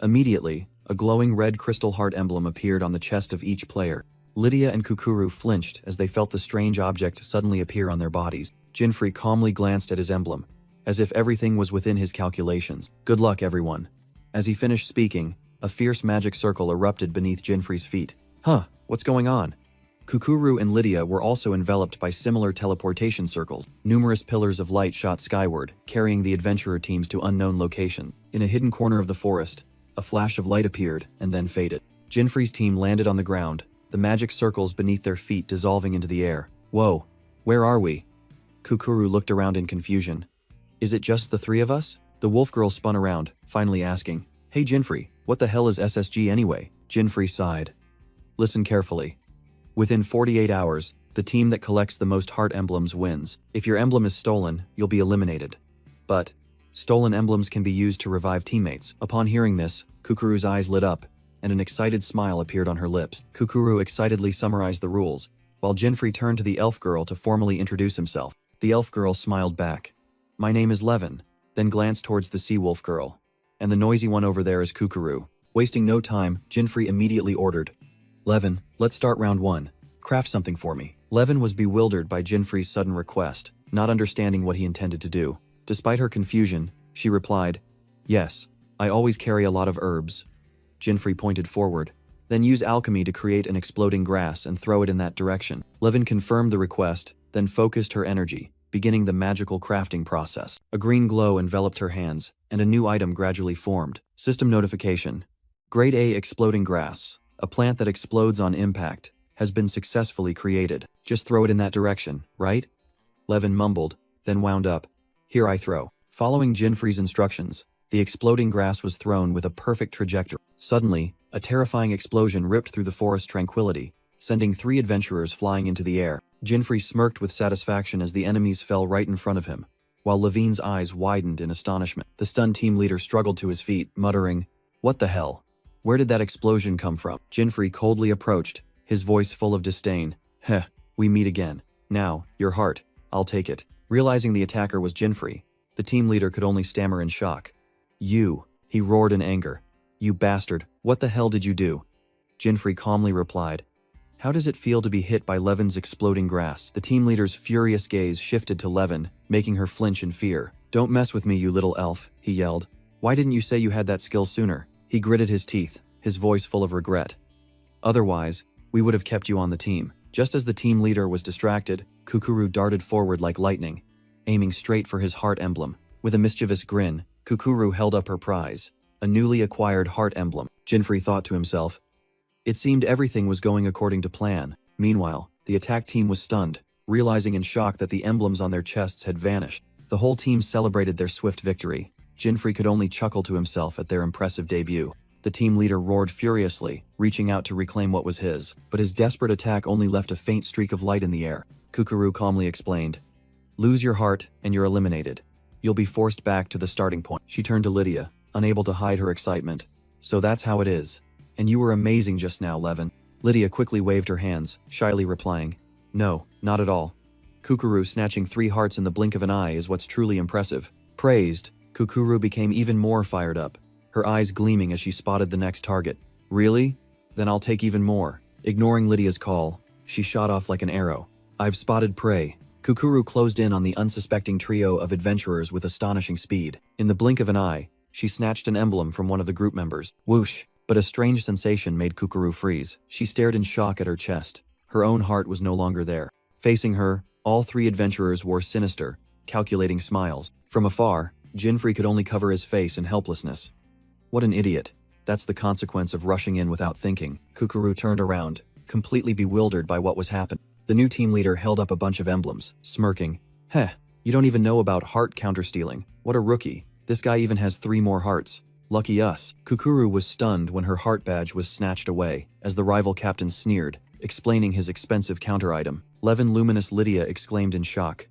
Immediately, a glowing red crystal heart emblem appeared on the chest of each player. Lydia and Kukuru flinched as they felt the strange object suddenly appear on their bodies. Jinfrey calmly glanced at his emblem, as if everything was within his calculations. "Good luck, everyone." As he finished speaking, a fierce magic circle erupted beneath Jinfrey's feet. "Huh, what's going on?" Kukuru and Lydia were also enveloped by similar teleportation circles. Numerous pillars of light shot skyward, carrying the adventurer teams to unknown locations. In a hidden corner of the forest, a flash of light appeared and then faded. Jinfrey's team landed on the ground, the magic circles beneath their feet dissolving into the air. Whoa, where are we? Kukuru looked around in confusion. Is it just the three of us? The wolf girl spun around, finally asking, Hey Jinfrey, what the hell is SSG anyway? Jinfrey sighed. Listen carefully. Within 48 hours, the team that collects the most heart emblems wins. If your emblem is stolen, you'll be eliminated. But stolen emblems can be used to revive teammates. Upon hearing this, Kukuru's eyes lit up, and an excited smile appeared on her lips. Kukuru excitedly summarized the rules, while Jinfrey turned to the elf girl to formally introduce himself. The elf girl smiled back. My name is Levin, then glanced towards the sea wolf girl. And the noisy one over there is Kukuru. Wasting no time, Jinfrey immediately ordered, Levin, let's start round 1. Craft something for me. Levin was bewildered by Jinfrey's sudden request, not understanding what he intended to do. Despite her confusion, she replied, Yes, I always carry a lot of herbs. Jinfrey pointed forward. Then use alchemy to create an exploding grass and throw it in that direction. Levin confirmed the request, then focused her energy, beginning the magical crafting process. A green glow enveloped her hands, and a new item gradually formed. System notification. Grade A exploding grass, a plant that explodes on impact, has been successfully created. Just throw it in that direction, right? Levin mumbled, then wound up. Here I throw. Following Jinfrey's instructions, the exploding grass was thrown with a perfect trajectory. Suddenly, a terrifying explosion ripped through the forest tranquility, sending 3 adventurers flying into the air. Jinfrey smirked with satisfaction as the enemies fell right in front of him, while Levine's eyes widened in astonishment. The stunned team leader struggled to his feet, muttering, What the hell? Where did that explosion come from? Jinfrey coldly approached, his voice full of disdain. Heh, we meet again. Now, your heart, I'll take it. Realizing the attacker was Jinfrey, the team leader could only stammer in shock. You, he roared in anger. You bastard, what the hell did you do? Jinfrey calmly replied, How does it feel to be hit by Levin's exploding grass? The team leader's furious gaze shifted to Levin, making her flinch in fear. Don't mess with me, you little elf, he yelled. Why didn't you say you had that skill sooner? He gritted his teeth, his voice full of regret. Otherwise, we would have kept you on the team. Just as the team leader was distracted, Kukuru darted forward like lightning, aiming straight for his heart emblem. With a mischievous grin, Kukuru held up her prize, a newly acquired heart emblem. Jinfrey thought to himself. It seemed everything was going according to plan. Meanwhile, the attack team was stunned, realizing in shock that the emblems on their chests had vanished. The whole team celebrated their swift victory. Jinfrey could only chuckle to himself at their impressive debut. The team leader roared furiously, reaching out to reclaim what was his, but his desperate attack only left a faint streak of light in the air. Kukuru calmly explained, Lose your heart, and you're eliminated. You'll be forced back to the starting point. She turned to Lydia, unable to hide her excitement. So that's how it is. And you were amazing just now, Levin. Lydia quickly waved her hands, shyly replying, No, not at all. Kukuru snatching 3 hearts in the blink of an eye is what's truly impressive. Praised, Kukuru became even more fired up, her eyes gleaming as she spotted the next target. Really? Then I'll take even more. Ignoring Lydia's call, she shot off like an arrow. I've spotted prey. Kukuru closed in on the unsuspecting trio of adventurers with astonishing speed. In the blink of an eye, she snatched an emblem from one of the group members. Whoosh! But a strange sensation made Kukuru freeze. She stared in shock at her chest. Her own heart was no longer there. Facing her, all 3 adventurers wore sinister, calculating smiles. From afar, Jinfrey could only cover his face in helplessness. What an idiot. That's the consequence of rushing in without thinking. Kukuru turned around, completely bewildered by what was happening. The new team leader held up a bunch of emblems, smirking. Heh, you don't even know about heart counterstealing. What a rookie. This guy even has 3 more hearts. Lucky us. Kukuru was stunned when her heart badge was snatched away, as the rival captain sneered, explaining his expensive counter item. Levin Luminous Lydia exclaimed in shock.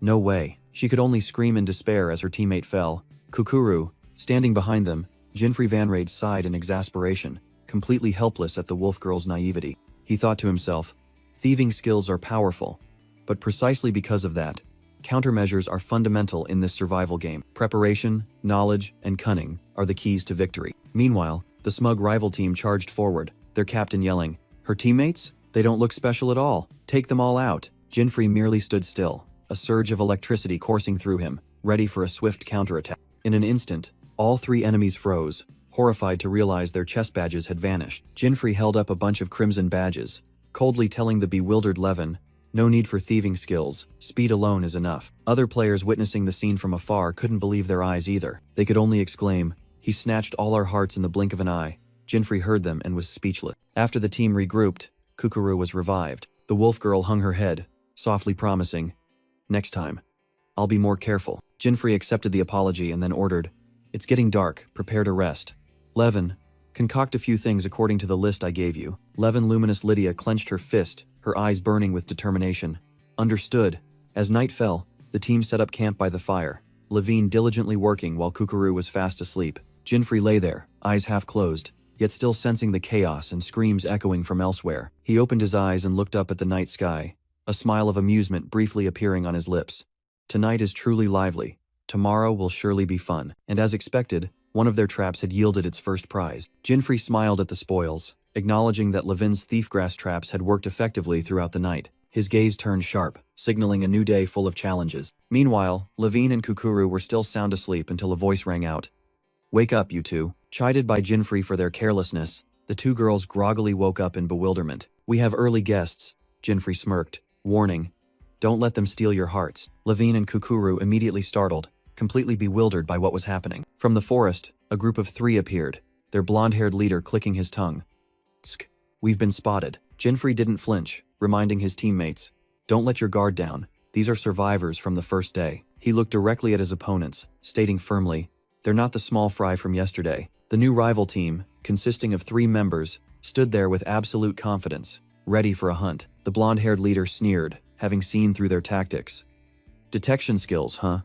No way. She could only scream in despair as her teammate fell. Kukuru, standing behind them, Jinfrey Vanrade sighed in exasperation, completely helpless at the wolf girl's naivety. He thought to himself, thieving skills are powerful, but precisely because of that, countermeasures are fundamental in this survival game. Preparation, knowledge, and cunning are the keys to victory. Meanwhile, the smug rival team charged forward, their captain yelling, Her teammates? They don't look special at all. Take them all out. Jinfrey merely stood still, a surge of electricity coursing through him, ready for a swift counterattack. In an instant, all 3 enemies froze, horrified to realize their chest badges had vanished. Jinfrey held up a bunch of crimson badges, coldly telling the bewildered Levin, "No need for thieving skills, speed alone is enough." Other players witnessing the scene from afar couldn't believe their eyes either. They could only exclaim, "He snatched all our hearts in the blink of an eye." Jinfrey heard them and was speechless. After the team regrouped, Kukuru was revived. The wolf girl hung her head, softly promising, "Next time, I'll be more careful." Jinfrey accepted the apology and then ordered, "It's getting dark, prepare to rest. Levin, concoct a few things according to the list I gave you." Levin Luminous Lydia clenched her fist, her eyes burning with determination. "Understood." As night fell, the team set up camp by the fire, Levine diligently working while Kukuru was fast asleep. Jinfrey lay there, eyes half closed, yet still sensing the chaos and screams echoing from elsewhere. He opened his eyes and looked up at the night sky, a smile of amusement briefly appearing on his lips. Tonight is truly lively. Tomorrow will surely be fun. And as expected, one of their traps had yielded its first prize. Jinfrey smiled at the spoils, acknowledging that Levin's thiefgrass traps had worked effectively throughout the night. His gaze turned sharp, signaling a new day full of challenges. Meanwhile, Levine and Kukuru were still sound asleep until a voice rang out. "Wake up, you two." Chided by Jinfrey for their carelessness, the two girls groggily woke up in bewilderment. "We have early guests," Jinfrey smirked, warning, "Don't let them steal your hearts." Levine and Kukuru immediately startled, completely bewildered by what was happening. From the forest, a group of 3 appeared, their blonde-haired leader clicking his tongue. "Tsk, we've been spotted." Jinfrey didn't flinch, reminding his teammates, "Don't let your guard down. These are survivors from the first day." He looked directly at his opponents, stating firmly, "They're not the small fry from yesterday." The new rival team, consisting of 3 members, stood there with absolute confidence, ready for a hunt. The blonde-haired leader sneered, having seen through their tactics. "Detection skills, huh?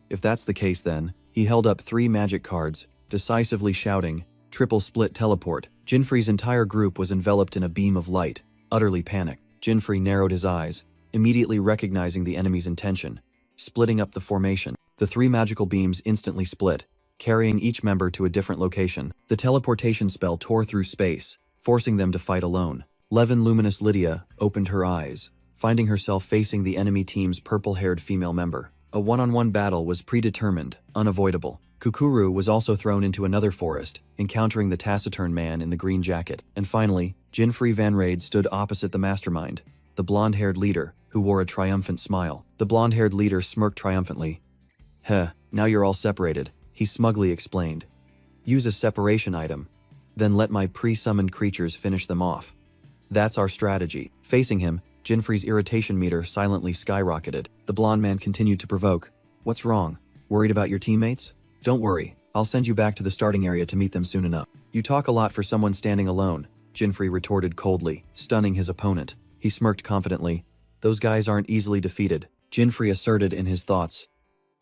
If that's the case then," he held up 3 magic cards, decisively shouting, "Triple split teleport." Jinfrey's entire group was enveloped in a beam of light, utterly panicked. Jinfrey narrowed his eyes, immediately recognizing the enemy's intention, splitting up the formation. The 3 magical beams instantly split, carrying each member to a different location. The teleportation spell tore through space, forcing them to fight alone. Levin Luminous Lydia opened her eyes, finding herself facing the enemy team's purple-haired female member. A one-on-one battle was predetermined, unavoidable. Kukuru was also thrown into another forest, encountering the taciturn man in the green jacket. And finally, Jinfrey Van Raid stood opposite the mastermind, the blonde-haired leader, who wore a triumphant smile. The blonde-haired leader smirked triumphantly. "Heh, now you're all separated," he smugly explained. "Use a separation item, then let my pre-summoned creatures finish them off. That's our strategy." Facing him, Jinfrey's irritation meter silently skyrocketed. The blonde man continued to provoke. "What's wrong? Worried about your teammates? Don't worry, I'll send you back to the starting area to meet them soon enough." "You talk a lot for someone standing alone," Jinfrey retorted coldly, stunning his opponent. He smirked confidently. "Those guys aren't easily defeated," Jinfrey asserted in his thoughts.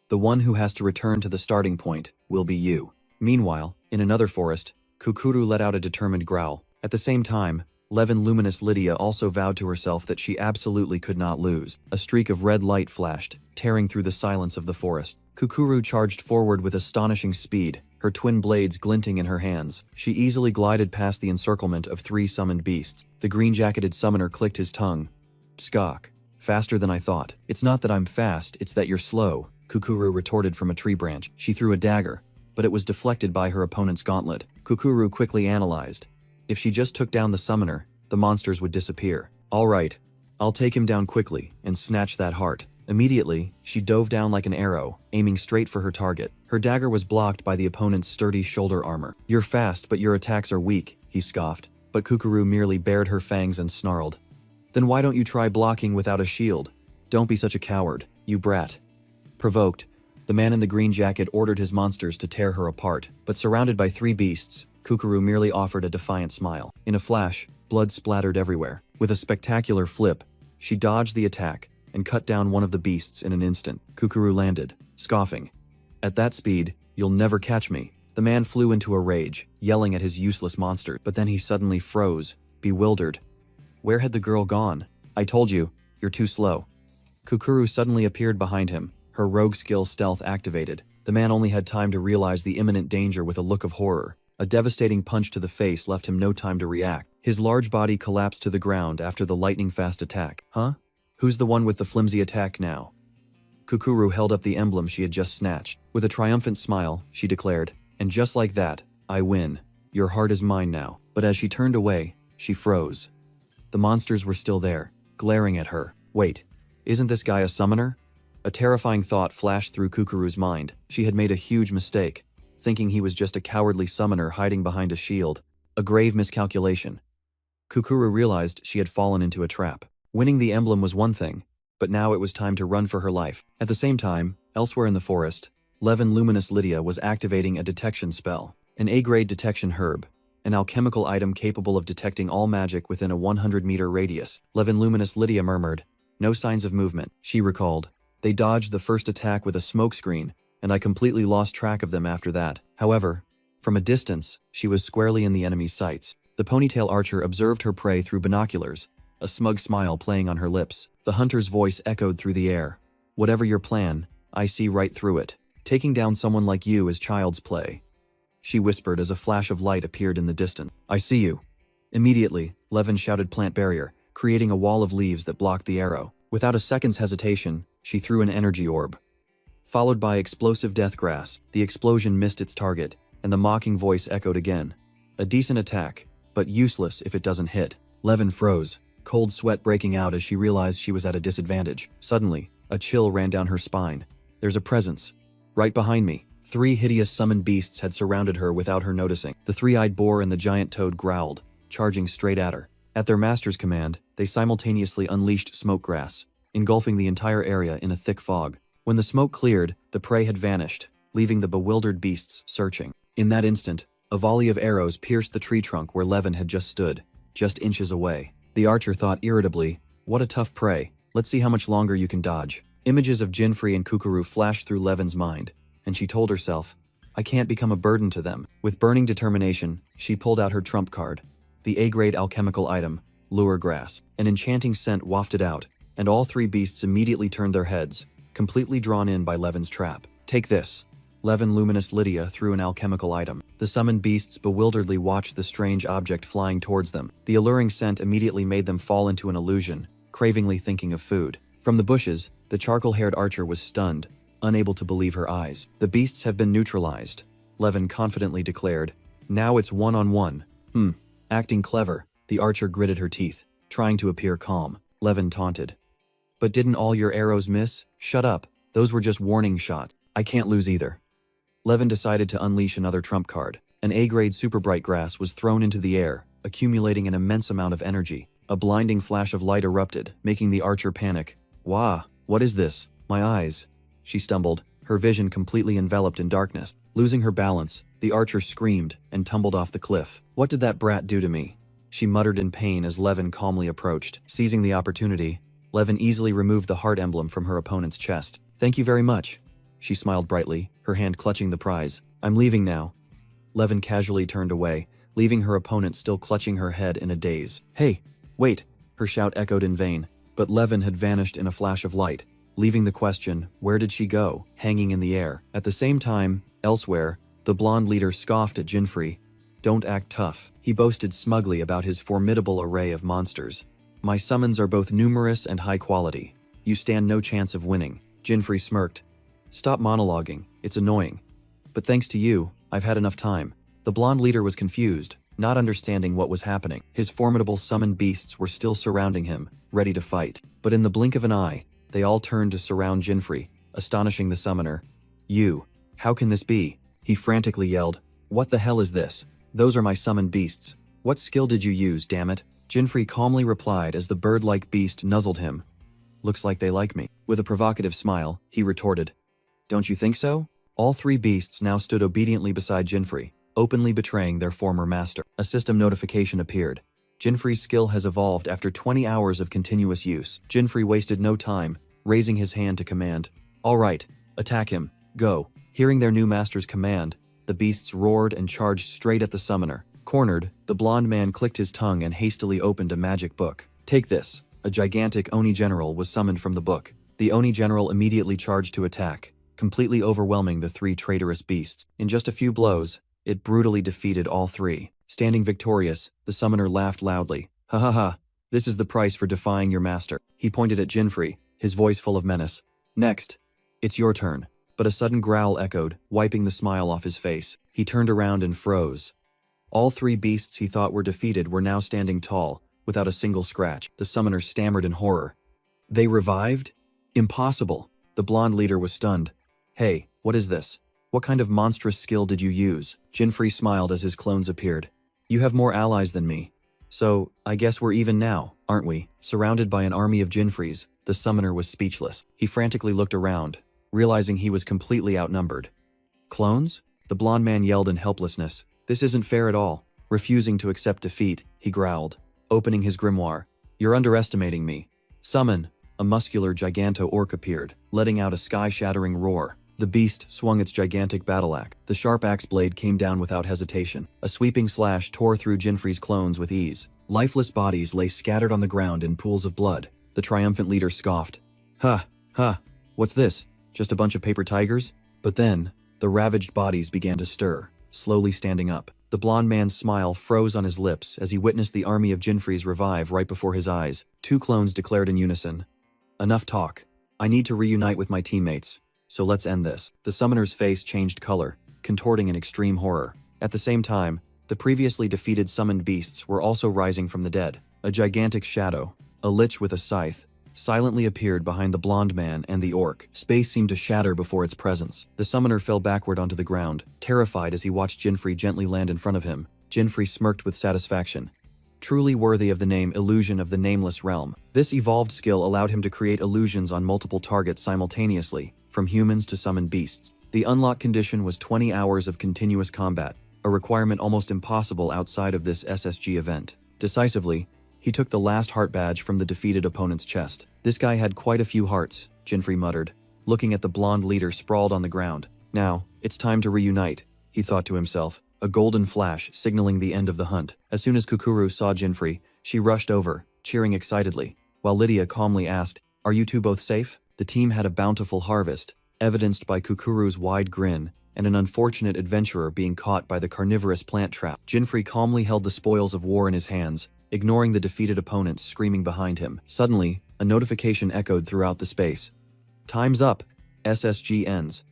"The one who has to return to the starting point will be you." Meanwhile, in another forest, Kukuru let out a determined growl. At the same time, Levin Luminous Lydia also vowed to herself that she absolutely could not lose. A streak of red light flashed, tearing through the silence of the forest. Kukuru charged forward with astonishing speed, her twin blades glinting in her hands. She easily glided past the encirclement of 3 summoned beasts. The green-jacketed summoner clicked his tongue. "Skok, faster than I thought." "It's not that I'm fast, it's that you're slow," Kukuru retorted from a tree branch. She threw a dagger, but it was deflected by her opponent's gauntlet. Kukuru quickly analyzed. If she just took down the summoner, the monsters would disappear. "All right, I'll take him down quickly and snatch that heart." Immediately, she dove down like an arrow, aiming straight for her target. Her dagger was blocked by the opponent's sturdy shoulder armor. "You're fast, but your attacks are weak," he scoffed. But Kukuru merely bared her fangs and snarled. "Then why don't you try blocking without a shield? Don't be such a coward, you brat." Provoked, the man in the green jacket ordered his monsters to tear her apart, but surrounded by 3 beasts, Kukuru merely offered a defiant smile. In a flash, blood splattered everywhere. With a spectacular flip, she dodged the attack and cut down one of the beasts in an instant. Kukuru landed, scoffing. "At that speed, you'll never catch me." The man flew into a rage, yelling at his useless monster, but then he suddenly froze, bewildered. Where had the girl gone? "I told you, you're too slow." Kukuru suddenly appeared behind him, her rogue skill stealth activated. The man only had time to realize the imminent danger with a look of horror. A devastating punch to the face left him no time to react. His large body collapsed to the ground after the lightning-fast attack. "Huh? Who's the one with the flimsy attack now?" Kukuru held up the emblem she had just snatched. With a triumphant smile, she declared, "And just like that, I win. Your heart is mine now." But as she turned away, she froze. The monsters were still there, glaring at her. Wait, isn't this guy a summoner? A terrifying thought flashed through Kukuru's mind. She had made a huge mistake, thinking he was just a cowardly summoner hiding behind a shield. A grave miscalculation. Kukuru realized she had fallen into a trap. Winning the emblem was one thing, but now it was time to run for her life. At the same time, elsewhere in the forest, Levin Luminous Lydia was activating a detection spell. An A-grade detection herb, an alchemical item capable of detecting all magic within a 100-meter radius. Levin Luminous Lydia murmured, "No signs of movement," she recalled. "They dodged the first attack with a smokescreen, and I completely lost track of them after that." However, from a distance, she was squarely in the enemy's sights. The ponytail archer observed her prey through binoculars, a smug smile playing on her lips. The hunter's voice echoed through the air. "Whatever your plan, I see right through it. Taking down someone like you is child's play," she whispered as a flash of light appeared in the distance. "I see you." Immediately, Levin shouted plant barrier, creating a wall of leaves that blocked the arrow. Without a second's hesitation, she threw an energy orb. Followed by explosive death grass, the explosion missed its target, and the mocking voice echoed again. "A decent attack, but useless if it doesn't hit." Levin froze, cold sweat breaking out as she realized she was at a disadvantage. Suddenly, a chill ran down her spine. "There's a presence. Right behind me." 3 hideous summoned beasts had surrounded her without her noticing. The 3-eyed boar and the giant toad growled, charging straight at her. At their master's command, they simultaneously unleashed smoke grass, engulfing the entire area in a thick fog. When the smoke cleared, the prey had vanished, leaving the bewildered beasts searching. In that instant, a volley of arrows pierced the tree trunk where Levin had just stood, just inches away. The archer thought irritably, "What a tough prey. Let's see how much longer you can dodge." Images of Jinfrey and Kukuru flashed through Levin's mind, and she told herself, "I can't become a burden to them." With burning determination, she pulled out her trump card, the A-grade alchemical item, Lure Grass. An enchanting scent wafted out, and all 3 beasts immediately turned their heads, completely drawn in by Levin's trap. "Take this." Levin Luminous Lydia threw an alchemical item. The summoned beasts bewilderedly watched the strange object flying towards them. The alluring scent immediately made them fall into an illusion, cravingly thinking of food. From the bushes, the charcoal-haired archer was stunned, unable to believe her eyes. "The beasts have been neutralized," Levin confidently declared. "Now it's one-on-one." Acting clever, the archer gritted her teeth, trying to appear calm. Levin taunted. "But didn't all your arrows miss? Shut up. Those were just warning shots. I can't lose either." Levin decided to unleash another trump card. An A-grade super bright grass was thrown into the air, accumulating an immense amount of energy. A blinding flash of light erupted, making the archer panic. "Wah, what is this? My eyes." She stumbled, her vision completely enveloped in darkness. Losing her balance, the archer screamed and tumbled off the cliff. "What did that brat do to me?" she muttered in pain as Levin calmly approached. Seizing the opportunity, Levin easily removed the heart emblem from her opponent's chest. "Thank you very much." She smiled brightly, her hand clutching the prize. "I'm leaving now." Levin casually turned away, leaving her opponent still clutching her head in a daze. "Hey, wait!" Her shout echoed in vain, but Levin had vanished in a flash of light, leaving the question, where did she go, hanging in the air. At the same time, elsewhere, the blonde leader scoffed at Jinfrey. "Don't act tough," he boasted smugly about his formidable array of monsters. "My summons are both numerous and high quality. You stand no chance of winning." Jinfrey smirked. "Stop monologuing, it's annoying. But thanks to you, I've had enough time." The blonde leader was confused, not understanding what was happening. His formidable summoned beasts were still surrounding him, ready to fight. But in the blink of an eye, they all turned to surround Jinfrey, astonishing the summoner. "You, how can this be?" he frantically yelled. "What the hell is this? Those are my summoned beasts. What skill did you use, damn it?" Jinfrey calmly replied as the bird-like beast nuzzled him. "Looks like they like me." With a provocative smile, he retorted. "Don't you think so?" All 3 beasts now stood obediently beside Jinfrey, openly betraying their former master. A system notification appeared. "Jinfrey's skill has evolved after 20 hours of continuous use." Jinfrey wasted no time, raising his hand to command. "All right, attack him. Go." Hearing their new master's command, the beasts roared and charged straight at the summoner. Cornered, the blonde man clicked his tongue and hastily opened a magic book. "Take this." A gigantic Oni general was summoned from the book. The Oni general immediately charged to attack, completely overwhelming the 3 traitorous beasts. In just a few blows, it brutally defeated all 3. Standing victorious, the summoner laughed loudly. "Ha ha ha, this is the price for defying your master." He pointed at Jinfrey, his voice full of menace. "Next, it's your turn." But a sudden growl echoed, wiping the smile off his face. He turned around and froze. All 3 beasts he thought were defeated were now standing tall, without a single scratch. The summoner stammered in horror. They revived? Impossible. The blonde leader was stunned. Hey, what is this? What kind of monstrous skill did you use? Jinfrey smiled as his clones appeared. You have more allies than me. So, I guess we're even now, aren't we? Surrounded by an army of Jinfreys, the summoner was speechless. He frantically looked around, realizing he was completely outnumbered. Clones? The blonde man yelled in helplessness. This isn't fair at all. Refusing to accept defeat, he growled, opening his grimoire. You're underestimating me. Summon! A muscular giganto-orc appeared, letting out a sky-shattering roar. The beast swung its gigantic battle axe. The sharp axe blade came down without hesitation. A sweeping slash tore through Jinfrey's clones with ease. Lifeless bodies lay scattered on the ground in pools of blood. The triumphant leader scoffed. Huh, what's this? Just a bunch of paper tigers? But then, the ravaged bodies began to stir, slowly standing up. The blonde man's smile froze on his lips as he witnessed the army of Jinfreys revive right before his eyes. Two clones declared in unison. Enough talk. I need to reunite with my teammates. So let's end this. The summoner's face changed color, contorting in extreme horror. At the same time, the previously defeated summoned beasts were also rising from the dead. A gigantic shadow, a lich with a scythe, silently appeared behind the blonde man and the orc. Space seemed to shatter before its presence. The summoner fell backward onto the ground, terrified as he watched Jinfrey gently land in front of him. Jinfrey smirked with satisfaction. Truly worthy of the name Illusion of the Nameless Realm. This evolved skill allowed him to create illusions on multiple targets simultaneously, from humans to summoned beasts. The unlock condition was 20 hours of continuous combat, a requirement almost impossible outside of this SSG event. Decisively, he took the last heart badge from the defeated opponent's chest. This guy had quite a few hearts, Jinfrey muttered, looking at the blonde leader sprawled on the ground. Now, it's time to reunite, he thought to himself, a golden flash signaling the end of the hunt. As soon as Kukuru saw Jinfrey, she rushed over, cheering excitedly, while Lydia calmly asked, Are you two both safe? The team had a bountiful harvest, evidenced by Kukuru's wide grin and an unfortunate adventurer being caught by the carnivorous plant trap. Jinfrey calmly held the spoils of war in his hands, ignoring the defeated opponents screaming behind him. Suddenly, a notification echoed throughout the space. Time's up. SSG ends.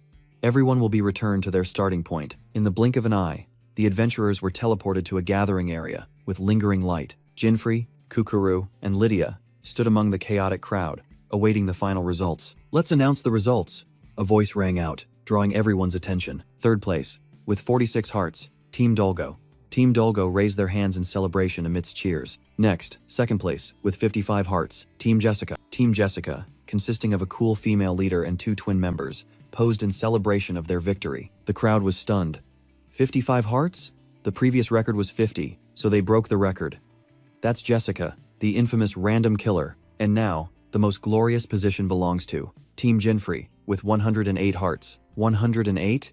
Everyone will be returned to their starting point. In the blink of an eye, the adventurers were teleported to a gathering area with lingering light. Jinfrey, Kukuru, and Lydia stood among the chaotic crowd, awaiting the final results. Let's announce the results. A voice rang out, drawing everyone's attention. Third place, with 46 hearts, Team Dolgo. Team Dolgo raised their hands in celebration amidst cheers. Next, second place, with 55 hearts, Team Jessica. Team Jessica, consisting of a cool female leader and two twin members, posed in celebration of their victory. The crowd was stunned. 55 hearts? The previous record was 50, so they broke the record. That's Jessica, the infamous random killer, and now, the most glorious position belongs to Team Jinfrey, with 108 hearts. 108?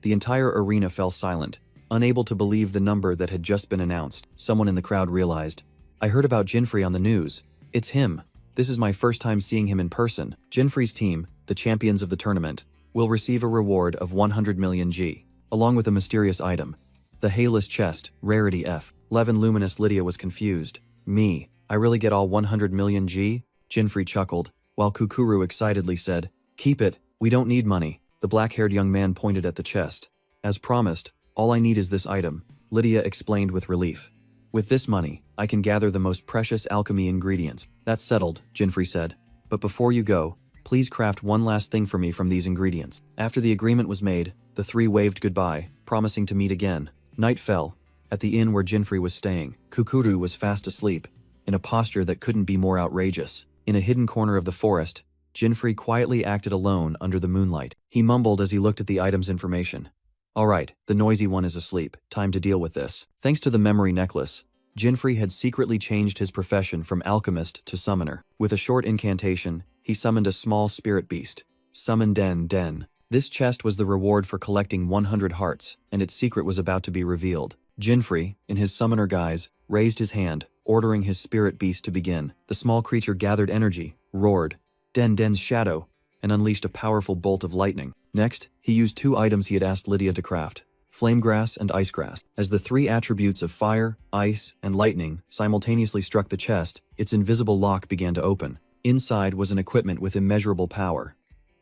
The entire arena fell silent, unable to believe the number that had just been announced. Someone in the crowd realized, I heard about Jinfrey on the news. It's him. This is my first time seeing him in person. Jinfrey's team, the champions of the tournament, will receive a reward of 100 million G, along with a mysterious item. The Hayless chest, rarity F. Levin Luminous Lydia was confused. Me, I really get all 100 million G? Jinfrey chuckled, while Kukuru excitedly said, Keep it, we don't need money. The black-haired young man pointed at the chest. As promised, all I need is this item, Lydia explained with relief. With this money, I can gather the most precious alchemy ingredients. That's settled, Jinfrey said. But before you go, please craft one last thing for me from these ingredients. After the agreement was made, the three waved goodbye, promising to meet again. Night fell. At the inn where Jinfrey was staying, Kukuru was fast asleep, in a posture that couldn't be more outrageous. In a hidden corner of the forest, Jinfrey quietly acted alone under the moonlight. He mumbled as he looked at the item's information. Alright, the noisy one is asleep. Time to deal with this. Thanks to the memory necklace, Jinfrey had secretly changed his profession from alchemist to summoner. With a short incantation, he summoned a small spirit beast. Summon Den. This chest was the reward for collecting 100 hearts, and its secret was about to be revealed. Jinfrey, in his summoner guise, raised his hand, ordering his spirit beast to begin. The small creature gathered energy, roared, Den's shadow, and unleashed a powerful bolt of lightning. Next, he used two items he had asked Lydia to craft, flamegrass and icegrass. As the three attributes of fire, ice, and lightning simultaneously struck the chest, its invisible lock began to open. Inside was an equipment with immeasurable power.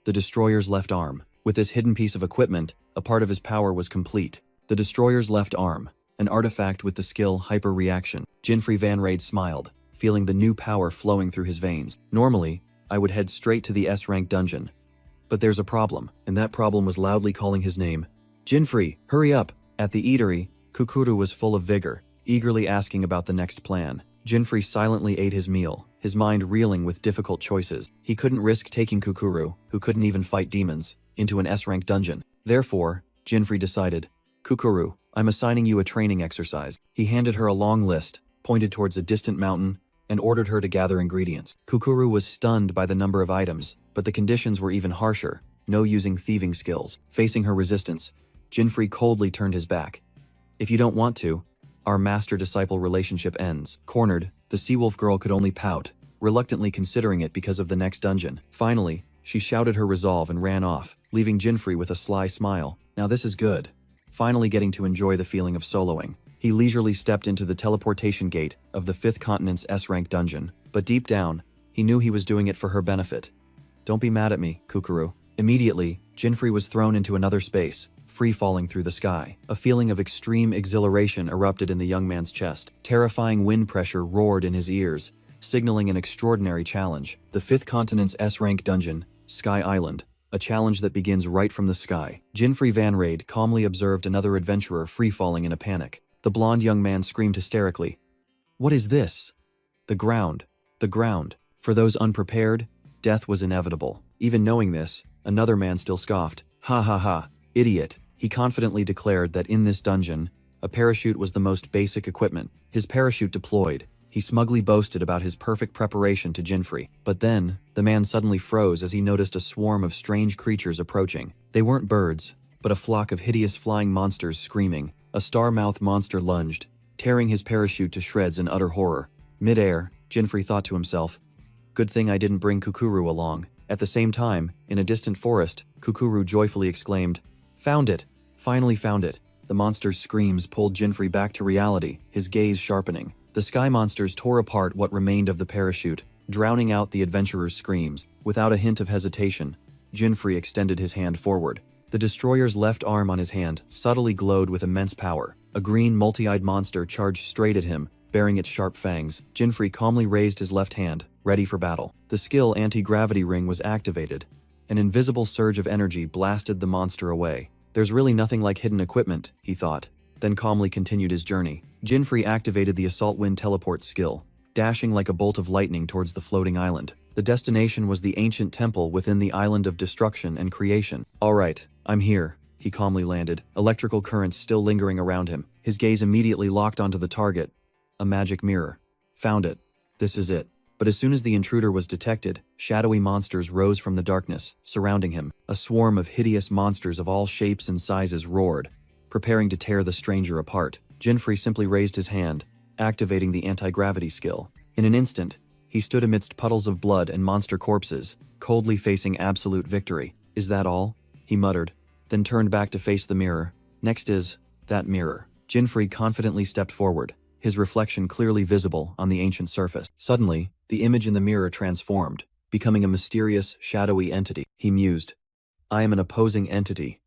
The Destroyer's left arm. With this hidden piece of equipment, a part of his power was complete. The Destroyer's left arm, an artifact with the skill Hyper Reaction. Jinfrey Van Raid smiled. feeling the new power flowing through his veins. Normally, I would head straight to the S-rank dungeon. But there's a problem, and that problem was loudly calling his name. Jinfree, hurry up! At the eatery, Kukuru was full of vigor, eagerly asking about the next plan. Jinfree silently ate his meal, his mind reeling with difficult choices. He couldn't risk taking Kukuru, who couldn't even fight demons, into an S-rank dungeon. Therefore, Jinfree decided, Kukuru, I'm assigning you a training exercise. He handed her a long list, pointed towards a distant mountain, and ordered her to gather ingredients. Kukuru was stunned by the number of items, but the conditions were even harsher, no using thieving skills. Facing her resistance, Jinfree coldly turned his back. If you don't want to, our master-disciple relationship ends. Cornered, the Seawolf girl could only pout, reluctantly considering it because of the next dungeon. Finally, she shouted her resolve and ran off, leaving Jinfree with a sly smile. Now this is good. Finally getting to enjoy the feeling of soloing. He leisurely stepped into the teleportation gate of the 5th Continent's S-rank dungeon, but deep down, he knew he was doing it for her benefit. Don't be mad at me, Kukuru. Immediately, Jinfree was thrown into another space, free-falling through the sky. A feeling of extreme exhilaration erupted in the young man's chest. Terrifying wind pressure roared in his ears, signaling an extraordinary challenge. The 5th Continent's S-rank dungeon, Sky Island, a challenge that begins right from the sky. Jinfree Van Raid calmly observed another adventurer free-falling in a panic. The blonde young man screamed hysterically, "What is this?" The ground. The ground. For those unprepared, death was inevitable. Even knowing this, another man still scoffed. Ha ha ha, idiot. He confidently declared that in this dungeon, a parachute was the most basic equipment. His parachute deployed. He smugly boasted about his perfect preparation to Jinfree. But then, the man suddenly froze as he noticed a swarm of strange creatures approaching. They weren't birds, but a flock of hideous flying monsters screaming. A star-mouthed monster lunged, tearing his parachute to shreds in utter horror. Mid-air, Jinfree thought to himself, good thing I didn't bring Kukuru along. At the same time, in a distant forest, Kukuru joyfully exclaimed, "Found it! Finally found it!" The monster's screams pulled Jinfree back to reality, his gaze sharpening. The sky monsters tore apart what remained of the parachute, drowning out the adventurer's screams. Without a hint of hesitation, Jinfree extended his hand forward. The destroyer's left arm on his hand subtly glowed with immense power. A green, multi-eyed monster charged straight at him, bearing its sharp fangs. Jinfree calmly raised his left hand, ready for battle. The skill anti-gravity ring was activated. An invisible surge of energy blasted the monster away. There's really nothing like hidden equipment, he thought, then calmly continued his journey. Jinfree activated the Assault Wind teleport skill, dashing like a bolt of lightning towards the floating island. The destination was the ancient temple within the island of destruction and creation. All right, I'm here, he calmly landed, electrical currents still lingering around him. His gaze immediately locked onto the target. A magic mirror. Found it. This is it. But as soon as the intruder was detected, shadowy monsters rose from the darkness, surrounding him. A swarm of hideous monsters of all shapes and sizes roared, preparing to tear the stranger apart. Jinfree simply raised his hand, activating the anti-gravity skill. In an instant, he stood amidst puddles of blood and monster corpses, coldly facing absolute victory. Is that all? He muttered, then turned back to face the mirror. Next is that mirror. Jinfree confidently stepped forward, his reflection clearly visible on the ancient surface. Suddenly, the image in the mirror transformed, becoming a mysterious, shadowy entity. He mused, I am an opposing entity.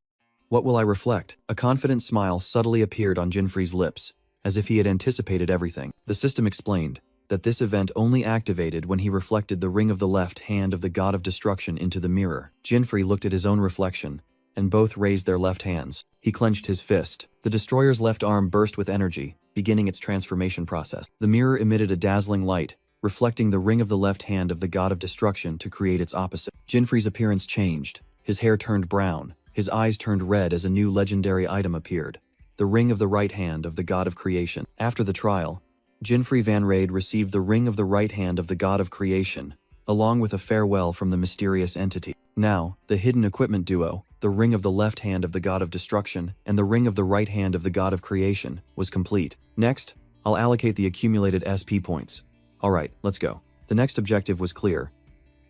What will I reflect? A confident smile subtly appeared on Jinfree's lips, as if he had anticipated everything. The system explained that this event only activated when he reflected the ring of the left hand of the god of destruction into the mirror. Jinfree looked at his own reflection, and both raised their left hands. He clenched his fist. The destroyer's left arm burst with energy, beginning its transformation process. The mirror emitted a dazzling light, reflecting the ring of the left hand of the god of destruction to create its opposite. Jinfree's appearance changed. His hair turned brown. His eyes turned red as a new legendary item appeared, the ring of the right hand of the god of creation. After the trial, Jinfree Van Raid received the ring of the right hand of the god of creation, along with a farewell from the mysterious entity. Now, the hidden equipment duo, the ring of the left hand of the god of destruction and the ring of the right hand of the god of creation, was complete. Next, I'll allocate the accumulated SP points. Alright, let's go. The next objective was clear.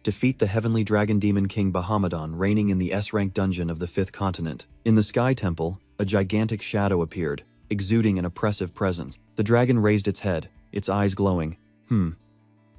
Defeat the heavenly dragon demon king Bahammadan reigning in the S-rank dungeon of the 5th continent. In the Sky Temple, a gigantic shadow appeared, exuding an oppressive presence. The dragon raised its head, its eyes glowing.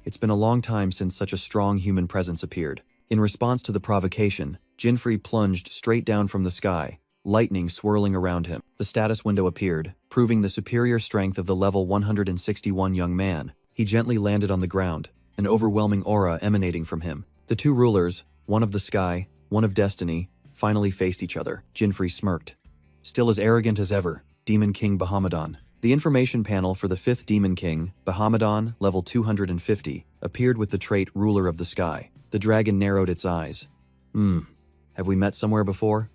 It's been a long time since such a strong human presence appeared. In response to the provocation, Jinfree plunged straight down from the sky, lightning swirling around him. The status window appeared, proving the superior strength of the level 161 young man. He gently landed on the ground, an overwhelming aura emanating from him. The two rulers, one of the sky, one of destiny, finally faced each other. Jinfrey smirked. Still as arrogant as ever, Demon King Bahammadan. The information panel for the 5th Demon King, Bahammadan, level 250, appeared with the trait Ruler of the Sky. The dragon narrowed its eyes. Have we met somewhere before?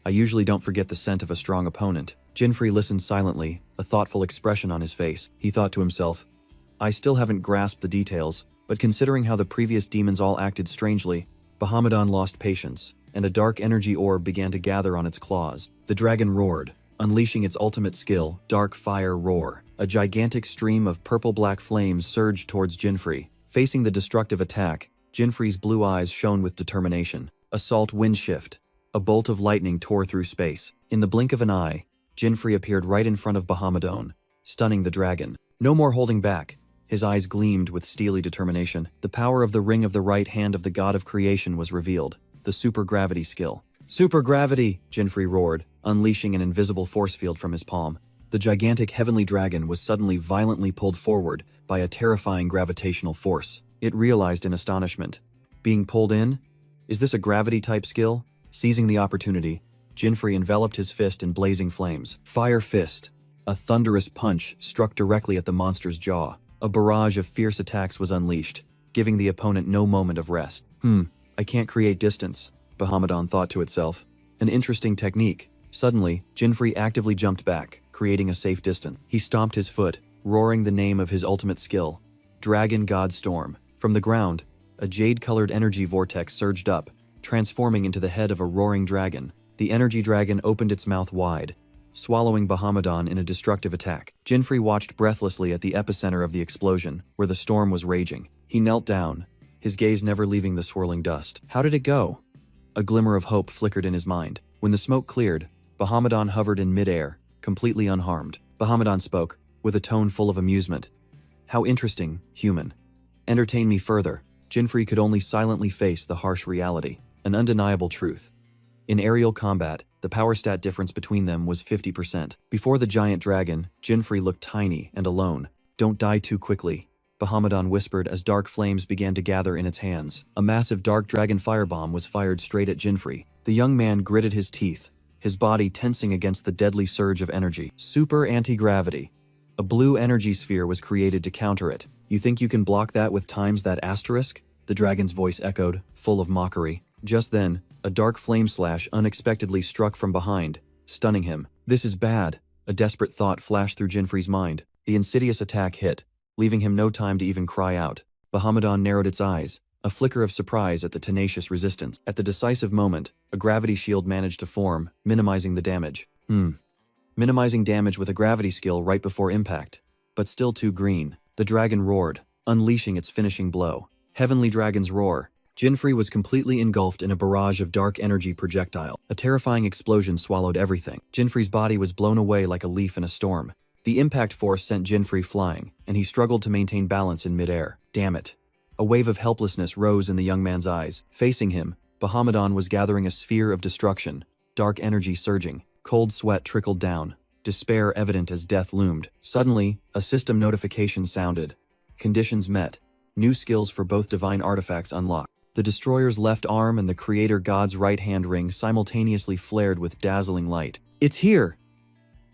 I usually don't forget the scent of a strong opponent. Jinfrey listened silently, a thoughtful expression on his face. He thought to himself, I still haven't grasped the details, but considering how the previous demons all acted strangely, Bahammadan lost patience, and a dark energy orb began to gather on its claws. The dragon roared, unleashing its ultimate skill, Dark Fire Roar. A gigantic stream of purple-black flames surged towards Jinfrey. Facing the destructive attack, Jinfrey's blue eyes shone with determination. Assault Wind Shift. A bolt of lightning tore through space. In the blink of an eye, Jinfrey appeared right in front of Bahammadan, stunning the dragon. No more holding back. His eyes gleamed with steely determination. The power of the ring of the right hand of the god of creation was revealed. The supergravity skill. Supergravity! Jinfrey roared, unleashing an invisible force field from his palm. The gigantic heavenly dragon was suddenly violently pulled forward by a terrifying gravitational force. It realized in astonishment. Being pulled in? Is this a gravity-type skill? Seizing the opportunity, Jinfrey enveloped his fist in blazing flames. Fire Fist. A thunderous punch struck directly at the monster's jaw. A barrage of fierce attacks was unleashed, giving the opponent no moment of rest. I can't create distance, Bahammadan thought to itself. An interesting technique. Suddenly, Jinfrey actively jumped back, creating a safe distance. He stomped his foot, roaring the name of his ultimate skill, Dragon God Storm. From the ground, a jade-colored energy vortex surged up, transforming into the head of a roaring dragon. The energy dragon opened its mouth wide, swallowing Bahammadan in a destructive attack. Jinfrey watched breathlessly at the epicenter of the explosion, where the storm was raging. He knelt down, his gaze never leaving the swirling dust. How did it go? A glimmer of hope flickered in his mind. When the smoke cleared, Bahammadan hovered in midair, completely unharmed. Bahammadan spoke, with a tone full of amusement. How interesting, human. Entertain me further. Jinfrey could only silently face the harsh reality, an undeniable truth. In aerial combat, the power stat difference between them was 50%. Before the giant dragon, Jinfrey looked tiny and alone. Don't die too quickly, Bahammadan whispered as dark flames began to gather in its hands. A massive dark dragon firebomb was fired straight at Jinfrey. The young man gritted his teeth, his body tensing against the deadly surge of energy. Super anti-gravity. A blue energy sphere was created to counter it. You think you can block that with times that asterisk? The dragon's voice echoed, full of mockery. Just then, a dark flame slash unexpectedly struck from behind, stunning him. This is bad. A desperate thought flashed through Jinfrey's mind. The insidious attack hit, leaving him no time to even cry out. Bahammadan narrowed its eyes, a flicker of surprise at the tenacious resistance. At the decisive moment, a gravity shield managed to form, minimizing the damage. Minimizing damage with a gravity skill right before impact. But still too green. The dragon roared, unleashing its finishing blow. Heavenly Dragon's Roar. Jinfrey was completely engulfed in a barrage of dark energy projectile. A terrifying explosion swallowed everything. Jinfrey's body was blown away like a leaf in a storm. The impact force sent Jinfrey flying, and he struggled to maintain balance in midair. Damn it. A wave of helplessness rose in the young man's eyes. Facing him, Bahammadan was gathering a sphere of destruction, dark energy surging. Cold sweat trickled down, despair evident as death loomed. Suddenly, a system notification sounded. Conditions met. New skills for both divine artifacts unlocked. The destroyer's left arm and the creator god's right hand ring simultaneously flared with dazzling light. It's here!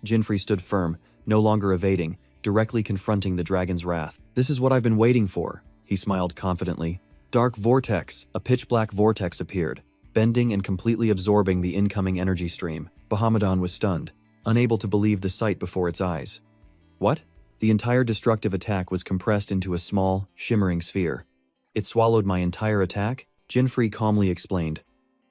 Jinfrey stood firm, no longer evading, directly confronting the dragon's wrath. This is what I've been waiting for, he smiled confidently. Dark Vortex. A pitch-black vortex appeared, bending and completely absorbing the incoming energy stream. Bahammadan was stunned, unable to believe the sight before its eyes. What? The entire destructive attack was compressed into a small, shimmering sphere. It swallowed my entire attack? Jinfrey calmly explained.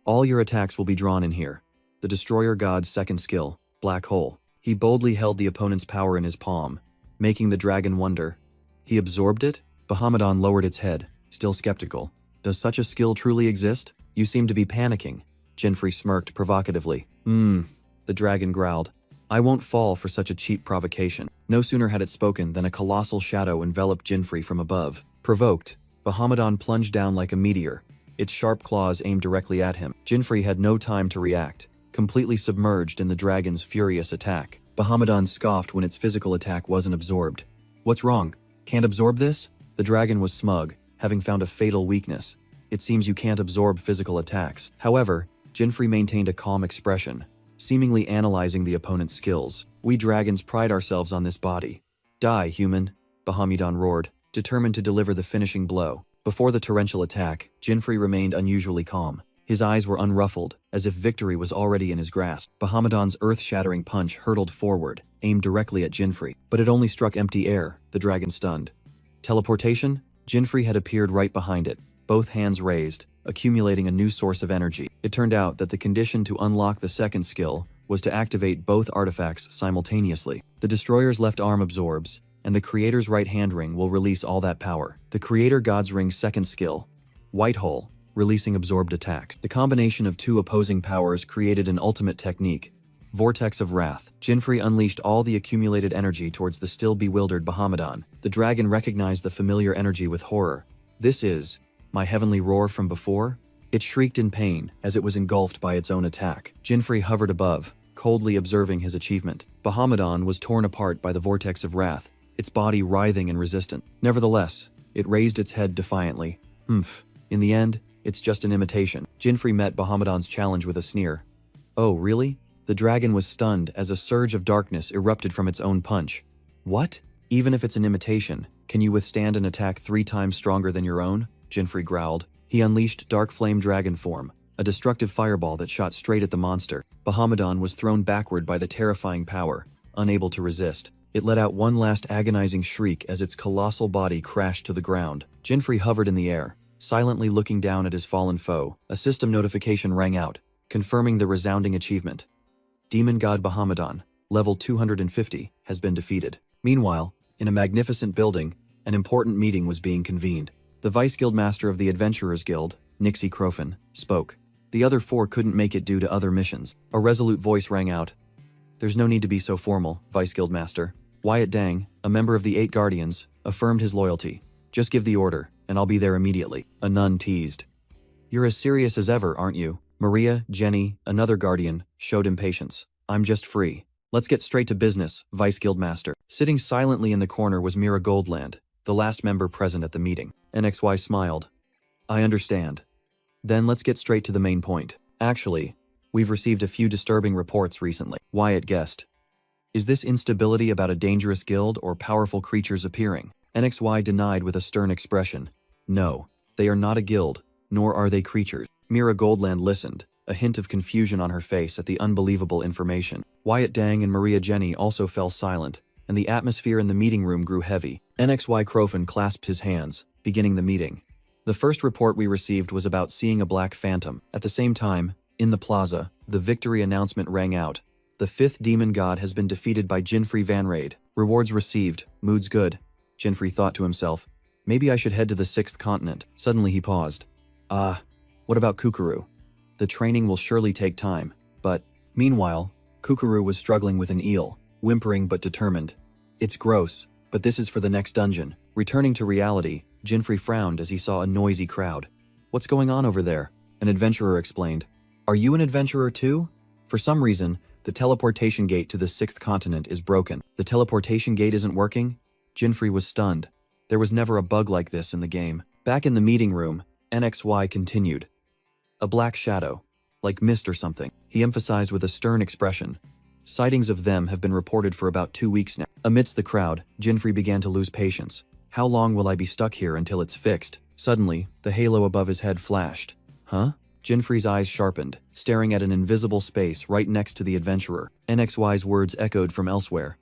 All your attacks will be drawn in here. The destroyer god's second skill, Black Hole. He boldly held the opponent's power in his palm, making the dragon wonder. He absorbed it? Bahammadan lowered its head, still skeptical. Does such a skill truly exist? You seem to be panicking. Jinfrey smirked provocatively. The dragon growled. I won't fall for such a cheap provocation. No sooner had it spoken than a colossal shadow enveloped Jinfrey from above. Provoked, Bahammadan plunged down like a meteor, its sharp claws aimed directly at him. Jinfrey had no time to react, completely submerged in the dragon's furious attack. Bahammadan scoffed when its physical attack wasn't absorbed. What's wrong? Can't absorb this? The dragon was smug, having found a fatal weakness. It seems you can't absorb physical attacks. However, Jinfrey maintained a calm expression, seemingly analyzing the opponent's skills. We dragons pride ourselves on this body. Die, human, Bahamut roared, determined to deliver the finishing blow. Before the torrential attack, Jinfrey remained unusually calm. His eyes were unruffled, as if victory was already in his grasp. Bahamut's earth-shattering punch hurtled forward, aimed directly at Jinfrey, but it only struck empty air, the dragon stunned. Teleportation? Jinfrey had appeared right behind it, both hands raised, accumulating a new source of energy. It turned out that the condition to unlock the second skill was to activate both artifacts simultaneously. The destroyer's left arm absorbs, and the creator's right hand ring will release all that power. The creator god's ring's second skill, White Hole, releasing absorbed attacks. The combination of two opposing powers created an ultimate technique, Vortex of Wrath. Jinfrey unleashed all the accumulated energy towards the still bewildered Bahamut. The dragon recognized the familiar energy with horror. This is my heavenly roar from before? It shrieked in pain as it was engulfed by its own attack. Jinfrey hovered above, coldly observing his achievement. Bahamut was torn apart by the Vortex of Wrath, its body writhing and resistant. Nevertheless, it raised its head defiantly. In the end, it's just an imitation. Jinfrey met Bahamut's challenge with a sneer. Oh, really? The dragon was stunned as a surge of darkness erupted from its own punch. What? Even if it's an imitation, can you withstand an attack 3 times stronger than your own? Jinfrey growled. He unleashed Dark Flame Dragon form, a destructive fireball that shot straight at the monster. Bahamut was thrown backward by the terrifying power, unable to resist. It let out one last agonizing shriek as its colossal body crashed to the ground. Jinfrey hovered in the air, silently looking down at his fallen foe. A system notification rang out, confirming the resounding achievement. Demon God Bahamut, level 250, has been defeated. Meanwhile, in a magnificent building, an important meeting was being convened. The Vice Guild Master of the Adventurers Guild, Nixie Crofin, spoke. The other 4 couldn't make it due to other missions. A resolute voice rang out. There's no need to be so formal, Vice Guild Master. Wyatt Dang, a member of the 8 Guardians, affirmed his loyalty. Just give the order, and I'll be there immediately. A nun teased. You're as serious as ever, aren't you? Maria, Jenny, another Guardian, showed impatience. I'm just free. Let's get straight to business, Vice Guild Master. Sitting silently in the corner was Mira Goldland, the last member present at the meeting. NXY smiled. I understand. Then let's get straight to the main point. Actually, we've received a few disturbing reports recently. Wyatt guessed. Is this instability about a dangerous guild or powerful creatures appearing? NXY denied with a stern expression. No, they are not a guild, nor are they creatures. Mira Goldland listened, a hint of confusion on her face at the unbelievable information. Wyatt Dang and Maria Jenny also fell silent, and the atmosphere in the meeting room grew heavy. NXY Crofin clasped his hands, beginning the meeting. The first report we received was about seeing a black phantom. At the same time, in the plaza, the victory announcement rang out. The 5th demon god has been defeated by Jinfrey Vanraid. Rewards received, moods good. Jinfrey thought to himself, maybe I should head to the 6th continent. Suddenly he paused. What about Kukuru? The training will surely take time, but, meanwhile, Kukuru was struggling with an eel, whimpering but determined. It's gross, but this is for the next dungeon. Returning to reality, Jinfrey frowned as he saw a noisy crowd. What's going on over there? An adventurer explained. Are you an adventurer too? For some reason, the teleportation gate to the 6th continent is broken. The teleportation gate isn't working? Jinfrey was stunned. There was never a bug like this in the game. Back in the meeting room, NXY continued. A black shadow, like mist or something, he emphasized with a stern expression. Sightings of them have been reported for about 2 weeks now. Amidst the crowd, Jinfrey began to lose patience. How long will I be stuck here until it's fixed? Suddenly, the halo above his head flashed. Huh? Jinfrey's eyes sharpened, staring at an invisible space right next to the adventurer. NXY's words echoed from elsewhere.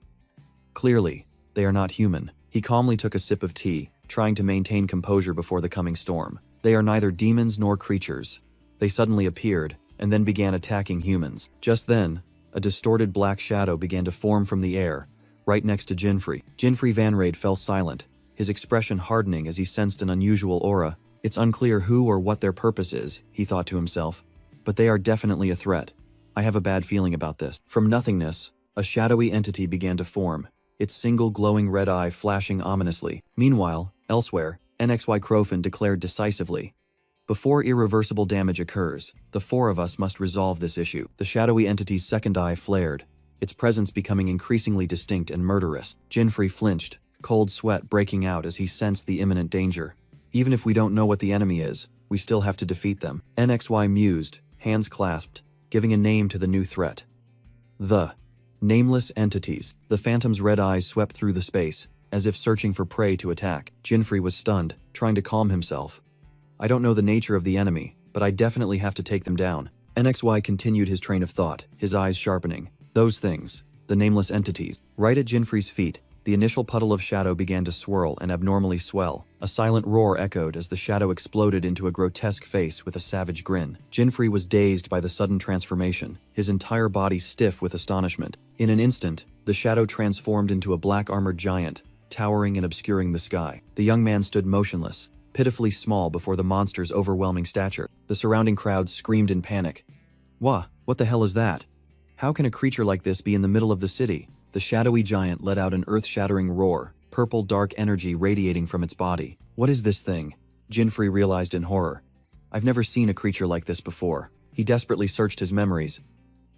Clearly, they are not human. He calmly took a sip of tea, trying to maintain composure before the coming storm. They are neither demons nor creatures. They suddenly appeared, and then began attacking humans. Just then, a distorted black shadow began to form from the air, right next to Jinfrey. Jinfrey Vanraid fell silent, his expression hardening as he sensed an unusual aura. It's unclear who or what their purpose is, he thought to himself, but they are definitely a threat. I have a bad feeling about this. From nothingness, a shadowy entity began to form, its single glowing red eye flashing ominously. Meanwhile, elsewhere, NXY Crofin declared decisively, before irreversible damage occurs, the 4 of us must resolve this issue. The shadowy entity's second eye flared, its presence becoming increasingly distinct and murderous. Jinfrey flinched, cold sweat breaking out as he sensed the imminent danger. Even if we don't know what the enemy is, we still have to defeat them. NXY mused, hands clasped, giving a name to the new threat. The nameless entities. The phantom's red eyes swept through the space, as if searching for prey to attack. Jinfrey was stunned, trying to calm himself. I don't know the nature of the enemy, but I definitely have to take them down. NXY continued his train of thought, his eyes sharpening. Those things, the nameless entities. Right at Jinfrey's feet, the initial puddle of shadow began to swirl and abnormally swell. A silent roar echoed as the shadow exploded into a grotesque face with a savage grin. Jinfrey was dazed by the sudden transformation, his entire body stiff with astonishment. In an instant, the shadow transformed into a black-armored giant, towering and obscuring the sky. The young man stood motionless, pitifully small before the monster's overwhelming stature. The surrounding crowd screamed in panic. What the hell is that? How can a creature like this be in the middle of the city? The shadowy giant let out an earth-shattering roar, purple dark energy radiating from its body. What is this thing? Jinfrey realized in horror. I've never seen a creature like this before. He desperately searched his memories.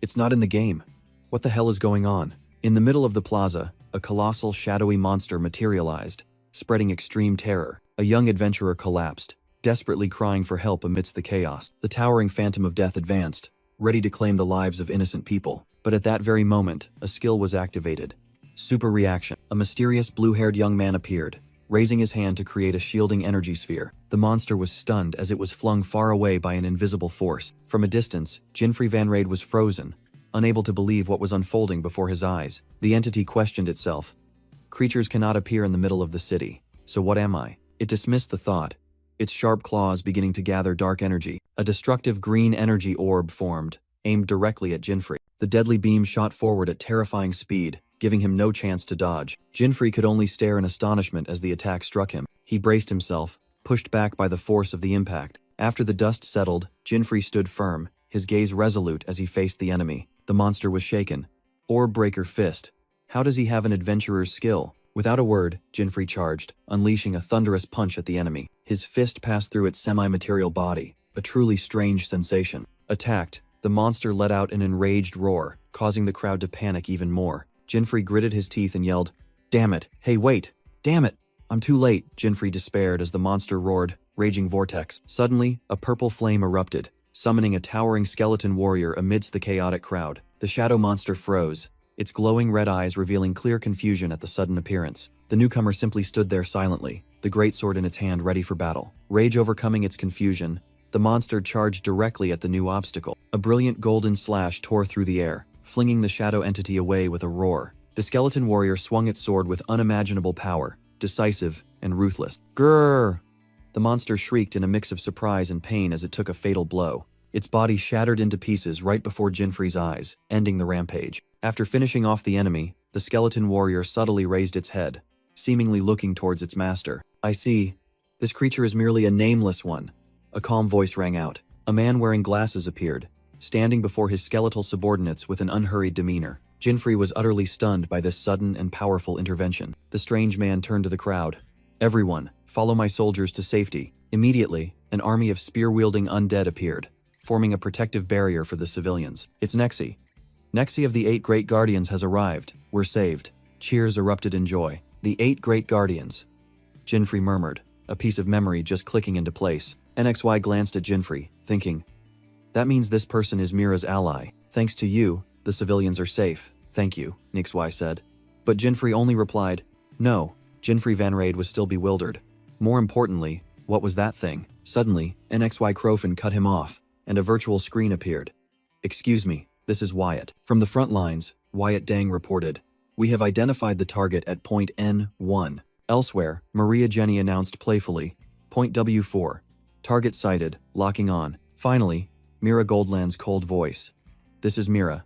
It's not in the game. What the hell is going on? In the middle of the plaza, a colossal shadowy monster materialized, spreading extreme terror. A young adventurer collapsed, desperately crying for help amidst the chaos. The towering phantom of death advanced, ready to claim the lives of innocent people. But at that very moment, a skill was activated. Super reaction. A mysterious blue-haired young man appeared, raising his hand to create a shielding energy sphere. The monster was stunned as it was flung far away by an invisible force. From a distance, Jinfrey Van Raid was frozen, unable to believe what was unfolding before his eyes. The entity questioned itself. Creatures cannot appear in the middle of the city. So what am I? It dismissed the thought, its sharp claws beginning to gather dark energy. A destructive green energy orb formed, aimed directly at Jinfrey. The deadly beam shot forward at terrifying speed, giving him no chance to dodge. Jinfrey could only stare in astonishment as the attack struck him. He braced himself, pushed back by the force of the impact. After the dust settled, Jinfrey stood firm, his gaze resolute as he faced the enemy. The monster was shaken. Orb breaker fist. How does he have an adventurer's skill? Without a word, Jinfrey charged, unleashing a thunderous punch at the enemy. His fist passed through its semi-material body, a truly strange sensation. Attacked, the monster let out an enraged roar, causing the crowd to panic even more. Jinfrey gritted his teeth and yelled, "Damn it! Hey, wait! Damn it! I'm too late!" Jinfrey despaired as the monster roared, raging vortex. Suddenly, a purple flame erupted, summoning a towering skeleton warrior amidst the chaotic crowd. The shadow monster froze, its glowing red eyes revealing clear confusion at the sudden appearance. The newcomer simply stood there silently, the greatsword in its hand ready for battle. Rage overcoming its confusion, the monster charged directly at the new obstacle. A brilliant golden slash tore through the air, flinging the shadow entity away with a roar. The skeleton warrior swung its sword with unimaginable power, decisive and ruthless. Grrr! The monster shrieked in a mix of surprise and pain as it took a fatal blow. Its body shattered into pieces right before Jinfrey's eyes, ending the rampage. After finishing off the enemy, the skeleton warrior subtly raised its head, seemingly looking towards its master. I see. This creature is merely a nameless one. A calm voice rang out. A man wearing glasses appeared, standing before his skeletal subordinates with an unhurried demeanor. Jinfrey was utterly stunned by this sudden and powerful intervention. The strange man turned to the crowd. Everyone, follow my soldiers to safety. Immediately, an army of spear-wielding undead appeared, forming a protective barrier for the civilians. It's Nexi. Nexi of the 8 Great Guardians has arrived. We're saved. Cheers erupted in joy. The 8 Great Guardians. Jinfrey murmured, a piece of memory just clicking into place. NXY glanced at Jinfrey, thinking, that means this person is Mira's ally. Thanks to you, the civilians are safe. Thank you, NXY said. But Jinfrey only replied, no. Jinfrey Van Raid was still bewildered. More importantly, what was that thing? Suddenly, NXY Crofin cut him off, and a virtual screen appeared. Excuse me, this is Wyatt. From the front lines, Wyatt Dang reported, we have identified the target at point N1. Elsewhere, Maria Jenny announced playfully, point W4. Target sighted, locking on. Finally, Mira Goldland's cold voice. This is Mira.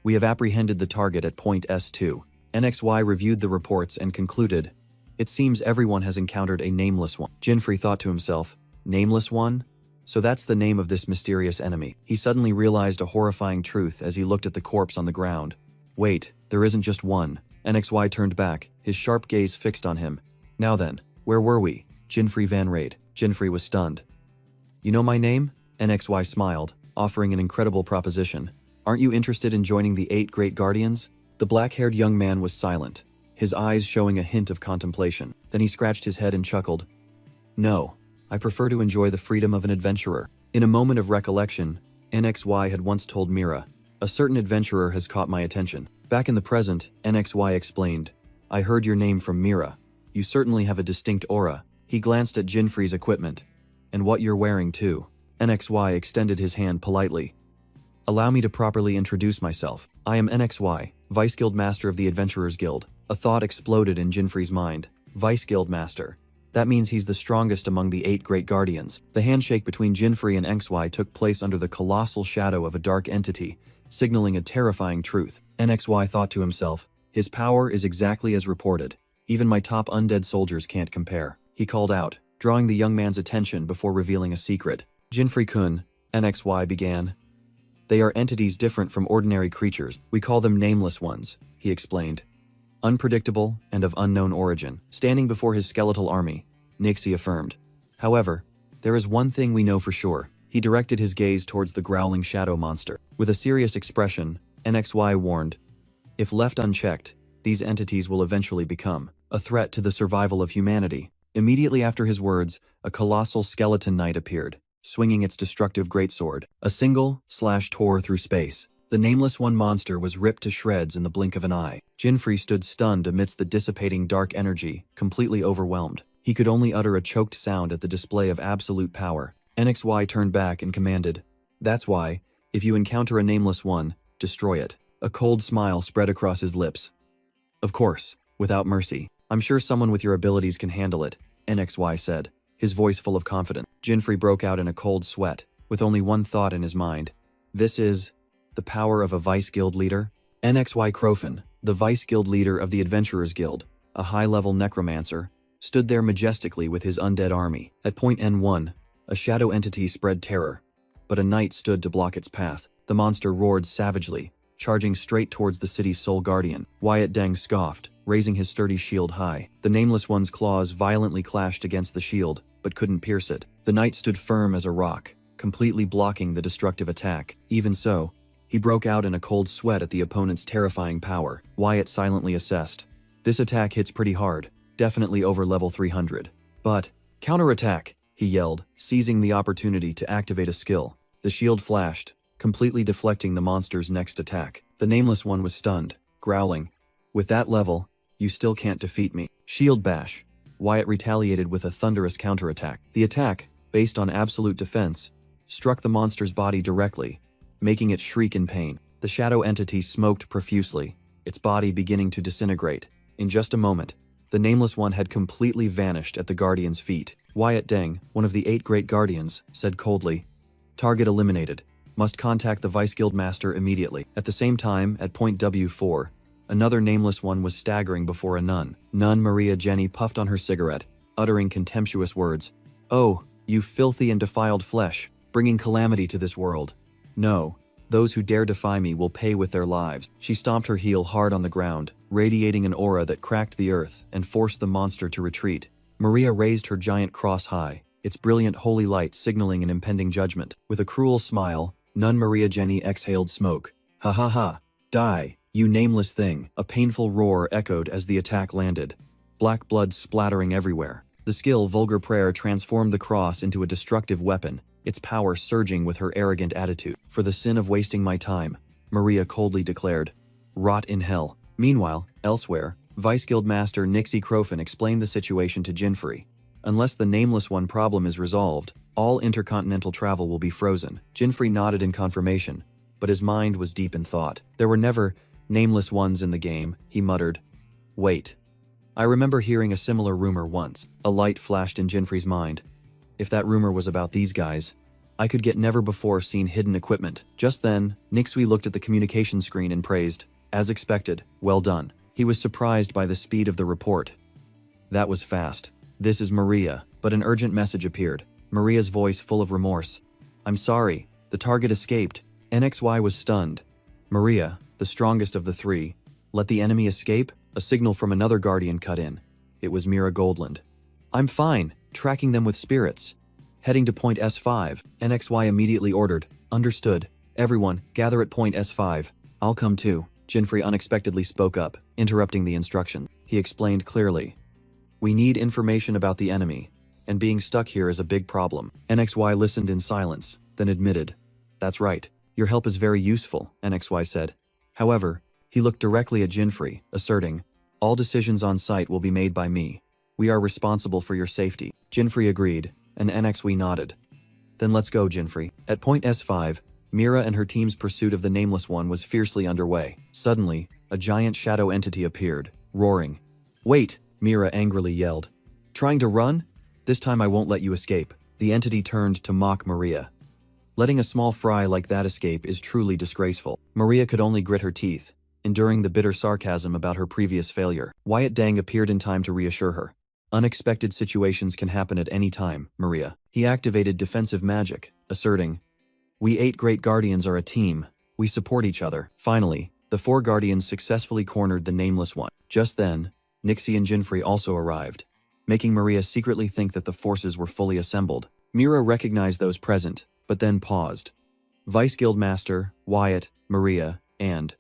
We have apprehended the target at point S2. NXY reviewed the reports and concluded, it seems everyone has encountered a nameless one. Jinfrey thought to himself, nameless one? So that's the name of this mysterious enemy. He suddenly realized a horrifying truth as he looked at the corpse on the ground. Wait, there isn't just one. NXY turned back, his sharp gaze fixed on him. Now then, where were we? Jinfrey Van Raid. Jinfrey was stunned. You know my name? NXY smiled, offering an incredible proposition. Aren't you interested in joining the 8 Great Guardians? The black-haired young man was silent, his eyes showing a hint of contemplation. Then he scratched his head and chuckled. No, I prefer to enjoy the freedom of an adventurer. In a moment of recollection, NXY had once told Mira, a certain adventurer has caught my attention. Back in the present, NXY explained, I heard your name from Mira. You certainly have a distinct aura. He glanced at Jinfrey's equipment. And what you're wearing too. NXY extended his hand politely. Allow me to properly introduce myself. I am NXY, Vice Guild Master of the Adventurers Guild. A thought exploded in Jinfrey's mind. Vice Guild Master. That means he's the strongest among the 8 Great Guardians. The handshake between Jinfrey and NXY took place under the colossal shadow of a dark entity, signaling a terrifying truth. NXY thought to himself, his power is exactly as reported. Even my top undead soldiers can't compare. He called out, drawing the young man's attention before revealing a secret. Jinfrey-kun, NXY began. They are entities different from ordinary creatures. We call them nameless ones, he explained. Unpredictable and of unknown origin. Standing before his skeletal army, Nixie affirmed. However, there is one thing we know for sure. He directed his gaze towards the growling shadow monster. With a serious expression, NXY warned, if left unchecked, these entities will eventually become a threat to the survival of humanity. Immediately after his words, a colossal skeleton knight appeared, swinging its destructive greatsword. A single slash tore through space. The Nameless One monster was ripped to shreds in the blink of an eye. Jinfrey stood stunned amidst the dissipating dark energy, completely overwhelmed. He could only utter a choked sound at the display of absolute power. NXY turned back and commanded, that's why, if you encounter a Nameless One, destroy it. A cold smile spread across his lips. Of course, without mercy. I'm sure someone with your abilities can handle it, NXY said, his voice full of confidence. Jinfrey broke out in a cold sweat, with only one thought in his mind. This is the power of a Vice Guild leader? NXY Crofin, the Vice Guild leader of the Adventurers Guild, a high-level necromancer, stood there majestically with his undead army. At point N1, a shadow entity spread terror, but a knight stood to block its path. The monster roared savagely, charging straight towards the city's sole guardian. Wyatt Deng scoffed, raising his sturdy shield high. The Nameless One's claws violently clashed against the shield, but couldn't pierce it. The knight stood firm as a rock, completely blocking the destructive attack. Even so, he broke out in a cold sweat at the opponent's terrifying power. Wyatt silently assessed. This attack hits pretty hard, definitely over level 300. But, counterattack, he yelled, seizing the opportunity to activate a skill. The shield flashed, completely deflecting the monster's next attack. The Nameless One was stunned, growling. With that level, you still can't defeat me. Shield bash. Wyatt retaliated with a thunderous counterattack. The attack, based on absolute defense, struck the monster's body directly, making it shriek in pain. The shadow entity smoked profusely, its body beginning to disintegrate. In just a moment, the Nameless One had completely vanished at the Guardian's feet. Wyatt Deng, one of the 8 Great Guardians, said coldly, target eliminated. Must contact the Vice Guild Master immediately. At the same time, at point W4, another Nameless One was staggering before a nun. Nun Maria Jenny puffed on her cigarette, uttering contemptuous words. Oh, you filthy and defiled flesh, bringing calamity to this world. No, those who dare defy me will pay with their lives. She stomped her heel hard on the ground, radiating an aura that cracked the earth and forced the monster to retreat. Maria raised her giant cross high, its brilliant holy light signaling an impending judgment. With a cruel smile, Nun Maria Jenny exhaled smoke. Ha ha ha, die, you nameless thing. A painful roar echoed as the attack landed, black blood splattering everywhere. The skill Vulgar Prayer transformed the cross into a destructive weapon, its power surging with her arrogant attitude. For the sin of wasting my time, Maria coldly declared. Rot in hell. Meanwhile, elsewhere, Vice Guild Master Nixie Crofin explained the situation to Jinfrey. Unless the Nameless One problem is resolved, all intercontinental travel will be frozen. Jinfrey nodded in confirmation, but his mind was deep in thought. There were never Nameless Ones in the game, he muttered. Wait. I remember hearing a similar rumor once. A light flashed in Jinfrey's mind. If that rumor was about these guys, I could get never-before-seen hidden equipment. Just then, Nixie looked at the communication screen and praised. As expected, well done. He was surprised by the speed of the report. That was fast. This is Maria, but an urgent message appeared. Maria's voice full of remorse. I'm sorry, the target escaped. NXY was stunned. Maria, the strongest of the 3, let the enemy escape? A signal from another guardian cut in. It was Mira Goldland. I'm fine, tracking them with spirits. Heading to point S5, NXY immediately ordered. Understood. Everyone, gather at point S5. I'll come too. Jinfrey unexpectedly spoke up, interrupting the instructions. he explained clearly. We need information about the enemy, and being stuck here is a big problem. NXY listened in silence, then admitted. That's right. Your help is very useful, NXY said. However, he looked directly at Jinfrey, asserting, all decisions on site will be made by me. We are responsible for your safety. Jinfrey agreed, and NXY nodded. Then let's go, Jinfrey. At point S5, Mira and her team's pursuit of the Nameless One was fiercely underway. Suddenly, a giant shadow entity appeared, roaring. Wait, Mira angrily yelled. Trying to run? This time I won't let you escape. The entity turned to mock Maria. Letting a small fry like that escape is truly disgraceful. Maria could only grit her teeth, enduring the bitter sarcasm about her previous failure. Wyatt Dang appeared in time to reassure her. Unexpected situations can happen at any time, Maria. He activated defensive magic, asserting, We 8 Great Guardians are a team. We support each other. Finally, the 4 Guardians successfully cornered the Nameless One. Just then, Nixie and Jinfrey also arrived, making Maria secretly think that the forces were fully assembled. Mira recognized those present, but then paused. Vice Guild Master, Wyatt, Maria, and...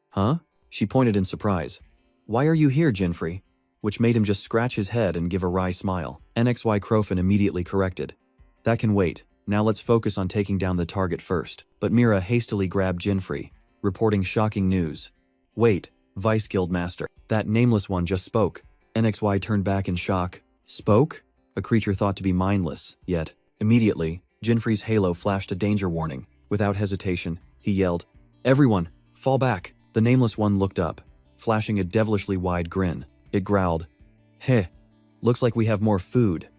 Huh? She pointed in surprise. Why are you here, Jinfrey? Which made him just scratch his head and give a wry smile. NXY Crofin immediately corrected. That can wait. Now let's focus on taking down the target first. But Mira hastily grabbed Jinfrey, reporting shocking news. Wait, Vice Guild Master. That Nameless One just spoke. NXY turned back in shock. Spoke? A creature thought to be mindless, yet, immediately, Jinfrey's halo flashed a danger warning. Without hesitation, he yelled, Everyone, fall back! The Nameless One looked up, flashing a devilishly wide grin. It growled, Heh, looks like we have more food.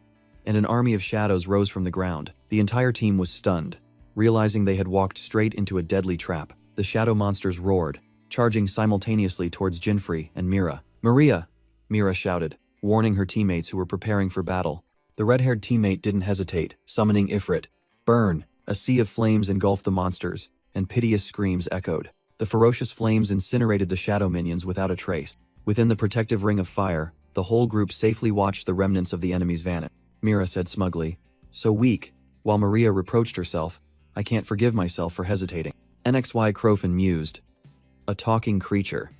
And an army of shadows rose from the ground. The entire team was stunned, realizing they had walked straight into a deadly trap. The shadow monsters roared, charging simultaneously towards Jinfrey and Mira. Maria! Mira shouted, warning her teammates who were preparing for battle. The red-haired teammate didn't hesitate, summoning Ifrit. Burn! A sea of flames engulfed the monsters, and piteous screams echoed. The ferocious flames incinerated the shadow minions without a trace. Within the protective ring of fire, the whole group safely watched the remnants of the enemies vanish. Mira said smugly, So weak, while Maria reproached herself, I can't forgive myself for hesitating. NXY Crofin mused. A talking creature.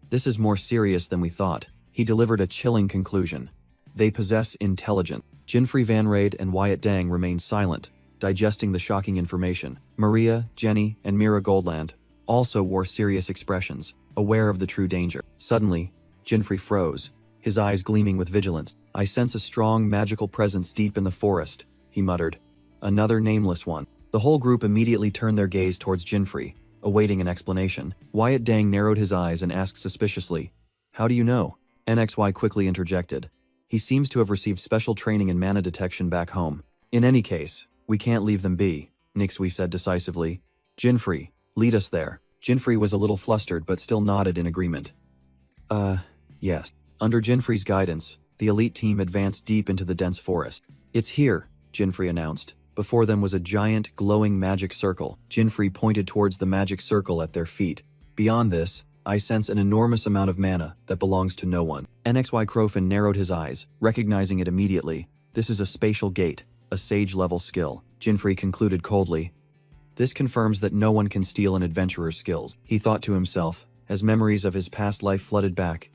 This is more serious than we thought. He delivered a chilling conclusion. They possess intelligence. Jinfrey Van Raid and Wyatt Dang remained silent, digesting the shocking information. Maria, Jenny, and Mira Goldland also wore serious expressions, aware of the true danger. Suddenly, Jinfrey froze, his eyes gleaming with vigilance. I sense a strong magical presence deep in the forest, he muttered. Another Nameless One. The whole group immediately turned their gaze towards Jinfrey, awaiting an explanation. Wyatt Dang narrowed his eyes and asked suspiciously, How do you know? NXY quickly interjected. He seems to have received special training in mana detection back home. In any case, we can't leave them be, Nixui said decisively. Jinfrey, lead us there. Jinfrey was a little flustered but still nodded in agreement. Yes. Under Jinfrey's guidance, the elite team advanced deep into the dense forest. It's here, Jinfrey announced. Before them was a giant, glowing magic circle. Jinfrey pointed towards the magic circle at their feet. Beyond this, I sense an enormous amount of mana that belongs to no one. NXY Crofin narrowed his eyes, recognizing it immediately. This is a spatial gate, a sage-level skill. Jinfrey concluded coldly. This confirms that no one can steal an adventurer's skills, he thought to himself, as memories of his past life flooded back.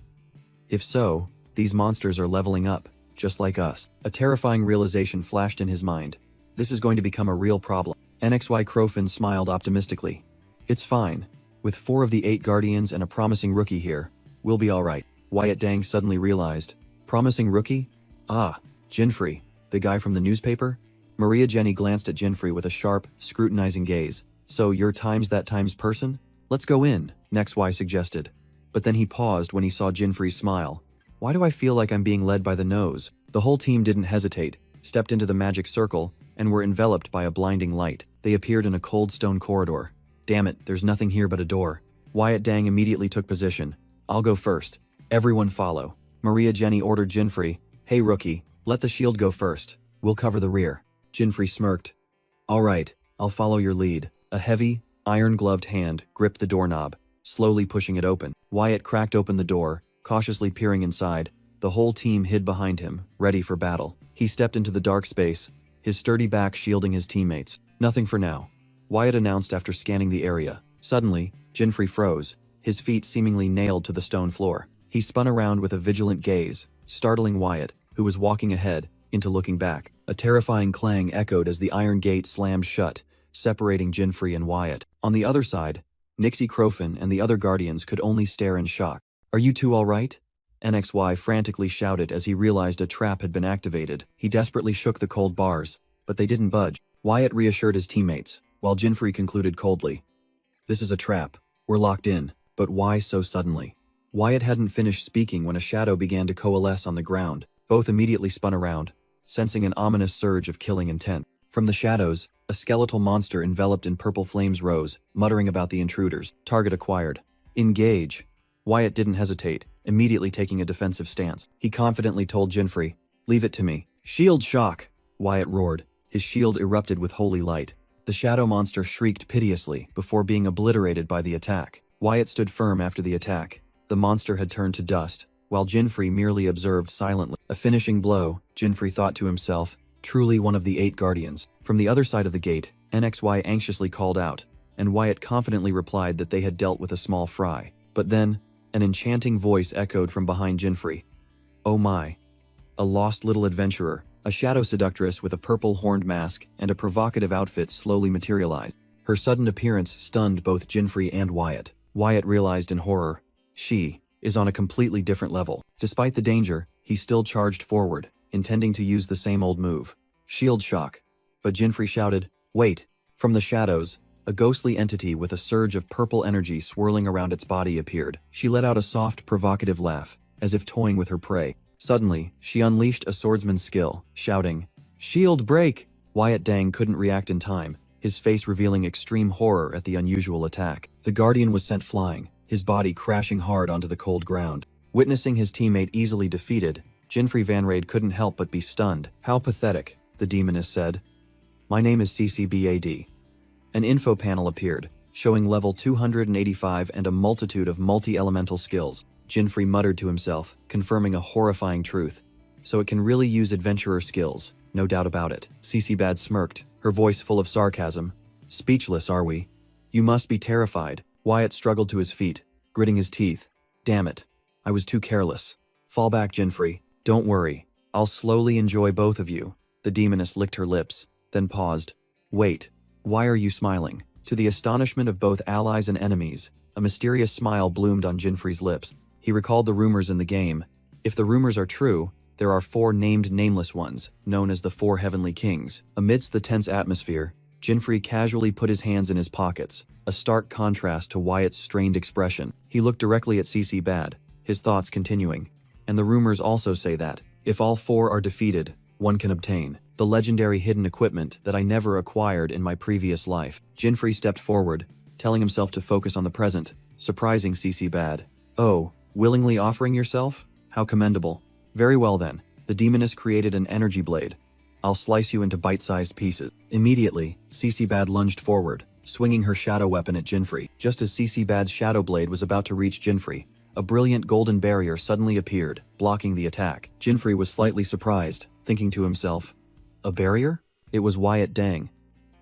If so, these monsters are leveling up, just like us. A terrifying realization flashed in his mind. This is going to become a real problem. NXY Crofin smiled optimistically. It's fine. With 4 of the 8 Guardians and a promising rookie here, we'll be alright. Wyatt Dang suddenly realized. Promising rookie? Ah, Jinfrey, the guy from the newspaper? Maria Jenny glanced at Jinfrey with a sharp, scrutinizing gaze. So you're that times person? Let's go in, NXY suggested. But then he paused when he saw Jinfrey's smile. Why do I feel like I'm being led by the nose? The whole team didn't hesitate, stepped into the magic circle, and were enveloped by a blinding light. They appeared in a cold stone corridor. Damn it, there's nothing here but a door. Wyatt Dang immediately took position. I'll go first. Everyone follow. Maria Jenny ordered Jinfrey. Hey rookie, let the shield go first. We'll cover the rear. Jinfrey smirked. Alright, I'll follow your lead. A heavy, iron-gloved hand gripped the doorknob, slowly pushing it open. Wyatt cracked open the door, cautiously peering inside. The whole team hid behind him, ready for battle. He stepped into the dark space, his sturdy back shielding his teammates. Nothing for now, Wyatt announced after scanning the area. Suddenly, Jinfrey froze, his feet seemingly nailed to the stone floor. He spun around with a vigilant gaze, startling Wyatt, who was walking ahead, into looking back. A terrifying clang echoed as the iron gate slammed shut, separating Jinfrey and Wyatt. On the other side, Nixie Crofin and the other guardians could only stare in shock. "Are you two all right?" NXY frantically shouted as he realized a trap had been activated. He desperately shook the cold bars, but they didn't budge. Wyatt reassured his teammates, while Jinfrey concluded coldly, "This is a trap. We're locked in, but why so suddenly?" Wyatt hadn't finished speaking when a shadow began to coalesce on the ground. Both immediately spun around, sensing an ominous surge of killing intent. From the shadows, a skeletal monster enveloped in purple flames rose, muttering about the intruders. Target acquired. Engage. Wyatt didn't hesitate, immediately taking a defensive stance. He confidently told Jinfrey, "Leave it to me." "Shield shock!" Wyatt roared. His shield erupted with holy light. The shadow monster shrieked piteously before being obliterated by the attack. Wyatt stood firm after the attack. The monster had turned to dust, while Jinfrey merely observed silently. A finishing blow, Jinfrey thought to himself, truly one of the 8 guardians. From the other side of the gate, NXY anxiously called out, and Wyatt confidently replied that they had dealt with a small fry. But then, an enchanting voice echoed from behind Jinfrey. "Oh my. A lost little adventurer." A shadow seductress with a purple horned mask and a provocative outfit slowly materialized. Her sudden appearance stunned both Jinfrey and Wyatt. Wyatt realized in horror, she is on a completely different level. Despite the danger, he still charged forward, intending to use the same old move, shield shock. But Jinfrey shouted, "Wait!" From the shadows, a ghostly entity with a surge of purple energy swirling around its body appeared. She let out a soft, provocative laugh, as if toying with her prey. Suddenly, she unleashed a swordsman's skill, shouting, "Shield break!" Wyatt Dang couldn't react in time, his face revealing extreme horror at the unusual attack. The Guardian was sent flying, his body crashing hard onto the cold ground. Witnessing his teammate easily defeated, Jinfrey Vanrade couldn't help but be stunned. "How pathetic," the demoness said. "My name is CCBAD. An info panel appeared, showing level 285 and a multitude of multi-elemental skills. Jinfrey muttered to himself, confirming a horrifying truth. So it can really use adventurer skills, no doubt about it. CCBAD smirked, her voice full of sarcasm. "Speechless, are we? You must be terrified." Wyatt struggled to his feet, gritting his teeth. "Damn it. I was too careless." "Fall back, Jinfrey. Don't worry. I'll slowly enjoy both of you." The demoness licked her lips, then paused. "Wait. Why are you smiling?" To the astonishment of both allies and enemies, a mysterious smile bloomed on Jinfrey's lips. He recalled the rumors in the game. If the rumors are true, there are 4 named nameless ones, known as the 4 Heavenly Kings. Amidst the tense atmosphere, Jinfrey casually put his hands in his pockets, a stark contrast to Wyatt's strained expression. He looked directly at CCBAD, his thoughts continuing. "And the rumors also say that, if all 4 are defeated, one can obtain the legendary hidden equipment that I never acquired in my previous life." Jinfrey stepped forward, telling himself to focus on the present, surprising CCBAD. "Oh, willingly offering yourself? How commendable. Very well then." The demoness created an energy blade. "I'll slice you into bite-sized pieces." Immediately, CCBAD lunged forward, swinging her shadow weapon at Jinfrey. Just as CCBAD's shadow blade was about to reach Jinfrey, a brilliant golden barrier suddenly appeared, blocking the attack. Jinfrey was slightly surprised, thinking to himself, "A barrier?" It was Wyatt Dang.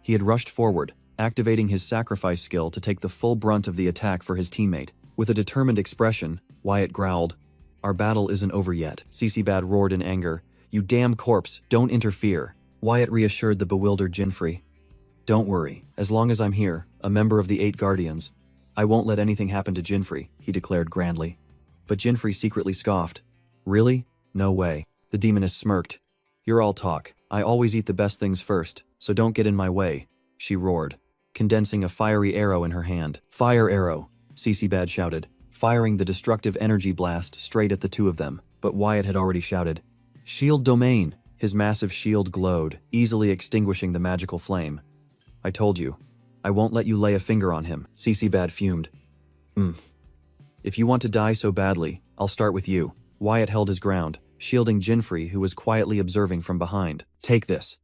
He had rushed forward, activating his sacrifice skill to take the full brunt of the attack for his teammate. With a determined expression, Wyatt growled, "Our battle isn't over yet." CCBAD roared in anger, "You damn corpse, don't interfere." Wyatt reassured the bewildered Jinfrey. "Don't worry, as long as I'm here, a member of the 8 Guardians, I won't let anything happen to Jinfrey," he declared grandly. But Jinfrey secretly scoffed. "Really? No way." The demoness smirked. "You're all talk. I always eat the best things first, so don't get in my way," she roared, condensing a fiery arrow in her hand. "Fire arrow," CCBAD shouted, firing the destructive energy blast straight at the 2 of them. But Wyatt had already shouted, "Shield domain!" His massive shield glowed, easily extinguishing the magical flame. "I told you. I won't let you lay a finger on him," CCBAD fumed. If you want to die so badly, I'll start with you." Wyatt held his ground, shielding Jinfrey, who was quietly observing from behind. "Take this."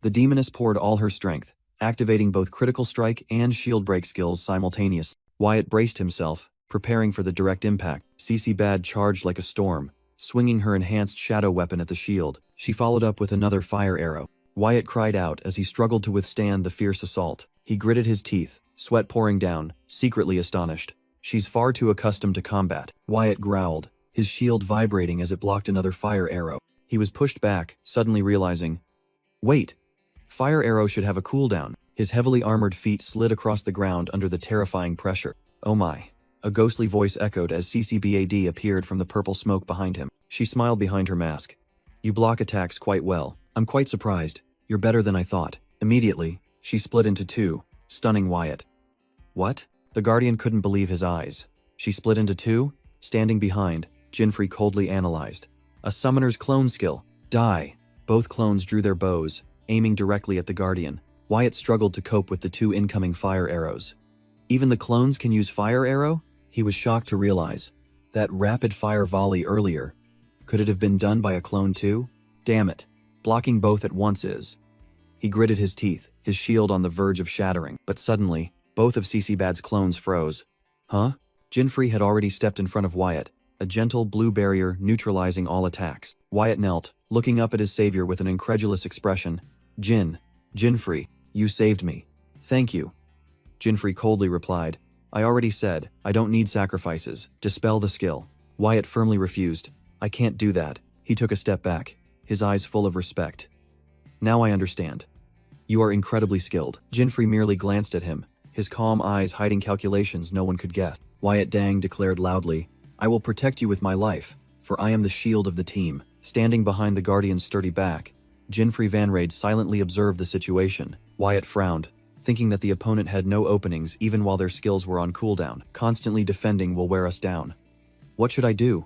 The demoness poured all her strength, activating both critical strike and shield break skills simultaneously. Wyatt braced himself, preparing for the direct impact. CCBAD charged like a storm, swinging her enhanced shadow weapon at the shield. She followed up with another fire arrow. Wyatt cried out as he struggled to withstand the fierce assault. He gritted his teeth, sweat pouring down, secretly astonished. "She's far too accustomed to combat." Wyatt growled, his shield vibrating as it blocked another fire arrow. He was pushed back, suddenly realizing, wait, fire arrow should have a cooldown. His heavily armored feet slid across the ground under the terrifying pressure. Oh my. A ghostly voice echoed as CCBAD appeared from the purple smoke behind him. She smiled behind her mask. You block attacks quite well. I'm quite surprised. You're better than I thought. Immediately, she split into two, stunning Wyatt. What? The Guardian couldn't believe his eyes. She split into two? Standing behind, Jinfrey coldly analyzed. A summoner's clone skill. Die. Both clones drew their bows, aiming directly at the Guardian. Wyatt struggled to cope with the two incoming fire arrows. Even the clones can use fire arrow? He was shocked to realize. That rapid fire volley earlier. Could it have been done by a clone too? Damn it. Blocking both at once is. He gritted his teeth, his shield on the verge of shattering. But suddenly, both of CCBAD's clones froze. Huh? Jinfrey had already stepped in front of Wyatt, a gentle blue barrier neutralizing all attacks. Wyatt knelt, looking up at his savior with an incredulous expression. Jinfrey, you saved me. Thank you. Jinfrey coldly replied, I already said, I don't need sacrifices. Dispel the skill. Wyatt firmly refused. I can't do that. He took a step back, his eyes full of respect. Now I understand. You are incredibly skilled. Jinfrey merely glanced at him, his calm eyes hiding calculations no one could guess. Wyatt Dang declared loudly, I will protect you with my life, for I am the shield of the team. Standing behind the Guardian's sturdy back, Jinfrey Vanrade silently observed the situation. Wyatt frowned, thinking that the opponent had no openings even while their skills were on cooldown. Constantly defending will wear us down. What should I do?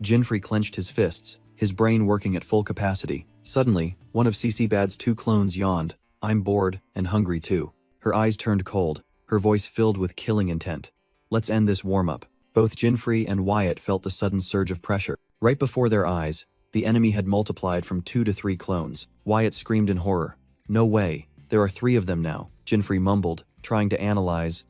Jinfrey clenched his fists, his brain working at full capacity. Suddenly, one of CCBAD's two clones yawned. I'm bored and hungry too. Her eyes turned cold, her voice filled with killing intent. Let's end this warm-up. Both Jinfrey and Wyatt felt the sudden surge of pressure. Right before their eyes, the enemy had multiplied from 2 to 3 clones. Wyatt screamed in horror. No way, there are 3 of them now. Jinfrey mumbled, trying to analyze.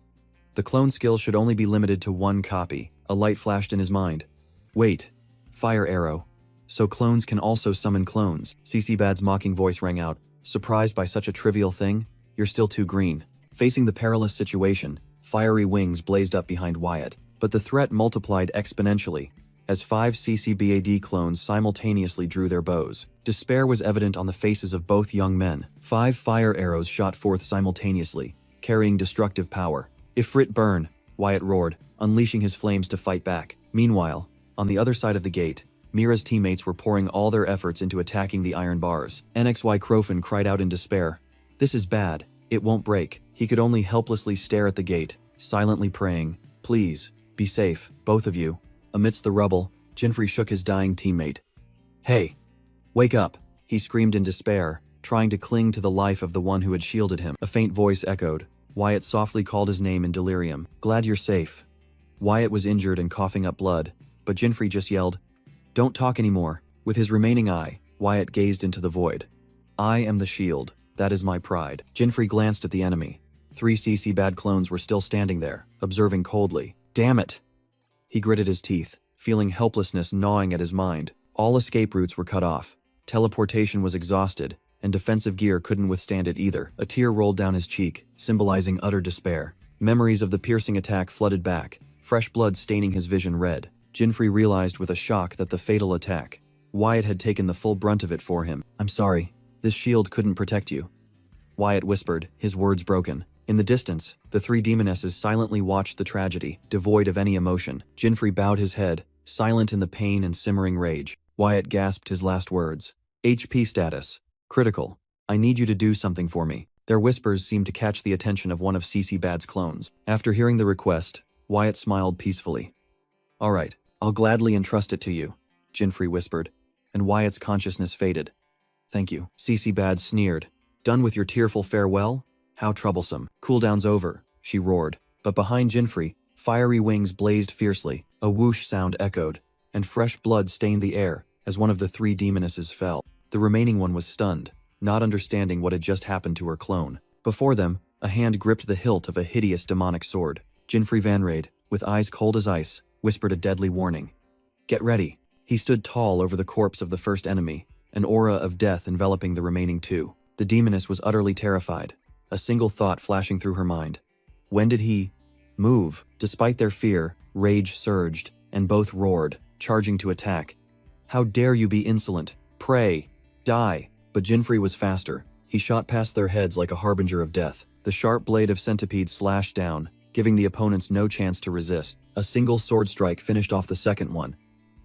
The clone skill should only be limited to 1 copy. A light flashed in his mind. Wait, fire arrow. So clones can also summon clones. CCBAD's mocking voice rang out. Surprised by such a trivial thing? You're still too green. Facing the perilous situation, fiery wings blazed up behind Wyatt. But the threat multiplied exponentially, as 5 CCBAD clones simultaneously drew their bows. Despair was evident on the faces of both young men. 5 fire arrows shot forth simultaneously, carrying destructive power. Ifrit burn, Wyatt roared, unleashing his flames to fight back. Meanwhile, on the other side of the gate, Mira's teammates were pouring all their efforts into attacking the iron bars. NXY Crofin cried out in despair. This is bad. It won't break. He could only helplessly stare at the gate, silently praying, please, be safe, both of you. Amidst the rubble, Jinfrey shook his dying teammate. Hey! Wake up! He screamed in despair, trying to cling to the life of the one who had shielded him. A faint voice echoed. Wyatt softly called his name in delirium. Glad you're safe. Wyatt was injured and coughing up blood, but Jinfrey just yelled, Don't talk anymore. With his remaining eye, Wyatt gazed into the void. I am the shield. That is my pride. Jinfrey glanced at the enemy. 3 CCBAD clones were still standing there, observing coldly. Damn it! He gritted his teeth, feeling helplessness gnawing at his mind. All escape routes were cut off. Teleportation was exhausted, and defensive gear couldn't withstand it either. A tear rolled down his cheek, symbolizing utter despair. Memories of the piercing attack flooded back, fresh blood staining his vision red. Jinfrey realized with a shock that the fatal attack. Wyatt had taken the full brunt of it for him. I'm sorry. This shield couldn't protect you. Wyatt whispered, his words broken. In the distance, the 3 demonesses silently watched the tragedy, devoid of any emotion. Jinfrey bowed his head, silent in the pain and simmering rage. Wyatt gasped his last words. HP status. Critical. I need you to do something for me. Their whispers seemed to catch the attention of one of CCBAD's clones. After hearing the request, Wyatt smiled peacefully. All right, I'll gladly entrust it to you, Jinfrey whispered, and Wyatt's consciousness faded. Thank you. CCBAD sneered. Done with your tearful farewell? How troublesome. Cooldown's over, she roared. But behind Jinfrey, fiery wings blazed fiercely. A whoosh sound echoed, and fresh blood stained the air as one of the 3 demonesses fell. The remaining one was stunned, not understanding what had just happened to her clone. Before them, a hand gripped the hilt of a hideous demonic sword. Jinfrey Vanrade, with eyes cold as ice, whispered a deadly warning. Get ready. He stood tall over the corpse of the first enemy, an aura of death enveloping the remaining 2. The demoness was utterly terrified, a single thought flashing through her mind. When did he move? Despite their fear, rage surged, and both roared. charging to attack. How dare you be insolent? Pray! Die! But Jinfrey was faster. He shot past their heads like a harbinger of death. The sharp blade of Centipede slashed down, giving the opponents no chance to resist. A single sword strike finished off the second one.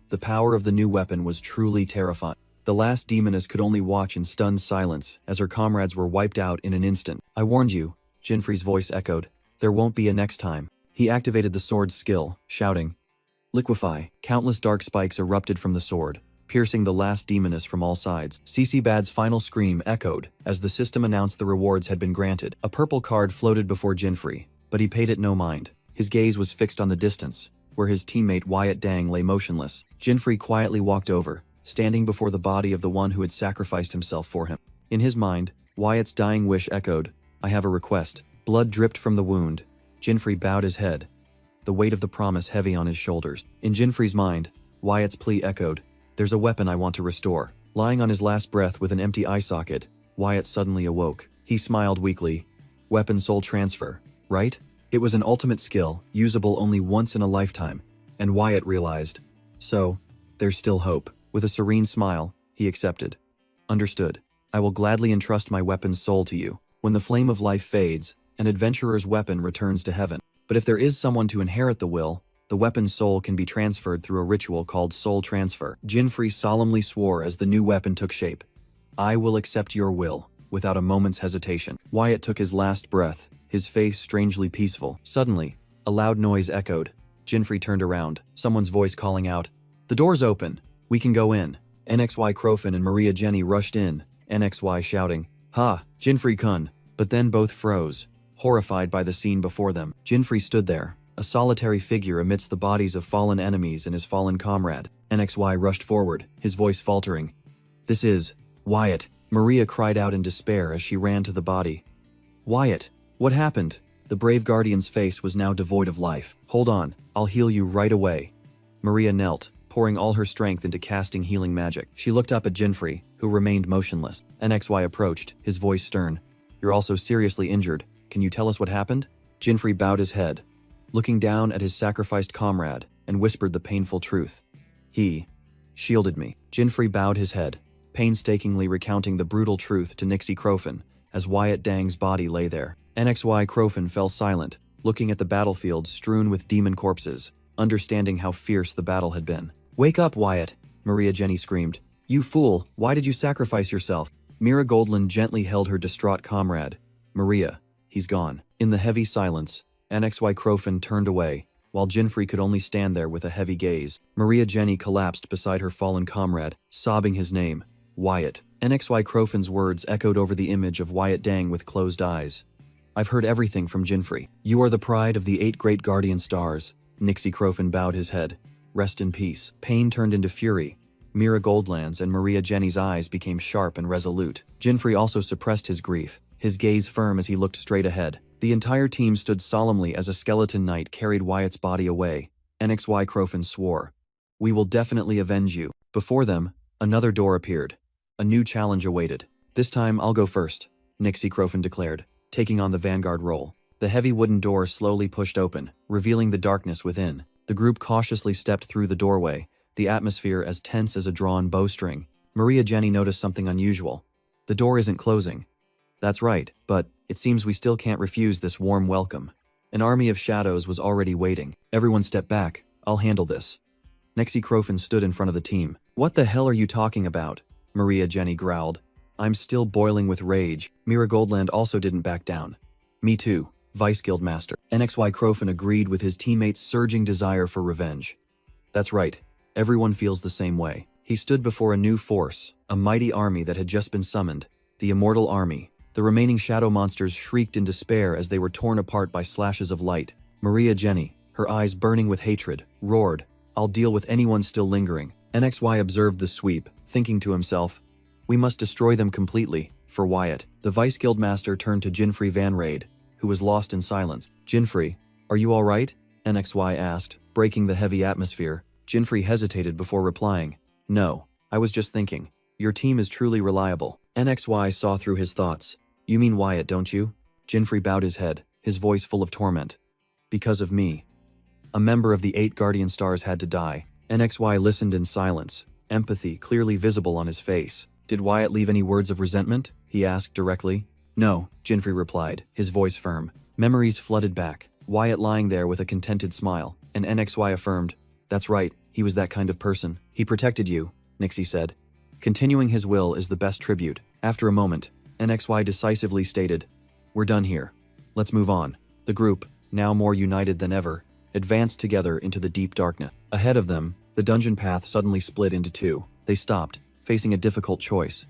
The power of the new weapon was truly terrifying. The last demoness could only watch in stunned silence as her comrades were wiped out in an instant. I warned you, Jinfrey's voice echoed. There won't be a next time. He activated the sword's skill, shouting, Liquefy. Countless dark spikes erupted from the sword, piercing the last demoness from all sides. CC Bad's final scream echoed as the system announced the rewards had been granted. A purple card floated before Jinfrey, but he paid it no mind. His gaze was fixed on the distance, where his teammate Wyatt Dang lay motionless. Jinfrey quietly walked over, standing before the body of the one who had sacrificed himself for him. In his mind, Wyatt's dying wish echoed, I have a request. Blood dripped from the wound. Jinfrey bowed his head, the weight of the promise heavy on his shoulders. In Jinfrey's mind, Wyatt's plea echoed, there's a weapon I want to restore. Lying on his last breath with an empty eye socket, Wyatt suddenly awoke. He smiled weakly. Weapon soul transfer, right? It was an ultimate skill, usable only once in a lifetime, and Wyatt realized. So, there's still hope. With a serene smile, he accepted. Understood. I will gladly entrust my weapon's soul to you. When the flame of life fades, an adventurer's weapon returns to heaven. But if there is someone to inherit the will, the weapon's soul can be transferred through a ritual called soul transfer. Jinfrey solemnly swore as the new weapon took shape. I will accept your will, without a moment's hesitation. Wyatt took his last breath, his face strangely peaceful. Suddenly, a loud noise echoed. Jinfrey turned around, someone's voice calling out, The door's open. We can go in. NXY Crofin and Maria Jenny rushed in, NXY shouting, Ha, Jinfrey-kun. But then both froze, horrified by the scene before them. Jinfrey stood there, a solitary figure amidst the bodies of fallen enemies and his fallen comrade. NXY rushed forward, his voice faltering. This is Wyatt. Maria cried out in despair as she ran to the body. Wyatt, what happened? The brave guardian's face was now devoid of life. Hold on, I'll heal you right away. Maria knelt, pouring all her strength into casting healing magic. She looked up at Jinfrey, who remained motionless. NXY approached, his voice stern. You're also seriously injured. Can you tell us what happened? Jinfrey bowed his head, looking down at his sacrificed comrade, and whispered the painful truth. He shielded me. Jinfrey bowed his head, painstakingly recounting the brutal truth to Nixie Crofin, as Wyatt Dang's body lay there. NXY Crofin fell silent, looking at the battlefield strewn with demon corpses, understanding how fierce the battle had been. Wake up, Wyatt, Maria Jenny screamed. You fool, why did you sacrifice yourself? Mira Goldland gently held her distraught comrade. Maria, he's gone. In the heavy silence, NXY Crofin turned away, while Jinfrey could only stand there with a heavy gaze. Maria Jenny collapsed beside her fallen comrade, sobbing his name, Wyatt. NXY Crofin's words echoed over the image of Wyatt Dang with closed eyes. I've heard everything from Jinfrey. You are the pride of the 8 great guardian stars. Nixie Crofin bowed his head. Rest in peace. Pain turned into fury. Mira Goldland's and Maria Jenny's eyes became sharp and resolute. Jinfrey also suppressed his grief, his gaze firm as he looked straight ahead. The entire team stood solemnly as a skeleton knight carried Wyatt's body away. NXY Crofin swore, We will definitely avenge you. Before them, another door appeared. A new challenge awaited. This time I'll go first, Nixie Crofin declared, taking on the vanguard role. The heavy wooden door slowly pushed open, revealing the darkness within. The group cautiously stepped through the doorway, the atmosphere as tense as a drawn bowstring. Maria Jenny noticed something unusual. The door isn't closing. That's right, but it seems we still can't refuse this warm welcome. An army of shadows was already waiting. Everyone step back. I'll handle this. Nixie Crofin stood in front of the team. What the hell are you talking about? Maria Jenny growled. I'm still boiling with rage. Mira Goldland also didn't back down. Me too, Vice Guildmaster. NXY Crofin agreed with his teammates' surging desire for revenge. That's right. Everyone feels the same way. He stood before a new force, a mighty army that had just been summoned, the Immortal Army. The remaining shadow monsters shrieked in despair as they were torn apart by slashes of light. Maria Jenny, her eyes burning with hatred, roared, I'll deal with anyone still lingering. NXY observed the sweep, thinking to himself, we must destroy them completely, for Wyatt. The Vice Guildmaster turned to Jinfrey Van Raid, who was lost in silence. Jinfrey, are you alright? NXY asked, breaking the heavy atmosphere. Jinfrey hesitated before replying, No, I was just thinking. Your team is truly reliable. NXY saw through his thoughts. You mean Wyatt, don't you? Jinfrey bowed his head, his voice full of torment. Because of me. A member of the 8 Guardian Stars had to die. NXY listened in silence, empathy clearly visible on his face. Did Wyatt leave any words of resentment? He asked directly. No, Jinfrey replied, his voice firm. Memories flooded back, Wyatt lying there with a contented smile, and NXY affirmed, that's right, he was that kind of person. He protected you, Nixie said. Continuing his will is the best tribute. After a moment, NXY decisively stated, we're done here. Let's move on. The group, now more united than ever, advanced together into the deep darkness. Ahead of them, the dungeon path suddenly split into two. They stopped, facing a difficult choice.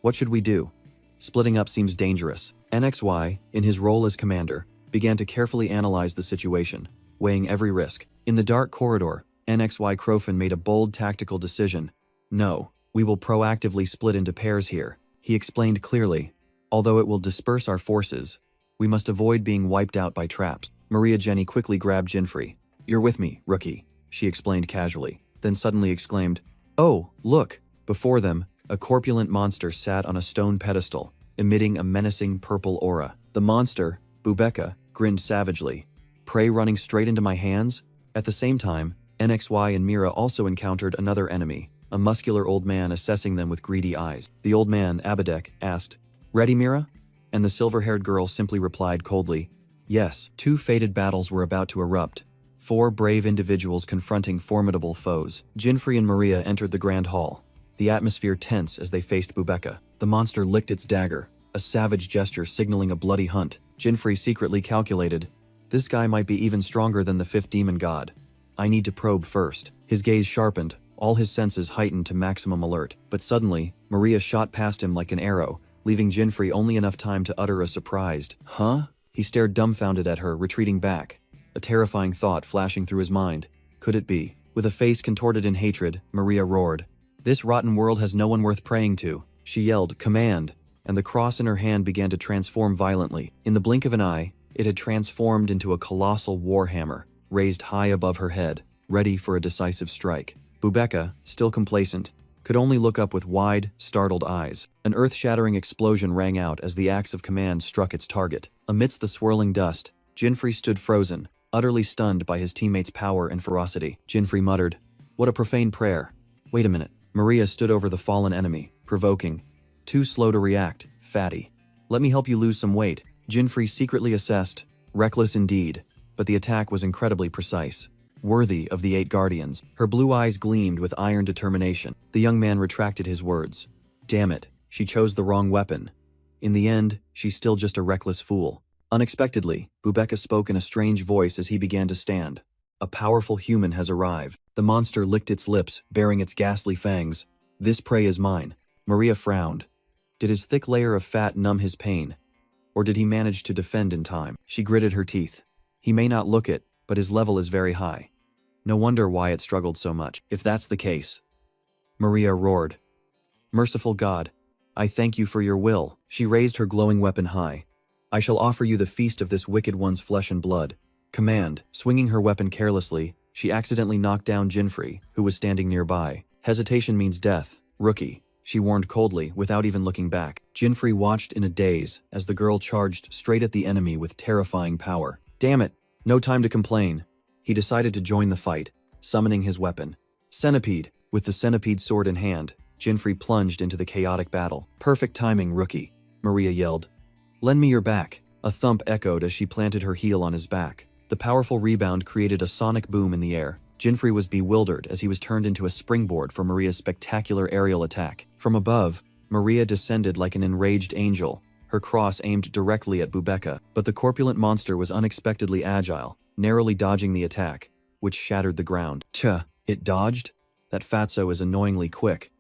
What should we do? Splitting up seems dangerous. NXY, in his role as commander, began to carefully analyze the situation, weighing every risk. In the dark corridor, NXY Crofin made a bold tactical decision. No, we will proactively split into pairs here. He explained clearly. Although it will disperse our forces, we must avoid being wiped out by traps. Maria Jenny quickly grabbed Jinfrey. You're with me, rookie, she explained casually, then suddenly exclaimed, oh, look! Before them, a corpulent monster sat on a stone pedestal, emitting a menacing purple aura. The monster, Bubeka, grinned savagely. Prey running straight into my hands? At the same time, NXY and Mira also encountered another enemy, a muscular old man assessing them with greedy eyes. The old man, Abadek, asked, ready, Mira? And the silver-haired girl simply replied coldly, yes. Two fated battles were about to erupt, 4 brave individuals confronting formidable foes. Jinfrey and Maria entered the grand hall, the atmosphere tense as they faced Bubeka. The monster licked its dagger, a savage gesture signaling a bloody hunt. Jinfrey secretly calculated, this guy might be even stronger than the 5th demon god. I need to probe first. His gaze sharpened, all his senses heightened to maximum alert. But suddenly, Maria shot past him like an arrow, leaving Jinfrey only enough time to utter a surprised, huh? He stared dumbfounded at her, retreating back, a terrifying thought flashing through his mind. Could it be? With a face contorted in hatred, Maria roared. This rotten world has no one worth praying to. She yelled, command, and the cross in her hand began to transform violently. In the blink of an eye, it had transformed into a colossal warhammer, raised high above her head, ready for a decisive strike. Bubeka, still complacent, could only look up with wide, startled eyes. An earth-shattering explosion rang out as the axe of command struck its target. Amidst the swirling dust, Jinfrey stood frozen, utterly stunned by his teammates' power and ferocity. Jinfrey muttered, what a profane prayer. Wait a minute. Maria stood over the fallen enemy, provoking. Too slow to react, fatty. Let me help you lose some weight. Jinfrey secretly assessed. Reckless indeed, but the attack was incredibly precise. Worthy of the 8 guardians. Her blue eyes gleamed with iron determination. The young man retracted his words. Damn it, she chose the wrong weapon. In the end, she's still just a reckless fool. Unexpectedly, Bubeka spoke in a strange voice as he began to stand. A powerful human has arrived. The monster licked its lips, baring its ghastly fangs. This prey is mine. Maria frowned. Did his thick layer of fat numb his pain? Or did he manage to defend in time? She gritted her teeth. He may not look it, but his level is very high. No wonder Wyatt struggled so much, if that's the case. Maria roared. Merciful God, I thank you for your will. She raised her glowing weapon high. I shall offer you the feast of this wicked one's flesh and blood. Command. Swinging her weapon carelessly, she accidentally knocked down Jinfrey, who was standing nearby. Hesitation means death, rookie, she warned coldly without even looking back. Jinfrey watched in a daze as the girl charged straight at the enemy with terrifying power. Damn it, no time to complain. He decided to join the fight, summoning his weapon. Centipede. With the centipede sword in hand, Jinfrey plunged into the chaotic battle. Perfect timing, rookie, Maria yelled. Lend me your back. A thump echoed as she planted her heel on his back. The powerful rebound created a sonic boom in the air. Jinfrey was bewildered as he was turned into a springboard for Maria's spectacular aerial attack. From above, Maria descended like an enraged angel, her cross aimed directly at Bubeka, but the corpulent monster was unexpectedly agile, narrowly dodging the attack, which shattered the ground. It dodged? That fatso is annoyingly quick.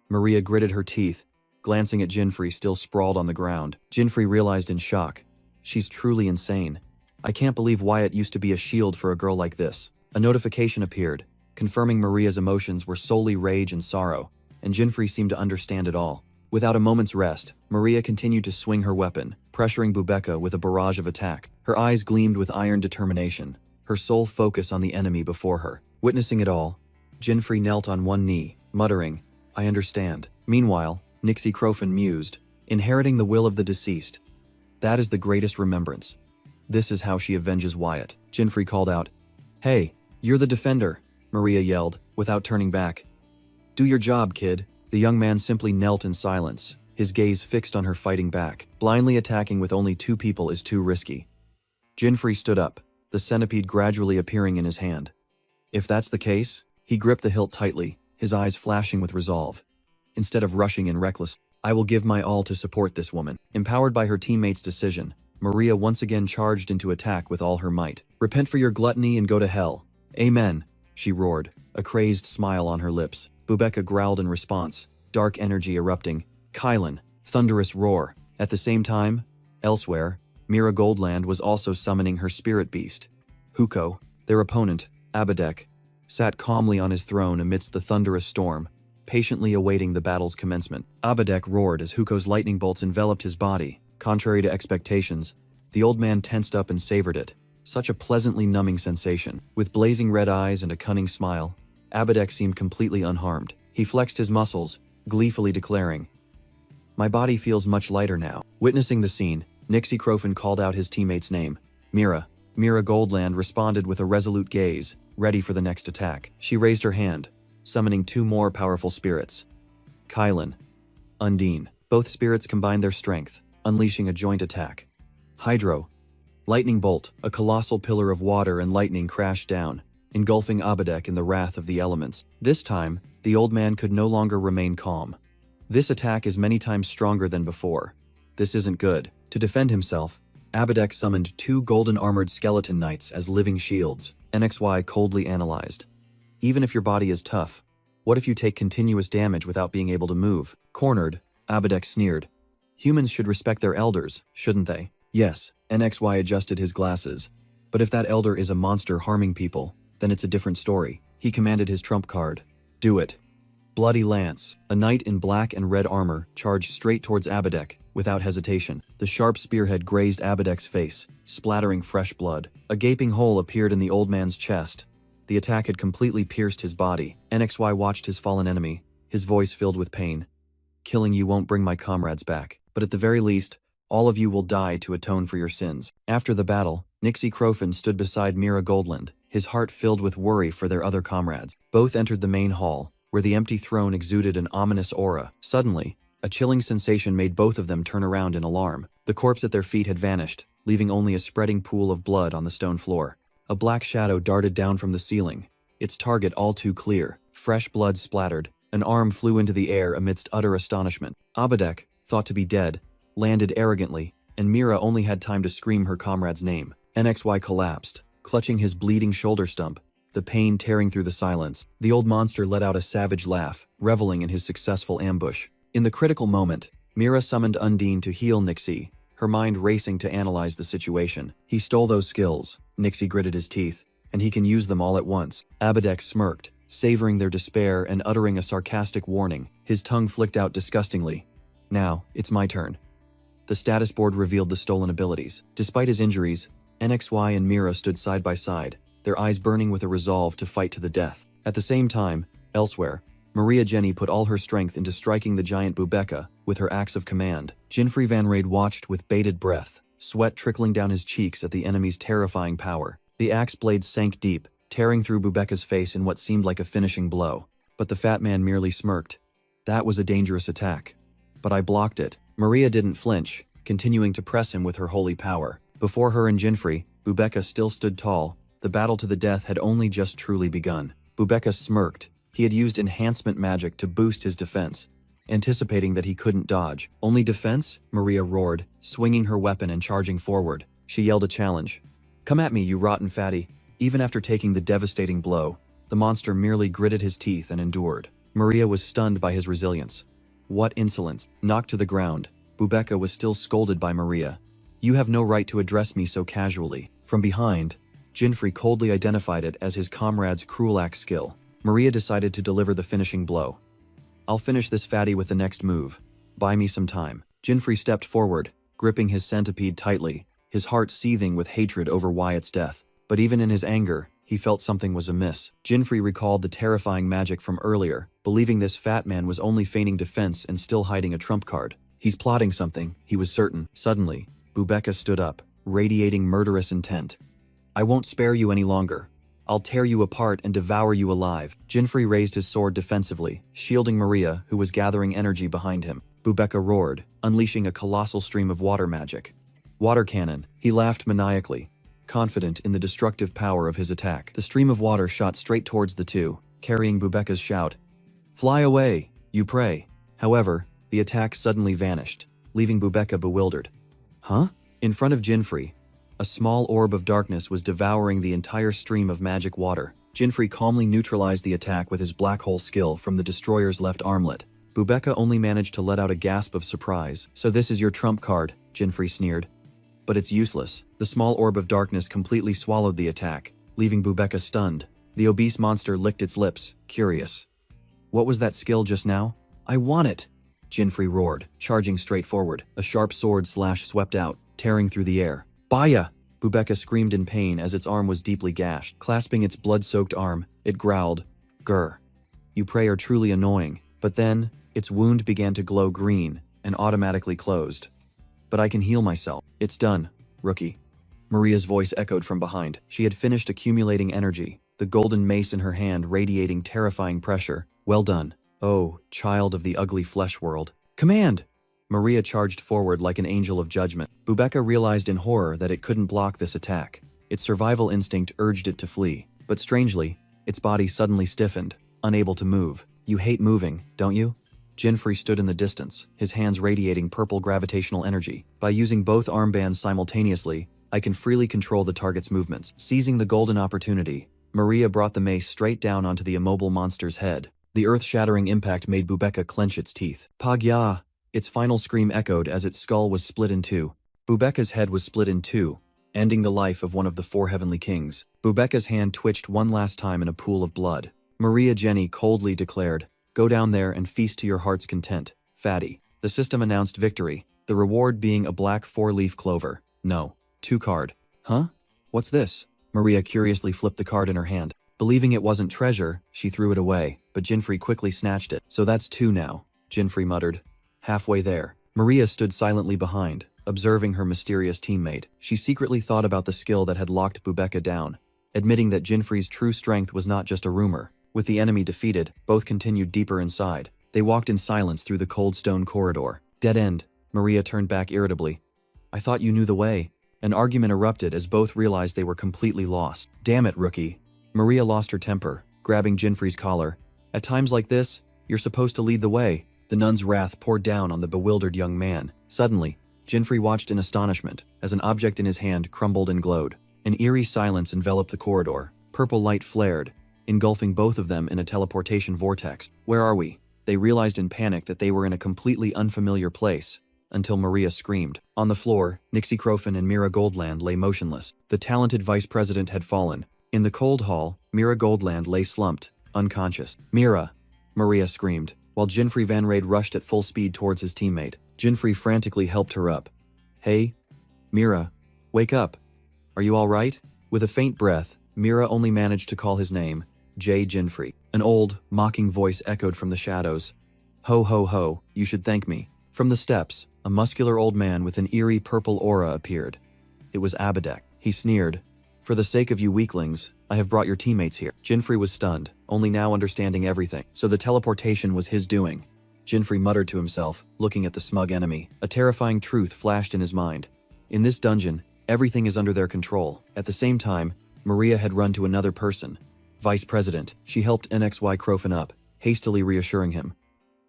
Maria gritted her teeth, glancing at Jinfrey still sprawled on the ground. Jinfrey realized in shock. She's truly insane. I can't believe Wyatt used to be a shield for a girl like this. A notification appeared, confirming Maria's emotions were solely rage and sorrow, and Jinfrey seemed to understand it all. Without a moment's rest, Maria continued to swing her weapon, pressuring Bubeka with a barrage of attacks. Her eyes gleamed with iron determination, her sole focus on the enemy before her. Witnessing it all, Jinfrey knelt on one knee, muttering, I understand. Meanwhile, Nixie Crofin mused, inheriting the will of the deceased. That is the greatest remembrance. This is how she avenges Wyatt. Jinfrey called out, Hey, you're the defender. Maria yelled, without turning back. Do your job, kid. The young man simply knelt in silence, his gaze fixed on her fighting back. Blindly attacking with only 2 people is too risky. Jinfrey stood up, the centipede gradually appearing in his hand. If that's the case, he gripped the hilt tightly, his eyes flashing with resolve. Instead of rushing in reckless, I will give my all to support this woman. Empowered by her teammate's decision, Maria once again charged into attack with all her might. Repent for your gluttony and go to hell. Amen, she roared, a crazed smile on her lips. Bubeka growled in response, dark energy erupting. Kylan, thunderous roar. At the same time, elsewhere, Mira Goldland was also summoning her spirit beast. Huko, their opponent, Abadek, sat calmly on his throne amidst the thunderous storm, patiently awaiting the battle's commencement. Abadek roared as Huko's lightning bolts enveloped his body. Contrary to expectations, the old man tensed up and savored it. Such a pleasantly numbing sensation. With blazing red eyes and a cunning smile, Abadek seemed completely unharmed. He flexed his muscles, gleefully declaring, "My body feels much lighter now." Witnessing the scene, Nixie Crofin called out his teammate's name. Mira. Mira Goldland responded with a resolute gaze, ready for the next attack. She raised her hand, summoning 2 more powerful spirits. Kylan. Undine. Both spirits combined their strength, unleashing a joint attack. Hydro. Lightning bolt, a colossal pillar of water and lightning crashed down, engulfing Abadek in the wrath of the elements. This time, the old man could no longer remain calm. This attack is many times stronger than before. This isn't good. To defend himself, Abadek summoned 2 golden-armored skeleton knights as living shields. NXY coldly analyzed. Even if your body is tough, what if you take continuous damage without being able to move? Cornered, Abadek sneered. Humans should respect their elders, shouldn't they? Yes, NXY adjusted his glasses. But if that elder is a monster harming people, then it's a different story. He commanded his trump card. Do it. Bloody Lance. A knight in black and red armor charged straight towards Abadek, without hesitation. The sharp spearhead grazed Abadek's face, splattering fresh blood. A gaping hole appeared in the old man's chest. The attack had completely pierced his body. NXY watched his fallen enemy, his voice filled with pain. Killing you won't bring my comrades back, but at the very least, all of you will die to atone for your sins. After the battle, Nixie Crofin stood beside Mira Goldland, his heart filled with worry for their other comrades. Both entered the main hall, where the empty throne exuded an ominous aura. Suddenly, a chilling sensation made both of them turn around in alarm. The corpse at their feet had vanished, leaving only a spreading pool of blood on the stone floor. A black shadow darted down from the ceiling, its target all too clear. Fresh blood splattered. An arm flew into the air amidst utter astonishment. Abadek, thought to be dead, landed arrogantly, and Mira only had time to scream her comrade's name. NXY collapsed, clutching his bleeding shoulder stump, the pain tearing through the silence. The old monster let out a savage laugh, reveling in his successful ambush. In the critical moment, Mira summoned Undine to heal Nixie, her mind racing to analyze the situation. He stole those skills, Nixie gritted his teeth, and he can use them all at once. Abadek smirked, savoring their despair and uttering a sarcastic warning. His tongue flicked out disgustingly. Now, it's my turn. The status board revealed the stolen abilities. Despite his injuries, NXY and Mira stood side by side, their eyes burning with a resolve to fight to the death. At the same time, elsewhere, Maria Jenny put all her strength into striking the giant Bubeka with her axe of command. Jinfrey Van Raid watched with bated breath, sweat trickling down his cheeks at the enemy's terrifying power. The axe blade sank deep, tearing through Bubeka's face in what seemed like a finishing blow. But the fat man merely smirked. That was a dangerous attack. But I blocked it. Maria didn't flinch, continuing to press him with her holy power. Before her and Jinfrey, Bubeka still stood tall. The battle to the death had only just truly begun. Bubeka smirked. He had used enhancement magic to boost his defense, anticipating that he couldn't dodge. Only defense? Maria roared, swinging her weapon and charging forward. She yelled a challenge. Come at me, you rotten fatty. Even after taking the devastating blow, the monster merely gritted his teeth and endured. Maria was stunned by his resilience. What insolence! Knocked to the ground, Bubeka was still scolded by Maria. You have no right to address me so casually. From behind, Jinfrey coldly identified it as his comrade's cruel axe skill. Maria decided to deliver the finishing blow. I'll finish this fatty with the next move. Buy me some time. Jinfrey stepped forward, gripping his centipede tightly, his heart seething with hatred over Wyatt's death. But even in his anger, he felt something was amiss. Jinfrey recalled the terrifying magic from earlier, believing this fat man was only feigning defense and still hiding a trump card. He's plotting something, he was certain. Suddenly, Bubeka stood up, radiating murderous intent. I won't spare you any longer. I'll tear you apart and devour you alive. Jinfrey raised his sword defensively, shielding Maria, who was gathering energy behind him. Bubeka roared, unleashing a colossal stream of water magic. Water cannon. He laughed maniacally, confident in the destructive power of his attack. The stream of water shot straight towards the two, carrying Bubeka's shout, "Fly away, you prey." However, the attack suddenly vanished, leaving Bubeka bewildered. Huh? In front of Jinfrey, a small orb of darkness was devouring the entire stream of magic water. Jinfrey calmly neutralized the attack with his black hole skill from the destroyer's left armlet. Bubeka only managed to let out a gasp of surprise. "So this is your trump card," Jinfrey sneered. But it's useless. The small orb of darkness completely swallowed the attack, leaving Bubeka stunned. The obese monster licked its lips, curious. "What was that skill just now?" "I want it!" Jinfrey roared, charging straight forward. A sharp sword slash swept out, tearing through the air. "Baya!" Bubeka screamed in pain as its arm was deeply gashed. Clasping its blood-soaked arm, it growled, "Grr. You prey are truly annoying." But then, its wound began to glow green and automatically closed. "But I can heal myself." "It's done, rookie." Maria's voice echoed from behind. She had finished accumulating energy, the golden mace in her hand radiating terrifying pressure. "Well done, oh, child of the ugly flesh world." "Command!" Maria charged forward like an angel of judgment. Bubeka realized in horror that it couldn't block this attack. Its survival instinct urged it to flee. But strangely, its body suddenly stiffened, unable to move. "You hate moving, don't you?" Jinfrey stood in the distance, his hands radiating purple gravitational energy. "By using both armbands simultaneously, I can freely control the target's movements." Seizing the golden opportunity, Maria brought the mace straight down onto the immobile monster's head. The earth-shattering impact made Bubeka clench its teeth. "Pagya!" Its final scream echoed as its skull was split in two. Bubeka's head was split in two, ending the life of one of the four heavenly kings. Bubeka's hand twitched one last time in a pool of blood. Maria Jenny coldly declared, "Go down there and feast to your heart's content, fatty." The system announced victory, the reward being a black 4-leaf clover. No, 2 card. "Huh? What's this?" Maria curiously flipped the card in her hand. Believing it wasn't treasure, she threw it away, but Jinfrey quickly snatched it. "So that's 2 now," Jinfrey muttered. Halfway there, Maria stood silently behind, observing her mysterious teammate. She secretly thought about the skill that had locked Bubeka down, admitting that Jinfrey's true strength was not just a rumor. With the enemy defeated, both continued deeper inside. They walked in silence through the cold stone corridor. "Dead end," Maria turned back irritably. "I thought you knew the way." An argument erupted as both realized they were completely lost. "Damn it, rookie." Maria lost her temper, grabbing Jinfrey's collar. "At times like this, you're supposed to lead the way." The nun's wrath poured down on the bewildered young man. Suddenly, Jinfrey watched in astonishment as an object in his hand crumbled and glowed. An eerie silence enveloped the corridor. Purple light flared, engulfing both of them in a teleportation vortex. "Where are we?" They realized in panic that they were in a completely unfamiliar place, until Maria screamed. On the floor, Nixie Crofin and Mira Goldland lay motionless. The talented vice president had fallen. In the cold hall, Mira Goldland lay slumped, unconscious. "Mira!" Maria screamed, while Jinfrey Van Raid rushed at full speed towards his teammate. Jinfrey frantically helped her up. "Hey, Mira, wake up. Are you all right?" With a faint breath, Mira only managed to call his name, J. Jinfrey. An old, mocking voice echoed from the shadows. "Ho ho ho, you should thank me." From the steps, a muscular old man with an eerie purple aura appeared. It was Abadek. He sneered, "For the sake of you weaklings, I have brought your teammates here." Jinfrey was stunned, only now understanding everything. So the teleportation was his doing. Jinfrey muttered to himself, looking at the smug enemy. A terrifying truth flashed in his mind. In this dungeon, everything is under their control. At the same time, Maria had run to another person, Vice President. She helped NXY Crofin up, hastily reassuring him.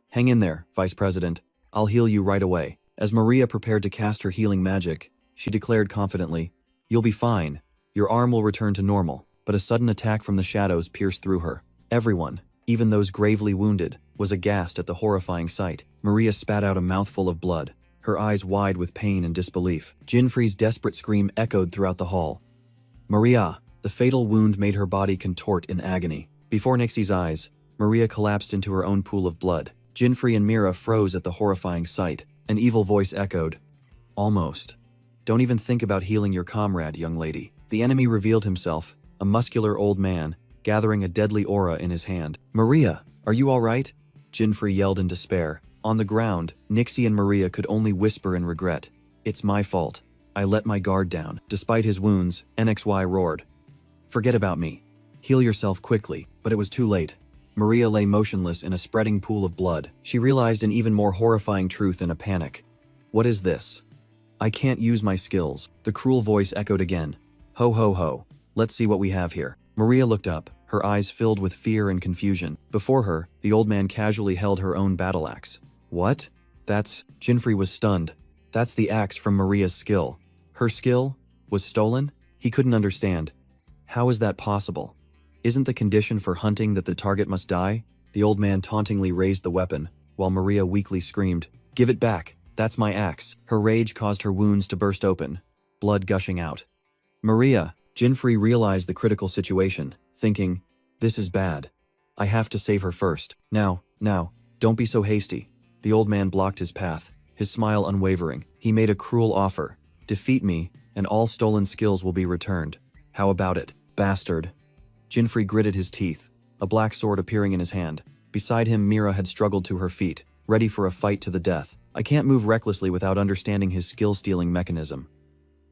"Hang in there, Vice President. I'll heal you right away." As Maria prepared to cast her healing magic, she declared confidently, "You'll be fine. Your arm will return to normal." But a sudden attack from the shadows pierced through her. Everyone, even those gravely wounded, was aghast at the horrifying sight. Maria spat out a mouthful of blood, her eyes wide with pain and disbelief. Jinfrey's desperate scream echoed throughout the hall. "Maria!" The fatal wound made her body contort in agony. Before Nixie's eyes, Maria collapsed into her own pool of blood. Jinfrey and Mira froze at the horrifying sight. An evil voice echoed, "Almost. Don't even think about healing your comrade, young lady." The enemy revealed himself, a muscular old man, gathering a deadly aura in his hand. "Maria, are you all right?" Jinfrey yelled in despair. On the ground, Nixie and Maria could only whisper in regret. "It's my fault. I let my guard down." Despite his wounds, NXY roared, "Forget about me. Heal yourself quickly, but it was too late. Maria lay motionless in a spreading pool of blood. She realized an even more horrifying truth in a panic. What is this? I can't use my skills. The cruel voice echoed again. Ho ho ho. Let's see what we have here. Maria looked up, her eyes filled with fear and confusion. Before her, the old man casually held her own battle axe. What? That's… Jinfrey was stunned. That's the axe from Maria's skill. Her skill was stolen? He couldn't understand. How is that possible? Isn't the condition for hunting that the target must die? The old man tauntingly raised the weapon, while Maria weakly screamed, "Give it back! That's my axe!" Her rage caused her wounds to burst open, blood gushing out. Maria! Jinfrey realized the critical situation, thinking, "This is bad. I have to save her first. Now, don't be so hasty." The old man blocked his path, his smile unwavering. He made a cruel offer. "Defeat me, and all stolen skills will be returned. How about it, bastard?" Jinfrey gritted his teeth, a black sword appearing in his hand. Beside him, Mira had struggled to her feet, ready for a fight to the death. I can't move recklessly without understanding his skill-stealing mechanism.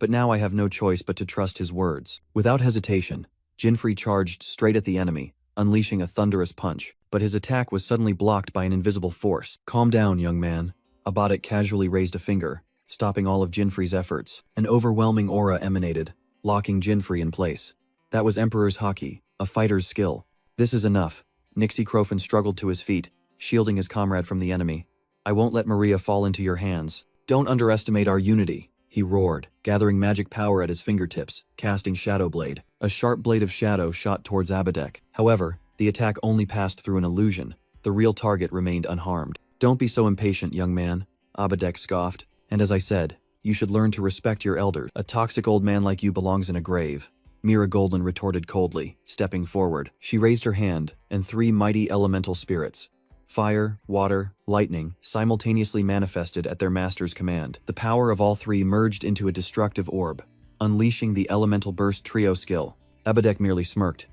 But now I have no choice but to trust his words. Without hesitation, Jinfrey charged straight at the enemy, unleashing a thunderous punch. But his attack was suddenly blocked by an invisible force. "Calm down, young man." Abadik casually raised a finger, stopping all of Jinfrey's efforts. An overwhelming aura emanated, locking Jinfrey in place. That was Emperor's Haki, a fighter's skill. "This is enough." Nixie Crofin struggled to his feet, shielding his comrade from the enemy. "I won't let Maria fall into your hands. Don't underestimate our unity," he roared, gathering magic power at his fingertips, casting Shadow Blade. A sharp blade of shadow shot towards Abadek. However, the attack only passed through an illusion. The real target remained unharmed. "Don't be so impatient, young man," Abadek scoffed. "And as I said, you should learn to respect your elders. A toxic old man like you belongs in a grave." Mira Golden retorted coldly, stepping forward. She raised her hand, and 3 mighty elemental spirits, fire, water, lightning, simultaneously manifested at their master's command. The power of all 3 merged into a destructive orb, unleashing the Elemental Burst Trio skill. Abadek merely smirked.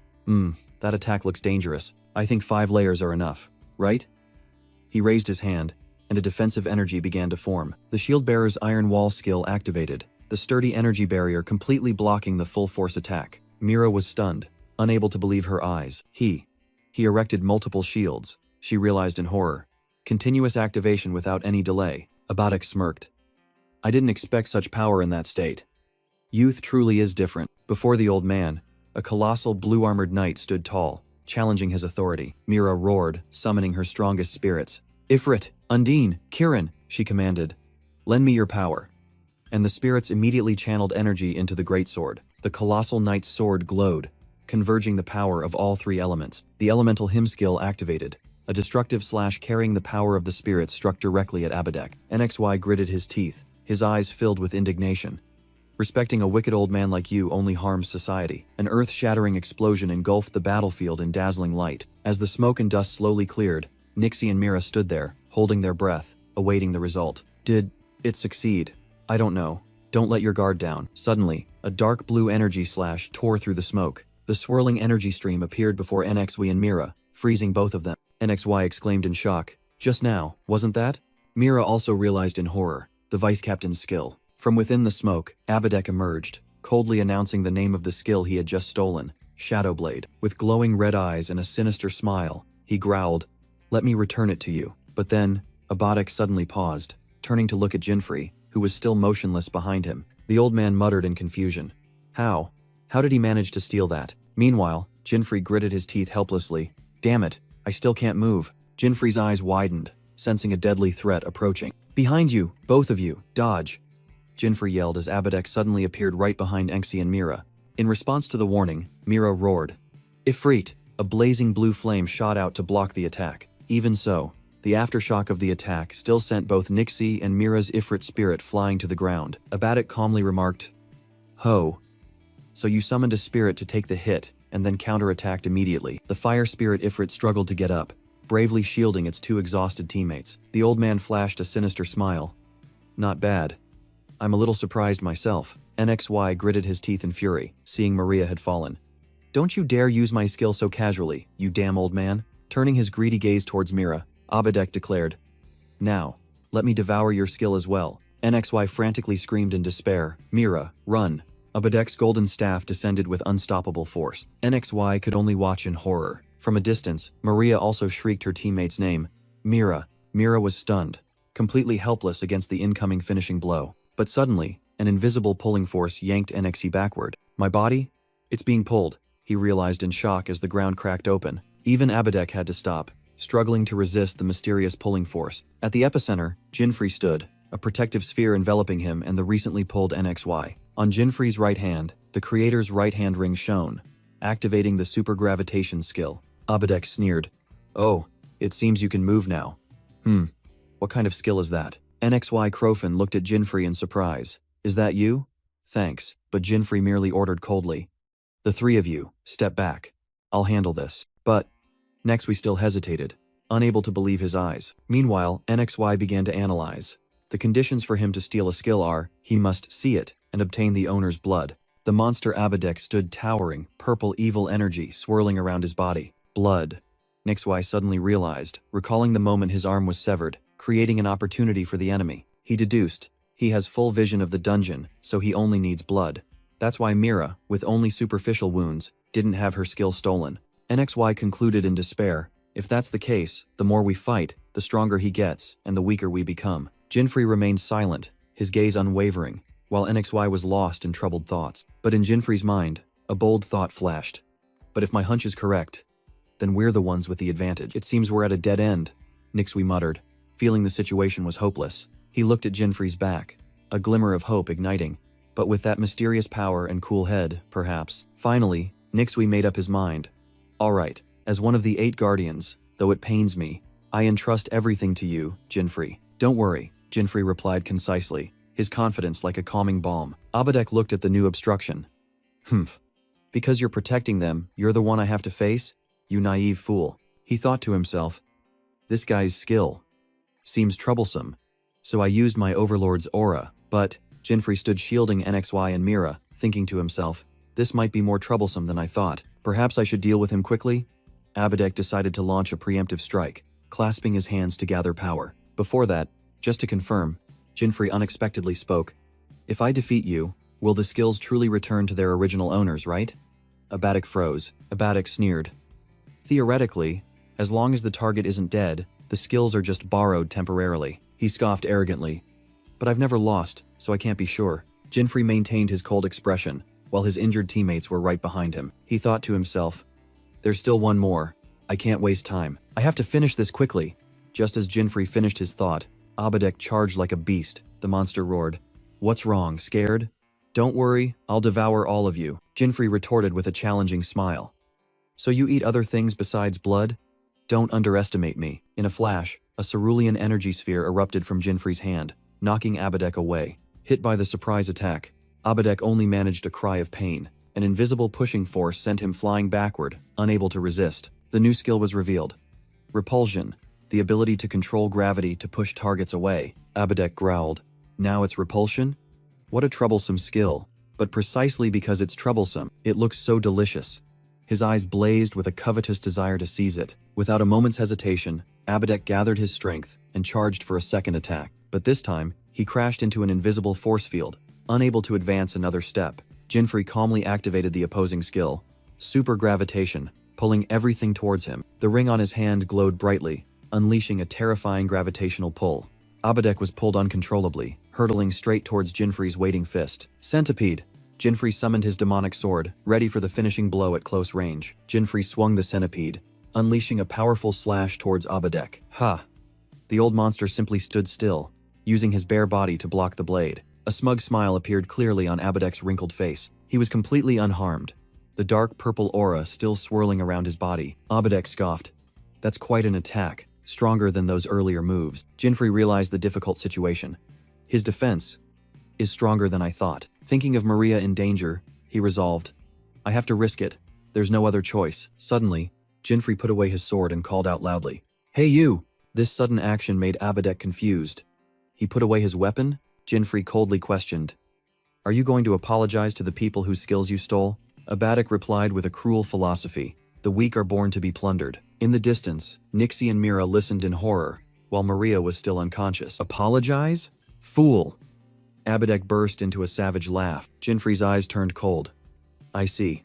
That attack looks dangerous. I think 5 layers are enough, right?" He raised his hand, and a defensive energy began to form. The Shield-Bearer's Iron Wall skill activated, the sturdy energy barrier completely blocking the full-force attack. Mira was stunned, unable to believe her eyes. He erected multiple shields, she realized in horror. Continuous activation without any delay. Abadek smirked. "I didn't expect such power in that state." Youth truly is different. Before the old man, a colossal blue-armored knight stood tall, challenging his authority. Mira roared, summoning her strongest spirits. "Ifrit, Undine, Kirin," she commanded. "Lend me your power." And the spirits immediately channeled energy into the greatsword. The colossal knight's sword glowed, converging the power of all 3 elements. The elemental hymn skill activated. A destructive slash carrying the power of the spirits struck directly at Abadek. NXY gritted his teeth, his eyes filled with indignation. "Respecting a wicked old man like you only harms society." An earth-shattering explosion engulfed the battlefield in dazzling light. As the smoke and dust slowly cleared, Nixie and Mira stood there, holding their breath, awaiting the result. Did it succeed? I don't know. Don't let your guard down. Suddenly, a dark blue energy slash tore through the smoke. The swirling energy stream appeared before NXY and Mira, freezing both of them. NXY exclaimed in shock. "Just now, wasn't that?" Mira also realized in horror, the vice captain's skill. From within the smoke, Abadek emerged, coldly announcing the name of the skill he had just stolen, Shadow Blade. With glowing red eyes and a sinister smile, he growled, "Let me return it to you." But then, Abadek suddenly paused, turning to look at Jinfrey, who was still motionless behind him. The old man muttered in confusion. How did he manage to steal that?" Meanwhile, Jinfrey gritted his teeth helplessly. "Damn it, I still can't move." Jinfrey's eyes widened, sensing a deadly threat approaching. "Behind you, both of you, dodge!" Jinfrey yelled as Abadek suddenly appeared right behind Enxi and Mira. In response to the warning, Mira roared. "Ifrit!" A blazing blue flame shot out to block the attack. Even so, the aftershock of the attack still sent both Nixie and Mira's Ifrit spirit flying to the ground. Abadek calmly remarked, "Ho. So you summoned a spirit to take the hit, and then counterattacked immediately." The fire spirit Ifrit struggled to get up, bravely shielding its 2 exhausted teammates. The old man flashed a sinister smile. "Not bad. I'm a little surprised myself." NXY gritted his teeth in fury, seeing Maria had fallen. "Don't you dare use my skill so casually, you damn old man." Turning his greedy gaze towards Mira, Abadek declared, "Now, let me devour your skill as well." NXY frantically screamed in despair. "Mira, run!" Abadek's golden staff descended with unstoppable force. NXY could only watch in horror. From a distance, Maria also shrieked her teammate's name. Mira. Mira was stunned, completely helpless against the incoming finishing blow. But suddenly, an invisible pulling force yanked NXY backward. My body? It's being pulled, he realized in shock as the ground cracked open. Even Abadek had to stop, struggling to resist the mysterious pulling force. At the epicenter, Jinfrey stood, a protective sphere enveloping him and the recently pulled NXY. On Jinfrey's right hand, the creator's right hand ring shone, activating the supergravitation skill. Abadek sneered. Oh, it seems you can move now. What kind of skill is that? NXY Crofin looked at Jinfrey in surprise. Is that you? Thanks, but Jinfrey merely ordered coldly. The three of you, step back. I'll handle this. But next we still hesitated, unable to believe his eyes. Meanwhile, NXY began to analyze. The conditions for him to steal a skill are, he must see it and obtain the owner's blood. The monster Abadek stood towering, purple evil energy swirling around his body. Blood. NXY suddenly realized, recalling the moment his arm was severed, creating an opportunity for the enemy. He deduced, he has full vision of the dungeon, so he only needs blood. That's why Mira, with only superficial wounds, didn't have her skill stolen. NXY concluded in despair, if that's the case, the more we fight, the stronger he gets, and the weaker we become. Jinfrey remained silent, his gaze unwavering, while NXY was lost in troubled thoughts. But in Jinfrey's mind, a bold thought flashed. But if my hunch is correct, then we're the ones with the advantage. It seems we're at a dead end, NXY muttered, feeling the situation was hopeless. He looked at Jinfrey's back, a glimmer of hope igniting. But with that mysterious power and cool head, perhaps. Finally, NXY made up his mind. All right, as one of the 8 guardians, though it pains me, I entrust everything to you, Jinfrey. Don't worry, Jinfrey replied concisely, his confidence like a calming balm. Abadek looked at the new obstruction. Because you're protecting them, you're the one I have to face? You naive fool. He thought to himself. This guy's skill seems troublesome. So I used my overlord's aura, but Jinfrey stood shielding NXY and Mira, thinking to himself, this might be more troublesome than I thought. Perhaps I should deal with him quickly? Abadek decided to launch a preemptive strike, clasping his hands to gather power. Before that, just to confirm, Jinfrey unexpectedly spoke. If I defeat you, will the skills truly return to their original owners, right? Abadek froze. Abadek sneered. Theoretically, as long as the target isn't dead, the skills are just borrowed temporarily. He scoffed arrogantly. But I've never lost, so I can't be sure. Jinfrey maintained his cold expression, while his injured teammates were right behind him. He thought to himself, there's still one more. I can't waste time. I have to finish this quickly. Just as Jinfrey finished his thought, Abadek charged like a beast. The monster roared. What's wrong, scared? Don't worry, I'll devour all of you. Jinfrey retorted with a challenging smile. So you eat other things besides blood? Don't underestimate me. In a flash, a cerulean energy sphere erupted from Jinfrey's hand, knocking Abadek away. Hit by the surprise attack, Abadek only managed a cry of pain. An invisible pushing force sent him flying backward, unable to resist. The new skill was revealed. Repulsion, the ability to control gravity to push targets away. Abadek growled. Now it's repulsion? What a troublesome skill. But precisely because it's troublesome, it looks so delicious. His eyes blazed with a covetous desire to seize it. Without a moment's hesitation, Abadek gathered his strength and charged for a second attack. But this time, he crashed into an invisible force field, unable to advance another step. Jinfrey calmly activated the opposing skill, supergravitation, pulling everything towards him. The ring on his hand glowed brightly, unleashing a terrifying gravitational pull. Abadek was pulled uncontrollably, hurtling straight towards Jinfrey's waiting fist. Centipede! Jinfrey summoned his demonic sword, ready for the finishing blow at close range. Jinfrey swung the centipede, unleashing a powerful slash towards Abadek. Ha! The old monster simply stood still, using his bare body to block the blade. A smug smile appeared clearly on Abadek's wrinkled face. He was completely unharmed, the dark purple aura still swirling around his body. Abadek scoffed. That's quite an attack, stronger than those earlier moves. Jinfrey realized the difficult situation. His defense is stronger than I thought. Thinking of Maria in danger, he resolved, I have to risk it. There's no other choice. Suddenly, Jinfrey put away his sword and called out loudly. Hey you! This sudden action made Abadek confused. He put away his weapon? Jinfrey coldly questioned. Are you going to apologize to the people whose skills you stole? Abadek replied with a cruel philosophy. The weak are born to be plundered. In the distance, NXY and Mira listened in horror, while Maria was still unconscious. Apologize? Fool! Abedek burst into a savage laugh. Jinfrey's eyes turned cold. I see.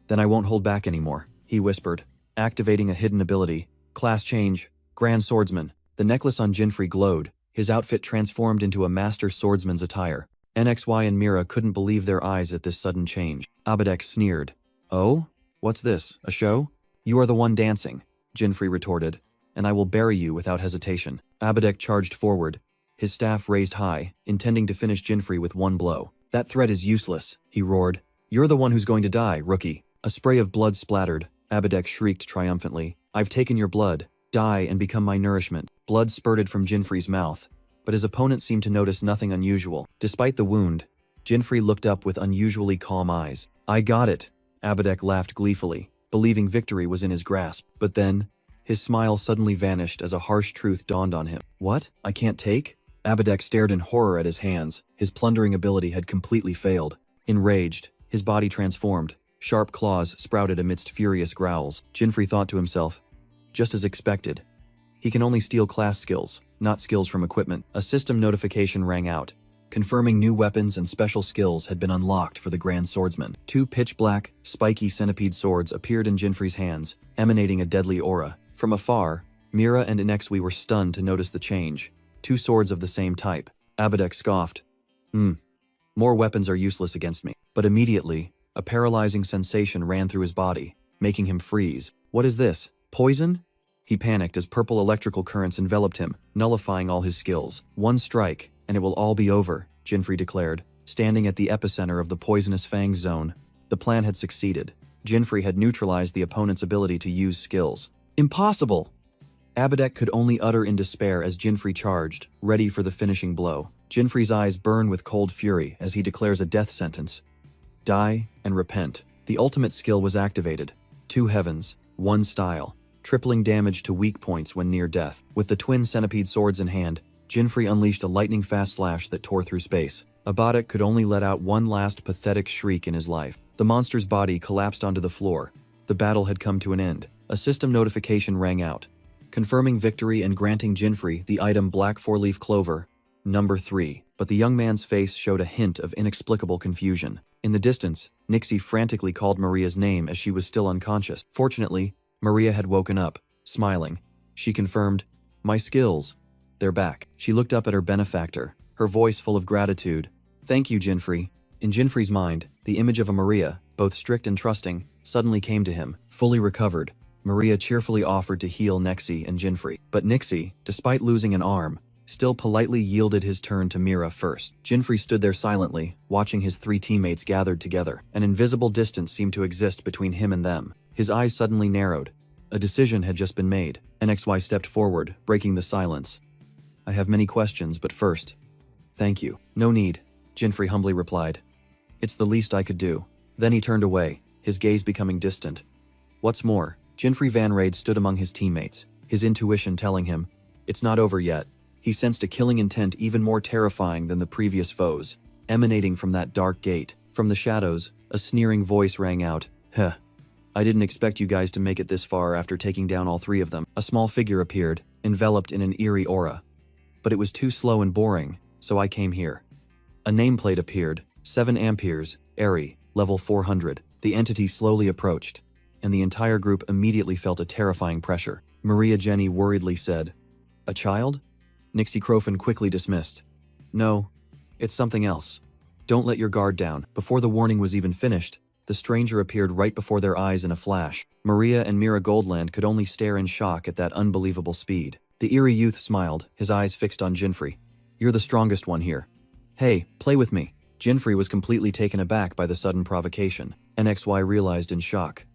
Then I won't hold back anymore, he whispered, activating a hidden ability. Class change, Grand Swordsman. The necklace on Jinfrey glowed, his outfit transformed into a master swordsman's attire. NXY and Mira couldn't believe their eyes at this sudden change. Abedek sneered. Oh? What's this, a show? You are the one dancing, Jinfrey retorted, and I will bury you without hesitation. Abedek charged forward, his staff raised high, intending to finish Jinfrey with one blow. That threat is useless, he roared. You're the one who's going to die, rookie. A spray of blood splattered. Abedek shrieked triumphantly. I've taken your blood. Die and become my nourishment. Blood spurted from Jinfrey's mouth, but his opponent seemed to notice nothing unusual. Despite the wound, Jinfrey looked up with unusually calm eyes. I got it, Abedek laughed gleefully, believing victory was in his grasp. But then, his smile suddenly vanished as a harsh truth dawned on him. What? I can't take? Abedek stared in horror at his hands. His plundering ability had completely failed. Enraged, his body transformed. Sharp claws sprouted amidst furious growls. Jinfrey thought to himself, just as expected. He can only steal class skills, not skills from equipment. A system notification rang out, confirming new weapons and special skills had been unlocked for the Grand Swordsman. Two pitch-black, spiky centipede swords appeared in Jinfrey's hands, emanating a deadly aura. From afar, Mira and Inexui were stunned to notice the change. Two swords of the same type. Abedek scoffed. More weapons are useless against me. But immediately, a paralyzing sensation ran through his body, making him freeze. What is this? Poison? He panicked as purple electrical currents enveloped him, nullifying all his skills. One strike, and it will all be over, Jinfrey declared, standing at the epicenter of the poisonous fangs zone. The plan had succeeded. Jinfrey had neutralized the opponent's ability to use skills. Impossible! Abedek could only utter in despair as Jinfrey charged, ready for the finishing blow. Jinfrey's eyes burn with cold fury as he declares a death sentence. Die and repent. The ultimate skill was activated. Two heavens, one style, tripling damage to weak points when near death. With the twin centipede swords in hand, Jinfrey unleashed a lightning-fast slash that tore through space. Abedek could only let out one last pathetic shriek in his life. The monster's body collapsed onto the floor. The battle had come to an end. A system notification rang out, confirming victory and granting Jinfrey the item Black Four-Leaf Clover, number 3. But the young man's face showed a hint of inexplicable confusion. In the distance, Nixie frantically called Maria's name as she was still unconscious. Fortunately, Maria had woken up, smiling. She confirmed, my skills, they're back. She looked up at her benefactor, her voice full of gratitude. Thank you, Jinfrey. In Jinfrey's mind, the image of a Maria, both strict and trusting, suddenly came to him. Fully recovered, Maria cheerfully offered to heal Nixie and Jinfrey. But Nixie, despite losing an arm, still politely yielded his turn to Mira first. Jinfrey stood there silently, watching his three teammates gathered together. An invisible distance seemed to exist between him and them. His eyes suddenly narrowed. A decision had just been made. NXY stepped forward, breaking the silence. I have many questions, but first, thank you. No need, Jinfrey humbly replied. It's the least I could do. Then he turned away, his gaze becoming distant. What's more, Jinfrey Van Raid stood among his teammates, his intuition telling him, it's not over yet. He sensed a killing intent even more terrifying than the previous foes, emanating from that dark gate. From the shadows, a sneering voice rang out, Huh. I didn't expect you guys to make it this far after taking down all three of them. A small figure appeared, enveloped in an eerie aura. But it was too slow and boring, so I came here. A nameplate appeared, 7 amperes, Airy, level 400. The entity slowly approached, and the entire group immediately felt a terrifying pressure. Maria Jenny worriedly said, A child? Nixie Crofin quickly dismissed. No, it's something else. Don't let your guard down. Before the warning was even finished, the stranger appeared right before their eyes in a flash. Maria and Mira Goldland could only stare in shock at that unbelievable speed. The eerie youth smiled, his eyes fixed on Jinfrey. You're the strongest one here. Hey, play with me. Jinfrey was completely taken aback by the sudden provocation. NXY realized in shock.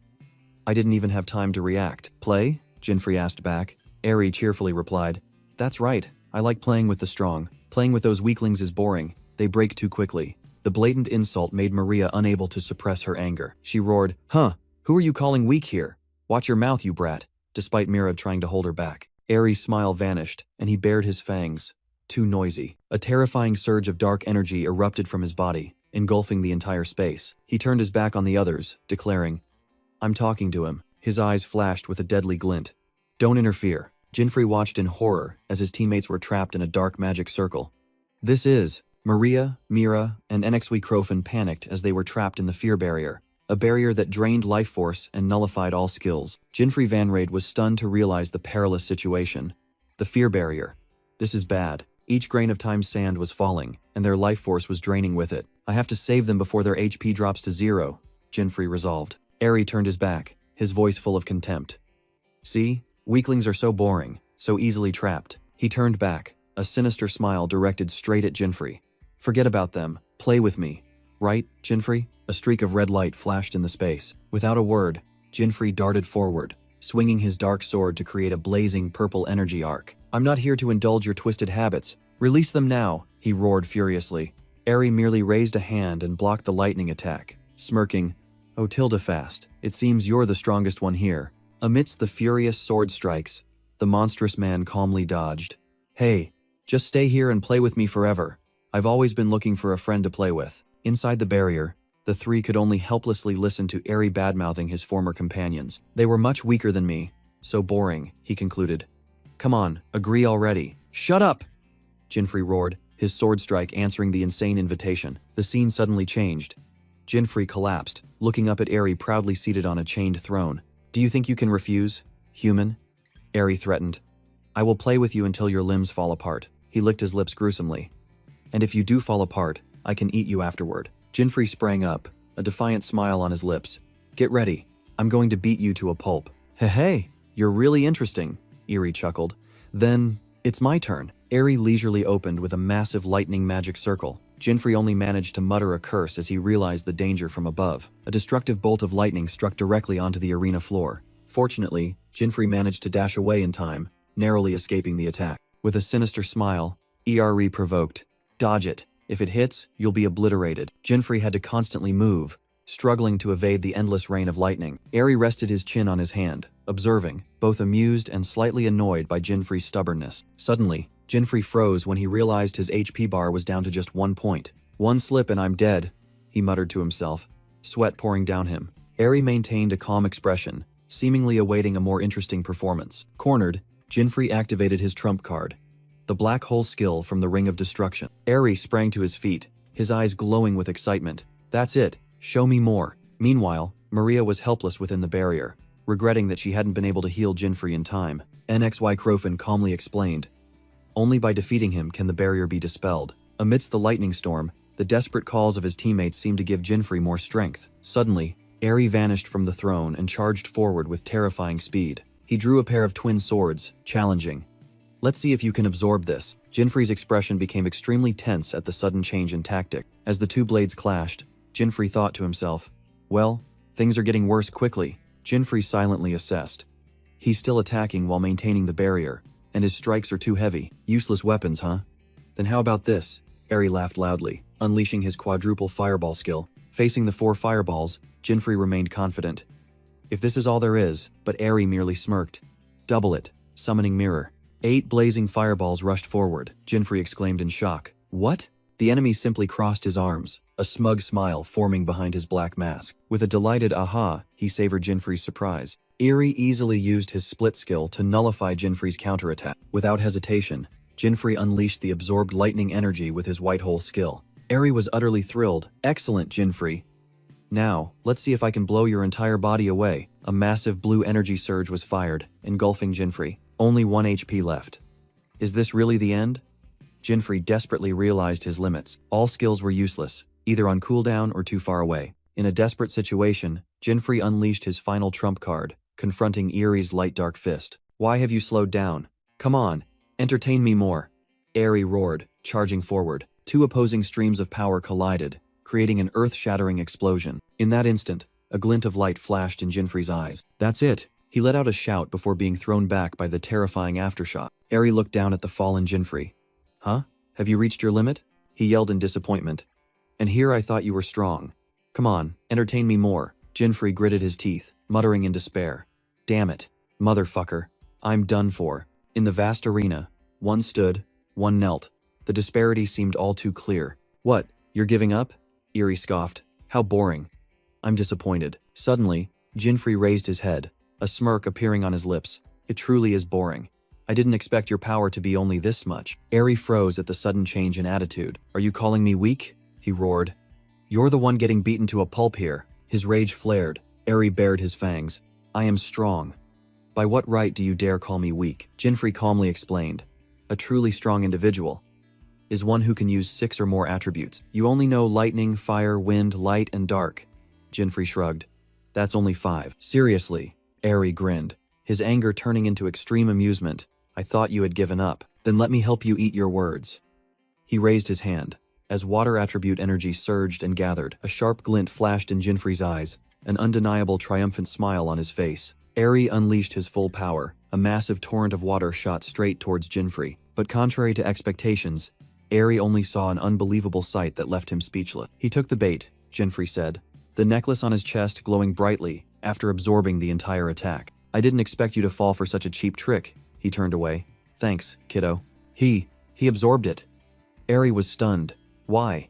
I didn't even have time to react. Play? Jinfrey asked back. Airy cheerfully replied. That's right. I like playing with the strong. Playing with those weaklings is boring. They break too quickly. The blatant insult made Maria unable to suppress her anger. She roared, Huh, who are you calling weak here? Watch your mouth, you brat, despite Mira trying to hold her back. Airy's smile vanished, and he bared his fangs. Too noisy. A terrifying surge of dark energy erupted from his body, engulfing the entire space. He turned his back on the others, declaring, I'm talking to him. His eyes flashed with a deadly glint. Don't interfere. Jinfrey watched in horror as his teammates were trapped in a dark magic circle. This is, Maria, Mira, and NXW Crofin panicked as they were trapped in the fear barrier, a barrier that drained life force and nullified all skills. Jinfrey Vanrade was stunned to realize the perilous situation. The fear barrier. This is bad. Each grain of time's sand was falling, and their life force was draining with it. I have to save them before their HP drops to 0, Jinfrey resolved. Eri turned his back, his voice full of contempt. See? Weaklings are so boring, so easily trapped. He turned back, a sinister smile directed straight at Jinfrey. Forget about them. Play with me. Right, Jinfrey? A streak of red light flashed in the space. Without a word, Jinfrey darted forward, swinging his dark sword to create a blazing purple energy arc. I'm not here to indulge your twisted habits. Release them now, he roared furiously. Eri merely raised a hand and blocked the lightning attack, smirking, "Oh, Tildafast, it seems you're the strongest one here." Amidst the furious sword strikes, the monstrous man calmly dodged. "Hey, just stay here and play with me forever. I've always been looking for a friend to play with." Inside the barrier, the three could only helplessly listen to Eri badmouthing his former companions. They were much weaker than me. So boring, he concluded. Come on, agree already. Shut up! Jinfrey roared, his sword strike answering the insane invitation. The scene suddenly changed. Jinfrey collapsed, looking up at Eri proudly seated on a chained throne. Do you think you can refuse, human? Eri threatened. I will play with you until your limbs fall apart. He licked his lips gruesomely. And if you do fall apart, I can eat you afterward. Jinfrey sprang up, a defiant smile on his lips. Get ready. I'm going to beat you to a pulp. Hey, you're really interesting, Eri chuckled. Then, it's my turn. Eri leisurely opened with a massive lightning magic circle. Jinfrey only managed to mutter a curse as he realized the danger from above. A destructive bolt of lightning struck directly onto the arena floor. Fortunately, Jinfrey managed to dash away in time, narrowly escaping the attack. With a sinister smile, Eri provoked. Dodge it. If it hits, you'll be obliterated. Jinfrey had to constantly move, struggling to evade the endless rain of lightning. Eri rested his chin on his hand, observing, both amused and slightly annoyed by Jinfrey's stubbornness. Suddenly, Jinfrey froze when he realized his HP bar was down to just 1 point. One slip and I'm dead, he muttered to himself, sweat pouring down him. Eri maintained a calm expression, seemingly awaiting a more interesting performance. Cornered, Jinfrey activated his trump card, the black hole skill from the Ring of Destruction. Eri sprang to his feet, his eyes glowing with excitement. That's it. Show me more. Meanwhile, Maria was helpless within the barrier, regretting that she hadn't been able to heal Jinfrey in time. NXY Crofin calmly explained. Only by defeating him can the barrier be dispelled. Amidst the lightning storm, the desperate calls of his teammates seemed to give Jinfrey more strength. Suddenly, Eri vanished from the throne and charged forward with terrifying speed. He drew a pair of twin swords, challenging. Let's see if you can absorb this. Jinfrey's expression became extremely tense at the sudden change in tactic. As the two blades clashed, Jinfrey thought to himself, well, things are getting worse quickly. Jinfrey silently assessed. He's still attacking while maintaining the barrier, and his strikes are too heavy. Useless weapons, huh? Then how about this? Eri laughed loudly, unleashing his quadruple fireball skill. Facing the 4 fireballs, Jinfrey remained confident. If this is all there is, but Eri merely smirked. Double it, summoning mirror. 8 blazing fireballs rushed forward. Jinfrey exclaimed in shock. What? The enemy simply crossed his arms, a smug smile forming behind his black mask. With a delighted aha, he savored Jinfrey's surprise. Eri easily used his split skill to nullify Jinfrey's counterattack. Without hesitation, Jinfrey unleashed the absorbed lightning energy with his white hole skill. Eri was utterly thrilled. Excellent, Jinfrey. Now, let's see if I can blow your entire body away. A massive blue energy surge was fired, engulfing Jinfrey. Only 1 HP left. Is this really the end? Jinfrey desperately realized his limits. All skills were useless, either on cooldown or too far away. In a desperate situation, Jinfrey unleashed his final trump card, confronting Eri's light dark fist. Why have you slowed down? Come on, entertain me more. Eri roared, charging forward. 2 opposing streams of power collided, creating an earth-shattering explosion. In that instant, a glint of light flashed in Jinfrey's eyes. That's it. He let out a shout before being thrown back by the terrifying aftershock. Eri looked down at the fallen Jinfrey. Huh? Have you reached your limit? He yelled in disappointment. And here I thought you were strong. Come on, entertain me more. Jinfrey gritted his teeth, muttering in despair. Damn it, motherfucker. I'm done for. In the vast arena, one stood, one knelt. The disparity seemed all too clear. What, you're giving up? Eri scoffed. How boring. I'm disappointed. Suddenly, Jinfrey raised his head, a smirk appearing on his lips. It truly is boring. I didn't expect your power to be only this much. Eri froze at the sudden change in attitude. Are you calling me weak? He roared. You're the one getting beaten to a pulp here. His rage flared. Eri bared his fangs. I am strong. By what right do you dare call me weak? Jinfrey calmly explained. A truly strong individual is one who can use 6 or more attributes. You only know lightning, fire, wind, light, and dark. Jinfrey shrugged. That's only 5. Seriously, Eri grinned, his anger turning into extreme amusement. I thought you had given up. Then let me help you eat your words. He raised his hand. As water attribute energy surged and gathered, a sharp glint flashed in Jinfrey's eyes, an undeniable triumphant smile on his face. Eri unleashed his full power. A massive torrent of water shot straight towards Jinfrey. But contrary to expectations, Eri only saw an unbelievable sight that left him speechless. He took the bait, Jinfrey said, the necklace on his chest glowing brightly after absorbing the entire attack. I didn't expect you to fall for such a cheap trick. He turned away. Thanks, kiddo. He absorbed it. Eri was stunned. Why?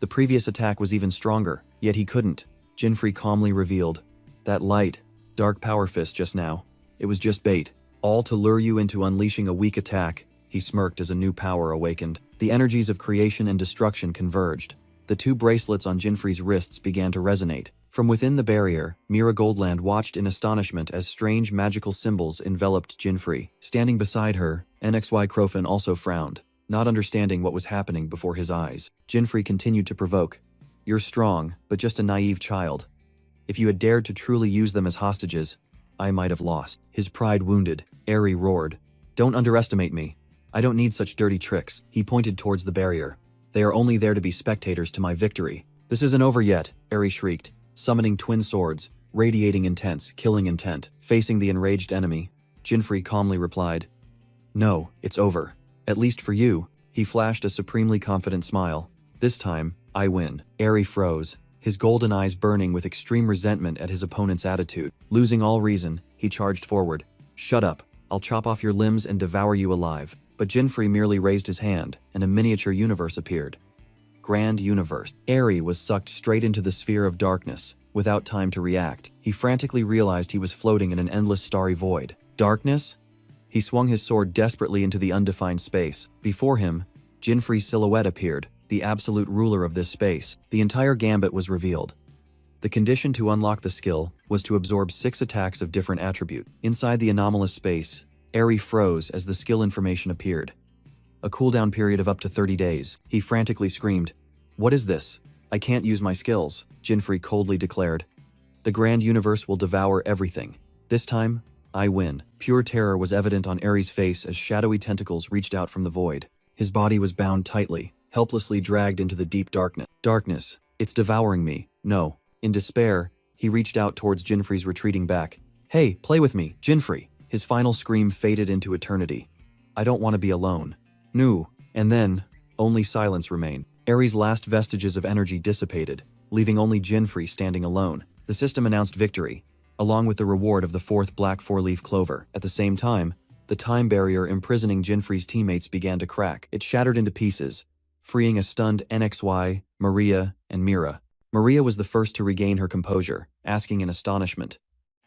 The previous attack was even stronger, yet he couldn't. Jinfrey calmly revealed. That light, dark power fist just now. It was just bait. All to lure you into unleashing a weak attack. He smirked as a new power awakened. The energies of creation and destruction converged. The 2 bracelets on Jinfrey's wrists began to resonate. From within the barrier, Mira Goldland watched in astonishment as strange magical symbols enveloped Jinfrey. Standing beside her, NXY Crofin also frowned, not understanding what was happening before his eyes. Jinfrey continued to provoke. You're strong, but just a naive child. If you had dared to truly use them as hostages, I might have lost. His pride wounded, Eri roared. Don't underestimate me. I don't need such dirty tricks. He pointed towards the barrier. They are only there to be spectators to my victory. This isn't over yet, Eri shrieked, summoning twin swords, radiating intense, killing intent. Facing the enraged enemy, Jinfrey calmly replied, No, it's over. At least for you. He flashed a supremely confident smile. This time, I win. Eri froze, his golden eyes burning with extreme resentment at his opponent's attitude. Losing all reason, he charged forward. Shut up. I'll chop off your limbs and devour you alive. But Jinfrey merely raised his hand, and a miniature universe appeared. Grand Universe. Eri was sucked straight into the sphere of darkness, without time to react. He frantically realized he was floating in an endless starry void. Darkness? He swung his sword desperately into the undefined space. Before him, Jinfrey's silhouette appeared, the absolute ruler of this space. The entire gambit was revealed. The condition to unlock the skill was to absorb 6 attacks of different attribute. Inside the anomalous space, Eri froze as the skill information appeared. A cooldown period of up to 30 days. He frantically screamed, What is this? I can't use my skills, Jinfrey coldly declared. The Grand Universe will devour everything. This time, I win. Pure terror was evident on Eri's face as shadowy tentacles reached out from the void. His body was bound tightly, helplessly dragged into the deep darkness. Darkness, it's devouring me. No. In despair, he reached out towards Jinfrey's retreating back. Hey, play with me, Jinfrey. His final scream faded into eternity. I don't want to be alone. No. And then, only silence remained. Eri's last vestiges of energy dissipated, leaving only Jinfrey standing alone. The system announced victory, along with the reward of the 4th black 4-leaf clover. At the same time, the time barrier imprisoning Jinfrey's teammates began to crack. It shattered into pieces, freeing a stunned NXY, Maria, and Mira. Maria was the first to regain her composure, asking in astonishment,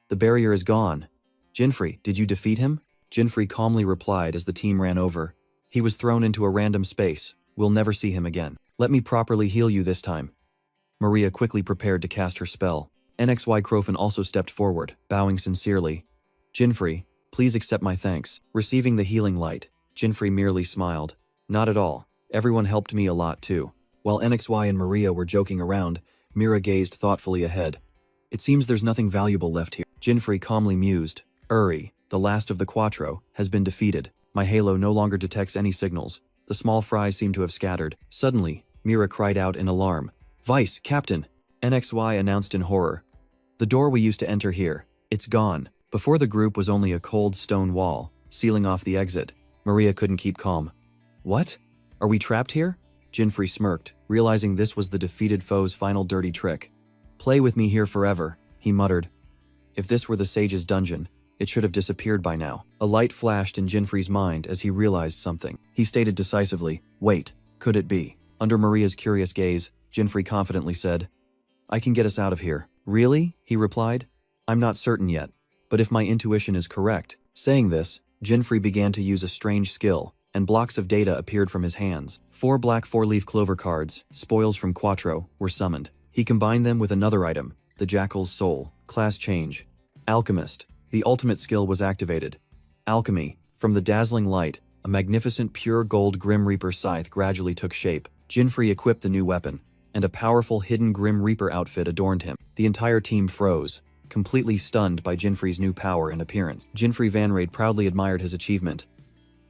The barrier is gone. Jinfrey, did you defeat him? Jinfrey calmly replied as the team ran over. He was thrown into a random space. We'll never see him again. Let me properly heal you this time. Maria quickly prepared to cast her spell. NXY Crofin also stepped forward, bowing sincerely. Jinfrey, please accept my thanks. Receiving the healing light, Jinfrey merely smiled. Not at all. Everyone helped me a lot too. While NXY and Maria were joking around, Mira gazed thoughtfully ahead. It seems there's nothing valuable left here. Jinfrey calmly mused. Uri, the last of the Quattro, has been defeated. My halo no longer detects any signals. The small fries seem to have scattered. Suddenly, Mira cried out in alarm. Vice, Captain! NXY announced in horror. The door we used to enter here. It's gone. Before the group was only a cold stone wall, sealing off the exit. Maria couldn't keep calm. What? Are we trapped here? Jinfrey smirked, realizing this was the defeated foe's final dirty trick. Play with me here forever, he muttered. If this were the sage's dungeon, it should have disappeared by now. A light flashed in Jinfrey's mind as he realized something. He stated decisively, Wait, could it be? Under Maria's curious gaze, Jinfrey confidently said, I can get us out of here. Really? He replied. I'm not certain yet, but if my intuition is correct. Saying this, Jinfrey began to use a strange skill, and blocks of data appeared from his hands. 4 black 4-leaf clover cards, spoils from Quattro, were summoned. He combined them with another item, the Jackal's Soul. Class change. Alchemist. The ultimate skill was activated. Alchemy. From the dazzling light, a magnificent pure gold Grim Reaper scythe gradually took shape. Jinfrey equipped the new weapon, and a powerful hidden Grim Reaper outfit adorned him. The entire team froze, completely stunned by Jinfrey's new power and appearance. Jinfrey Vanrade proudly admired his achievement.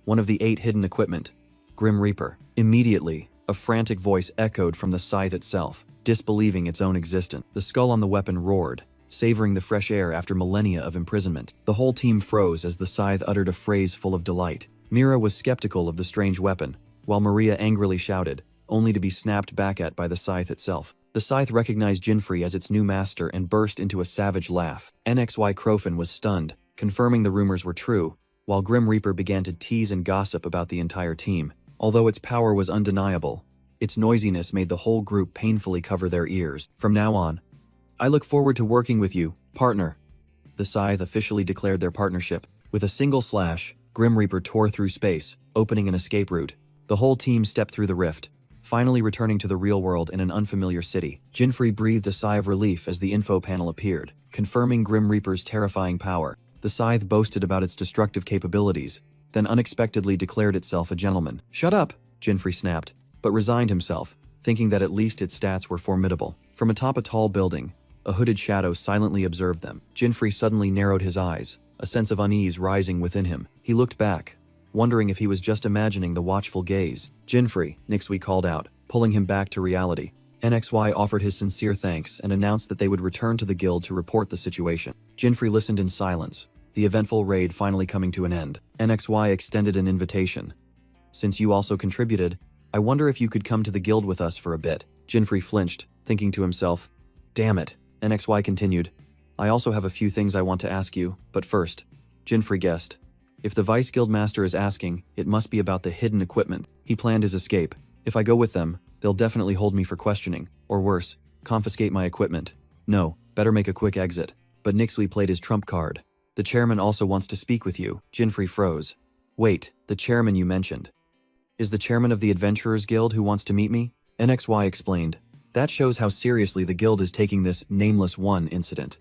One of the 8 hidden equipment, Grim Reaper. Immediately, a frantic voice echoed from the scythe itself, disbelieving its own existence. The skull on the weapon roared, savoring the fresh air after millennia of imprisonment. The whole team froze as the scythe uttered a phrase full of delight. Mira was skeptical of the strange weapon, while Maria angrily shouted, only to be snapped back at by the scythe itself. The scythe recognized Jinfrey as its new master and burst into a savage laugh. NXY Crofin was stunned, confirming the rumors were true, while Grim Reaper began to tease and gossip about the entire team. Although its power was undeniable, its noisiness made the whole group painfully cover their ears. From now on, I look forward to working with you, partner. The scythe officially declared their partnership. With a single slash, Grim Reaper tore through space, opening an escape route. The whole team stepped through the rift, finally returning to the real world in an unfamiliar city. Jinfrey breathed a sigh of relief as the info panel appeared, confirming Grim Reaper's terrifying power. The scythe boasted about its destructive capabilities, then unexpectedly declared itself a gentleman. Shut up, Jinfrey snapped, but resigned himself, thinking that at least its stats were formidable. From atop a tall building, a hooded shadow silently observed them. Jinfrey suddenly narrowed his eyes, a sense of unease rising within him. He looked back, wondering if he was just imagining the watchful gaze. Jinfrey, Nixui called out, pulling him back to reality. NXY offered his sincere thanks and announced that they would return to the guild to report the situation. Jinfrey listened in silence, the eventful raid finally coming to an end. NXY extended an invitation. Since you also contributed, I wonder if you could come to the guild with us for a bit. Jinfrey flinched, thinking to himself, damn it. NXY continued, I also have a few things I want to ask you, but first, Jinfrey guessed. If the Vice Guildmaster is asking, it must be about the hidden equipment. He planned his escape. If I go with them, they'll definitely hold me for questioning, or worse, confiscate my equipment. No, better make a quick exit. But Nixui played his trump card. The chairman also wants to speak with you. Jinfrey froze. Wait, the chairman you mentioned. Is the chairman of the Adventurers Guild who wants to meet me? NXY explained. That shows how seriously the guild is taking this Nameless One incident.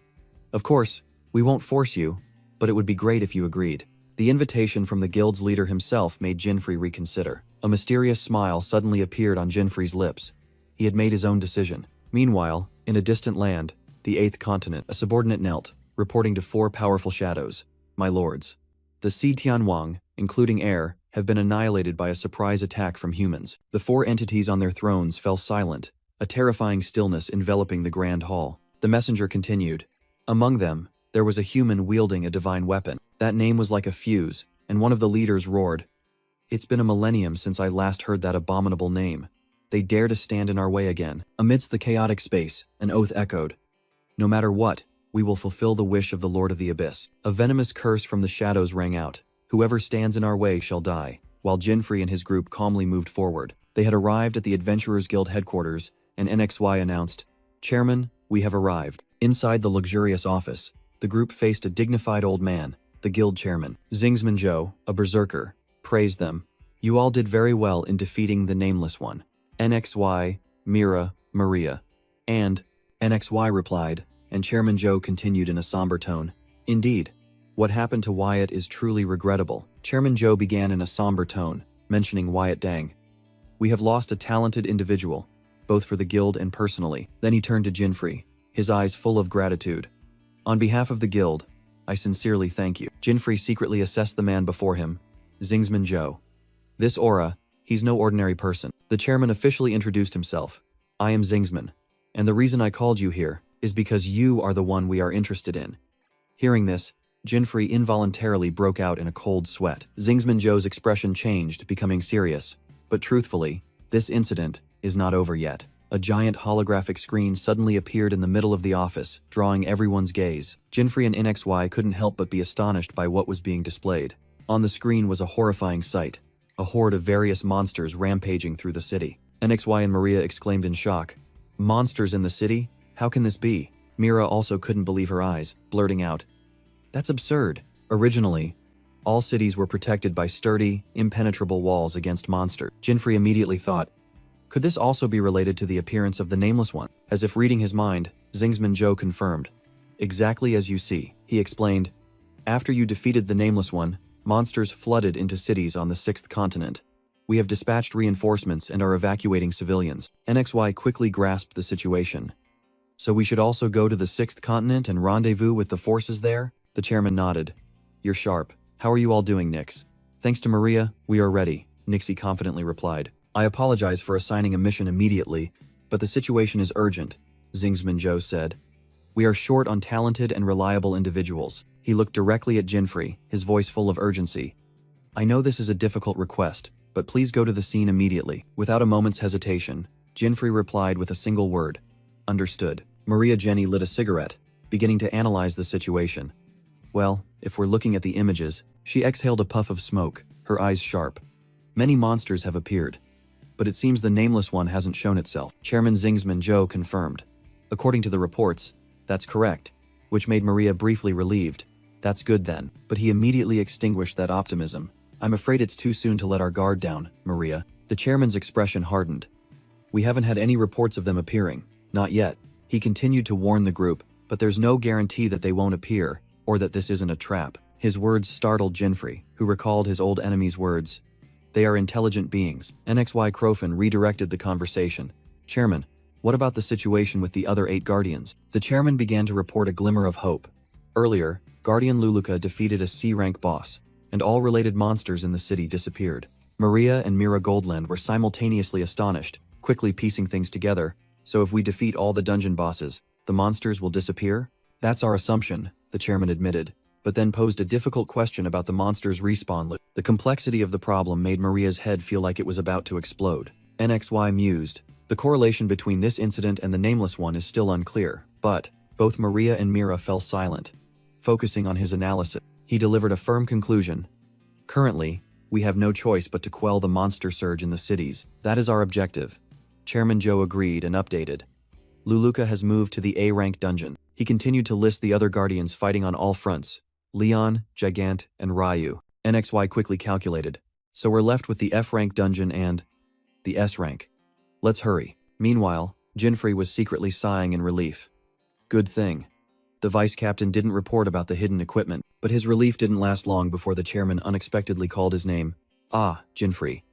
Of course, we won't force you, but it would be great if you agreed. The invitation from the guild's leader himself made Jinfrey reconsider. A mysterious smile suddenly appeared on Jinfrey's lips. He had made his own decision. Meanwhile, in a distant land, the 8th continent, a subordinate knelt, reporting to 4 powerful shadows. My lords, the Si Tianwang, including Air, have been annihilated by a surprise attack from humans. The 4 entities on their thrones fell silent, a terrifying stillness enveloping the grand hall. The messenger continued. Among them, there was a human wielding a divine weapon. That name was like a fuse, and one of the leaders roared, It's been a millennium since I last heard that abominable name. They dare to stand in our way again. Amidst the chaotic space, an oath echoed. No matter what, we will fulfill the wish of the Lord of the Abyss. A venomous curse from the shadows rang out. Whoever stands in our way shall die. While Jinfrey and his group calmly moved forward, they had arrived at the Adventurers Guild headquarters, and NXY announced, Chairman, we have arrived. Inside the luxurious office, the group faced a dignified old man, the guild chairman. Zingsman Zhou, a berserker, praised them. You all did very well in defeating the Nameless One. NXY, Mira, Maria. And, NXY replied, and Chairman Zhou continued in a somber tone. Indeed, what happened to Wyatt is truly regrettable. Chairman Zhou began in a somber tone, mentioning Wyatt Dang. We have lost a talented individual, both for the guild and personally. Then he turned to Jinfrey, his eyes full of gratitude. On behalf of the guild, I sincerely thank you. Jinfrey secretly assessed the man before him, Zingsman Zhou. This aura, he's no ordinary person. The chairman officially introduced himself. I am Zingsman, and the reason I called you here is because you are the one we are interested in. Hearing this, Jinfrey involuntarily broke out in a cold sweat. Zingsman Zhou's expression changed, becoming serious. But truthfully, this incident is not over yet. A giant holographic screen suddenly appeared in the middle of the office, drawing everyone's gaze. Jinfrey and NXY couldn't help but be astonished by what was being displayed. On the screen was a horrifying sight, a horde of various monsters rampaging through the city. NXY and Maria exclaimed in shock. Monsters in the city? How can this be? Mira also couldn't believe her eyes, blurting out, That's absurd. Originally, All cities were protected by sturdy, impenetrable walls against monsters. Jinfrey immediately thought, could this also be related to the appearance of the Nameless One? As if reading his mind, Zingsman Joe confirmed. Exactly as you see, he explained. After you defeated the Nameless One, monsters flooded into cities on the 6th continent. We have dispatched reinforcements and are evacuating civilians. NXY quickly grasped the situation. So we should also go to the 6th continent and rendezvous with the forces there? The chairman nodded. You're sharp. How are you all doing, Nix? Thanks to Maria, we are ready, Nixie confidently replied. I apologize for assigning a mission immediately, but the situation is urgent, Zingsman Joe said. We are short on talented and reliable individuals. He looked directly at Jinfrey, his voice full of urgency. I know this is a difficult request, but please go to the scene immediately. Without a moment's hesitation, Jinfrey replied with a single word. Understood. Maria Jenny lit a cigarette, beginning to analyze the situation. Well, if we're looking at the images, she exhaled a puff of smoke, her eyes sharp. Many monsters have appeared, but it seems the Nameless One hasn't shown itself. Chairman Zingsman Joe confirmed. According to the reports, that's correct, which made Maria briefly relieved. That's good then, but he immediately extinguished that optimism. I'm afraid it's too soon to let our guard down, Maria. The chairman's expression hardened. We haven't had any reports of them appearing, not yet. He continued to warn the group, but there's no guarantee that they won't appear, or that this isn't a trap. His words startled Jinfrey, who recalled his old enemy's words. They are intelligent beings. NXY Crofin redirected the conversation. Chairman, what about the situation with the other 8 guardians? The chairman began to report a glimmer of hope. Earlier, Guardian Luluka defeated a C-rank boss, and all related monsters in the city disappeared. Maria and Mira Goldland were simultaneously astonished, quickly piecing things together. So if we defeat all the dungeon bosses, the monsters will disappear? That's our assumption, the chairman admitted, but then posed a difficult question about the monster's respawn loop. The complexity of the problem made Maria's head feel like it was about to explode. NXY mused. The correlation between this incident and the Nameless One is still unclear, but both Maria and Mira fell silent. Focusing on his analysis, he delivered a firm conclusion. Currently, we have no choice but to quell the monster surge in the cities. That is our objective. Chairman Joe agreed and updated. Luluka has moved to the A-rank dungeon. He continued to list the other guardians fighting on all fronts. Leon, Gigant, and Ryu. NXY quickly calculated. So we're left with the F-rank dungeon and the S-rank. Let's hurry. Meanwhile, Jinfrey was secretly sighing in relief. Good thing. The vice captain didn't report about the hidden equipment, but his relief didn't last long before the chairman unexpectedly called his name. Ah, Jinfrey.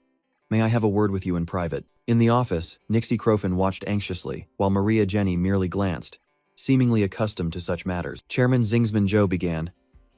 May I have a word with you in private? In the office, Nixie Crofin watched anxiously, while Maria Jenny merely glanced, seemingly accustomed to such matters. Chairman Zingsman Joe began.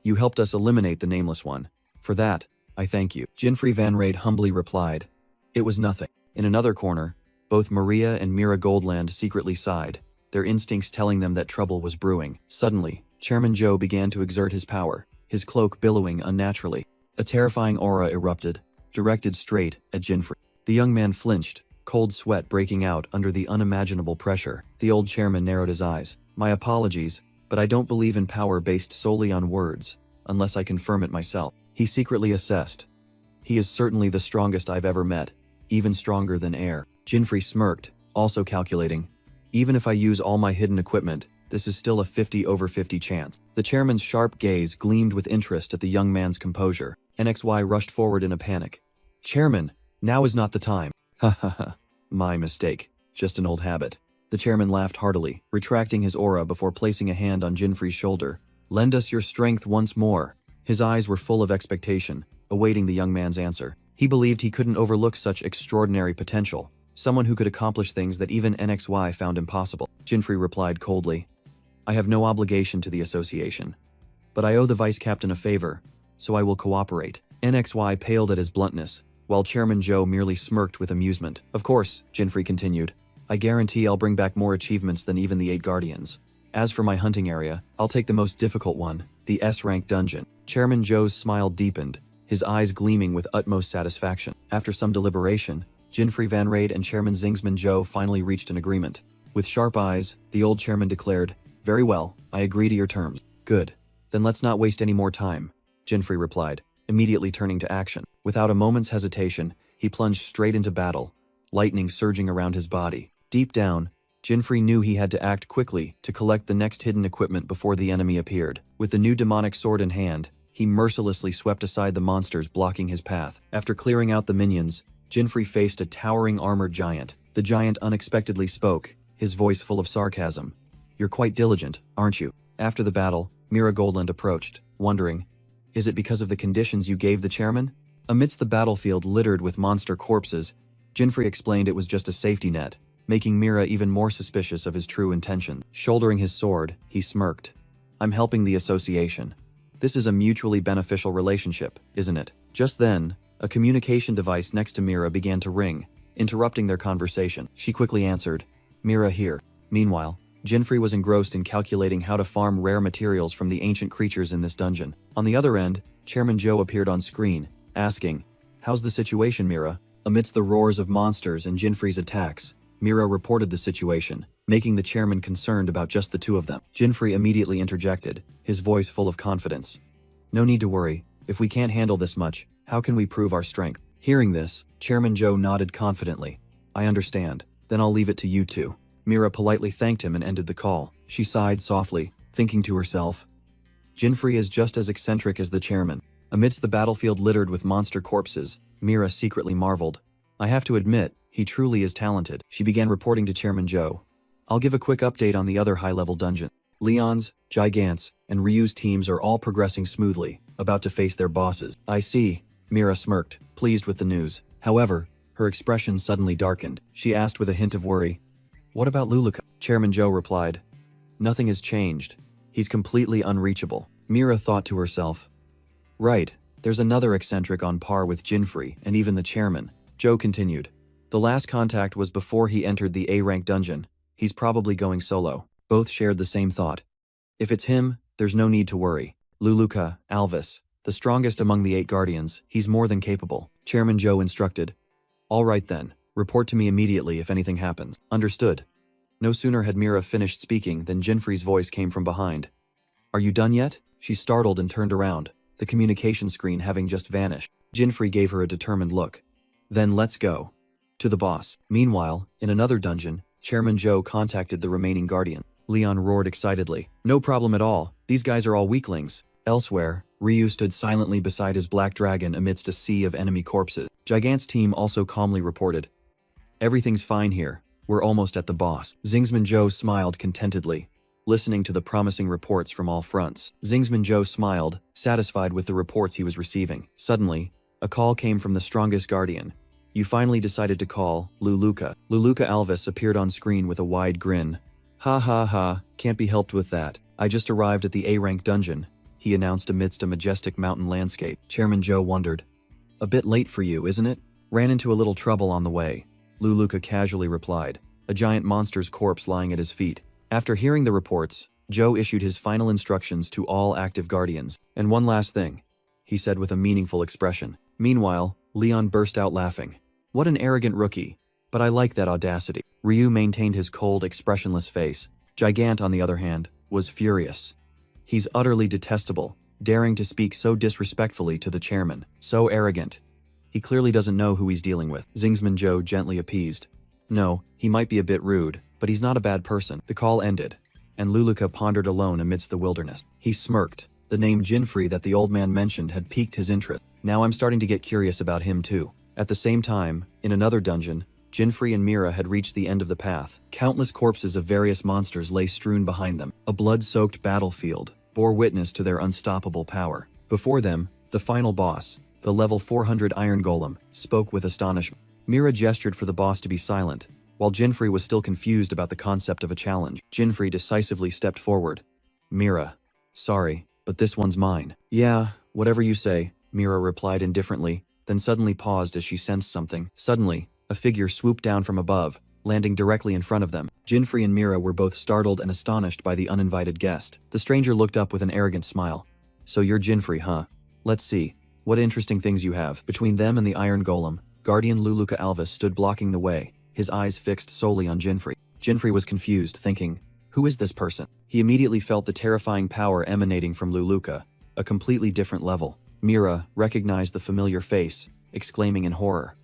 You helped us eliminate the Nameless One. For that, I thank you. Jinfrey Van Raid humbly replied. It was nothing. In another corner, both Maria and Mira Goldland secretly sighed, their instincts telling them that trouble was brewing. Suddenly, Chairman Joe began to exert his power, his cloak billowing unnaturally. A terrifying aura erupted, directed straight at Jinfrey. The young man flinched, cold sweat breaking out under the unimaginable pressure. The old chairman narrowed his eyes. My apologies, but I don't believe in power based solely on words, unless I confirm it myself. He secretly assessed. He is certainly the strongest I've ever met, even stronger than air. Jinfrey smirked, also calculating. Even if I use all my hidden equipment, this is still a 50/50 chance. The chairman's sharp gaze gleamed with interest at the young man's composure. NXY rushed forward in a panic. Chairman, now is not the time. Ha ha ha. My mistake. Just an old habit. The chairman laughed heartily, retracting his aura before placing a hand on Jinfrey's shoulder. Lend us your strength once more. His eyes were full of expectation, awaiting the young man's answer. He believed he couldn't overlook such extraordinary potential, someone who could accomplish things that even NXY found impossible. Jinfrey replied coldly. I have no obligation to the association, but I owe the vice captain a favor, so I will cooperate. NXY paled at his bluntness, while Chairman Joe merely smirked with amusement. Of course, Jinfrey continued, I guarantee I'll bring back more achievements than even the 8 guardians. As for my hunting area, I'll take the most difficult one, the S-rank dungeon. Chairman Joe's smile deepened, his eyes gleaming with utmost satisfaction. After some deliberation, Jinfrey Van Raid and Chairman Zingsman Joe finally reached an agreement. With sharp eyes, the old chairman declared, Very well, I agree to your terms. Good. Then let's not waste any more time, Jinfrey replied, immediately turning to action. Without a moment's hesitation, he plunged straight into battle, lightning surging around his body. Deep down, Jinfrey knew he had to act quickly to collect the next hidden equipment before the enemy appeared. With the new demonic sword in hand, He mercilessly swept aside the monsters blocking his path. After clearing out the minions, Jinfrey faced a towering armored giant. The giant unexpectedly spoke, his voice full of sarcasm. "You're quite diligent, aren't you?" After the battle, Mira Goldland approached, wondering, "Is it because of the conditions you gave the chairman?" Amidst the battlefield littered with monster corpses, Jinfrey explained it was just a safety net, making Mira even more suspicious of his true intentions. Shouldering his sword, he smirked. "I'm helping the association. This is a mutually beneficial relationship, isn't it?" Just then, a communication device next to Mira began to ring, interrupting their conversation. She quickly answered, "Mira here." Meanwhile, Jinfrey was engrossed in calculating how to farm rare materials from the ancient creatures in this dungeon. On the other end, Chairman Joe appeared on screen, asking, "How's the situation, Mira?" Amidst the roars of monsters and Jinfrey's attacks, Mira reported the situation, making the chairman concerned about just the two of them. Jinfrey immediately interjected, his voice full of confidence. "No need to worry. If we can't handle this much, how can we prove our strength?" Hearing this, Chairman Joe nodded confidently. "I understand. Then I'll leave it to you two." Mira politely thanked him and ended the call. She sighed softly, thinking to herself, "Jinfrey is just as eccentric as the chairman." Amidst the battlefield littered with monster corpses, Mira secretly marveled. "I have to admit, he truly is talented." She began reporting to Chairman Joe. "I'll give a quick update on the other high-level dungeon. Leon's, Gigant's, and Ryu's teams are all progressing smoothly, about to face their bosses." "I see." Mira smirked, pleased with the news. However, her expression suddenly darkened. She asked with a hint of worry, "What about Luluka?" Chairman Joe replied, "Nothing has changed. He's completely unreachable." Mira thought to herself, "Right, there's another eccentric on par with Jinfrey and even the chairman." Joe continued, "The last contact was before he entered the A-rank dungeon. He's probably going solo." Both shared the same thought. "If it's him, there's no need to worry. Luluka, Alvis, the strongest among the 8 guardians, he's more than capable." Chairman Joe instructed, "All right then, report to me immediately if anything happens." "Understood." No sooner had Mira finished speaking than Jinfrey's voice came from behind. "Are you done yet?" She startled and turned around, the communication screen having just vanished. Jinfrey gave her a determined look. "Then let's go. To the boss." Meanwhile, in another dungeon, Chairman Joe contacted the remaining guardian. Leon roared excitedly, "No problem at all. These guys are all weaklings." Elsewhere, Ryu stood silently beside his black dragon amidst a sea of enemy corpses. Gigant's team also calmly reported, "Everything's fine here. We're almost at the boss." Zingsman Joe smiled contentedly, listening to the promising reports from all fronts. Zingsman Joe smiled, satisfied with the reports he was receiving. Suddenly, a call came from the strongest guardian. "You finally decided to call, Luluka." Luluka Alvis appeared on screen with a wide grin. "Ha ha ha, can't be helped with that. I just arrived at the A-rank dungeon," he announced amidst a majestic mountain landscape. Chairman Joe wondered, "A bit late for you, isn't it?" "Ran into a little trouble on the way," Luluka casually replied, a giant monster's corpse lying at his feet. After hearing the reports, Joe issued his final instructions to all active guardians. "And one last thing," he said with a meaningful expression. Meanwhile, Leon burst out laughing. "What an arrogant rookie, but I like that audacity." Ryu maintained his cold, expressionless face. Gigant, on the other hand, was furious. "He's utterly detestable, daring to speak so disrespectfully to the chairman. So arrogant. He clearly doesn't know who he's dealing with." Zingsman Joe gently appeased. "No, he might be a bit rude, but he's not a bad person." The call ended, and Luluka pondered alone amidst the wilderness. He smirked. The name Jinfrey that the old man mentioned had piqued his interest. "Now I'm starting to get curious about him too." At the same time, in another dungeon, Jinfrey and Mira had reached the end of the path. Countless corpses of various monsters lay strewn behind them. A blood-soaked battlefield bore witness to their unstoppable power. Before them, the final boss, the level 400 Iron Golem, spoke with astonishment. Mira gestured for the boss to be silent, while Jinfrey was still confused about the concept of a challenge. Jinfrey decisively stepped forward. "Mira, sorry, but this one's mine." "Yeah, whatever you say," Mira replied indifferently, then suddenly paused as she sensed something. Suddenly, a figure swooped down from above, landing directly in front of them. Jinfrey and Mira were both startled and astonished by the uninvited guest. The stranger looked up with an arrogant smile. "So you're Jinfrey, huh? Let's see. What interesting things you have." Between them and the Iron Golem, Guardian Luluka Alvis stood blocking the way, his eyes fixed solely on Jinfrey. Jinfrey was confused, thinking, "Who is this person?" He immediately felt the terrifying power emanating from Luluka, a completely different level. Mira recognized the familiar face, exclaiming in horror,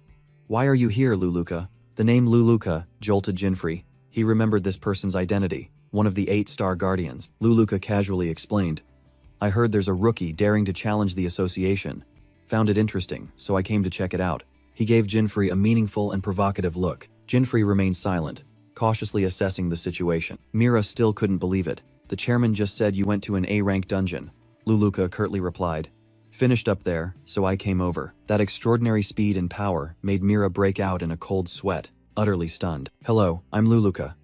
"Why are you here, Luluka?" The name Luluka jolted Jinfrey. He remembered this person's identity, one of the 8-star guardians. Luluka casually explained, I heard there's a rookie daring to challenge the association. Found it interesting, so I came to check it out. He gave Jinfrey a meaningful and provocative look. Jinfrey remained silent, cautiously assessing the situation. Mira still couldn't believe it. The chairman just said you went to an A-rank dungeon. Luluka curtly replied. Finished up there, so I came over. That extraordinary speed and power made Mira break out in a cold sweat, utterly stunned. Hello, I'm Luluka.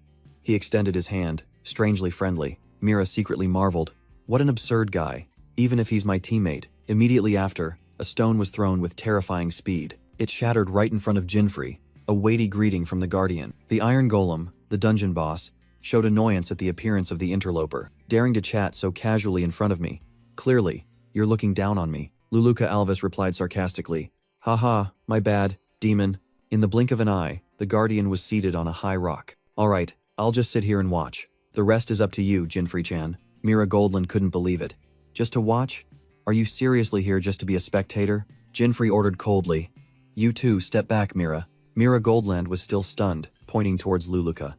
He extended his hand, strangely friendly. Mira secretly marveled. What an absurd guy, even if he's my teammate. Immediately after, a stone was thrown with terrifying speed. It shattered right in front of Jinfrey, a weighty greeting from the Guardian. The Iron Golem, the dungeon boss, showed annoyance at the appearance of the interloper, daring to chat so casually in front of me. Clearly, you're looking down on me. Luluka Alvis replied sarcastically. Haha, my bad, demon. In the blink of an eye, the Guardian was seated on a high rock. Alright, I'll just sit here and watch. The rest is up to you, Jinfrey-chan. Mira Goldland couldn't believe it. Just to watch? Are you seriously here just to be a spectator? Jinfrey ordered coldly. You too, step back, Mira. Mira Goldland was still stunned, pointing towards Luluka.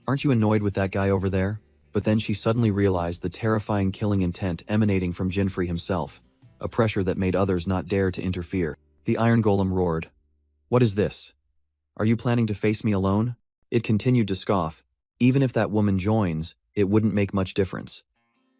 Aren't you annoyed with that guy over there? But then she suddenly realized the terrifying killing intent emanating from Jinfrey himself, a pressure that made others not dare to interfere. The Iron Golem roared. What is this? Are you planning to face me alone? It continued to scoff. Even if that woman joins, it wouldn't make much difference.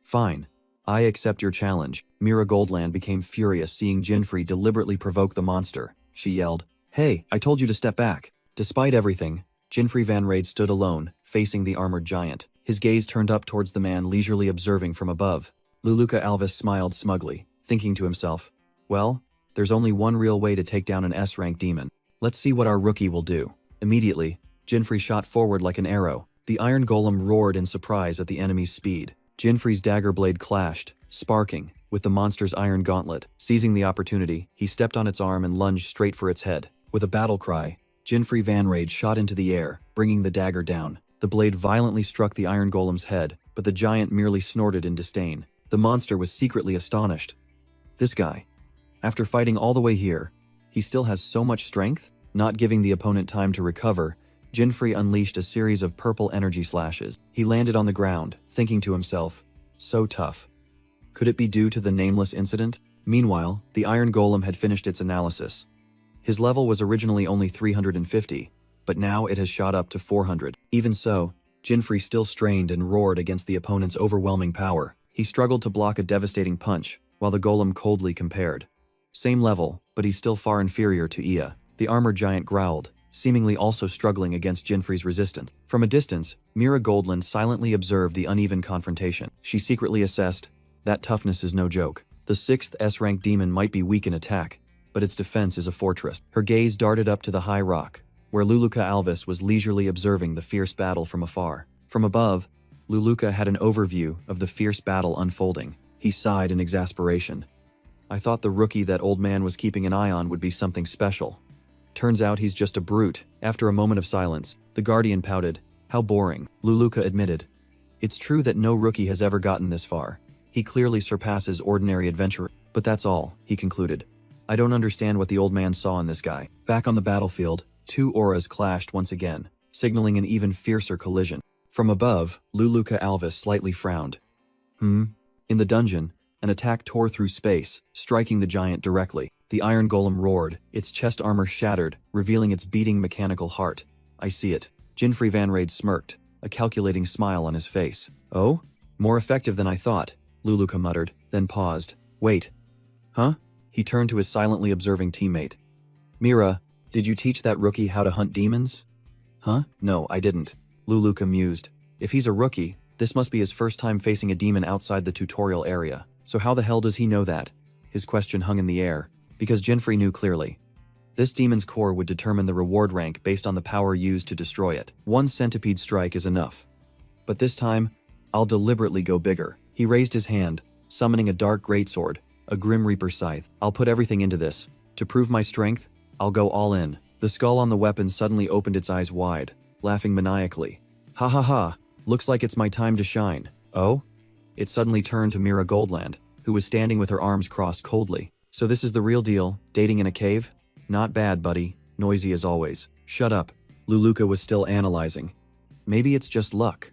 Fine. I accept your challenge. Mira Goldland became furious seeing Jinfrey deliberately provoke the monster. She yelled, Hey, I told you to step back. Despite everything, Jinfrey Van Raid stood alone, facing the armored giant. His gaze turned up towards the man leisurely observing from above. Luluka Alvis smiled smugly, thinking to himself, well, there's only one real way to take down an S-rank demon. Let's see what our rookie will do. Immediately, Jinfrey shot forward like an arrow. The Iron Golem roared in surprise at the enemy's speed. Jinfrey's dagger blade clashed, sparking, with the monster's iron gauntlet. Seizing the opportunity, he stepped on its arm and lunged straight for its head. With a battle cry, Jinfrey Van Raid shot into the air, bringing the dagger down. The blade violently struck the Iron Golem's head, but the giant merely snorted in disdain. The monster was secretly astonished. This guy. After fighting all the way here, he still has so much strength? Not giving the opponent time to recover, Jinfrey unleashed a series of purple energy slashes. He landed on the ground, thinking to himself, so tough. Could it be due to the nameless incident? Meanwhile, the Iron Golem had finished its analysis. His level was originally only 350, but now it has shot up to 400. Even so, Jinfrey still strained and roared against the opponent's overwhelming power. He struggled to block a devastating punch, while the Golem coldly compared. Same level, but he's still far inferior to Ia. The armored giant growled, seemingly also struggling against Jinfrey's resistance. From a distance, Mira Goldland silently observed the uneven confrontation. She secretly assessed, that toughness is no joke. The 6th S-rank demon might be weak in attack, but its defense is a fortress. Her gaze darted up to the high rock, where Luluka Alvis was leisurely observing the fierce battle from afar. From above, Luluka had an overview of the fierce battle unfolding. He sighed in exasperation. I thought the rookie that old man was keeping an eye on would be something special. Turns out he's just a brute. After a moment of silence, the Guardian pouted. How boring, Luluka admitted. It's true that no rookie has ever gotten this far. He clearly surpasses ordinary adventurer. But that's all, he concluded. I don't understand what the old man saw in this guy. Back on the battlefield, two auras clashed once again, signaling an even fiercer collision. From above, Luluka Alvis slightly frowned. In the dungeon, an attack tore through space, striking the giant directly. The Iron Golem roared, its chest armor shattered, revealing its beating mechanical heart. I see it. Jinfrey Van Raid smirked, a calculating smile on his face. Oh? More effective than I thought, Luluka muttered, then paused. Wait. Huh? He turned to his silently observing teammate. Mira, did you teach that rookie how to hunt demons? Huh? No, I didn't. Luluka mused. If he's a rookie, this must be his first time facing a demon outside the tutorial area. So how the hell does he know that? His question hung in the air, because Jinfrey knew clearly. This demon's core would determine the reward rank based on the power used to destroy it. One centipede strike is enough. But this time, I'll deliberately go bigger. He raised his hand, summoning a dark greatsword, a Grim Reaper scythe. I'll put everything into this. To prove my strength, I'll go all in. The skull on the weapon suddenly opened its eyes wide, laughing maniacally. Ha ha ha, looks like it's my time to shine. Oh? It suddenly turned to Mira Goldland, who was standing with her arms crossed coldly. So this is the real deal, dating in a cave? Not bad, buddy. Noisy as always. Shut up. Luluka was still analyzing. Maybe it's just luck.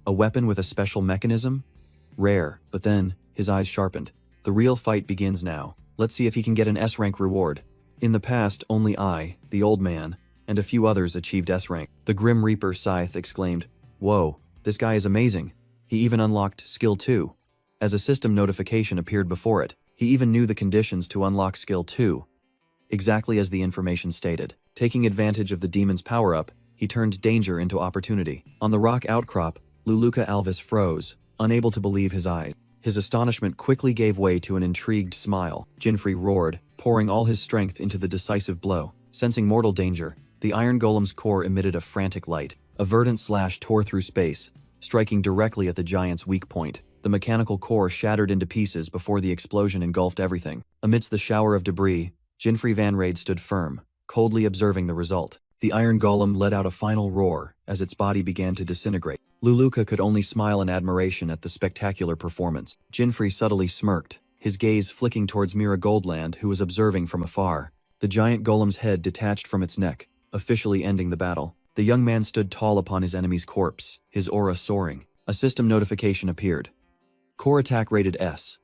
A weapon with a special mechanism? Rare, but then, his eyes sharpened. The real fight begins now. Let's see if he can get an S rank reward. In the past, only I, the old man, and a few others achieved S rank. The Grim Reaper Scythe exclaimed, "Whoa, this guy is amazing. He even unlocked Skill 2. As a system notification appeared before it, he even knew the conditions to unlock Skill 2. Exactly as the information stated. Taking advantage of the demon's power-up, he turned danger into opportunity. On the rock outcrop, Luluka Alvis froze, unable to believe his eyes. His astonishment quickly gave way to an intrigued smile. Jinfrey roared, pouring all his strength into the decisive blow. Sensing mortal danger, the iron golem's core emitted a frantic light. A verdant slash tore through space, striking directly at the giant's weak point. The mechanical core shattered into pieces before the explosion engulfed everything. Amidst the shower of debris, Jinfrey Van Raid stood firm, coldly observing the result. The iron golem let out a final roar as its body began to disintegrate. Luluka could only smile in admiration at the spectacular performance. Jinfrey subtly smirked, his gaze flicking towards Mira Goldland, who was observing from afar. The giant golem's head detached from its neck, officially ending the battle. The young man stood tall upon his enemy's corpse, his aura soaring. A system notification appeared. Core attack rated S.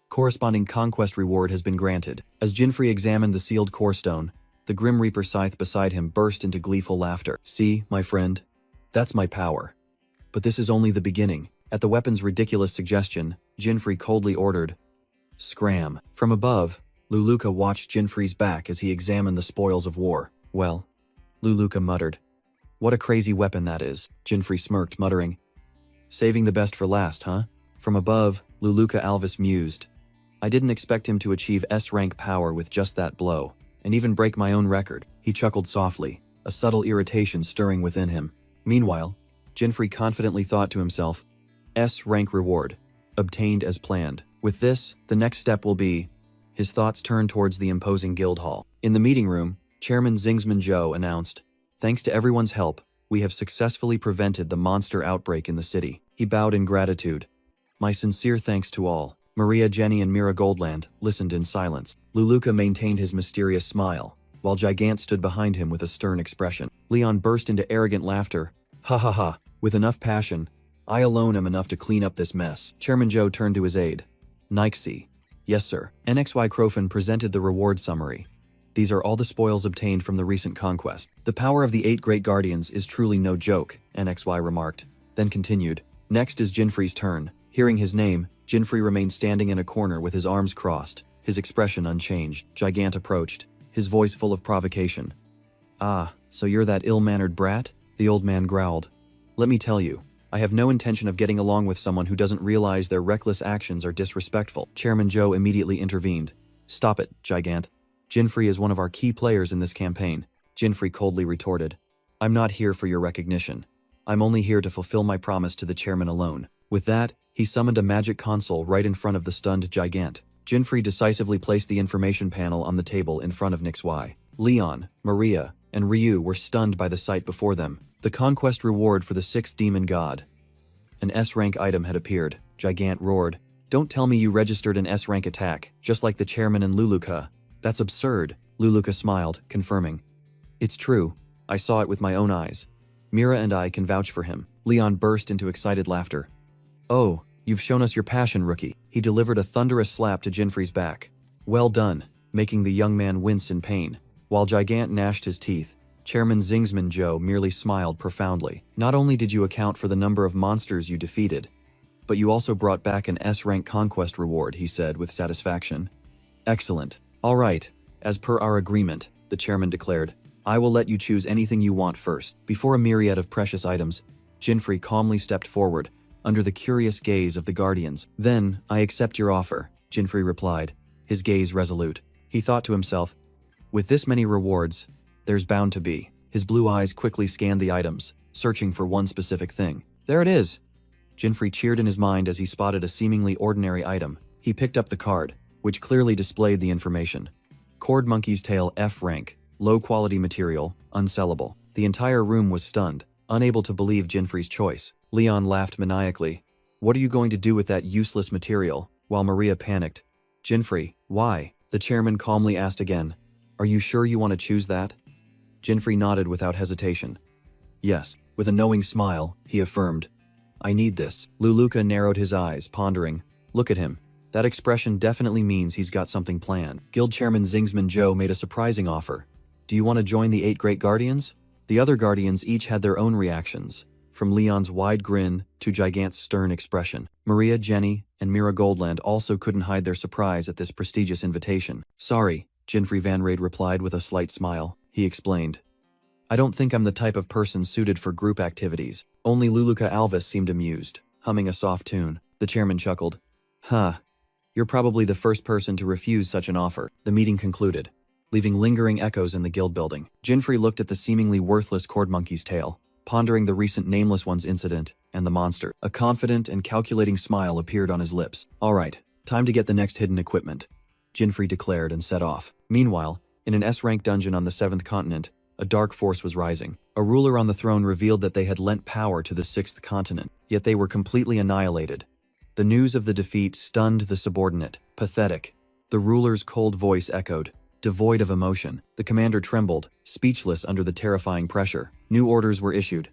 Corresponding conquest reward has been granted. As Jinfrey examined the sealed core stone, the Grim Reaper Scythe beside him burst into gleeful laughter. "See, my friend? That's my power. But this is only the beginning." At the weapon's ridiculous suggestion, Jinfrey coldly ordered, "Scram." From above, Luluka watched Jinfrey's back as he examined the spoils of war. "Well," Luluka muttered. "What a crazy weapon that is." Jinfrey smirked, muttering, "Saving the best for last, huh?" From above, Luluka Alvis mused. "I didn't expect him to achieve S-rank power with just that blow, and even break my own record." He chuckled softly, a subtle irritation stirring within him. Meanwhile, Jinfrey confidently thought to himself, S-rank reward, obtained as planned. With this, the next step will be... His thoughts turned towards the imposing guild hall. In the meeting room, Chairman Zingsman Joe announced, "Thanks to everyone's help, we have successfully prevented the monster outbreak in the city." He bowed in gratitude. "My sincere thanks to all." Maria, Jenny, and Mira Goldland listened in silence. Luluka maintained his mysterious smile, while Gigant stood behind him with a stern expression. Leon burst into arrogant laughter. "Ha ha ha, with enough passion, I alone am enough to clean up this mess." Chairman Joe turned to his aide. "Nixie." "Yes, sir." NXY Crofin presented the reward summary. "These are all the spoils obtained from the recent conquest. The power of the 8 Great Guardians is truly no joke," NXY remarked, then continued. "Next is Jinfrey's turn." Hearing his name, Jinfrey remained standing in a corner with his arms crossed, his expression unchanged. Gigant approached, his voice full of provocation. "Ah, so you're that ill-mannered brat?" The old man growled. "Let me tell you, I have no intention of getting along with someone who doesn't realize their reckless actions are disrespectful." Chairman Joe immediately intervened. "Stop it, Gigant. Jinfrey is one of our key players in this campaign." Jinfrey coldly retorted, "I'm not here for your recognition. I'm only here to fulfill my promise to the chairman alone." With that, he summoned a magic console right in front of the stunned Gigant. Jinfrey decisively placed the information panel on the table in front of Nixy. Leon, Maria, and Ryu were stunned by the sight before them. The conquest reward for the 6th demon god. An S-rank item had appeared. Gigant roared, "Don't tell me you registered an S-rank attack, just like the chairman and Luluka. That's absurd." Luluka smiled, confirming, "It's true. I saw it with my own eyes. Mira and I can vouch for him." Leon burst into excited laughter. "Oh, you've shown us your passion, rookie." He delivered a thunderous slap to Jinfrey's back. "Well done," making the young man wince in pain. While Gigant gnashed his teeth, Chairman Zingsman Joe merely smiled profoundly. "Not only did you account for the number of monsters you defeated, but you also brought back an S-rank conquest reward," he said with satisfaction. "Excellent. All right, as per our agreement," the chairman declared. "I will let you choose anything you want first." Before a myriad of precious items, Jinfrey calmly stepped forward, under the curious gaze of the Guardians. "Then, I accept your offer," Jinfrey replied, his gaze resolute. He thought to himself, "With this many rewards, there's bound to be." His blue eyes quickly scanned the items, searching for one specific thing. "There it is!" Jinfrey cheered in his mind as he spotted a seemingly ordinary item. He picked up the card, which clearly displayed the information. Cord Monkey's Tail F rank, low-quality material, unsellable. The entire room was stunned, unable to believe Jinfrey's choice. Leon laughed maniacally. "What are you going to do with that useless material?" While Maria panicked. "Jinfrey, why?" The chairman calmly asked again. "Are you sure you want to choose that?" Jinfrey nodded without hesitation. "Yes." With a knowing smile, he affirmed, I need this. Luluka narrowed his eyes, pondering. Look at him. That expression definitely means he's got something planned. Guild Chairman Zingsman Joe made a surprising offer. Do you want to join the 8 Great Guardians? The other Guardians each had their own reactions, from Leon's wide grin to Gigant's stern expression. Maria, Jenny, and Mira Goldland also couldn't hide their surprise at this prestigious invitation. Sorry, Jinfrey Van Raid replied with a slight smile. He explained. I don't think I'm the type of person suited for group activities. Only Luluka Alvis seemed amused, humming a soft tune. The chairman chuckled. Huh. You're probably the first person to refuse such an offer. The meeting concluded, leaving lingering echoes in the guild building. Jinfrey looked at the seemingly worthless cord monkey's tail, pondering the recent Nameless One's incident and the monster. A confident and calculating smile appeared on his lips. All right, time to get the next hidden equipment, Jinfrey declared and set off. Meanwhile, in an S-rank dungeon on the 7th continent, a dark force was rising. A ruler on the throne revealed that they had lent power to the 6th continent, yet they were completely annihilated. The news of the defeat stunned the subordinate. Pathetic. The ruler's cold voice echoed, devoid of emotion. The commander trembled, speechless under the terrifying pressure. New orders were issued.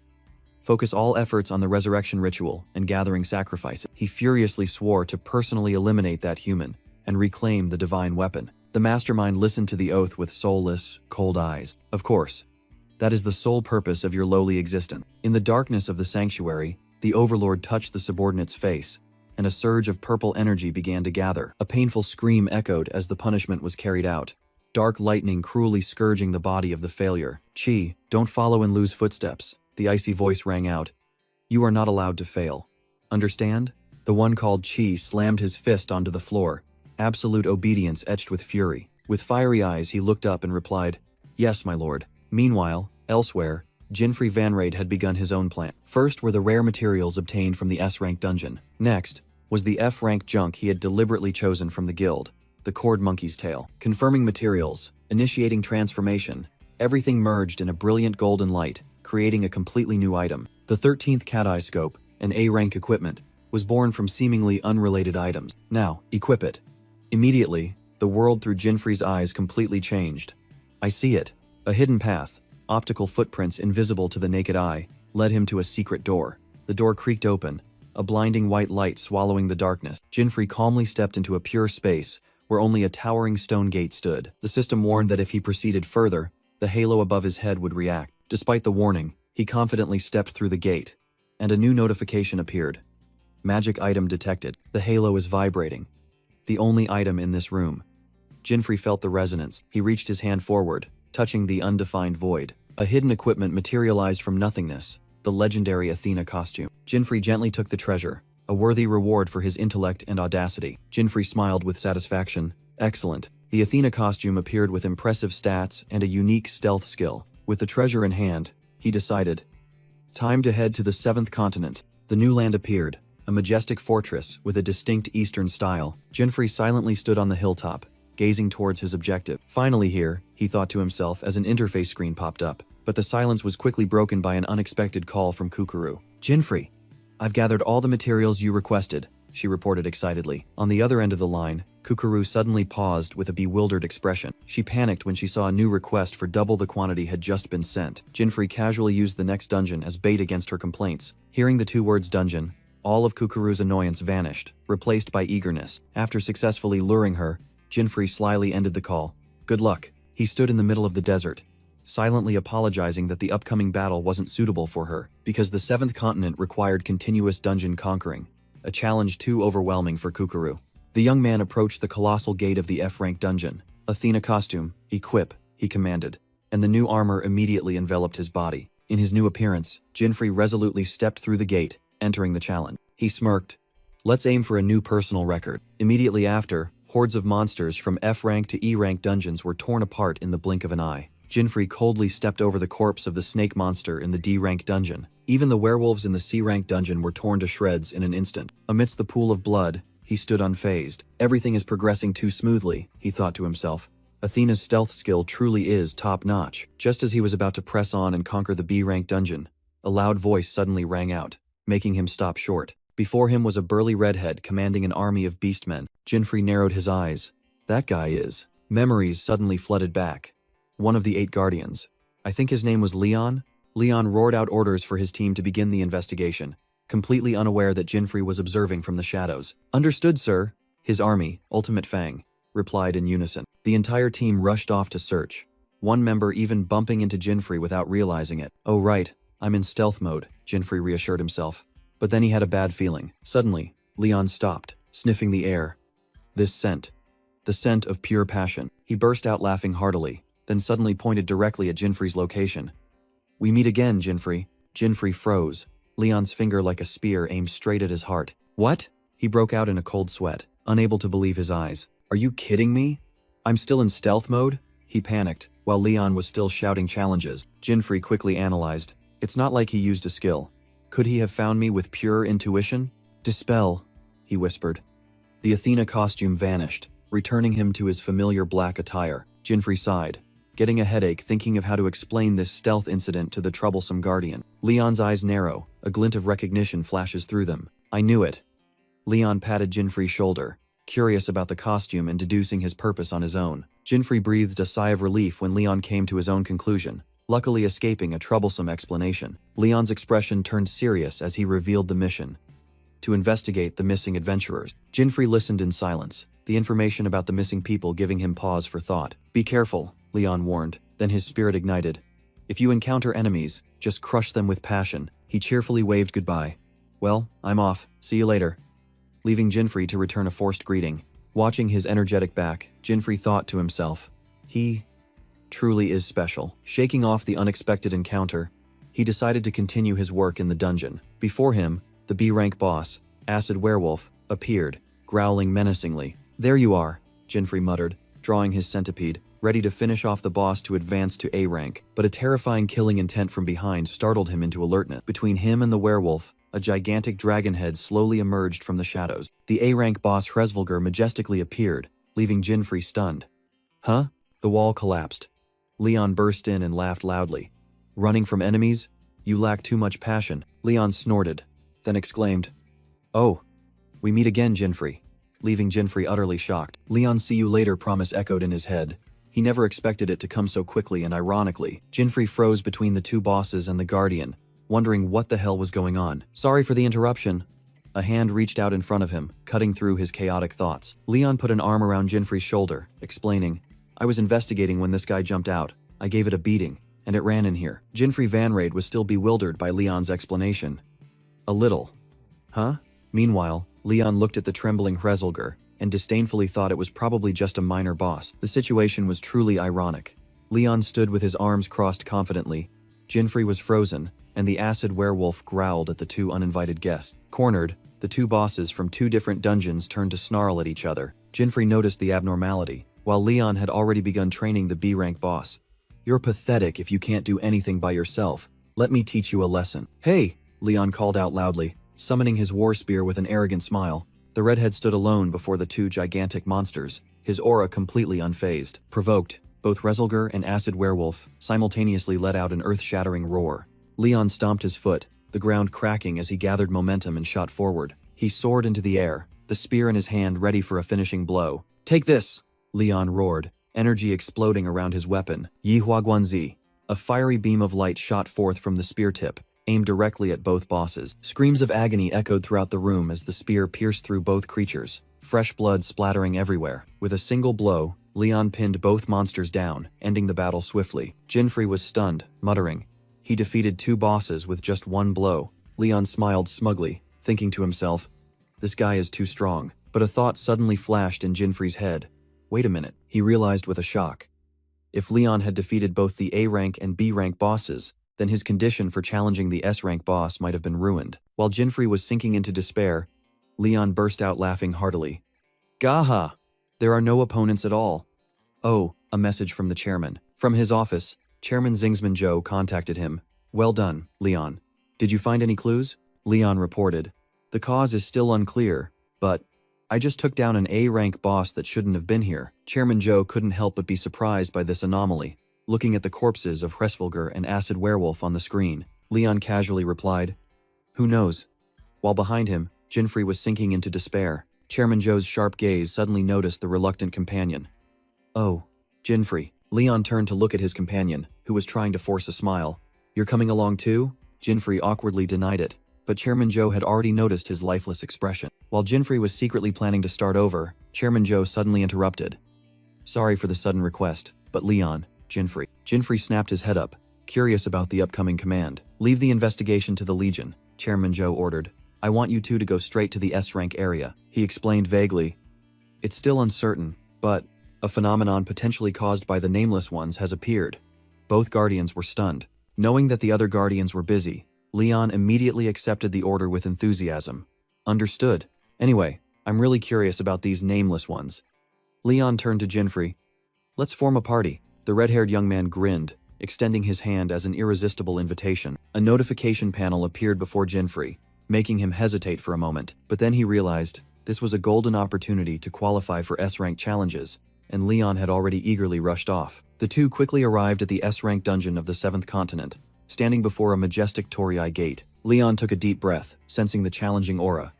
Focus all efforts on the resurrection ritual and gathering sacrifices. He furiously swore to personally eliminate that human and reclaim the divine weapon. The mastermind listened to the oath with soulless, cold eyes. Of course, that is the sole purpose of your lowly existence. In the darkness of the sanctuary, the overlord touched the subordinate's face, and a surge of purple energy began to gather. A painful scream echoed as the punishment was carried out, dark lightning cruelly scourging the body of the failure. Chi, don't follow and lose footsteps, the icy voice rang out. You are not allowed to fail. Understand? The one called Chi slammed his fist onto the floor, absolute obedience etched with fury. With fiery eyes he looked up and replied, Yes, my lord. Meanwhile, elsewhere, Jinfrey Van Raid had begun his own plan. First were the rare materials obtained from the S-rank dungeon. Next was the F-rank junk he had deliberately chosen from the guild, the cord monkey's tail. Confirming materials, initiating transformation, everything merged in a brilliant golden light, creating a completely new item. The 13th cat-eye scope, an A-rank equipment, was born from seemingly unrelated items. Now, equip it. Immediately, the world through Jinfrey's eyes completely changed. I see it. A hidden path, optical footprints invisible to the naked eye, led him to a secret door. The door creaked open, a blinding white light swallowing the darkness. Jinfrey calmly stepped into a pure space where only a towering stone gate stood. The system warned that if he proceeded further, the halo above his head would react. Despite the warning, he confidently stepped through the gate, and a new notification appeared. Magic item detected. The halo is vibrating. The only item in this room. Jinfrey felt the resonance. He reached his hand forward, touching the undefined void. A hidden equipment materialized from nothingness, the legendary Athena costume. Jinfrey gently took the treasure, a worthy reward for his intellect and audacity. Jinfrey smiled with satisfaction. Excellent. The Athena costume appeared with impressive stats and a unique stealth skill. With the treasure in hand, he decided. Time to head to the 7th continent. The new land appeared, a majestic fortress with a distinct eastern style. Jinfrey silently stood on the hilltop, gazing towards his objective. Finally here, he thought to himself as an interface screen popped up, but the silence was quickly broken by an unexpected call from Kukuru. Jinfrey, I've gathered all the materials you requested, she reported excitedly. On the other end of the line, Kukuru suddenly paused with a bewildered expression. She panicked when she saw a new request for double the quantity had just been sent. Jinfrey casually used the next dungeon as bait against her complaints. Hearing the 2 words dungeon, all of Kukuru's annoyance vanished, replaced by eagerness. After successfully luring her, Jinfrey slyly ended the call. Good luck. He stood in the middle of the desert, silently apologizing that the upcoming battle wasn't suitable for her, because the 7th continent required continuous dungeon conquering, a challenge too overwhelming for Kukuru. The young man approached the colossal gate of the F-rank dungeon. Athena costume, equip, he commanded, and the new armor immediately enveloped his body. In his new appearance, Jinfrey resolutely stepped through the gate, entering the challenge. He smirked. Let's aim for a new personal record. Immediately after, hordes of monsters from F-rank to E-rank dungeons were torn apart in the blink of an eye. Jinfrey coldly stepped over the corpse of the snake monster in the D-rank dungeon. Even the werewolves in the C-rank dungeon were torn to shreds in an instant. Amidst the pool of blood, he stood unfazed. Everything is progressing too smoothly, he thought to himself. Athena's stealth skill truly is top-notch. Just as he was about to press on and conquer the B-rank dungeon, a loud voice suddenly rang out, making him stop short. Before him was a burly redhead commanding an army of beastmen. Jinfrey narrowed his eyes. That guy is. Memories suddenly flooded back. One of the 8 guardians. I think his name was Leon? Leon roared out orders for his team to begin the investigation, completely unaware that Jinfrey was observing from the shadows. "Understood, sir." His army, Ultimate Fang, replied in unison. The entire team rushed off to search, one member even bumping into Jinfrey without realizing it. "Oh right, I'm in stealth mode," Jinfrey reassured himself. But then he had a bad feeling. Suddenly, Leon stopped, sniffing the air. This scent. The scent of pure passion. He burst out laughing heartily, then suddenly pointed directly at Jinfrey's location. "We meet again, Jinfrey." Jinfrey froze, Leon's finger like a spear aimed straight at his heart. "What?" He broke out in a cold sweat, unable to believe his eyes. "Are you kidding me? I'm still in stealth mode?" He panicked, while Leon was still shouting challenges. Jinfrey quickly analyzed. It's not like he used a skill. Could he have found me with pure intuition? "Dispel," he whispered. The Athena costume vanished, returning him to his familiar black attire. Jinfrey sighed, getting a headache thinking of how to explain this stealth incident to the troublesome guardian. Leon's eyes narrow, a glint of recognition flashes through them. "I knew it." Leon patted Jinfrey's shoulder, curious about the costume and deducing his purpose on his own. Jinfrey breathed a sigh of relief when Leon came to his own conclusion, luckily escaping a troublesome explanation. Leon's expression turned serious as he revealed the mission: to investigate the missing adventurers. Jinfrey listened in silence, the information about the missing people giving him pause for thought. "Be careful," Leon warned, then his spirit ignited. "If you encounter enemies, just crush them with passion." He cheerfully waved goodbye. "Well, I'm off. See you later." Leaving Jinfrey to return a forced greeting. Watching his energetic back, Jinfrey thought to himself, he truly is special. Shaking off the unexpected encounter, he decided to continue his work in the dungeon. Before him, the B-rank boss, Acid Werewolf, appeared, growling menacingly. "There you are," Jinfrey muttered, drawing his centipede, ready to finish off the boss to advance to A rank. But a terrifying killing intent from behind startled him into alertness. Between him and the werewolf, a gigantic dragon head slowly emerged from the shadows. The A-rank boss Hresvelger majestically appeared, leaving Jinfrey stunned. "Huh?" The wall collapsed. Leon burst in and laughed loudly. "Running from enemies? You lack too much passion." Leon snorted, then exclaimed, "Oh, we meet again, Jinfrey," leaving Jinfrey utterly shocked. Leon "see you later" promise echoed in his head. He never expected it to come so quickly and ironically. Jinfrey froze between the two bosses and the Guardian, wondering what the hell was going on. "Sorry for the interruption." A hand reached out in front of him, cutting through his chaotic thoughts. Leon put an arm around Jinfrey's shoulder, explaining, "I was investigating when this guy jumped out. I gave it a beating, and it ran in here." Jinfrey Vanrade was still bewildered by Leon's explanation. "A little. Huh?" Meanwhile, Leon looked at the trembling Hresvelger, and disdainfully thought it was probably just a minor boss. The situation was truly ironic. Leon stood with his arms crossed confidently. Jinfrey was frozen, and the acid werewolf growled at the two uninvited guests. Cornered, the two bosses from two different dungeons turned to snarl at each other. Jinfrey noticed the abnormality, while Leon had already begun training the B-rank boss. "You're pathetic if you can't do anything by yourself. Let me teach you a lesson." "Hey!" Leon called out loudly, summoning his war spear with an arrogant smile. The redhead stood alone before the two gigantic monsters, his aura completely unfazed. Provoked, both Hresvelger and Acid Werewolf simultaneously let out an earth-shattering roar. Leon stomped his foot, the ground cracking as he gathered momentum and shot forward. He soared into the air, the spear in his hand ready for a finishing blow. "Take this!" Leon roared, energy exploding around his weapon. Yihua Guanzi. A fiery beam of light shot forth from the spear tip, aimed directly at both bosses. Screams of agony echoed throughout the room as the spear pierced through both creatures, fresh blood splattering everywhere. With a single blow, Leon pinned both monsters down, ending the battle swiftly. Jinfrey was stunned, muttering, he defeated two bosses with just one blow. Leon smiled smugly, thinking to himself, this guy is too strong. But a thought suddenly flashed in Jinfrey's head. Wait a minute, he realized with a shock. If Leon had defeated both the A-rank and B-rank bosses, then his condition for challenging the S-rank boss might have been ruined. While Jinfrey was sinking into despair, Leon burst out laughing heartily. "Gaha! There are no opponents at all." Oh, a message from the chairman. From his office, Chairman Zingsman Joe contacted him. "Well done, Leon. Did you find any clues?" Leon reported. "The cause is still unclear, but I just took down an A-rank boss that shouldn't have been here." Chairman Joe couldn't help but be surprised by this anomaly. Looking at the corpses of Hresvelger and Acid Werewolf on the screen, Leon casually replied, "Who knows?" While behind him, Jinfrey was sinking into despair. Chairman Joe's sharp gaze suddenly noticed the reluctant companion. "Oh, Jinfrey." Leon turned to look at his companion, who was trying to force a smile. "You're coming along too?" Jinfrey awkwardly denied it, but Chairman Joe had already noticed his lifeless expression. While Jinfrey was secretly planning to start over, Chairman Joe suddenly interrupted. Sorry for the sudden request, but Leon, Jinfrey. Jinfrey snapped his head up, curious about the upcoming command. Leave the investigation to the Legion, Chairman Joe ordered. I want you two to go straight to the S-rank area, he explained vaguely. It's still uncertain, but a phenomenon potentially caused by the Nameless Ones has appeared. Both Guardians were stunned. Knowing that the other Guardians were busy, Leon immediately accepted the order with enthusiasm. Understood. Anyway, I'm really curious about these Nameless Ones. Leon turned to Jinfrey. Let's form a party. The red-haired young man grinned, extending his hand as an irresistible invitation. A notification panel appeared before Jinfrey, making him hesitate for a moment, but then he realized this was a golden opportunity to qualify for S-rank challenges, and Leon had already eagerly rushed off. The two quickly arrived at the S-rank dungeon of the 7th continent. Standing before a majestic Torii gate, Leon took a deep breath, sensing the challenging aura.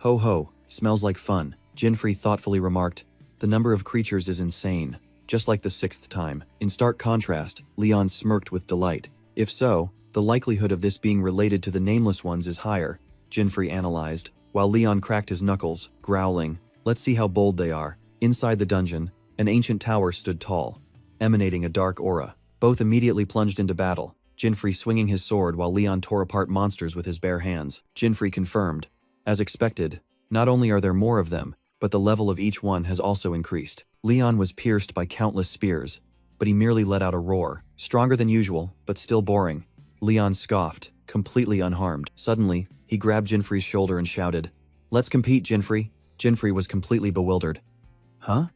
Ho ho, smells like fun, Jinfrey thoughtfully remarked. The number of creatures is insane, just like the 6th time. In stark contrast, Leon smirked with delight. If so, the likelihood of this being related to the Nameless Ones is higher, Jinfrey analyzed, while Leon cracked his knuckles, growling. Let's see how bold they are. Inside the dungeon, an ancient tower stood tall, emanating a dark aura. Both immediately plunged into battle, Jinfrey swinging his sword while Leon tore apart monsters with his bare hands. Jinfrey confirmed. As expected, not only are there more of them, but the level of each one has also increased. Leon was pierced by countless spears, but he merely let out a roar, stronger than usual, but still boring. Leon scoffed, completely unharmed. Suddenly, he grabbed Jinfrey's shoulder and shouted, Let's compete, Jinfrey. Jinfrey was completely bewildered. Huh?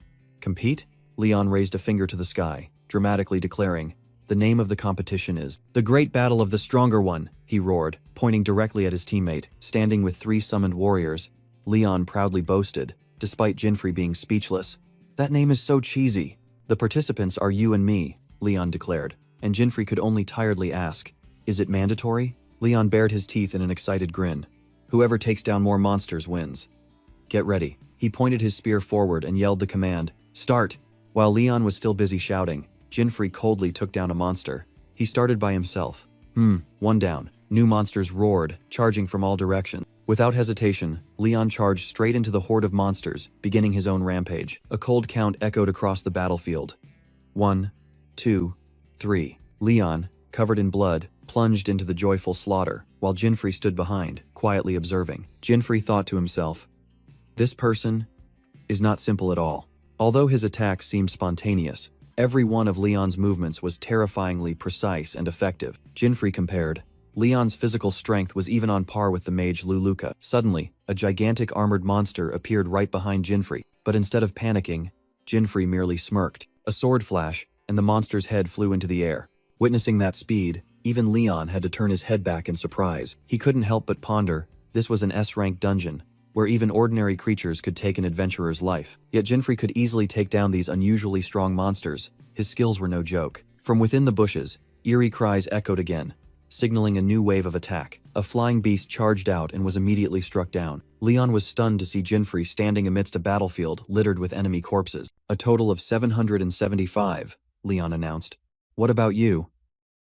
Compete? Leon raised a finger to the sky, dramatically declaring, The name of the competition is The Great Battle of the Stronger One, he roared, pointing directly at his teammate, standing with 3 summoned warriors. Leon proudly boasted, despite Jinfrey being speechless. That name is so cheesy. The participants are you and me, Leon declared, and Jinfrey could only tiredly ask, Is it mandatory? Leon bared his teeth in an excited grin. Whoever takes down more monsters wins. Get ready. He pointed his spear forward and yelled the command, Start! While Leon was still busy shouting, Jinfrey coldly took down a monster. He started by himself. One down. New monsters roared, charging from all directions. Without hesitation, Leon charged straight into the horde of monsters, beginning his own rampage. A cold count echoed across the battlefield. 1, 2, 3. Leon, covered in blood, plunged into the joyful slaughter, while Jinfrey stood behind, quietly observing. Jinfrey thought to himself, This person is not simple at all. Although his attacks seemed spontaneous, every one of Leon's movements was terrifyingly precise and effective. Jinfrey compared. Leon's physical strength was even on par with the mage Luluka. Suddenly, a gigantic armored monster appeared right behind Jinfrey, but instead of panicking, Jinfrey merely smirked. A sword flash, and the monster's head flew into the air. Witnessing that speed, even Leon had to turn his head back in surprise. He couldn't help but ponder, this was an S-rank dungeon, where even ordinary creatures could take an adventurer's life. Yet Jinfrey could easily take down these unusually strong monsters. His skills were no joke. From within the bushes, eerie cries echoed again, signaling a new wave of attack. A flying beast charged out and was immediately struck down. Leon was stunned to see Jinfrey standing amidst a battlefield littered with enemy corpses. A total of 775, Leon announced. What about you?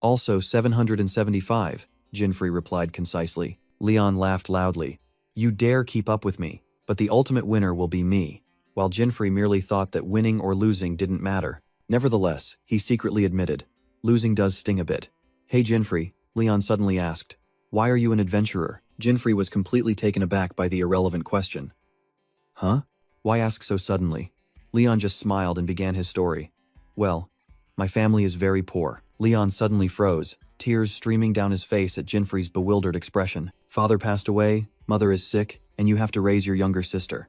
Also 775, Jinfrey replied concisely. Leon laughed loudly. You dare keep up with me, but the ultimate winner will be me. While Jinfrey merely thought that winning or losing didn't matter. Nevertheless, he secretly admitted, losing does sting a bit. Hey Jinfrey, Leon suddenly asked. Why are you an adventurer? Jinfrey was completely taken aback by the irrelevant question. Huh? Why ask so suddenly? Leon just smiled and began his story. Well, my family is very poor. Leon suddenly froze, tears streaming down his face at Jinfrey's bewildered expression. Father passed away, mother is sick, and you have to raise your younger sister.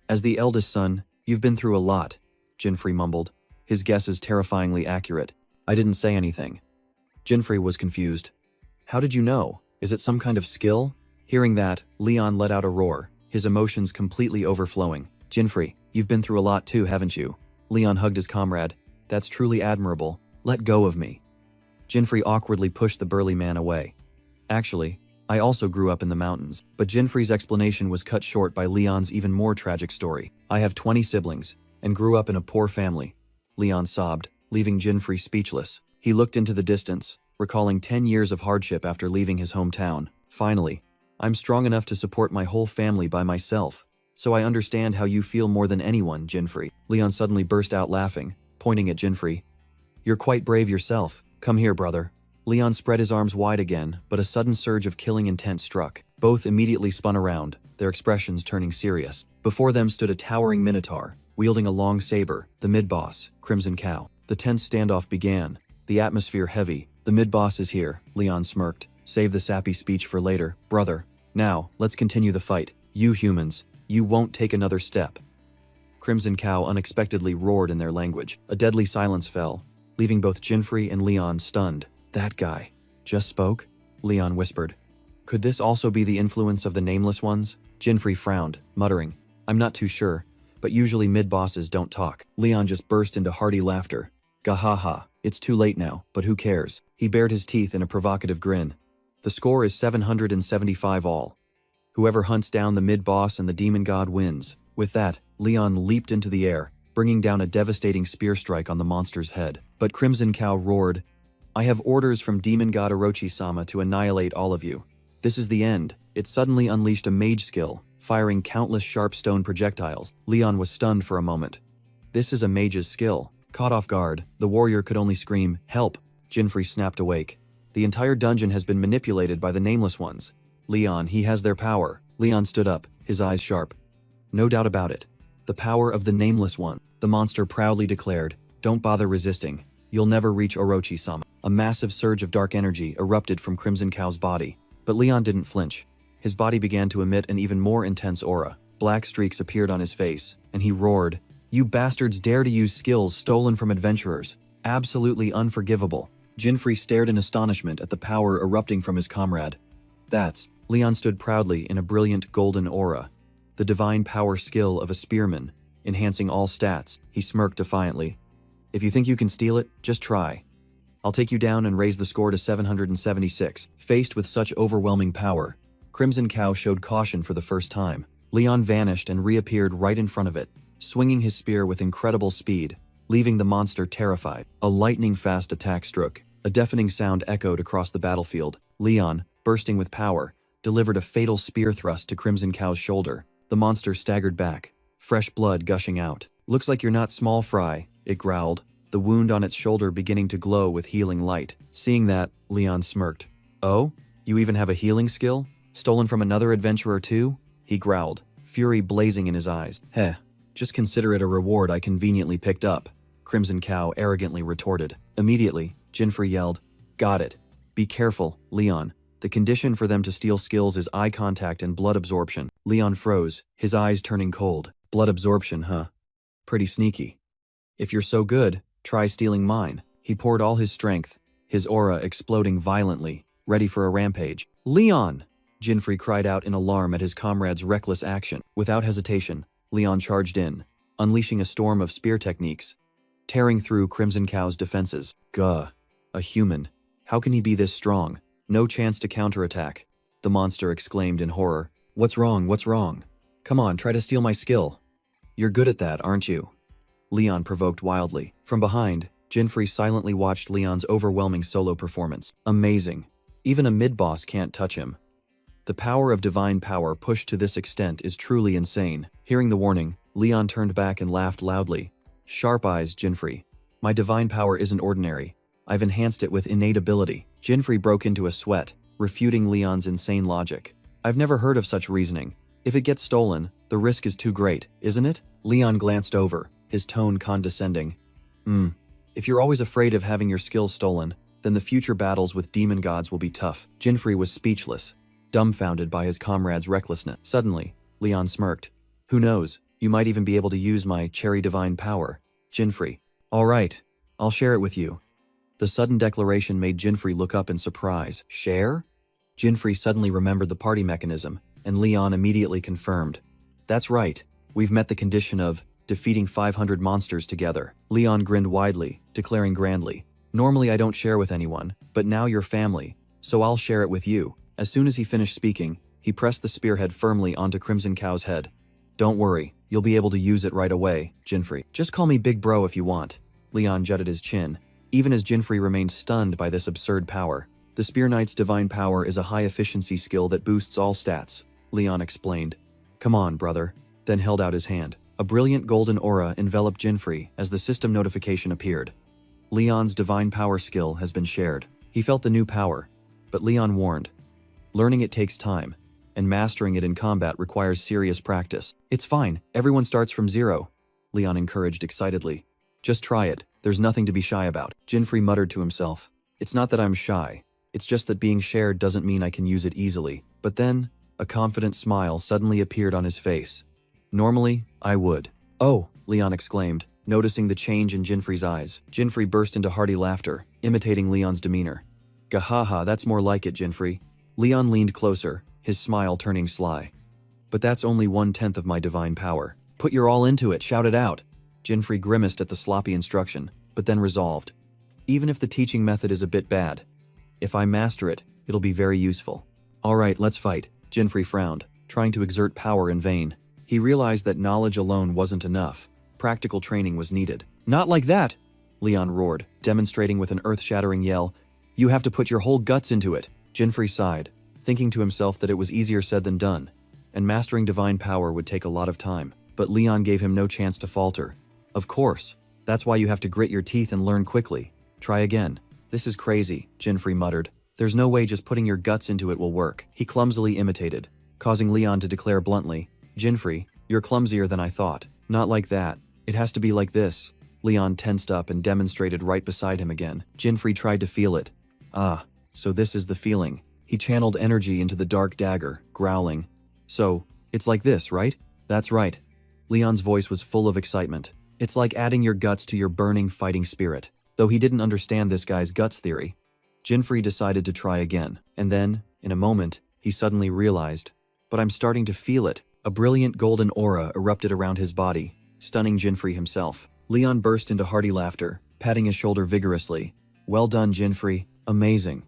As the eldest son, you've been through a lot, Jinfrey mumbled. His guess is terrifyingly accurate. I didn't say anything. Jinfrey was confused. How did you know? Is it some kind of skill? Hearing that, Leon let out a roar, his emotions completely overflowing. Jinfrey, you've been through a lot too, haven't you? Leon hugged his comrade. That's truly admirable. Let go of me. Jinfrey awkwardly pushed the burly man away. Actually, I also grew up in the mountains. But Jinfrey's explanation was cut short by Leon's even more tragic story. I have 20 siblings, and grew up in a poor family. Leon sobbed, leaving Jinfrey speechless. He looked into the distance, recalling 10 years of hardship after leaving his hometown. Finally, I'm strong enough to support my whole family by myself. So I understand how you feel more than anyone, Jinfrey. Leon suddenly burst out laughing, pointing at Jinfrey. You're quite brave yourself. Come here, brother. Leon spread his arms wide again, but a sudden surge of killing intent struck. Both immediately spun around, their expressions turning serious. Before them stood a towering minotaur, wielding a long saber, the mid-boss, Crimson Cow. The tense standoff began, the atmosphere heavy. The mid-boss is here, Leon smirked. Save the sappy speech for later, brother. Now, let's continue the fight. You humans, you won't take another step. Crimson Cow unexpectedly roared in their language. A deadly silence fell, leaving both Jinfrey and Leon stunned. That guy just spoke? Leon whispered. Could this also be the influence of the Nameless Ones? Jinfrey frowned, muttering, I'm not too sure, but usually mid-bosses don't talk. Leon just burst into hearty laughter. Gahaha, it's too late now, but who cares? He bared his teeth in a provocative grin. The score is 775 all. Whoever hunts down the mid-boss and the demon god wins. With that, Leon leaped into the air, bringing down a devastating spear strike on the monster's head. But Crimson Cow roared, I have orders from demon god Orochi-sama to annihilate all of you. This is the end. It suddenly unleashed a mage skill, firing countless sharp stone projectiles. Leon was stunned for a moment. This is a mage's skill. Caught off guard, the warrior could only scream, help. Jinfrey snapped awake. The entire dungeon has been manipulated by the Nameless Ones. Leon, he has their power. Leon stood up, his eyes sharp. No doubt about it. The power of the Nameless One. The monster proudly declared, don't bother resisting. You'll never reach Orochi-sama. A massive surge of dark energy erupted from Crimson Cow's body. But Leon didn't flinch. His body began to emit an even more intense aura. Black streaks appeared on his face, and he roared, You bastards dare to use skills stolen from adventurers. Absolutely unforgivable. Jinfrey stared in astonishment at the power erupting from his comrade. Leon stood proudly in a brilliant golden aura. The divine power skill of a spearman, enhancing all stats. He smirked defiantly. If you think you can steal it, just try. I'll take you down and raise the score to 776. Faced with such overwhelming power, Crimson Cow showed caution for the first time. Leon vanished and reappeared right in front of it, swinging his spear with incredible speed, leaving the monster terrified. A lightning-fast attack struck. A deafening sound echoed across the battlefield. Leon, bursting with power, delivered a fatal spear thrust to Crimson Cow's shoulder. The monster staggered back, fresh blood gushing out. Looks like you're not small fry, it growled, the wound on its shoulder beginning to glow with healing light. Seeing that, Leon smirked. Oh? You even have a healing skill? Stolen from another adventurer too? He growled, fury blazing in his eyes. Heh, just consider it a reward I conveniently picked up, Crimson Cow arrogantly retorted. Immediately, Jinfrey yelled, Got it. Be careful, Leon. The condition for them to steal skills is eye contact and blood absorption. Leon froze, his eyes turning cold. Blood absorption, huh? Pretty sneaky. If you're so good, try stealing mine. He poured all his strength, his aura exploding violently, ready for a rampage. Leon! Jinfrey cried out in alarm at his comrade's reckless action. Without hesitation, Leon charged in, unleashing a storm of spear techniques, tearing through Crimson Cow's defenses. Gah, a human. How can he be this strong? No chance to counterattack, the monster exclaimed in horror. What's wrong? What's wrong? Come on, try to steal my skill. You're good at that, aren't you? Leon provoked wildly. From behind, Jinfrey silently watched Leon's overwhelming solo performance. Amazing. Even a mid-boss can't touch him. The power of divine power pushed to this extent is truly insane. Hearing the warning, Leon turned back and laughed loudly. Sharp eyes, Jinfrey. My divine power isn't ordinary. I've enhanced it with innate ability. Jinfrey broke into a sweat, refuting Leon's insane logic. I've never heard of such reasoning. If it gets stolen, the risk is too great, isn't it? Leon glanced over, his tone condescending. If you're always afraid of having your skills stolen, then the future battles with demon gods will be tough. Jinfrey was speechless, dumbfounded by his comrade's recklessness. Suddenly, Leon smirked. Who knows, you might even be able to use my cherry divine power. Jinfrey. All right, I'll share it with you. The sudden declaration made Jinfrey look up in surprise. Share? Jinfrey suddenly remembered the party mechanism, and Leon immediately confirmed. That's right, we've met the condition of defeating 500 monsters together. Leon grinned widely, declaring grandly, Normally I don't share with anyone, but now you're family, so I'll share it with you. As soon as he finished speaking, he pressed the spearhead firmly onto Crimson Cow's head. Don't worry, you'll be able to use it right away, Jinfrey. Just call me Big Bro if you want. Leon jutted his chin, even as Jinfrey remained stunned by this absurd power. The Spear Knight's divine power is a high-efficiency skill that boosts all stats, Leon explained. Come on, brother. Then held out his hand. A brilliant golden aura enveloped Jinfrey as the system notification appeared. Leon's divine power skill has been shared. He felt the new power, but Leon warned. Learning it takes time, and mastering it in combat requires serious practice. It's fine, everyone starts from zero, Leon encouraged excitedly. Just try it, there's nothing to be shy about. Jinfrey muttered to himself. It's not that I'm shy, it's just that being shared doesn't mean I can use it easily. But then, a confident smile suddenly appeared on his face. Normally, I would. Oh, Leon exclaimed, noticing the change in Jinfrey's eyes. Jinfrey burst into hearty laughter, imitating Leon's demeanor. Gahaha, that's more like it, Jinfrey. Leon leaned closer, his smile turning sly. But that's only 1/10 of my divine power. Put your all into it, shout it out. Jinfrey grimaced at the sloppy instruction, but then resolved. Even if the teaching method is a bit bad, if I master it, it'll be very useful. Alright, let's fight. Jinfrey frowned, trying to exert power in vain. He realized that knowledge alone wasn't enough. Practical training was needed. Not like that, Leon roared, demonstrating with an earth-shattering yell. You have to put your whole guts into it. Jinfrey sighed, thinking to himself that it was easier said than done, and mastering divine power would take a lot of time. But Leon gave him no chance to falter. Of course, that's why you have to grit your teeth and learn quickly. Try again. This is crazy, Jinfrey muttered. There's no way just putting your guts into it will work. He clumsily imitated, causing Leon to declare bluntly, Jinfrey, you're clumsier than I thought. Not like that. It has to be like this. Leon tensed up and demonstrated right beside him again. Jinfrey tried to feel it. Ah, so this is the feeling. He channeled energy into the dark dagger, growling. So, it's like this, right? That's right. Leon's voice was full of excitement. It's like adding your guts to your burning fighting spirit. Though he didn't understand this guy's guts theory, Jinfrey decided to try again. And then, in a moment, he suddenly realized, but I'm starting to feel it. A brilliant golden aura erupted around his body, stunning Jinfrey himself. Leon burst into hearty laughter, patting his shoulder vigorously. Well done, Jinfrey. Amazing.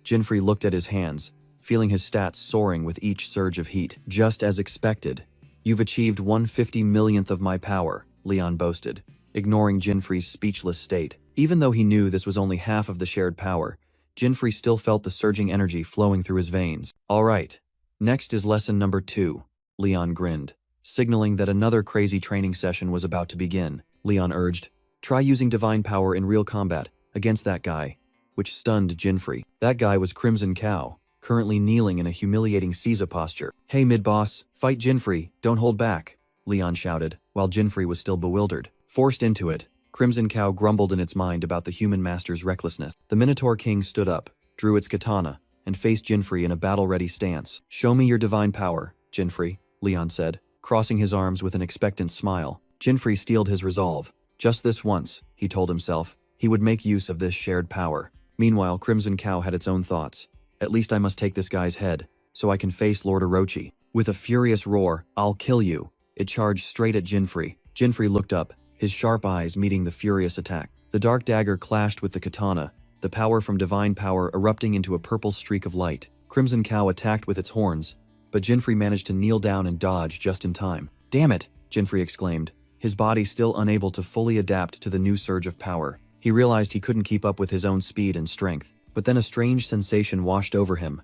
Jinfrey looked at his hands, feeling his stats soaring with each surge of heat. Just as expected. You've achieved 1/50 millionth of my power, Leon boasted, ignoring Jinfrey's speechless state. Even though he knew this was only half of the shared power, Jinfrey still felt the surging energy flowing through his veins. All right. Next is lesson number 2, Leon grinned, signaling that another crazy training session was about to begin. Leon urged, try using divine power in real combat against that guy, which stunned Jinfrey. That guy was Crimson Cow, currently kneeling in a humiliating Caesar posture. Hey mid-boss, fight Jinfrey, don't hold back, Leon shouted, while Jinfrey was still bewildered. Forced into it, Crimson Cow grumbled in its mind about the human master's recklessness. The Minotaur King stood up, drew its katana, and faced Jinfrey in a battle-ready stance. Show me your divine power, Jinfrey, Leon said, crossing his arms with an expectant smile. Jinfrey steeled his resolve. Just this once, he told himself, he would make use of this shared power. Meanwhile, Crimson Cow had its own thoughts. At least I must take this guy's head, so I can face Lord Orochi. With a furious roar, I'll kill you. It charged straight at Jinfrey. Jinfrey looked up, his sharp eyes meeting the furious attack. The dark dagger clashed with the katana, the power from divine power erupting into a purple streak of light. Crimson Cow attacked with its horns, but Jinfrey managed to kneel down and dodge just in time. Damn it, Jinfrey exclaimed, his body still unable to fully adapt to the new surge of power. He realized he couldn't keep up with his own speed and strength, but then a strange sensation washed over him.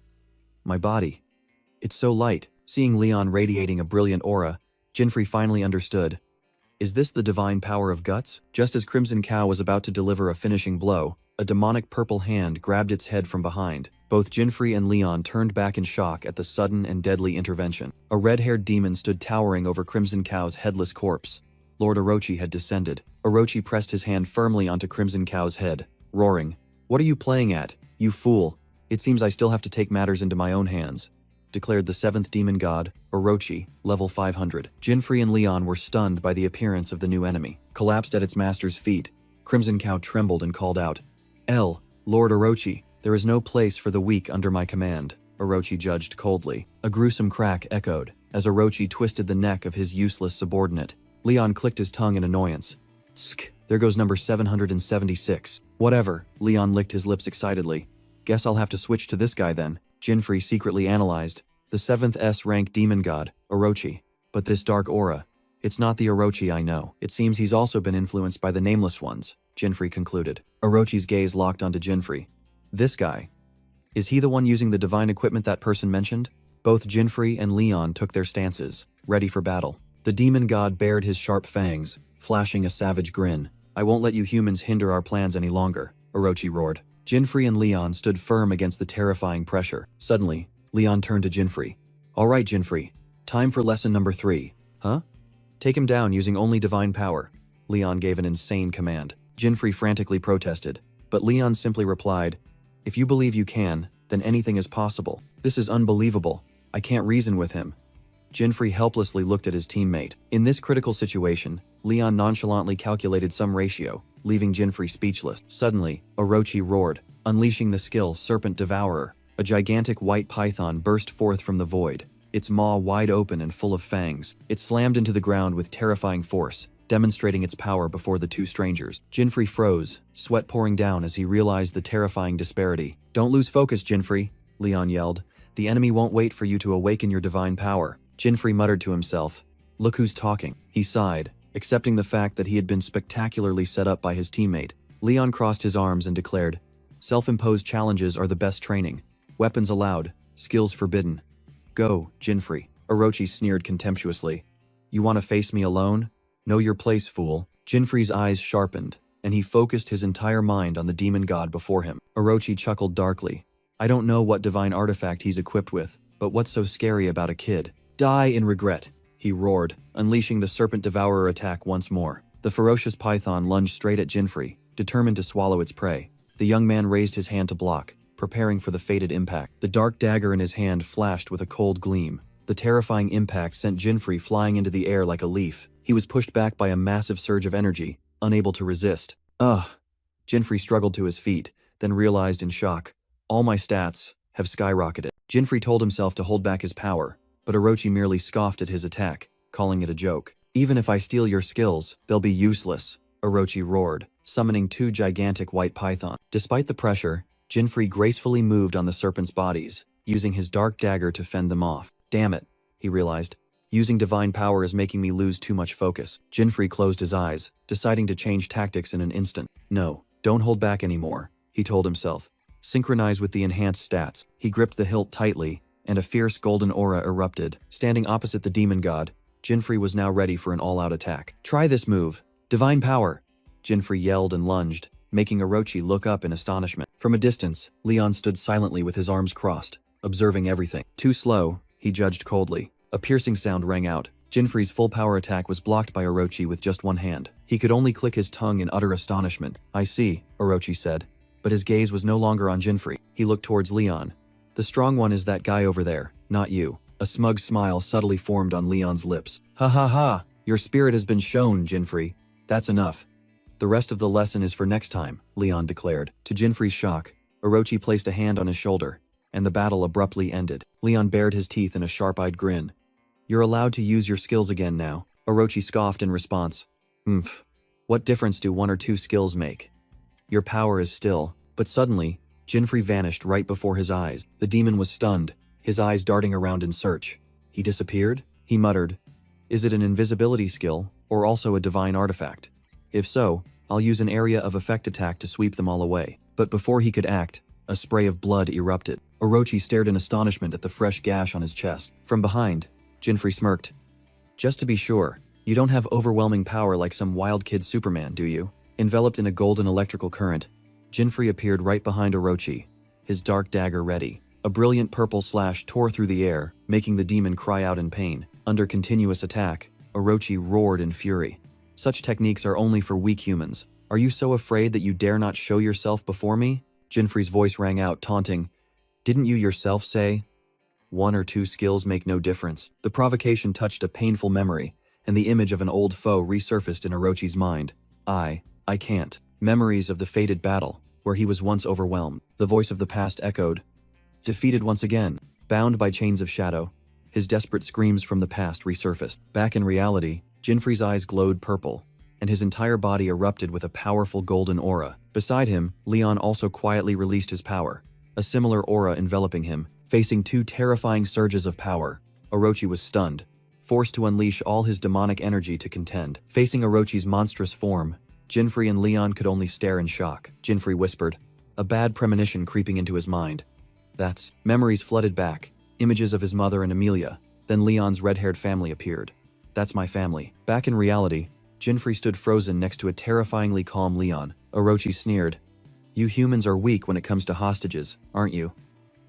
My body. It's so light. Seeing Leon radiating a brilliant aura, Jinfrey finally understood. Is this the divine power of guts? Just as Crimson Cow was about to deliver a finishing blow, a demonic purple hand grabbed its head from behind. Both Jinfrey and Leon turned back in shock at the sudden and deadly intervention. A red-haired demon stood towering over Crimson Cow's headless corpse. Lord Orochi had descended. Orochi pressed his hand firmly onto Crimson Cow's head, roaring, "What are you playing at, you fool? It seems I still have to take matters into my own hands," declared the 7th demon god, Orochi, level 500. Jinfrey and Leon were stunned by the appearance of the new enemy. Collapsed at its master's feet, Crimson Cow trembled and called out, Lord Orochi, there is no place for the weak under my command," Orochi judged coldly. A gruesome crack echoed, as Orochi twisted the neck of his useless subordinate. Leon clicked his tongue in annoyance. Tsk, there goes number 776. Whatever, Leon licked his lips excitedly. Guess I'll have to switch to this guy then. Jinfrey secretly analyzed. The 7th S-rank demon god, Orochi. But this dark aura, it's not the Orochi I know. It seems he's also been influenced by the Nameless Ones, Jinfrey concluded. Orochi's gaze locked onto Jinfrey. This guy. Is he the one using the divine equipment that person mentioned? Both Jinfrey and Leon took their stances, ready for battle. The demon god bared his sharp fangs, flashing a savage grin. I won't let you humans hinder our plans any longer, Orochi roared. Jinfrey and Leon stood firm against the terrifying pressure. Suddenly, Leon turned to Jinfrey. All right, Jinfrey. Time for lesson number 3. Huh? Take him down using only divine power. Leon gave an insane command. Jinfrey frantically protested, but Leon simply replied, if you believe you can, then anything is possible. This is unbelievable. I can't reason with him. Jinfrey helplessly looked at his teammate. In this critical situation, Leon nonchalantly calculated some ratio, leaving Jinfrey speechless. Suddenly, Orochi roared, unleashing the skill Serpent Devourer. A gigantic white python burst forth from the void, its maw wide open and full of fangs. It slammed into the ground with terrifying force, demonstrating its power before the two strangers. Jinfrey froze, sweat pouring down as he realized the terrifying disparity. Don't lose focus, Jinfrey, Leon yelled. The enemy won't wait for you to awaken your divine power. Jinfrey muttered to himself, look who's talking. He sighed, accepting the fact that he had been spectacularly set up by his teammate. Leon crossed his arms and declared, self-imposed challenges are the best training. Weapons allowed, skills forbidden. Go, Jinfrey. Orochi sneered contemptuously. You want to face me alone? Know your place, fool. Jinfrey's eyes sharpened, and he focused his entire mind on the demon god before him. Orochi chuckled darkly. I don't know what divine artifact he's equipped with, but what's so scary about a kid? Die in regret, he roared, unleashing the Serpent Devourer attack once more. The ferocious python lunged straight at Jinfrey, determined to swallow its prey. The young man raised his hand to block, preparing for the fated impact. The dark dagger in his hand flashed with a cold gleam. The terrifying impact sent Jinfrey flying into the air like a leaf. He was pushed back by a massive surge of energy, unable to resist. Ugh. Jinfrey struggled to his feet, then realized in shock. All my stats have skyrocketed. Jinfrey told himself to hold back his power, but Orochi merely scoffed at his attack, calling it a joke. Even if I steal your skills, they'll be useless, Orochi roared, summoning 2 gigantic white pythons. Despite the pressure, Jinfrey gracefully moved on the serpents' bodies, using his dark dagger to fend them off. Damn it, he realized. Using divine power is making me lose too much focus. Jinfrey closed his eyes, deciding to change tactics in an instant. No, don't hold back anymore, he told himself. Synchronize with the enhanced stats. He gripped the hilt tightly, and a fierce golden aura erupted. Standing opposite the demon god, Jinfrey was now ready for an all-out attack. Try this move. Divine power! Jinfrey yelled and lunged, making Orochi look up in astonishment. From a distance, Leon stood silently with his arms crossed, observing everything. Too slow, he judged coldly. A piercing sound rang out. Jinfrey's full power attack was blocked by Orochi with just one hand. He could only click his tongue in utter astonishment. I see, Orochi said. But his gaze was no longer on Jinfrey. He looked towards Leon. The strong one is that guy over there, not you. A smug smile subtly formed on Leon's lips. Ha ha ha, your spirit has been shown, Jinfrey. That's enough. The rest of the lesson is for next time, Leon declared. To Jinfrey's shock, Orochi placed a hand on his shoulder, and the battle abruptly ended. Leon bared his teeth in a sharp-eyed grin. You're allowed to use your skills again now, Orochi scoffed in response. What difference do 1 or 2 skills make? Your power is still. But suddenly, Jinfrey vanished right before his eyes. The demon was stunned, his eyes darting around in search. He disappeared? He muttered. Is it an invisibility skill, or also a divine artifact? If so, I'll use an area of effect attack to sweep them all away. But before he could act, a spray of blood erupted. Orochi stared in astonishment at the fresh gash on his chest. From behind, Jinfrey smirked. Just to be sure, you don't have overwhelming power like some wild kid Superman, do you? Enveloped in a golden electrical current, Jinfrey appeared right behind Orochi, his dark dagger ready. A brilliant purple slash tore through the air, making the demon cry out in pain. Under continuous attack, Orochi roared in fury. Such techniques are only for weak humans. Are you so afraid that you dare not show yourself before me? Jinfrey's voice rang out, taunting. Didn't you yourself say? 1 or 2 skills make no difference. The provocation touched a painful memory, and the image of an old foe resurfaced in Orochi's mind. I can't. Memories of the fated battle, where he was once overwhelmed. The voice of the past echoed. Defeated once again, bound by chains of shadow, his desperate screams from the past resurfaced. Back in reality, Jinfrey's eyes glowed purple, and his entire body erupted with a powerful golden aura. Beside him, Leon also quietly released his power, a similar aura enveloping him. Facing 2 terrifying surges of power, Orochi was stunned, forced to unleash all his demonic energy to contend. Facing Orochi's monstrous form, Jinfrey and Leon could only stare in shock. Jinfrey whispered, a bad premonition creeping into his mind. That's... Memories flooded back. Images of his mother and Amelia. Then Leon's red-haired family appeared. That's my family. Back in reality, Jinfrey stood frozen next to a terrifyingly calm Leon. Orochi sneered. You humans are weak when it comes to hostages, aren't you?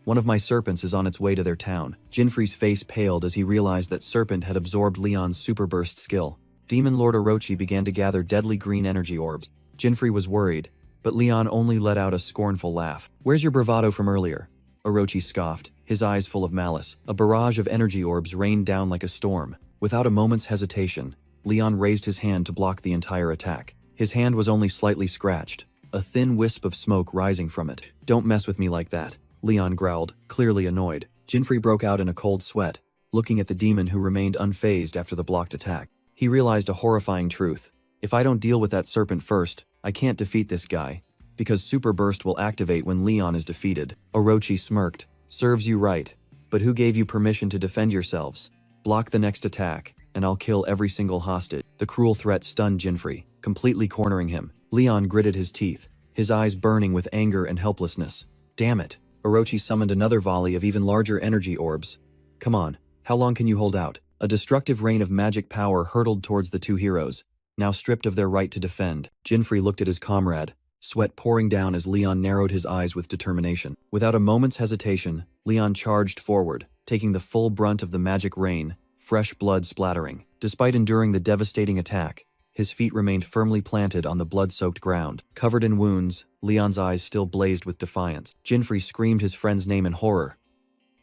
One of my serpents is on its way to their town. Jinfrey's face paled as he realized that Serpent had absorbed Leon's super burst skill. Demon Lord Orochi began to gather deadly green energy orbs. Jinfrey was worried, but Leon only let out a scornful laugh. Where's your bravado from earlier? Orochi scoffed, his eyes full of malice. A barrage of energy orbs rained down like a storm. Without a moment's hesitation, Leon raised his hand to block the entire attack. His hand was only slightly scratched, a thin wisp of smoke rising from it. Don't mess with me like that, Leon growled, clearly annoyed. Jinfrey broke out in a cold sweat, looking at the demon who remained unfazed after the blocked attack. He realized a horrifying truth. If I don't deal with that serpent first, I can't defeat this guy, because Super Burst will activate when Leon is defeated. Orochi smirked. Serves you right. But who gave you permission to defend yourselves? Block the next attack, and I'll kill every single hostage. The cruel threat stunned Jinfrey, completely cornering him. Leon gritted his teeth, his eyes burning with anger and helplessness. Damn it. Orochi summoned another volley of even larger energy orbs. Come on, how long can you hold out? A destructive rain of magic power hurtled towards the two heroes, now stripped of their right to defend. Jinfrey looked at his comrade, sweat pouring down as Leon narrowed his eyes with determination. Without a moment's hesitation, Leon charged forward, taking the full brunt of the magic rain, fresh blood splattering. Despite enduring the devastating attack, his feet remained firmly planted on the blood-soaked ground. Covered in wounds, Leon's eyes still blazed with defiance. Jinfrey screamed his friend's name in horror.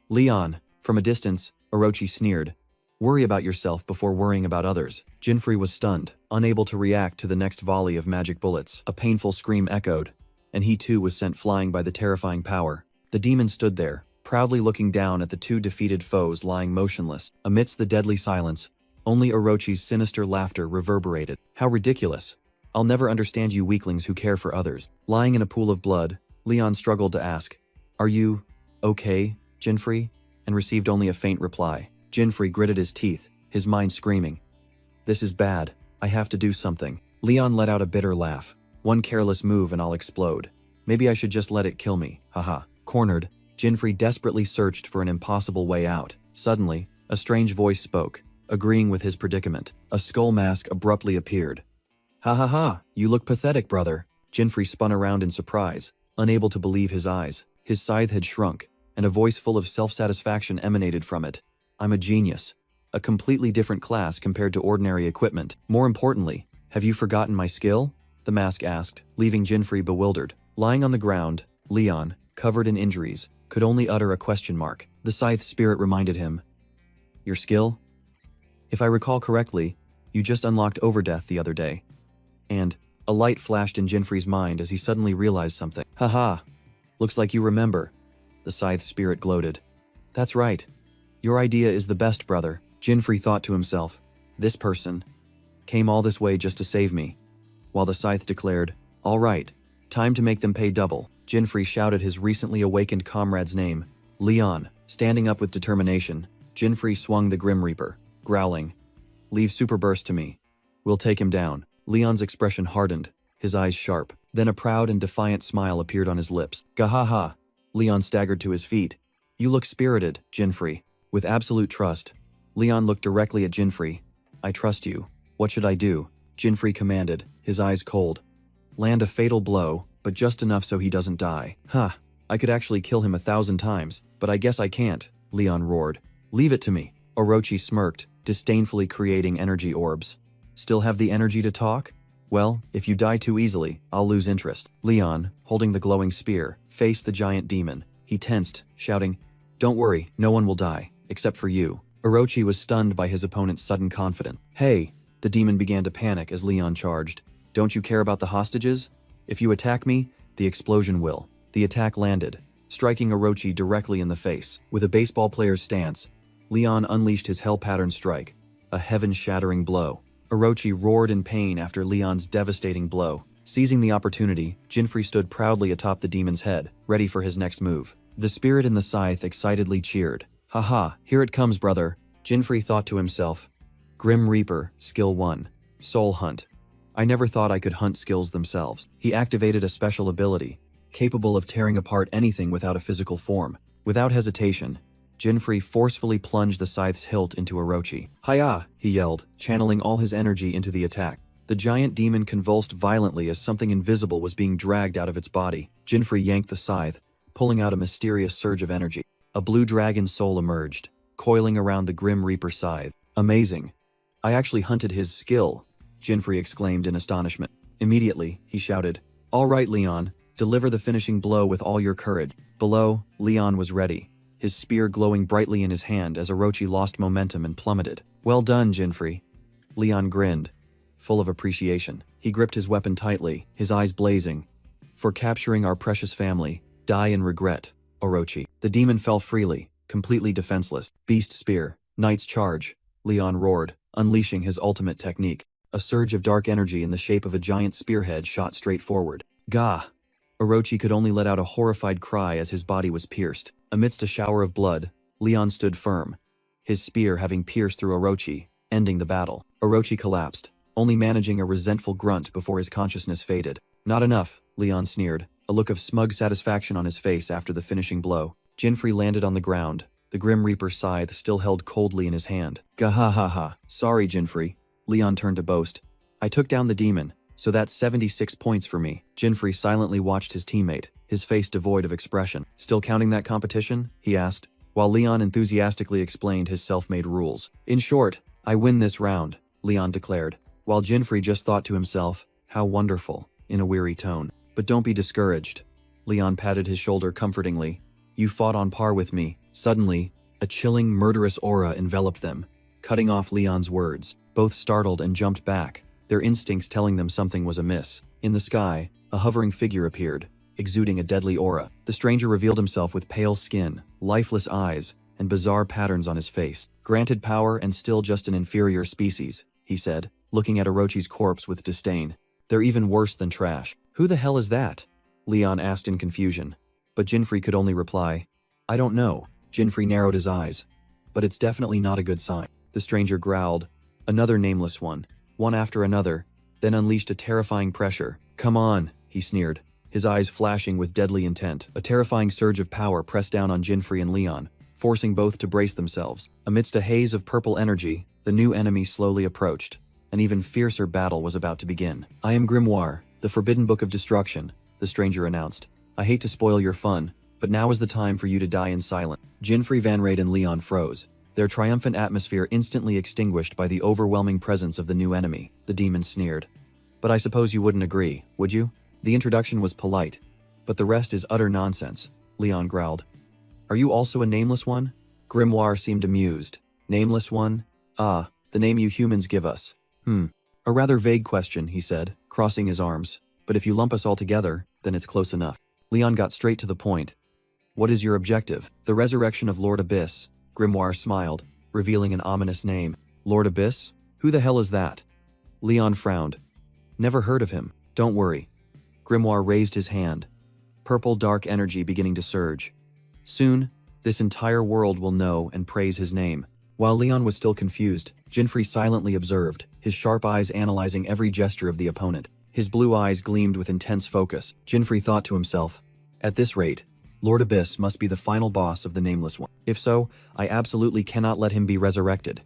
Leon! From a distance, Orochi sneered. Worry about yourself before worrying about others. Jinfrey was stunned, unable to react to the next volley of magic bullets. A painful scream echoed, and he too was sent flying by the terrifying power. The demon stood there, proudly looking down at the two defeated foes lying motionless. Amidst the deadly silence, only Orochi's sinister laughter reverberated. How ridiculous. I'll never understand you weaklings who care for others. Lying in a pool of blood, Leon struggled to ask, Are you okay, Jinfrey? And received only a faint reply. Jinfrey gritted his teeth, his mind screaming. This is bad. I have to do something. Leon let out a bitter laugh. One careless move and I'll explode. Maybe I should just let it kill me, haha. Cornered, Jinfrey desperately searched for an impossible way out. Suddenly, a strange voice spoke, agreeing with his predicament. A skull mask abruptly appeared. Ha ha ha, you look pathetic, brother. Jinfrey spun around in surprise, unable to believe his eyes. His scythe had shrunk, and a voice full of self-satisfaction emanated from it. I'm a genius. A completely different class compared to ordinary equipment. More importantly, have you forgotten my skill? The mask asked, leaving Jinfrey bewildered. Lying on the ground, Leon, covered in injuries, could only utter a question mark. The scythe spirit reminded him. Your skill? If I recall correctly, you just unlocked Overdeath the other day. And a light flashed in Jinfrey's mind as he suddenly realized something. Haha, looks like you remember. The scythe spirit gloated. That's right. Your idea is the best, brother. Jinfrey thought to himself. This person came all this way just to save me. While the scythe declared, All right, time to make them pay double. Jinfrey shouted his recently awakened comrade's name, Leon. Standing up with determination, Jinfrey swung the Grim Reaper, growling, Leave Super Burst to me. We'll take him down. Leon's expression hardened, his eyes sharp. Then a proud and defiant smile appeared on his lips. Gahaha. Leon staggered to his feet. You look spirited, Jinfrey. With absolute trust, Leon looked directly at Jinfrey. I trust you. What should I do? Jinfrey commanded, his eyes cold. Land a fatal blow, but just enough so he doesn't die. Huh. I could actually kill him 1,000 times, but I guess I can't, Leon roared. Leave it to me. Orochi smirked, disdainfully creating energy orbs. Still have the energy to talk? Well, if you die too easily, I'll lose interest. Leon, holding the glowing spear, faced the giant demon. He tensed, shouting, Don't worry, no one will die, except for you. Orochi was stunned by his opponent's sudden confidence. Hey, the demon began to panic as Leon charged. Don't you care about the hostages? If you attack me, the explosion will. The attack landed, striking Orochi directly in the face. With a baseball player's stance, Leon unleashed his hell pattern strike, a heaven-shattering blow. Orochi roared in pain after Leon's devastating blow. Seizing the opportunity, Jinfrey stood proudly atop the demon's head, ready for his next move. The spirit in the scythe excitedly cheered. Haha, here it comes, brother. Jinfrey thought to himself. Grim Reaper, Skill 1. Soul Hunt. I never thought I could hunt skills themselves. He activated a special ability, capable of tearing apart anything without a physical form. Without hesitation, Jinfrey forcefully plunged the scythe's hilt into Orochi. "Hiya!" he yelled, channeling all his energy into the attack. The giant demon convulsed violently as something invisible was being dragged out of its body. Jinfrey yanked the scythe, pulling out a mysterious surge of energy. A blue dragon soul emerged, coiling around the Grim Reaper scythe. "Amazing. I actually hunted his skill," Jinfrey exclaimed in astonishment. Immediately, he shouted, "All right, Leon, deliver the finishing blow with all your courage." Below, Leon was ready, his spear glowing brightly in his hand as Orochi lost momentum and plummeted. "Well done, Jinfrey." Leon grinned, full of appreciation. He gripped his weapon tightly, his eyes blazing. "For capturing our precious family, die in regret, Orochi." The demon fell freely, completely defenseless. "Beast Spear, Knight's Charge," Leon roared, unleashing his ultimate technique. A surge of dark energy in the shape of a giant spearhead shot straight forward. "Gah!" Orochi could only let out a horrified cry as his body was pierced. Amidst a shower of blood, Leon stood firm, his spear having pierced through Orochi, ending the battle. Orochi collapsed, only managing a resentful grunt before his consciousness faded. "Not enough," Leon sneered, a look of smug satisfaction on his face after the finishing blow. Jinfrey landed on the ground, the Grim Reaper's scythe still held coldly in his hand. "Gah-ha-ha-ha. Sorry, Jinfrey," Leon turned to boast. "I took down the demon, so that's 76 points for me." Jinfrey silently watched his teammate, his face devoid of expression. "Still counting that competition?" he asked, while Leon enthusiastically explained his self-made rules. "In short, I win this round," Leon declared, while Jinfrey just thought to himself, "How wonderful," in a weary tone. "But don't be discouraged." Leon patted his shoulder comfortingly. "You fought on par with me." Suddenly, a chilling, murderous aura enveloped them, cutting off Leon's words. Both startled and jumped back, their instincts telling them something was amiss. In the sky, a hovering figure appeared, exuding a deadly aura. The stranger revealed himself with pale skin, lifeless eyes, and bizarre patterns on his face. "Granted power and still just an inferior species," he said, looking at Orochi's corpse with disdain. "They're even worse than trash." "Who the hell is that?" Leon asked in confusion, but Jinfrey could only reply, "I don't know." Jinfrey narrowed his eyes. "But it's definitely not a good sign." The stranger growled, "Another nameless one after another," then unleashed a terrifying pressure. "Come on," he sneered, his eyes flashing with deadly intent. A terrifying surge of power pressed down on Jinfrey and Leon, forcing both to brace themselves. Amidst a haze of purple energy, the new enemy slowly approached. An even fiercer battle was about to begin. "I am Grimoire, the Forbidden Book of Destruction," the stranger announced. "I hate to spoil your fun, but now is the time for you to die in silence." Jinfrey, Van Raid, and Leon froze, their triumphant atmosphere instantly extinguished by the overwhelming presence of the new enemy. The demon sneered. "But I suppose you wouldn't agree, would you?" The introduction was polite, but the rest is utter nonsense, Leon growled. "Are you also a nameless one?" Grimoire seemed amused. "Nameless one? Ah, the name you humans give us. A rather vague question," he said, crossing his arms. "But if you lump us all together, then it's close enough." Leon got straight to the point. "What is your objective?" "The resurrection of Lord Abyss," Grimoire smiled, revealing an ominous name. "Lord Abyss? Who the hell is that?" Leon frowned. "Never heard of him." "Don't worry." Grimoire raised his hand, purple dark energy beginning to surge. "Soon, this entire world will know and praise his name." While Leon was still confused, Jinfrey silently observed, his sharp eyes analyzing every gesture of the opponent. His blue eyes gleamed with intense focus. Jinfrey thought to himself, "At this rate, Lord Abyss must be the final boss of the Nameless One. If so, I absolutely cannot let him be resurrected."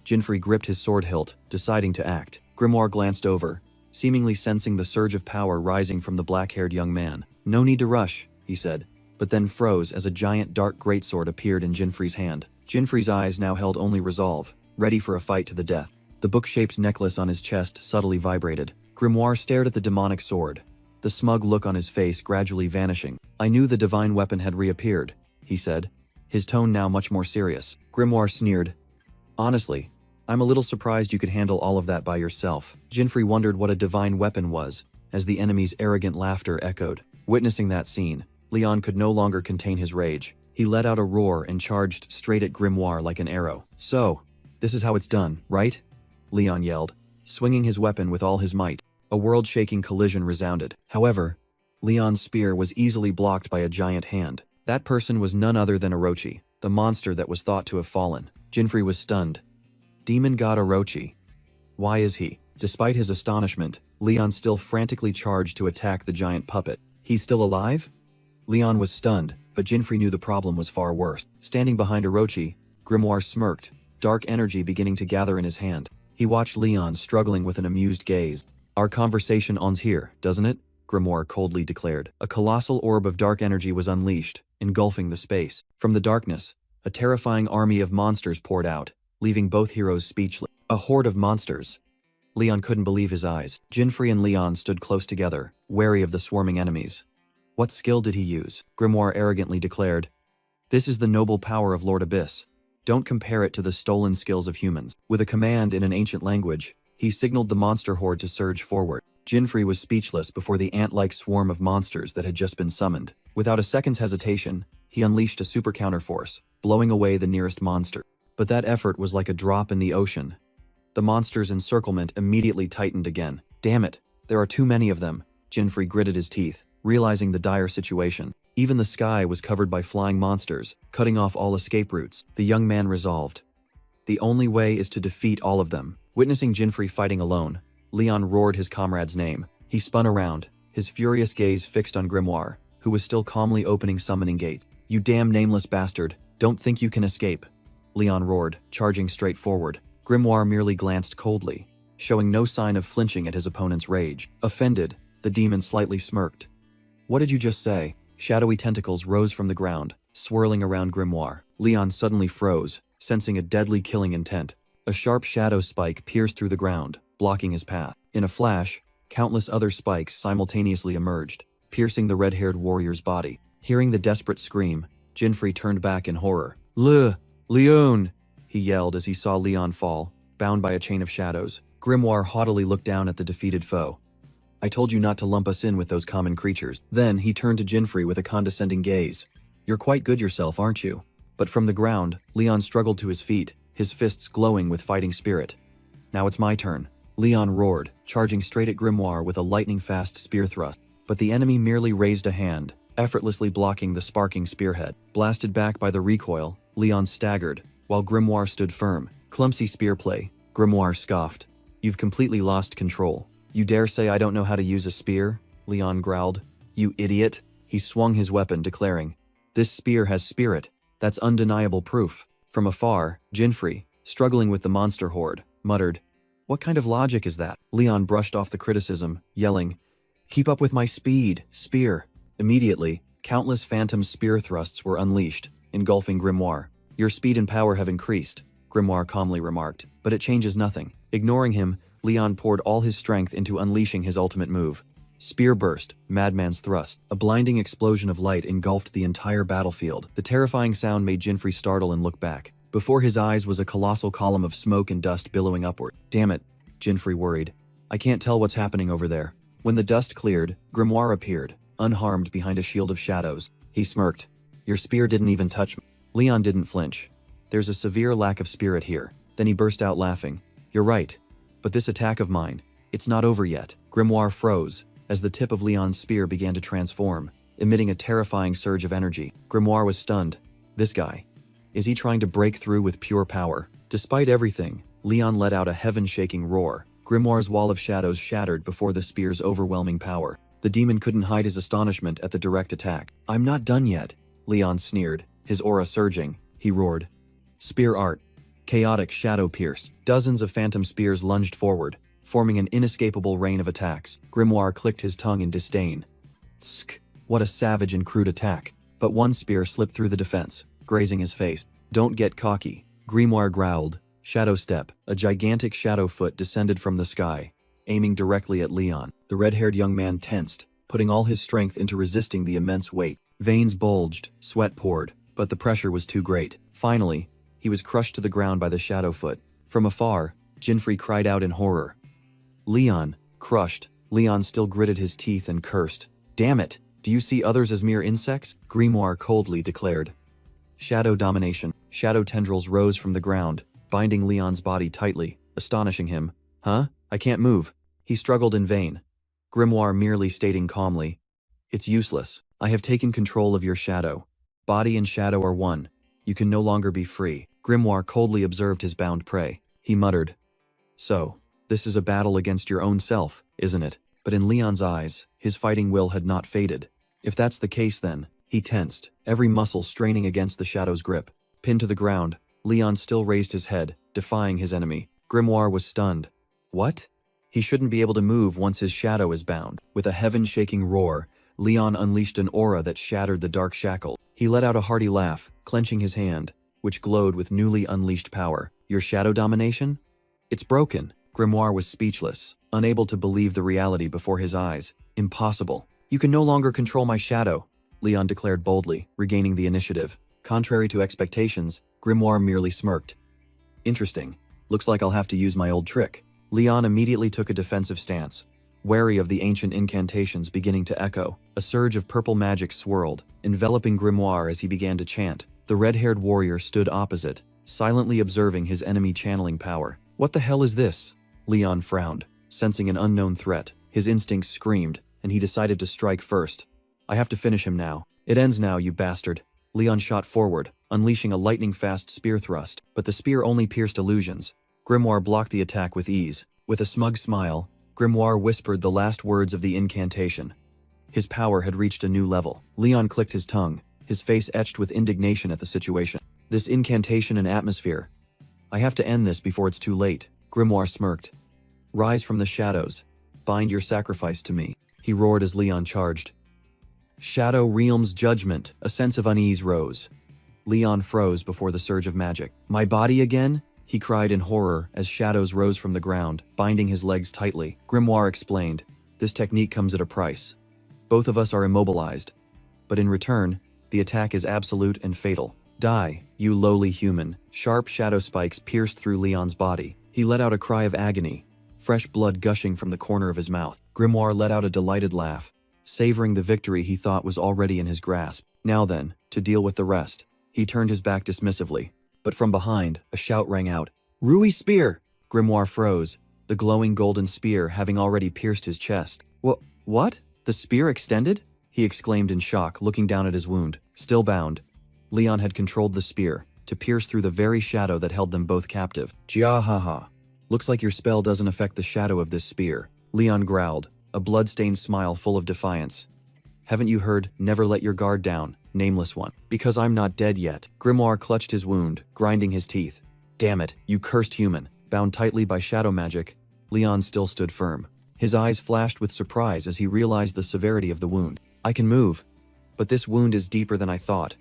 Jinfrey gripped his sword hilt, deciding to act. Grimoire glanced over, seemingly sensing the surge of power rising from the black-haired young man. "No need to rush," he said, but then froze as a giant dark greatsword appeared in Jinfrey's hand. Jinfrey's eyes now held only resolve, ready for a fight to the death. The book-shaped necklace on his chest subtly vibrated. Grimoire stared at the demonic sword, the smug look on his face gradually vanishing. "I knew the divine weapon had reappeared," he said, his tone now much more serious. Grimoire sneered. "Honestly, I'm a little surprised you could handle all of that by yourself." Jinfrey wondered what a divine weapon was, as the enemy's arrogant laughter echoed. Witnessing that scene, Leon could no longer contain his rage. He let out a roar and charged straight at Grimoire like an arrow. "So, this is how it's done, right?" Leon yelled, swinging his weapon with all his might. A world-shaking collision resounded. However, Leon's spear was easily blocked by a giant hand. That person was none other than Orochi, the monster that was thought to have fallen. Jinfrey was stunned. Demon God Orochi. Why is he? Despite his astonishment, Leon still frantically charged to attack the giant puppet. "He's still alive?" Leon was stunned, But Jinfrey knew the problem was far worse. Standing behind Orochi, Grimoire smirked, dark energy beginning to gather in his hand. He watched Leon struggling with an amused gaze. Our conversation ends here, doesn't it? Grimoire coldly declared. A colossal orb of dark energy was unleashed, engulfing the space. From the darkness, a terrifying army of monsters poured out, leaving both heroes speechless. A horde of monsters. Leon couldn't believe his eyes. Jinfrey and Leon stood close together, wary of the swarming enemies. What skill did he use? Grimoire arrogantly declared. This is the noble power of Lord Abyss. Don't compare it to the stolen skills of humans. With a command in an ancient language, he signaled the monster horde to surge forward. Jinfrey was speechless before the ant-like swarm of monsters that had just been summoned. Without a second's hesitation, he unleashed a super counterforce, blowing away the nearest monster. But that effort was like a drop in the ocean. The monster's encirclement immediately tightened again. Damn it, there are too many of them. Jinfrey gritted his teeth, realizing the dire situation. Even the sky was covered by flying monsters, cutting off all escape routes. The young man resolved. The only way is to defeat all of them. Witnessing Jinfrey fighting alone, Leon roared his comrade's name. He spun around, his furious gaze fixed on Grimoire, who was still calmly opening summoning gates. You damn nameless bastard, don't think you can escape. Leon roared, charging straight forward. Grimoire merely glanced coldly, showing no sign of flinching at his opponent's rage. Offended, the demon slightly smirked. What did you just say? Shadowy tentacles rose from the ground, swirling around Grimoire. Leon suddenly froze, sensing a deadly killing intent. A sharp shadow spike pierced through the ground, blocking his path. In a flash, countless other spikes simultaneously emerged, piercing the red-haired warrior's body. Hearing the desperate scream, Jinfrey turned back in horror. Leon! He yelled as he saw Leon fall, bound by a chain of shadows. Grimoire haughtily looked down at the defeated foe. I told you not to lump us in with those common creatures. Then he turned to Jinfrey with a condescending gaze. You're quite good yourself, aren't you? But from the ground, Leon struggled to his feet, his fists glowing with fighting spirit. Now it's my turn. Leon roared, charging straight at Grimoire with a lightning-fast spear thrust. But the enemy merely raised a hand, effortlessly blocking the sparking spearhead. Blasted back by the recoil, Leon staggered, while Grimoire stood firm. Clumsy spear play, Grimoire scoffed. You've completely lost control. You dare say I don't know how to use a spear? Leon growled. You idiot. He swung his weapon, declaring, This spear has spirit. That's undeniable proof. From afar, Jinfrey, struggling with the monster horde, muttered, What kind of logic is that? Leon brushed off the criticism, yelling, Keep up with my speed, spear. Immediately, countless phantom spear thrusts were unleashed, engulfing Grimoire. Your speed and power have increased, Grimoire calmly remarked, but it changes nothing. Ignoring him, Leon poured all his strength into unleashing his ultimate move. Spear burst, Madman's thrust. A blinding explosion of light engulfed the entire battlefield. The terrifying sound made Jinfrey startle and look back. Before his eyes was a colossal column of smoke and dust billowing upward. Damn it, Jinfrey worried. I can't tell what's happening over there. When the dust cleared, Grimoire appeared, unharmed behind a shield of shadows. He smirked. Your spear didn't even touch me. Leon didn't flinch. There's a severe lack of spirit here. Then he burst out laughing. You're right. But this attack of mine, it's not over yet. Grimoire froze, as the tip of Leon's spear began to transform, emitting a terrifying surge of energy. Grimoire was stunned. This guy. Is he trying to break through with pure power? Despite everything, Leon let out a heaven-shaking roar. Grimoire's wall of shadows shattered before the spear's overwhelming power. The demon couldn't hide his astonishment at the direct attack. I'm not done yet, Leon sneered, his aura surging. He roared. Spear art. Chaotic shadow pierce. Dozens of phantom spears lunged forward, forming an inescapable rain of attacks. Grimoire clicked his tongue in disdain. Tsk, what a savage and crude attack. But one spear slipped through the defense, grazing his face. Don't get cocky, Grimoire growled. Shadow step. A gigantic shadow foot descended from the sky, aiming directly at Leon. The red-haired young man tensed, putting all his strength into resisting the immense weight. Veins bulged, sweat poured, but the pressure was too great. Finally, he was crushed to the ground by the shadow foot. From afar, Jinfrey cried out in horror. Leon, crushed. Leon still gritted his teeth and cursed. Damn it! Do you see others as mere insects? Grimoire coldly declared. Shadow domination. Shadow tendrils rose from the ground, binding Leon's body tightly, astonishing him. Huh? I can't move. He struggled in vain. Grimoire merely stating calmly, It's useless. I have taken control of your shadow. Body and shadow are one. You can no longer be free. Grimoire coldly observed his bound prey. He muttered, So, this is a battle against your own self, isn't it? But in Leon's eyes, his fighting will had not faded. If that's the case then, He tensed, every muscle straining against the shadow's grip. Pinned to the ground, Leon still raised his head, defying his enemy. Grimoire was stunned. What? He shouldn't be able to move once his shadow is bound. With a heaven-shaking roar, Leon unleashed an aura that shattered the dark shackle. He let out a hearty laugh, clenching his hand, which glowed with newly unleashed power. Your shadow domination? It's broken. Grimoire was speechless, unable to believe the reality before his eyes. Impossible. You can no longer control my shadow, Leon declared boldly, regaining the initiative. Contrary to expectations, Grimoire merely smirked. Interesting. Looks like I'll have to use my old trick. Leon immediately took a defensive stance, wary of the ancient incantations beginning to echo. A surge of purple magic swirled, enveloping Grimoire as he began to chant. The red-haired warrior stood opposite, silently observing his enemy channeling power. What the hell is this? Leon frowned, sensing an unknown threat. His instincts screamed, and he decided to strike first. I have to finish him now. It ends now, you bastard. Leon shot forward, unleashing a lightning-fast spear thrust, but the spear only pierced illusions. Grimoire blocked the attack with ease. With a smug smile, Grimoire whispered the last words of the incantation. His power had reached a new level. Leon clicked his tongue, his face etched with indignation at the situation. This incantation and atmosphere. I have to end this before it's too late. Grimoire smirked. Rise from the shadows. Bind your sacrifice to me. He roared as Leon charged. Shadow Realm's judgment. A sense of unease rose. Leon froze before the surge of magic. My body again? He cried in horror as shadows rose from the ground, binding his legs tightly. Grimoire explained, this technique comes at a price. Both of us are immobilized. But in return, the attack is absolute and fatal. Die, you lowly human. Sharp shadow spikes pierced through Leon's body. He let out a cry of agony, fresh blood gushing from the corner of his mouth. Grimoire let out a delighted laugh, savoring the victory he thought was already in his grasp. Now then, to deal with the rest. He turned his back dismissively. But from behind, a shout rang out. Rui spear! Grimoire froze, the glowing golden spear having already pierced his chest. What? The spear extended? He exclaimed in shock, looking down at his wound. Still bound, Leon had controlled the spear to pierce through the very shadow that held them both captive. Jiahaha. Looks like your spell doesn't affect the shadow of this spear. Leon growled, a blood-stained smile full of defiance. Haven't you heard, never let your guard down, nameless one? Because I'm not dead yet. Grimoire clutched his wound, grinding his teeth. Damn it, you cursed human. Bound tightly by shadow magic, Leon still stood firm. His eyes flashed with surprise as he realized the severity of the wound. I can move, but this wound is deeper than I thought.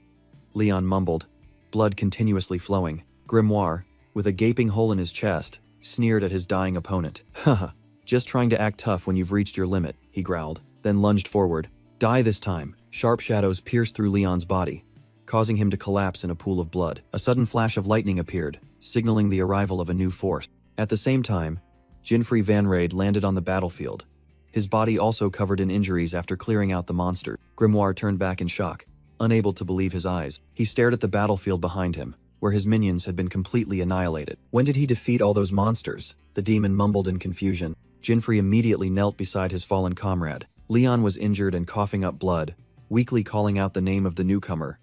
Leon mumbled, blood continuously flowing. Grimoire, with a gaping hole in his chest, sneered at his dying opponent. Haha, just trying to act tough when you've reached your limit, he growled, then lunged forward. Die this time. Sharp shadows pierced through Leon's body, causing him to collapse in a pool of blood. A sudden flash of lightning appeared, signaling the arrival of a new force. At the same time, Jinfrey Van Raid landed on the battlefield, his body also covered in injuries after clearing out the monster. Grimoire turned back in shock, unable to believe his eyes. He stared at the battlefield behind him, where his minions had been completely annihilated. When did he defeat all those monsters? The demon mumbled in confusion. Jinfrey immediately knelt beside his fallen comrade. Leon was injured and coughing up blood, weakly calling out the name of the newcomer.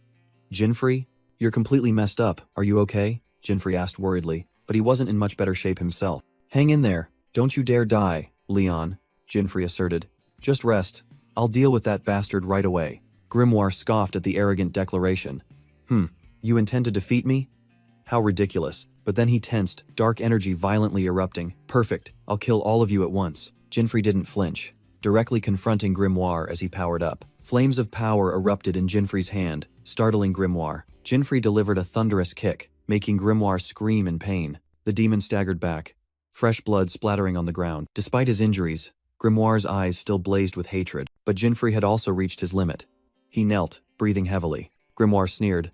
Jinfrey? You're completely messed up, are you okay? Jinfrey asked worriedly, but he wasn't in much better shape himself. Hang in there, don't you dare die, Leon, Jinfrey asserted. Just rest, I'll deal with that bastard right away. Grimoire scoffed at the arrogant declaration. You intend to defeat me? How ridiculous. But then he tensed, dark energy violently erupting. Perfect, I'll kill all of you at once. Jinfrey didn't flinch, directly confronting Grimoire as he powered up. Flames of power erupted in Jinfrey's hand, startling Grimoire. Jinfrey delivered a thunderous kick, making Grimoire scream in pain. The demon staggered back, fresh blood splattering on the ground. Despite his injuries, Grimoire's eyes still blazed with hatred. But Jinfrey had also reached his limit. He knelt, breathing heavily. Grimoire sneered.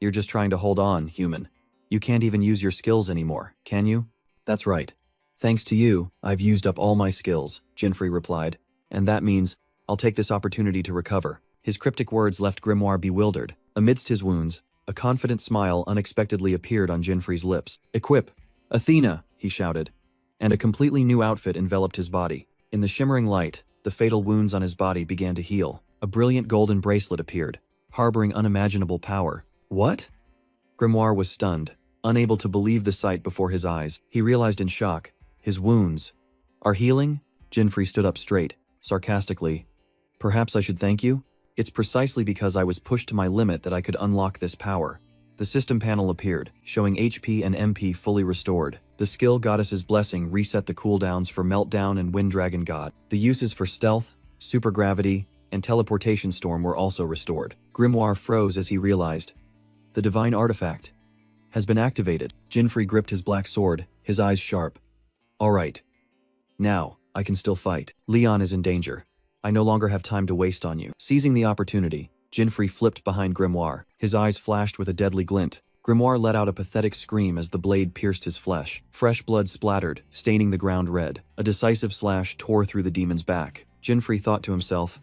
You're just trying to hold on, human. You can't even use your skills anymore, can you? That's right. Thanks to you, I've used up all my skills, Jinfrey replied. And that means I'll take this opportunity to recover. His cryptic words left Grimoire bewildered. Amidst his wounds, a confident smile unexpectedly appeared on Jinfrey's lips. Equip! Athena! He shouted. And a completely new outfit enveloped his body. In the shimmering light, the fatal wounds on his body began to heal. A brilliant golden bracelet appeared, harboring unimaginable power. What? Grimoire was stunned, unable to believe the sight before his eyes. He realized in shock, his wounds are healing? Jinfrey stood up straight, sarcastically. Perhaps I should thank you? It's precisely because I was pushed to my limit that I could unlock this power. The system panel appeared, showing HP and MP fully restored. The skill Goddess's Blessing reset the cooldowns for Meltdown and Wind Dragon God. The uses for Stealth, Supergravity, and Teleportation Storm were also restored. Grimoire froze as he realized. The Divine Artifact has been activated. Jinfrey gripped his black sword, his eyes sharp. Alright. Now, I can still fight. Leon is in danger. I no longer have time to waste on you. Seizing the opportunity, Jinfrey flipped behind Grimoire. His eyes flashed with a deadly glint. Grimoire let out a pathetic scream as the blade pierced his flesh. Fresh blood splattered, staining the ground red. A decisive slash tore through the demon's back. Jinfrey thought to himself,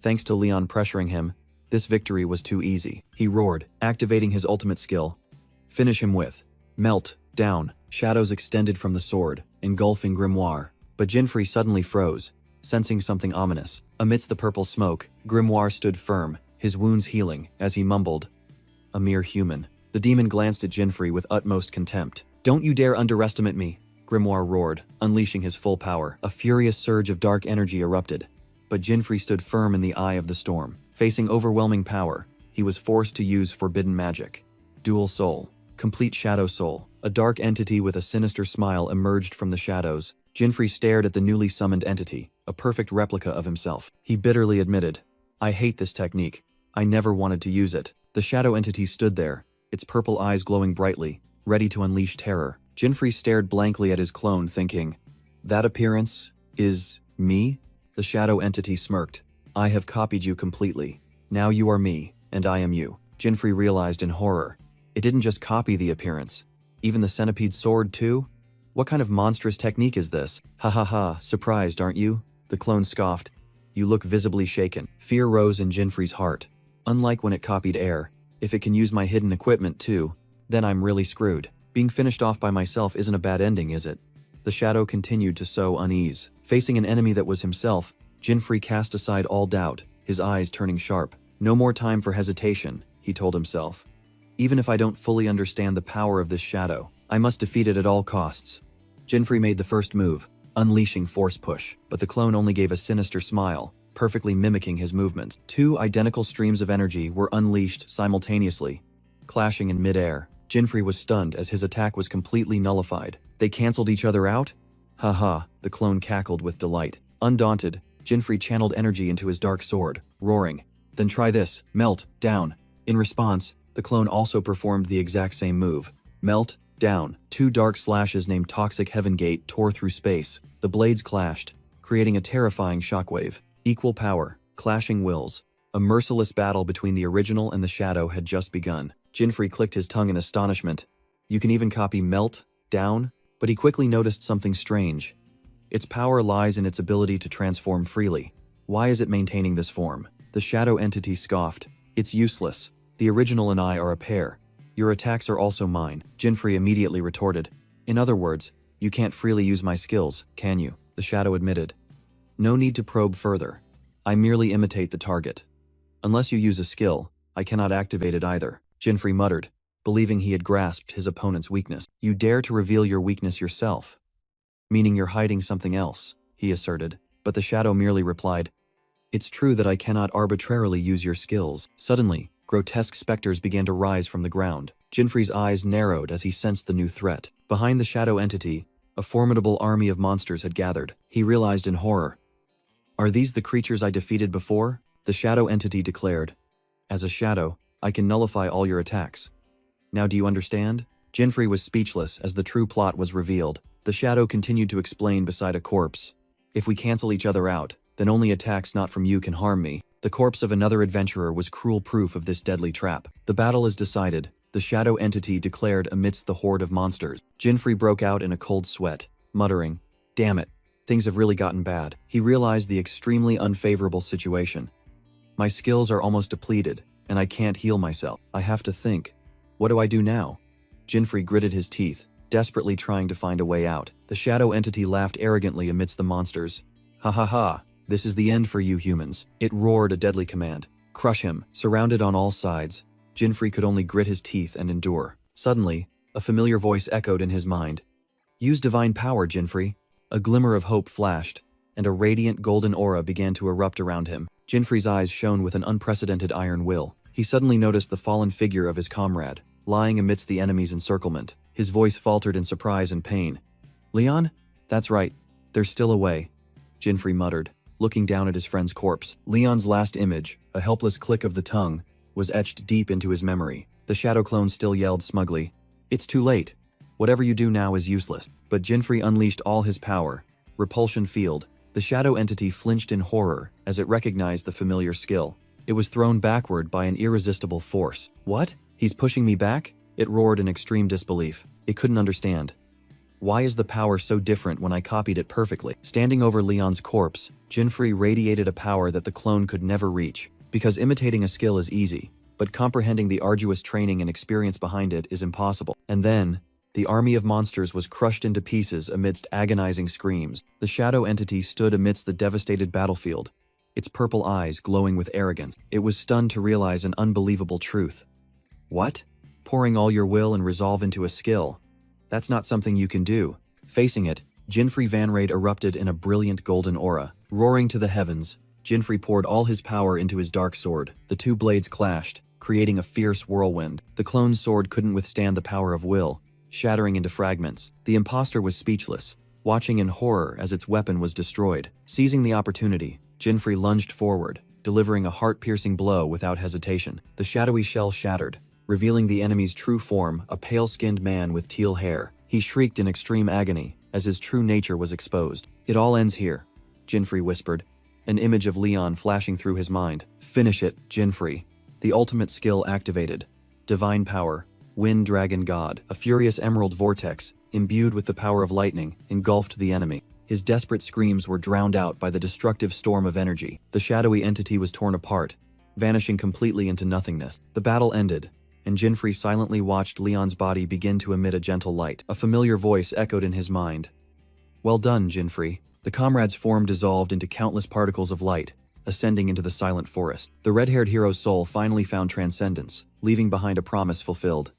thanks to Leon pressuring him, this victory was too easy. He roared, activating his ultimate skill. Finish him with. Melt, down. Shadows extended from the sword, engulfing Grimoire. But Jinfrey suddenly froze, sensing something ominous. Amidst the purple smoke, Grimoire stood firm, his wounds healing, as he mumbled, a mere human. The demon glanced at Jinfrey with utmost contempt. Don't you dare underestimate me, Grimoire roared, unleashing his full power. A furious surge of dark energy erupted. But Jinfrey stood firm in the eye of the storm. Facing overwhelming power, he was forced to use forbidden magic. Dual Soul. Complete Shadow Soul. A dark entity with a sinister smile emerged from the shadows. Jinfrey stared at the newly summoned entity, a perfect replica of himself. He bitterly admitted, I hate this technique. I never wanted to use it. The shadow entity stood there, its purple eyes glowing brightly, ready to unleash terror. Jinfrey stared blankly at his clone, thinking, that appearance is me? The shadow entity smirked. I have copied you completely. Now you are me, and I am you. Jinfrey realized in horror. It didn't just copy the appearance. Even the centipede sword too? What kind of monstrous technique is this? Ha ha ha, surprised aren't you? The clone scoffed. You look visibly shaken. Fear rose in Jinfrey's heart. Unlike when it copied air, if it can use my hidden equipment too, then I'm really screwed. Being finished off by myself isn't a bad ending, is it? The shadow continued to sow unease. Facing an enemy that was himself, Jinfrey cast aside all doubt, his eyes turning sharp. No more time for hesitation, he told himself. Even if I don't fully understand the power of this shadow, I must defeat it at all costs. Jinfrey made the first move, unleashing Force Push, but the clone only gave a sinister smile, perfectly mimicking his movements. Two identical streams of energy were unleashed simultaneously, clashing in midair. Jinfrey was stunned as his attack was completely nullified. They canceled each other out? Haha, the clone cackled with delight. Undaunted, Jinfrey channeled energy into his dark sword, roaring, then try this, melt, down. In response, the clone also performed the exact same move. Melt, down. Two dark slashes named Toxic Heaven Gate tore through space. The blades clashed, creating a terrifying shockwave. Equal power, clashing wills. A merciless battle between the original and the shadow had just begun. Jinfrey clicked his tongue in astonishment. You can even copy melt, down? But he quickly noticed something strange. Its power lies in its ability to transform freely. Why is it maintaining this form? The shadow entity scoffed. It's useless. The original and I are a pair. Your attacks are also mine. Jinfrey immediately retorted. In other words, you can't freely use my skills, can you? The shadow admitted. No need to probe further. I merely imitate the target. Unless you use a skill, I cannot activate it either. Jinfrey muttered, believing he had grasped his opponent's weakness. You dare to reveal your weakness yourself. Meaning you're hiding something else, he asserted. But the shadow merely replied, it's true that I cannot arbitrarily use your skills. Suddenly, grotesque specters began to rise from the ground. Jinfrey's eyes narrowed as he sensed the new threat. Behind the shadow entity, a formidable army of monsters had gathered. He realized in horror. Are these the creatures I defeated before? The shadow entity declared. As a shadow, I can nullify all your attacks. Now do you understand? Jinfrey was speechless as the true plot was revealed. The shadow continued to explain beside a corpse. If we cancel each other out, then only attacks not from you can harm me. The corpse of another adventurer was cruel proof of this deadly trap. The battle is decided, the shadow entity declared amidst the horde of monsters. Jinfrey broke out in a cold sweat, muttering, damn it, things have really gotten bad. He realized the extremely unfavorable situation. My skills are almost depleted, and I can't heal myself. I have to think. What do I do now? Jinfrey gritted his teeth, desperately trying to find a way out. The shadow entity laughed arrogantly amidst the monsters. Ha ha ha, this is the end for you humans. It roared a deadly command. Crush him. Surrounded on all sides, Jinfrey could only grit his teeth and endure. Suddenly, a familiar voice echoed in his mind. Use divine power, Jinfrey. A glimmer of hope flashed, and a radiant golden aura began to erupt around him. Jinfrey's eyes shone with an unprecedented iron will. He suddenly noticed the fallen figure of his comrade, lying amidst the enemy's encirclement. His voice faltered in surprise and pain. "Leon? That's right. There's still a way," Jinfrey muttered, looking down at his friend's corpse. Leon's last image, a helpless click of the tongue, was etched deep into his memory. The shadow clone still yelled smugly, "It's too late. Whatever you do now is useless." But Jinfrey unleashed all his power. Repulsion field. The shadow entity flinched in horror as it recognized the familiar skill. It was thrown backward by an irresistible force. "What? He's pushing me back?" It roared in extreme disbelief. It couldn't understand. Why is the power so different when I copied it perfectly? Standing over Leon's corpse, Jinfrey radiated a power that the clone could never reach. Because imitating a skill is easy, but comprehending the arduous training and experience behind it is impossible. And then, the army of monsters was crushed into pieces amidst agonizing screams. The shadow entity stood amidst the devastated battlefield, its purple eyes glowing with arrogance. It was stunned to realize an unbelievable truth. What? Pouring all your will and resolve into a skill? That's not something you can do. Facing it, Jinfrey Vanrade erupted in a brilliant golden aura. Roaring to the heavens, Jinfrey poured all his power into his dark sword. The two blades clashed, creating a fierce whirlwind. The clone's sword couldn't withstand the power of will, shattering into fragments. The imposter was speechless, watching in horror as its weapon was destroyed. Seizing the opportunity, Jinfrey lunged forward, delivering a heart-piercing blow without hesitation. The shadowy shell shattered, revealing the enemy's true form, a pale-skinned man with teal hair. He shrieked in extreme agony as his true nature was exposed. "It all ends here," Jinfrey whispered, an image of Leon flashing through his mind. "Finish it, Jinfrey." The ultimate skill activated. Divine power. Wind Dragon God. A furious emerald vortex, imbued with the power of lightning, engulfed the enemy. His desperate screams were drowned out by the destructive storm of energy. The shadowy entity was torn apart, vanishing completely into nothingness. The battle ended, and Jinfrey silently watched Leon's body begin to emit a gentle light. A familiar voice echoed in his mind. "Well done, Jinfrey." The comrade's form dissolved into countless particles of light, ascending into the silent forest. The red-haired hero's soul finally found transcendence, leaving behind a promise fulfilled.